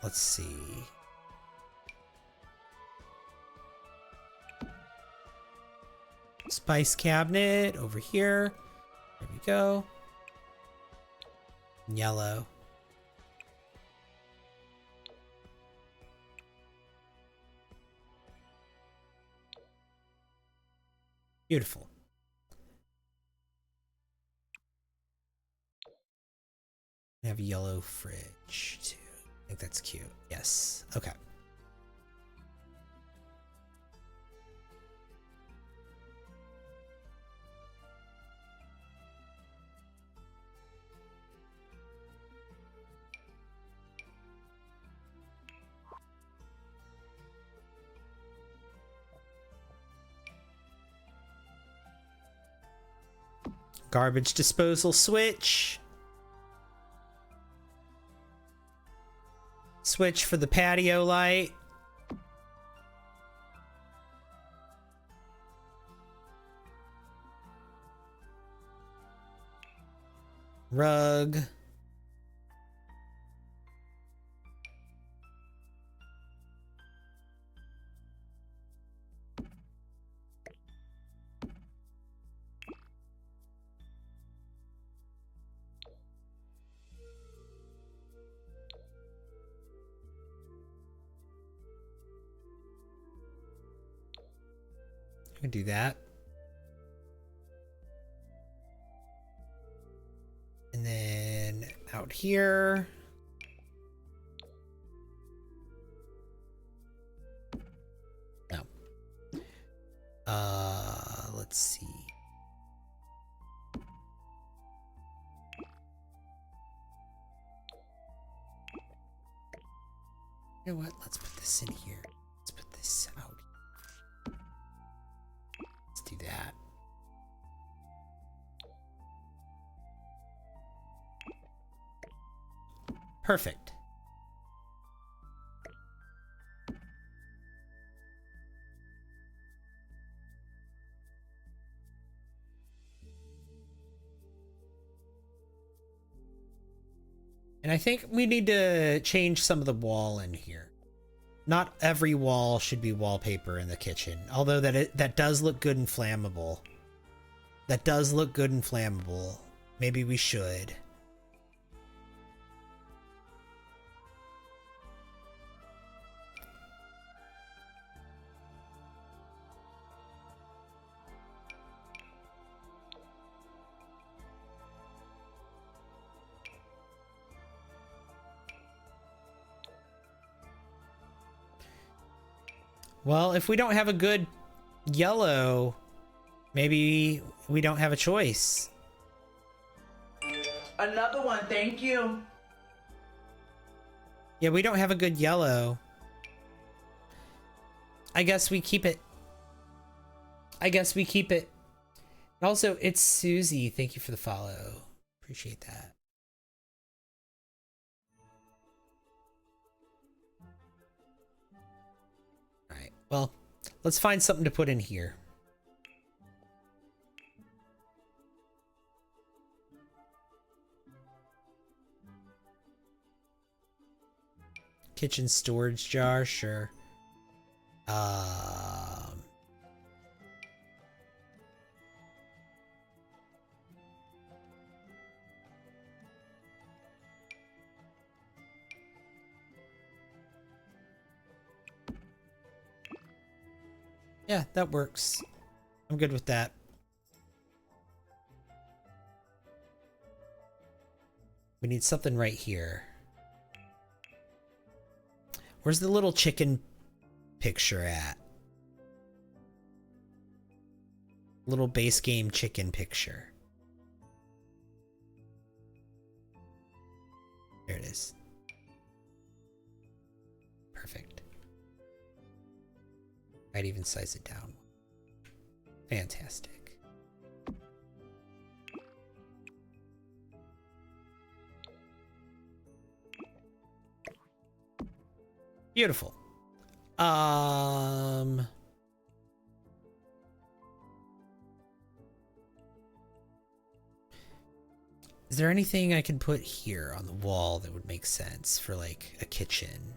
Speaker 4: Let's see. Spice cabinet over here. There we go. Yellow. Beautiful. I have a yellow fridge too. I think that's cute. Yes. Okay. Garbage disposal switch. Switch for the patio light. Rug. I can do that. And then out here. No. Let's see. You know what? Let's put this in here. Let's put this out. Let's do that. Perfect. And I think we need to change some of the wall in here. Not every wall should be wallpaper in the kitchen, although that does look good and flammable. That does look good and flammable. Maybe we should. Well, if we don't have a good yellow, maybe we don't have a choice.
Speaker 3: Another one, thank you.
Speaker 4: Yeah, we don't have a good yellow. I guess we keep it. Also, it's Susie. Thank you for the follow. Appreciate that. Alright, well, let's find something to put in here. Kitchen storage jar, sure. Yeah, that works. I'm good with that. We need something right here. Where's the little chicken picture at? Little base game chicken picture. There it is. Perfect. I'd even size it down. Fantastic. Beautiful. Is there anything I can put here on the wall that would make sense for like a kitchen?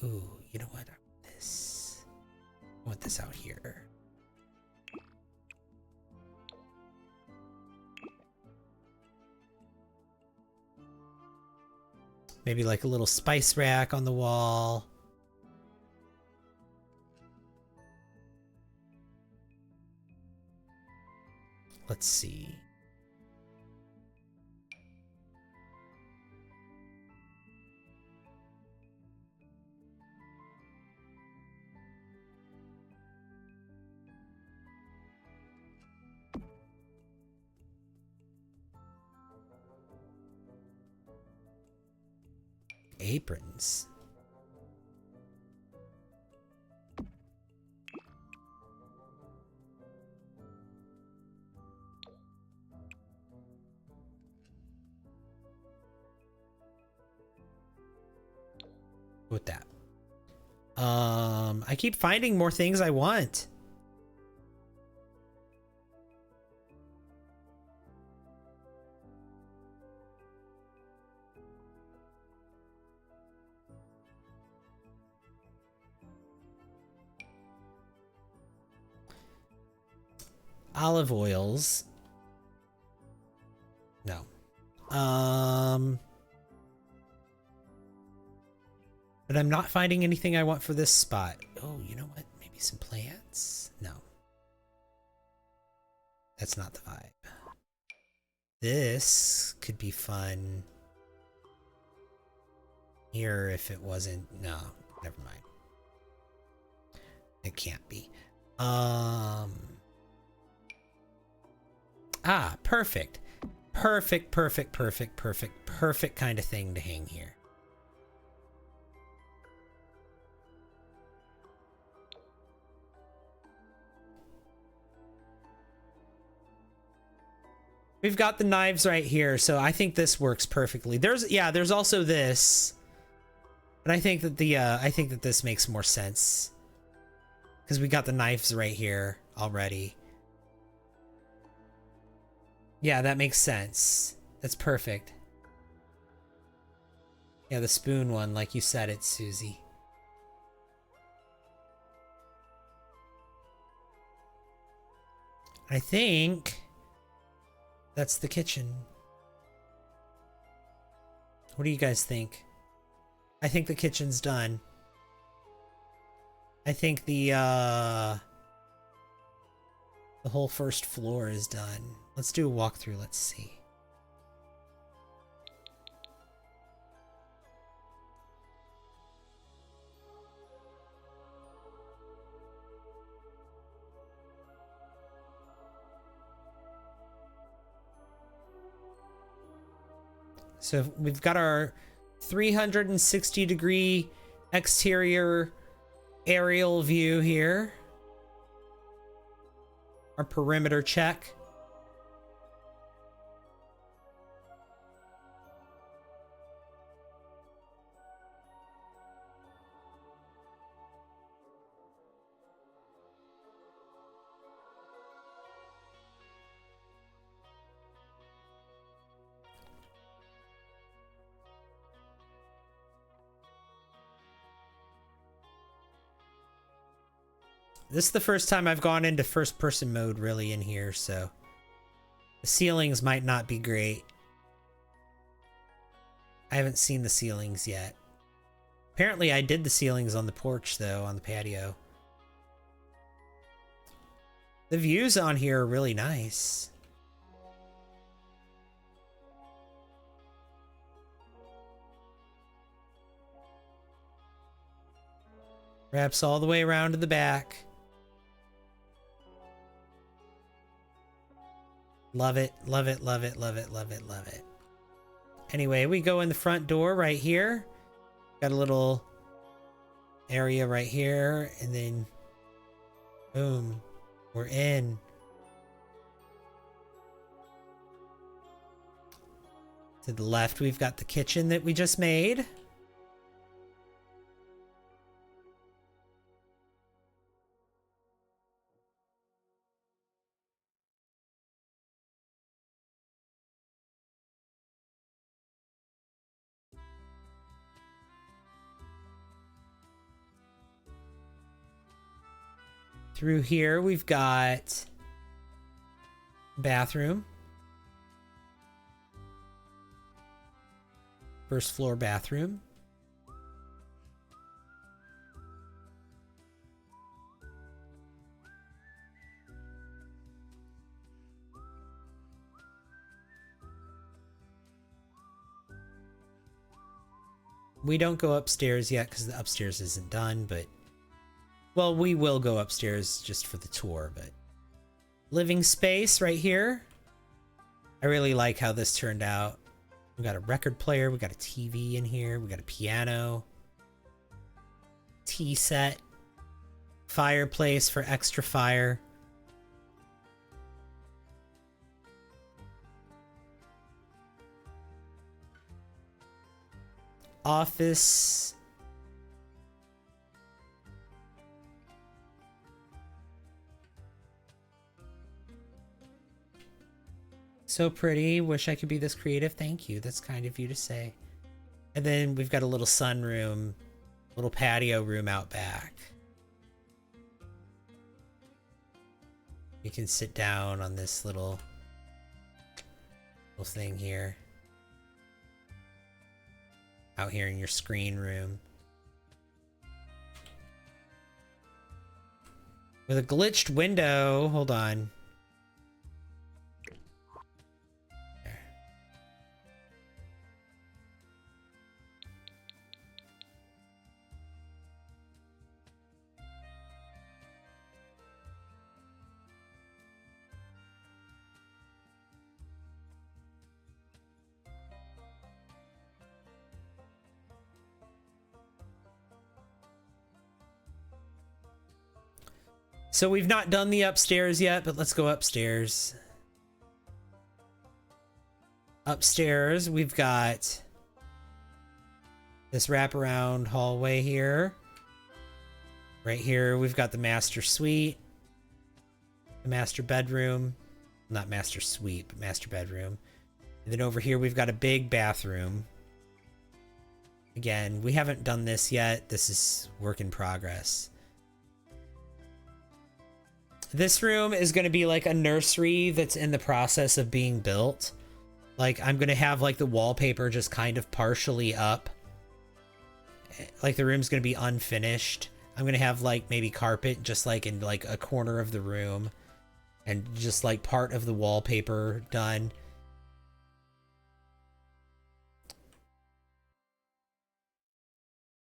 Speaker 4: Ooh, you know what? I want this out here. Maybe like a little spice rack on the wall. Let's see. Aprons. With that. I keep finding more things I want. Olive oils. No. But I'm not finding anything I want for this spot. Oh, you know what? Maybe some plants? No. That's not the vibe. This could be fun here if it wasn't. No, never mind. It can't be. Ah, perfect. Perfect kind of thing to hang here. We've got the knives right here, so I think this works perfectly. There's also this. But I think that this makes more sense. Because we got the knives right here already. Yeah, that makes sense. That's perfect. Yeah, the spoon one, like you said it, Susie. I think that's the kitchen. What do you guys think? I think the kitchen's done. I think the whole first floor is done. Let's do a walkthrough, let's see. So we've got our 360-degree exterior aerial view here. Our perimeter check. This is the first time I've gone into first person mode really in here, so the ceilings might not be great. I haven't seen the ceilings yet. Apparently I did the ceilings on the porch though, on the patio. The views on here are really nice. Wraps all the way around to the back. Love it, love it, love it, love it, love it, love it. Anyway, we go in the front door right here. Got a little area right here, and then boom, we're in. To the left, we've got the kitchen that we just made. Through here, we've got bathroom. First floor bathroom. We don't go upstairs yet because the upstairs isn't done, but well, we will go upstairs just for the tour, but living space right here. I really like how this turned out. We got a record player, we got a TV in here, we got a piano, tea set, fireplace for extra fire. Office. So pretty. Wish I could be this creative. Thank you. That's kind of you to say. And then we've got a little sunroom, little patio room out back. You can sit down on this little thing here. Out here in your screen room. With a glitched window. Hold on. So we've not done the upstairs yet, but let's go upstairs. Upstairs, we've got this wraparound hallway here. Right here, we've got the master suite, the master bedroom, not master suite, but master bedroom. And then over here, we've got a big bathroom. Again, we haven't done this yet. This is work in progress. This room is going to be like a nursery that's in the process of being built. Like, I'm going to have like the wallpaper just kind of partially up. Like, the room's going to be unfinished. I'm going to have like maybe carpet just like in like a corner of the room. And just like part of the wallpaper done.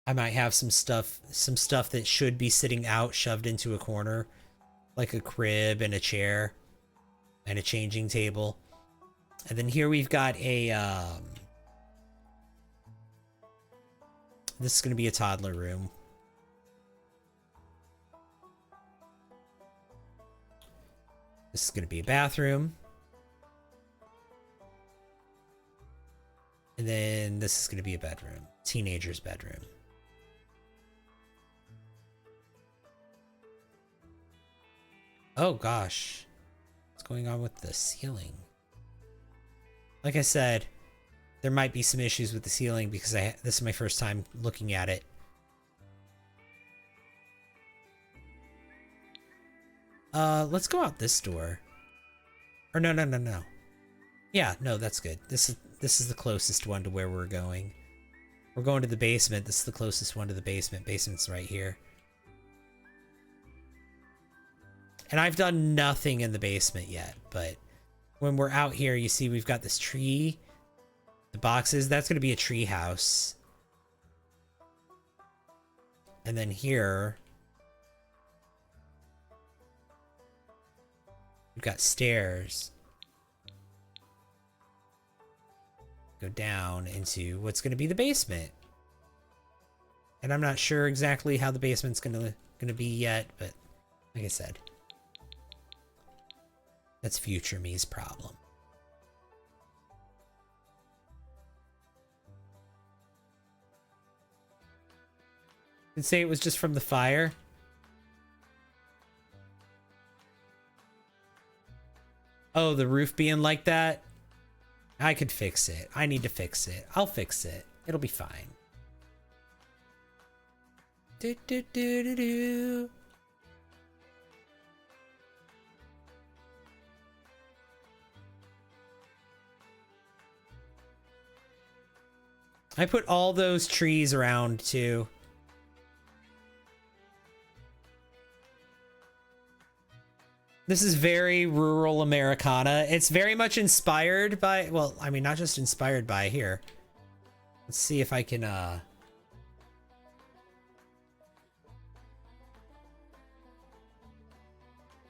Speaker 4: I might have some stuff that should be sitting out shoved into a corner. Like a crib and a chair. And a changing table. And then here we've got a, this is going to be a toddler room. This is going to be a bathroom. And then this is going to be a bedroom. Teenager's bedroom. Oh gosh. What's going on with the ceiling? Like I said, there might be some issues with the ceiling because this is my first time looking at it. Let's go out this door. Or no. Yeah, no, that's good. This is the closest one to where we're going. We're going to the basement. This is the closest one to the basement. Basement's right here. And I've done nothing in the basement yet, but when we're out here, you see we've got this tree. The boxes, that's going to be a tree house. And then here, we've got stairs. Go down into what's going to be the basement. And I'm not sure exactly how the basement's going to be yet, but like I said, that's future me's problem. Did say it was just from the fire? Oh, the roof being like that? I could fix it. I need to fix it. I'll fix it. It'll be fine. Do do do do do. I put all those trees around too. This is very rural Americana. It's very much inspired by, well, I mean, not just inspired by here. Let's see if I can,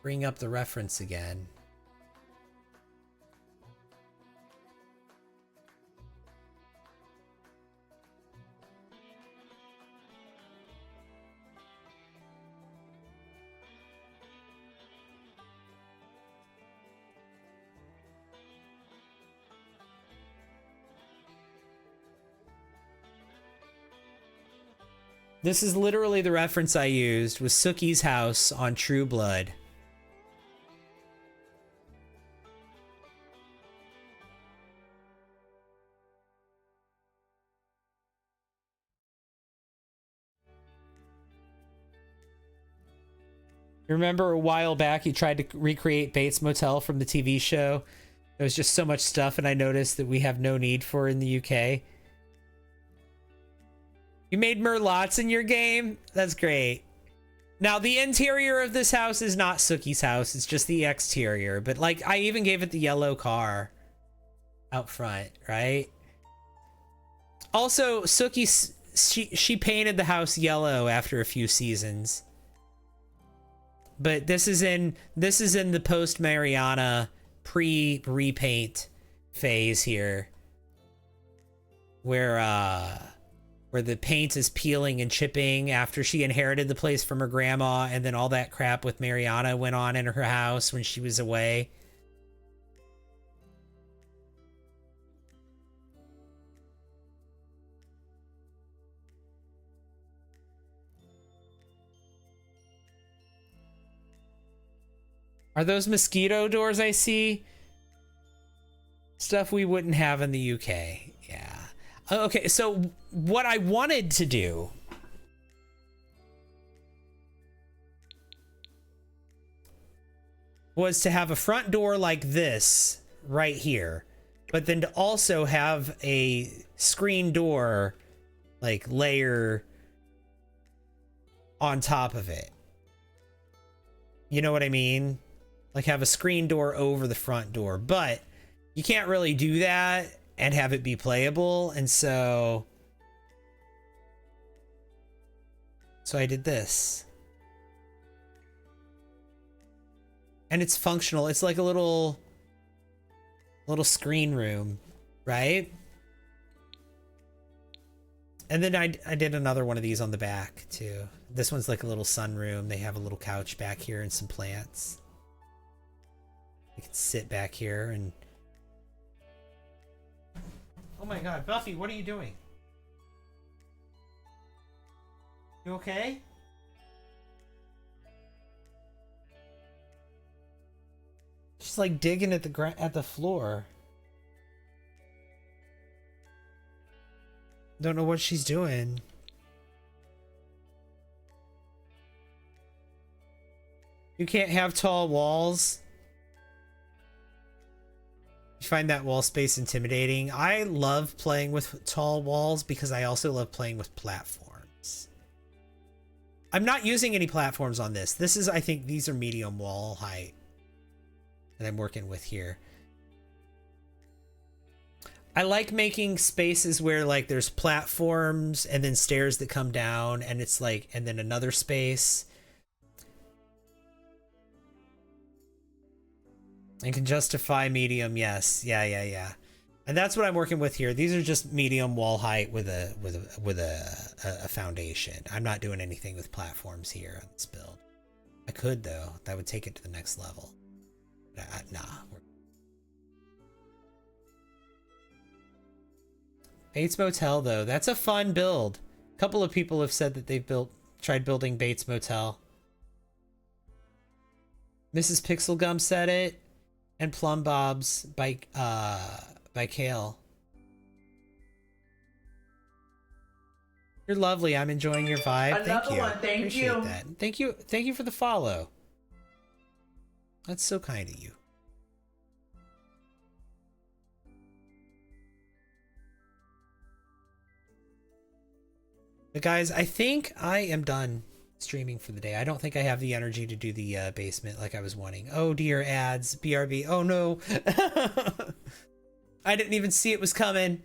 Speaker 4: bring up the reference again. This is literally the reference I used, was Sookie's house on True Blood. You remember a while back you tried to recreate Bates Motel from the TV show? There was just so much stuff, and I noticed that we have no need for in the UK. You made Merlots in your game? That's great. Now, the interior of this house is not Sookie's house. It's just the exterior. But, like, I even gave it the yellow car out front, right? Also, Sookie, she painted the house yellow after a few seasons. But this is in the post-Mariana pre-repaint phase here. Where the paint is peeling and chipping after she inherited the place from her grandma, and then all that crap with Mariana went on in her house when she was away. Are those mosquito doors I see? Stuff we wouldn't have in the UK. Yeah. Okay, so what I wanted to do was to have a front door like this right here, but then to also have a screen door like layer on top of it. You know what I mean? Like have a screen door over the front door, but you can't really do that and have it be playable. And so I did this. And it's functional. It's like a little screen room, right? And then I did another one of these on the back too. This one's like a little sunroom. They have a little couch back here and some plants. You can sit back here and... Oh my god, Buffy, what are you doing? You okay? She's like digging at the floor. Don't know what she's doing. You can't have tall walls. You find that wall space intimidating. I love playing with tall walls because I also love playing with platforms. I'm not using any platforms on this. This is, I think these are medium wall height that I'm working with here. I like making spaces where like there's platforms and then stairs that come down and it's like, and then another space. And can justify medium, yes. Yeah. And that's what I'm working with here. These are just medium wall height with a foundation. I'm not doing anything with platforms here on this build. I could though. That would take it to the next level. Nah. Bates Motel though, that's a fun build. A couple of people have said that they've tried building Bates Motel. Mrs. Pixelgum said it. And Plum Bobs by Kale. You're lovely. I'm enjoying your vibe. Thank you.
Speaker 3: Thank
Speaker 4: Appreciate
Speaker 3: you.
Speaker 4: that. Thank you for the follow. That's so kind of you. But guys, I think I am done streaming for the day. I don't think I have the energy to do the basement like I was wanting. Oh dear, ads, BRB. Oh no. I didn't even see it was coming.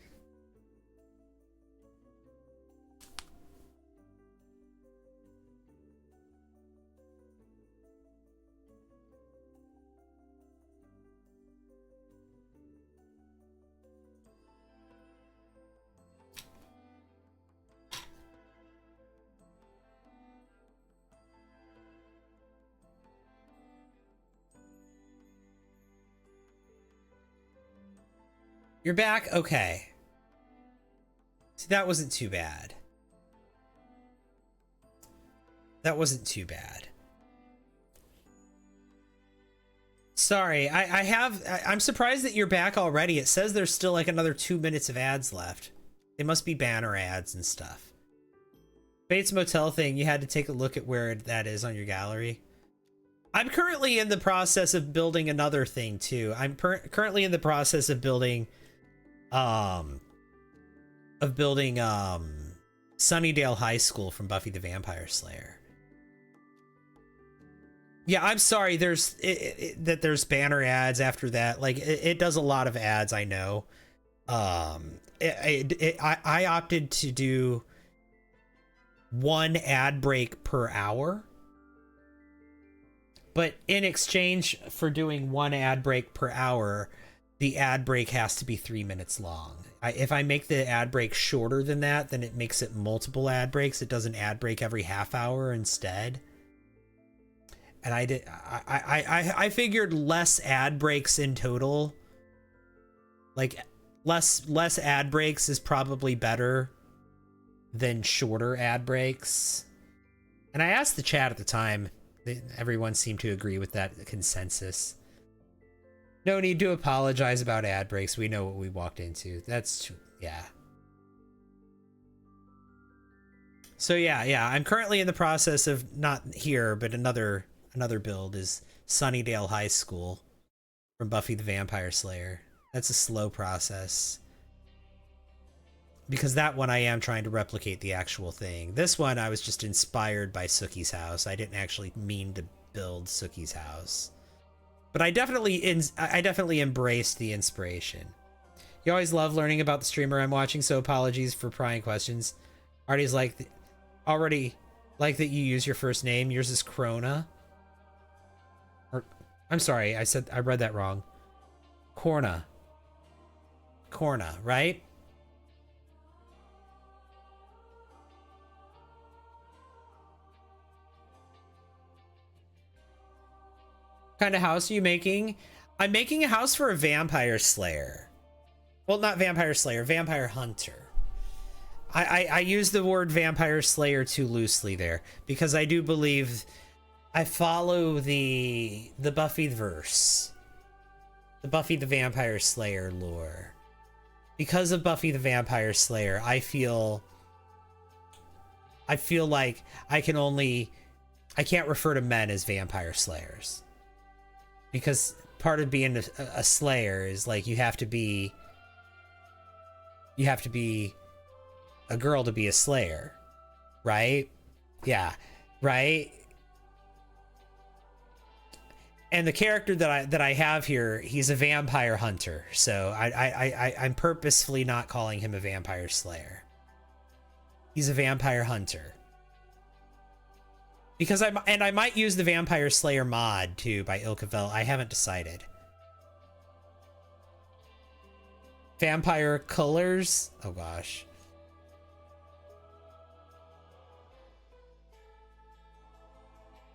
Speaker 4: You're back? Okay. See, that wasn't too bad. That wasn't too bad. Sorry, I'm surprised that you're back already. It says there's still like another 2 minutes of ads left. They must be banner ads and stuff. Bates Motel thing, you had to take a look at where that is on your gallery. I'm currently in the process of building another thing too. I'm currently in the process of building Sunnydale High School from Buffy the Vampire Slayer. Yeah, I'm sorry. There's banner ads after that. Like it does a lot of ads. I know. I opted to do one ad break per hour, but in exchange for doing one ad break per hour, the ad break has to be 3 minutes long. If I make the ad break shorter than that, then it makes it multiple ad breaks. It does an ad break every half hour instead. And I figured less ad breaks in total. Like less ad breaks is probably better than shorter ad breaks. And I asked the chat at the time. Everyone seemed to agree with that consensus. No need to apologize about ad breaks. We know what we walked into. That's true. Yeah. So yeah, I'm currently in the process of, not here, but another build is Sunnydale High School from Buffy the Vampire Slayer. That's a slow process. Because that one I am trying to replicate the actual thing. This one I was just inspired by Sookie's house. I didn't actually mean to build Sookie's house. But I definitely embraced the inspiration. You always love learning about the streamer I'm watching, so apologies for prying questions. Already like that you use your first name. Yours is Krona. Or I'm sorry, I read that wrong. Corna, right? What kind of house are you making? I'm making a house for a vampire slayer. Well, not vampire slayer, vampire hunter. I use the word vampire slayer too loosely there because I do believe I follow the Buffy verse, the Buffy the Vampire Slayer lore. Because of Buffy the Vampire Slayer, I feel like I can't refer to men as vampire slayers. Because part of being a slayer is like you have to be a girl to be a slayer, right? Yeah, right. And the character that I have here, he's a vampire hunter, so I'm purposefully not calling him a vampire slayer. He's a vampire hunter. Because I might use the Vampire Slayer mod too by Ilkavel. I haven't decided. Vampire colors? Oh gosh.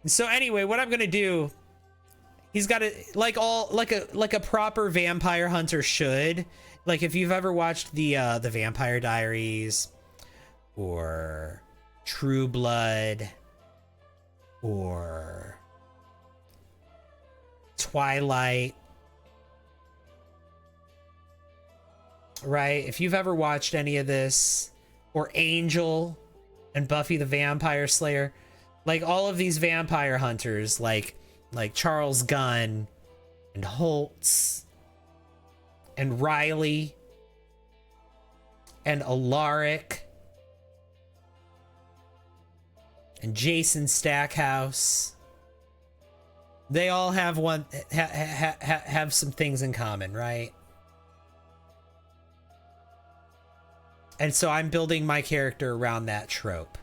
Speaker 4: So anyway, what I'm gonna do, he's got a like a proper vampire hunter should. Like if you've ever watched the Vampire Diaries or True Blood or Twilight, right? If you've ever watched any of this, or Angel and Buffy the Vampire Slayer, like all of these vampire hunters, like Charles Gunn and Holtz and Riley and Alaric and Jason Stackhouse, they all have have some things in common, right? And so I'm building my character around that trope.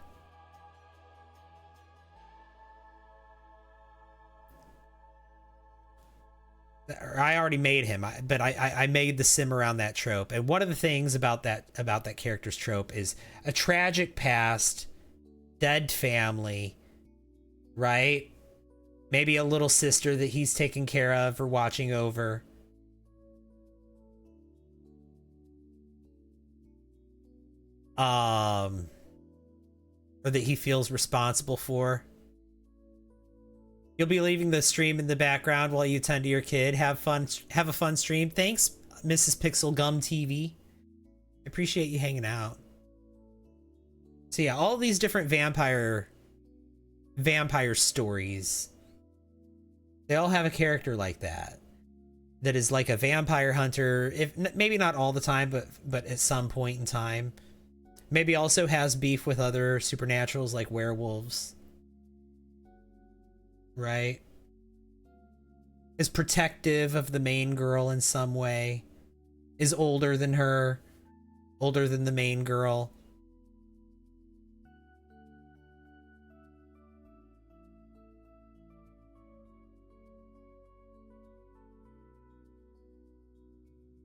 Speaker 4: I already made him, but I made the sim around that trope. And one of the things about that character's trope is a tragic past, dead family, right? Maybe a little sister that he's taking care of or watching over. Or that he feels responsible for. You'll be leaving the stream in the background while you tend to your kid. Have a fun stream. Thanks, Mrs. Pixel Gum TV. I appreciate you hanging out. So yeah, all these different vampire stories, they all have a character like that is like a vampire hunter, if maybe not all the time, but at some point in time. Maybe also has beef with other supernaturals like werewolves. Right? Is protective of the main girl in some way. Is older than her. Older than the main girl.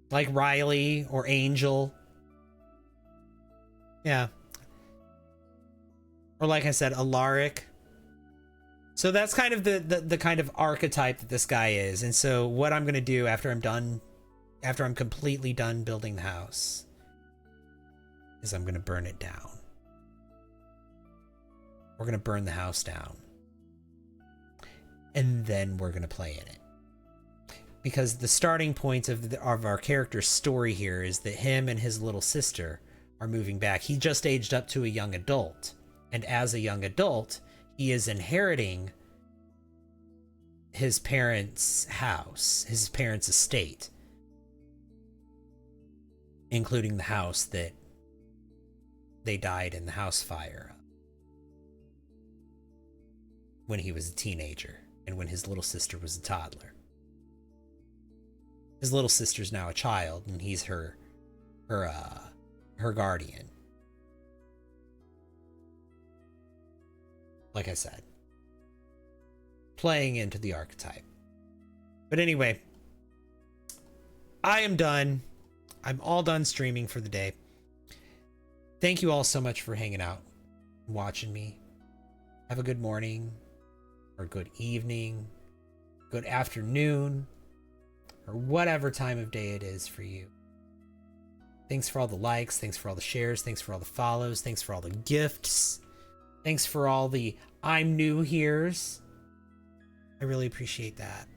Speaker 4: Like Riley or Angel. Yeah. Or like I said, Alaric. So that's kind of the kind of archetype that this guy is. And so what I'm going to do after I'm completely done building the house is I'm going to burn it down. We're going to burn the house down. And then we're going to play in it. Because the starting point of our character's story here is that him and his little sister are moving back. He just aged up to a young adult.
Speaker 1: And as a young adult, he is inheriting his parents' house, his parents' estate, including the house that they died in the house fire when he was a teenager and when his little sister was a toddler. His little sister's now a child, and he's her guardian. Like I said, playing into the archetype. But anyway, I am done. I'm all done streaming for the day. Thank you all so much for hanging out, watching me. Have a good morning, or good evening, good afternoon, or whatever time of day it is for you. Thanks for all the likes, thanks for all the shares, thanks for all the follows, thanks for all the gifts, thanks for all the I'm new here's. I really appreciate that.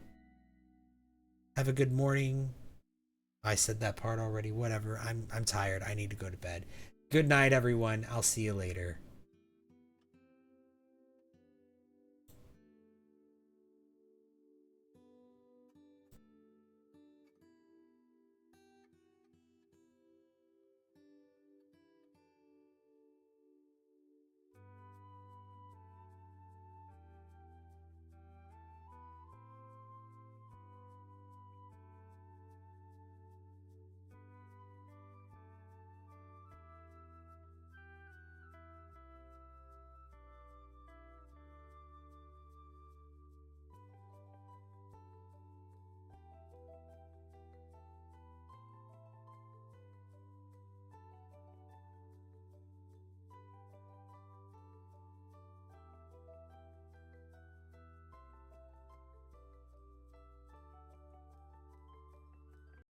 Speaker 1: Have a good morning. I said that part already. Whatever. I'm tired. I need to go to bed. Good night, everyone. I'll see you later.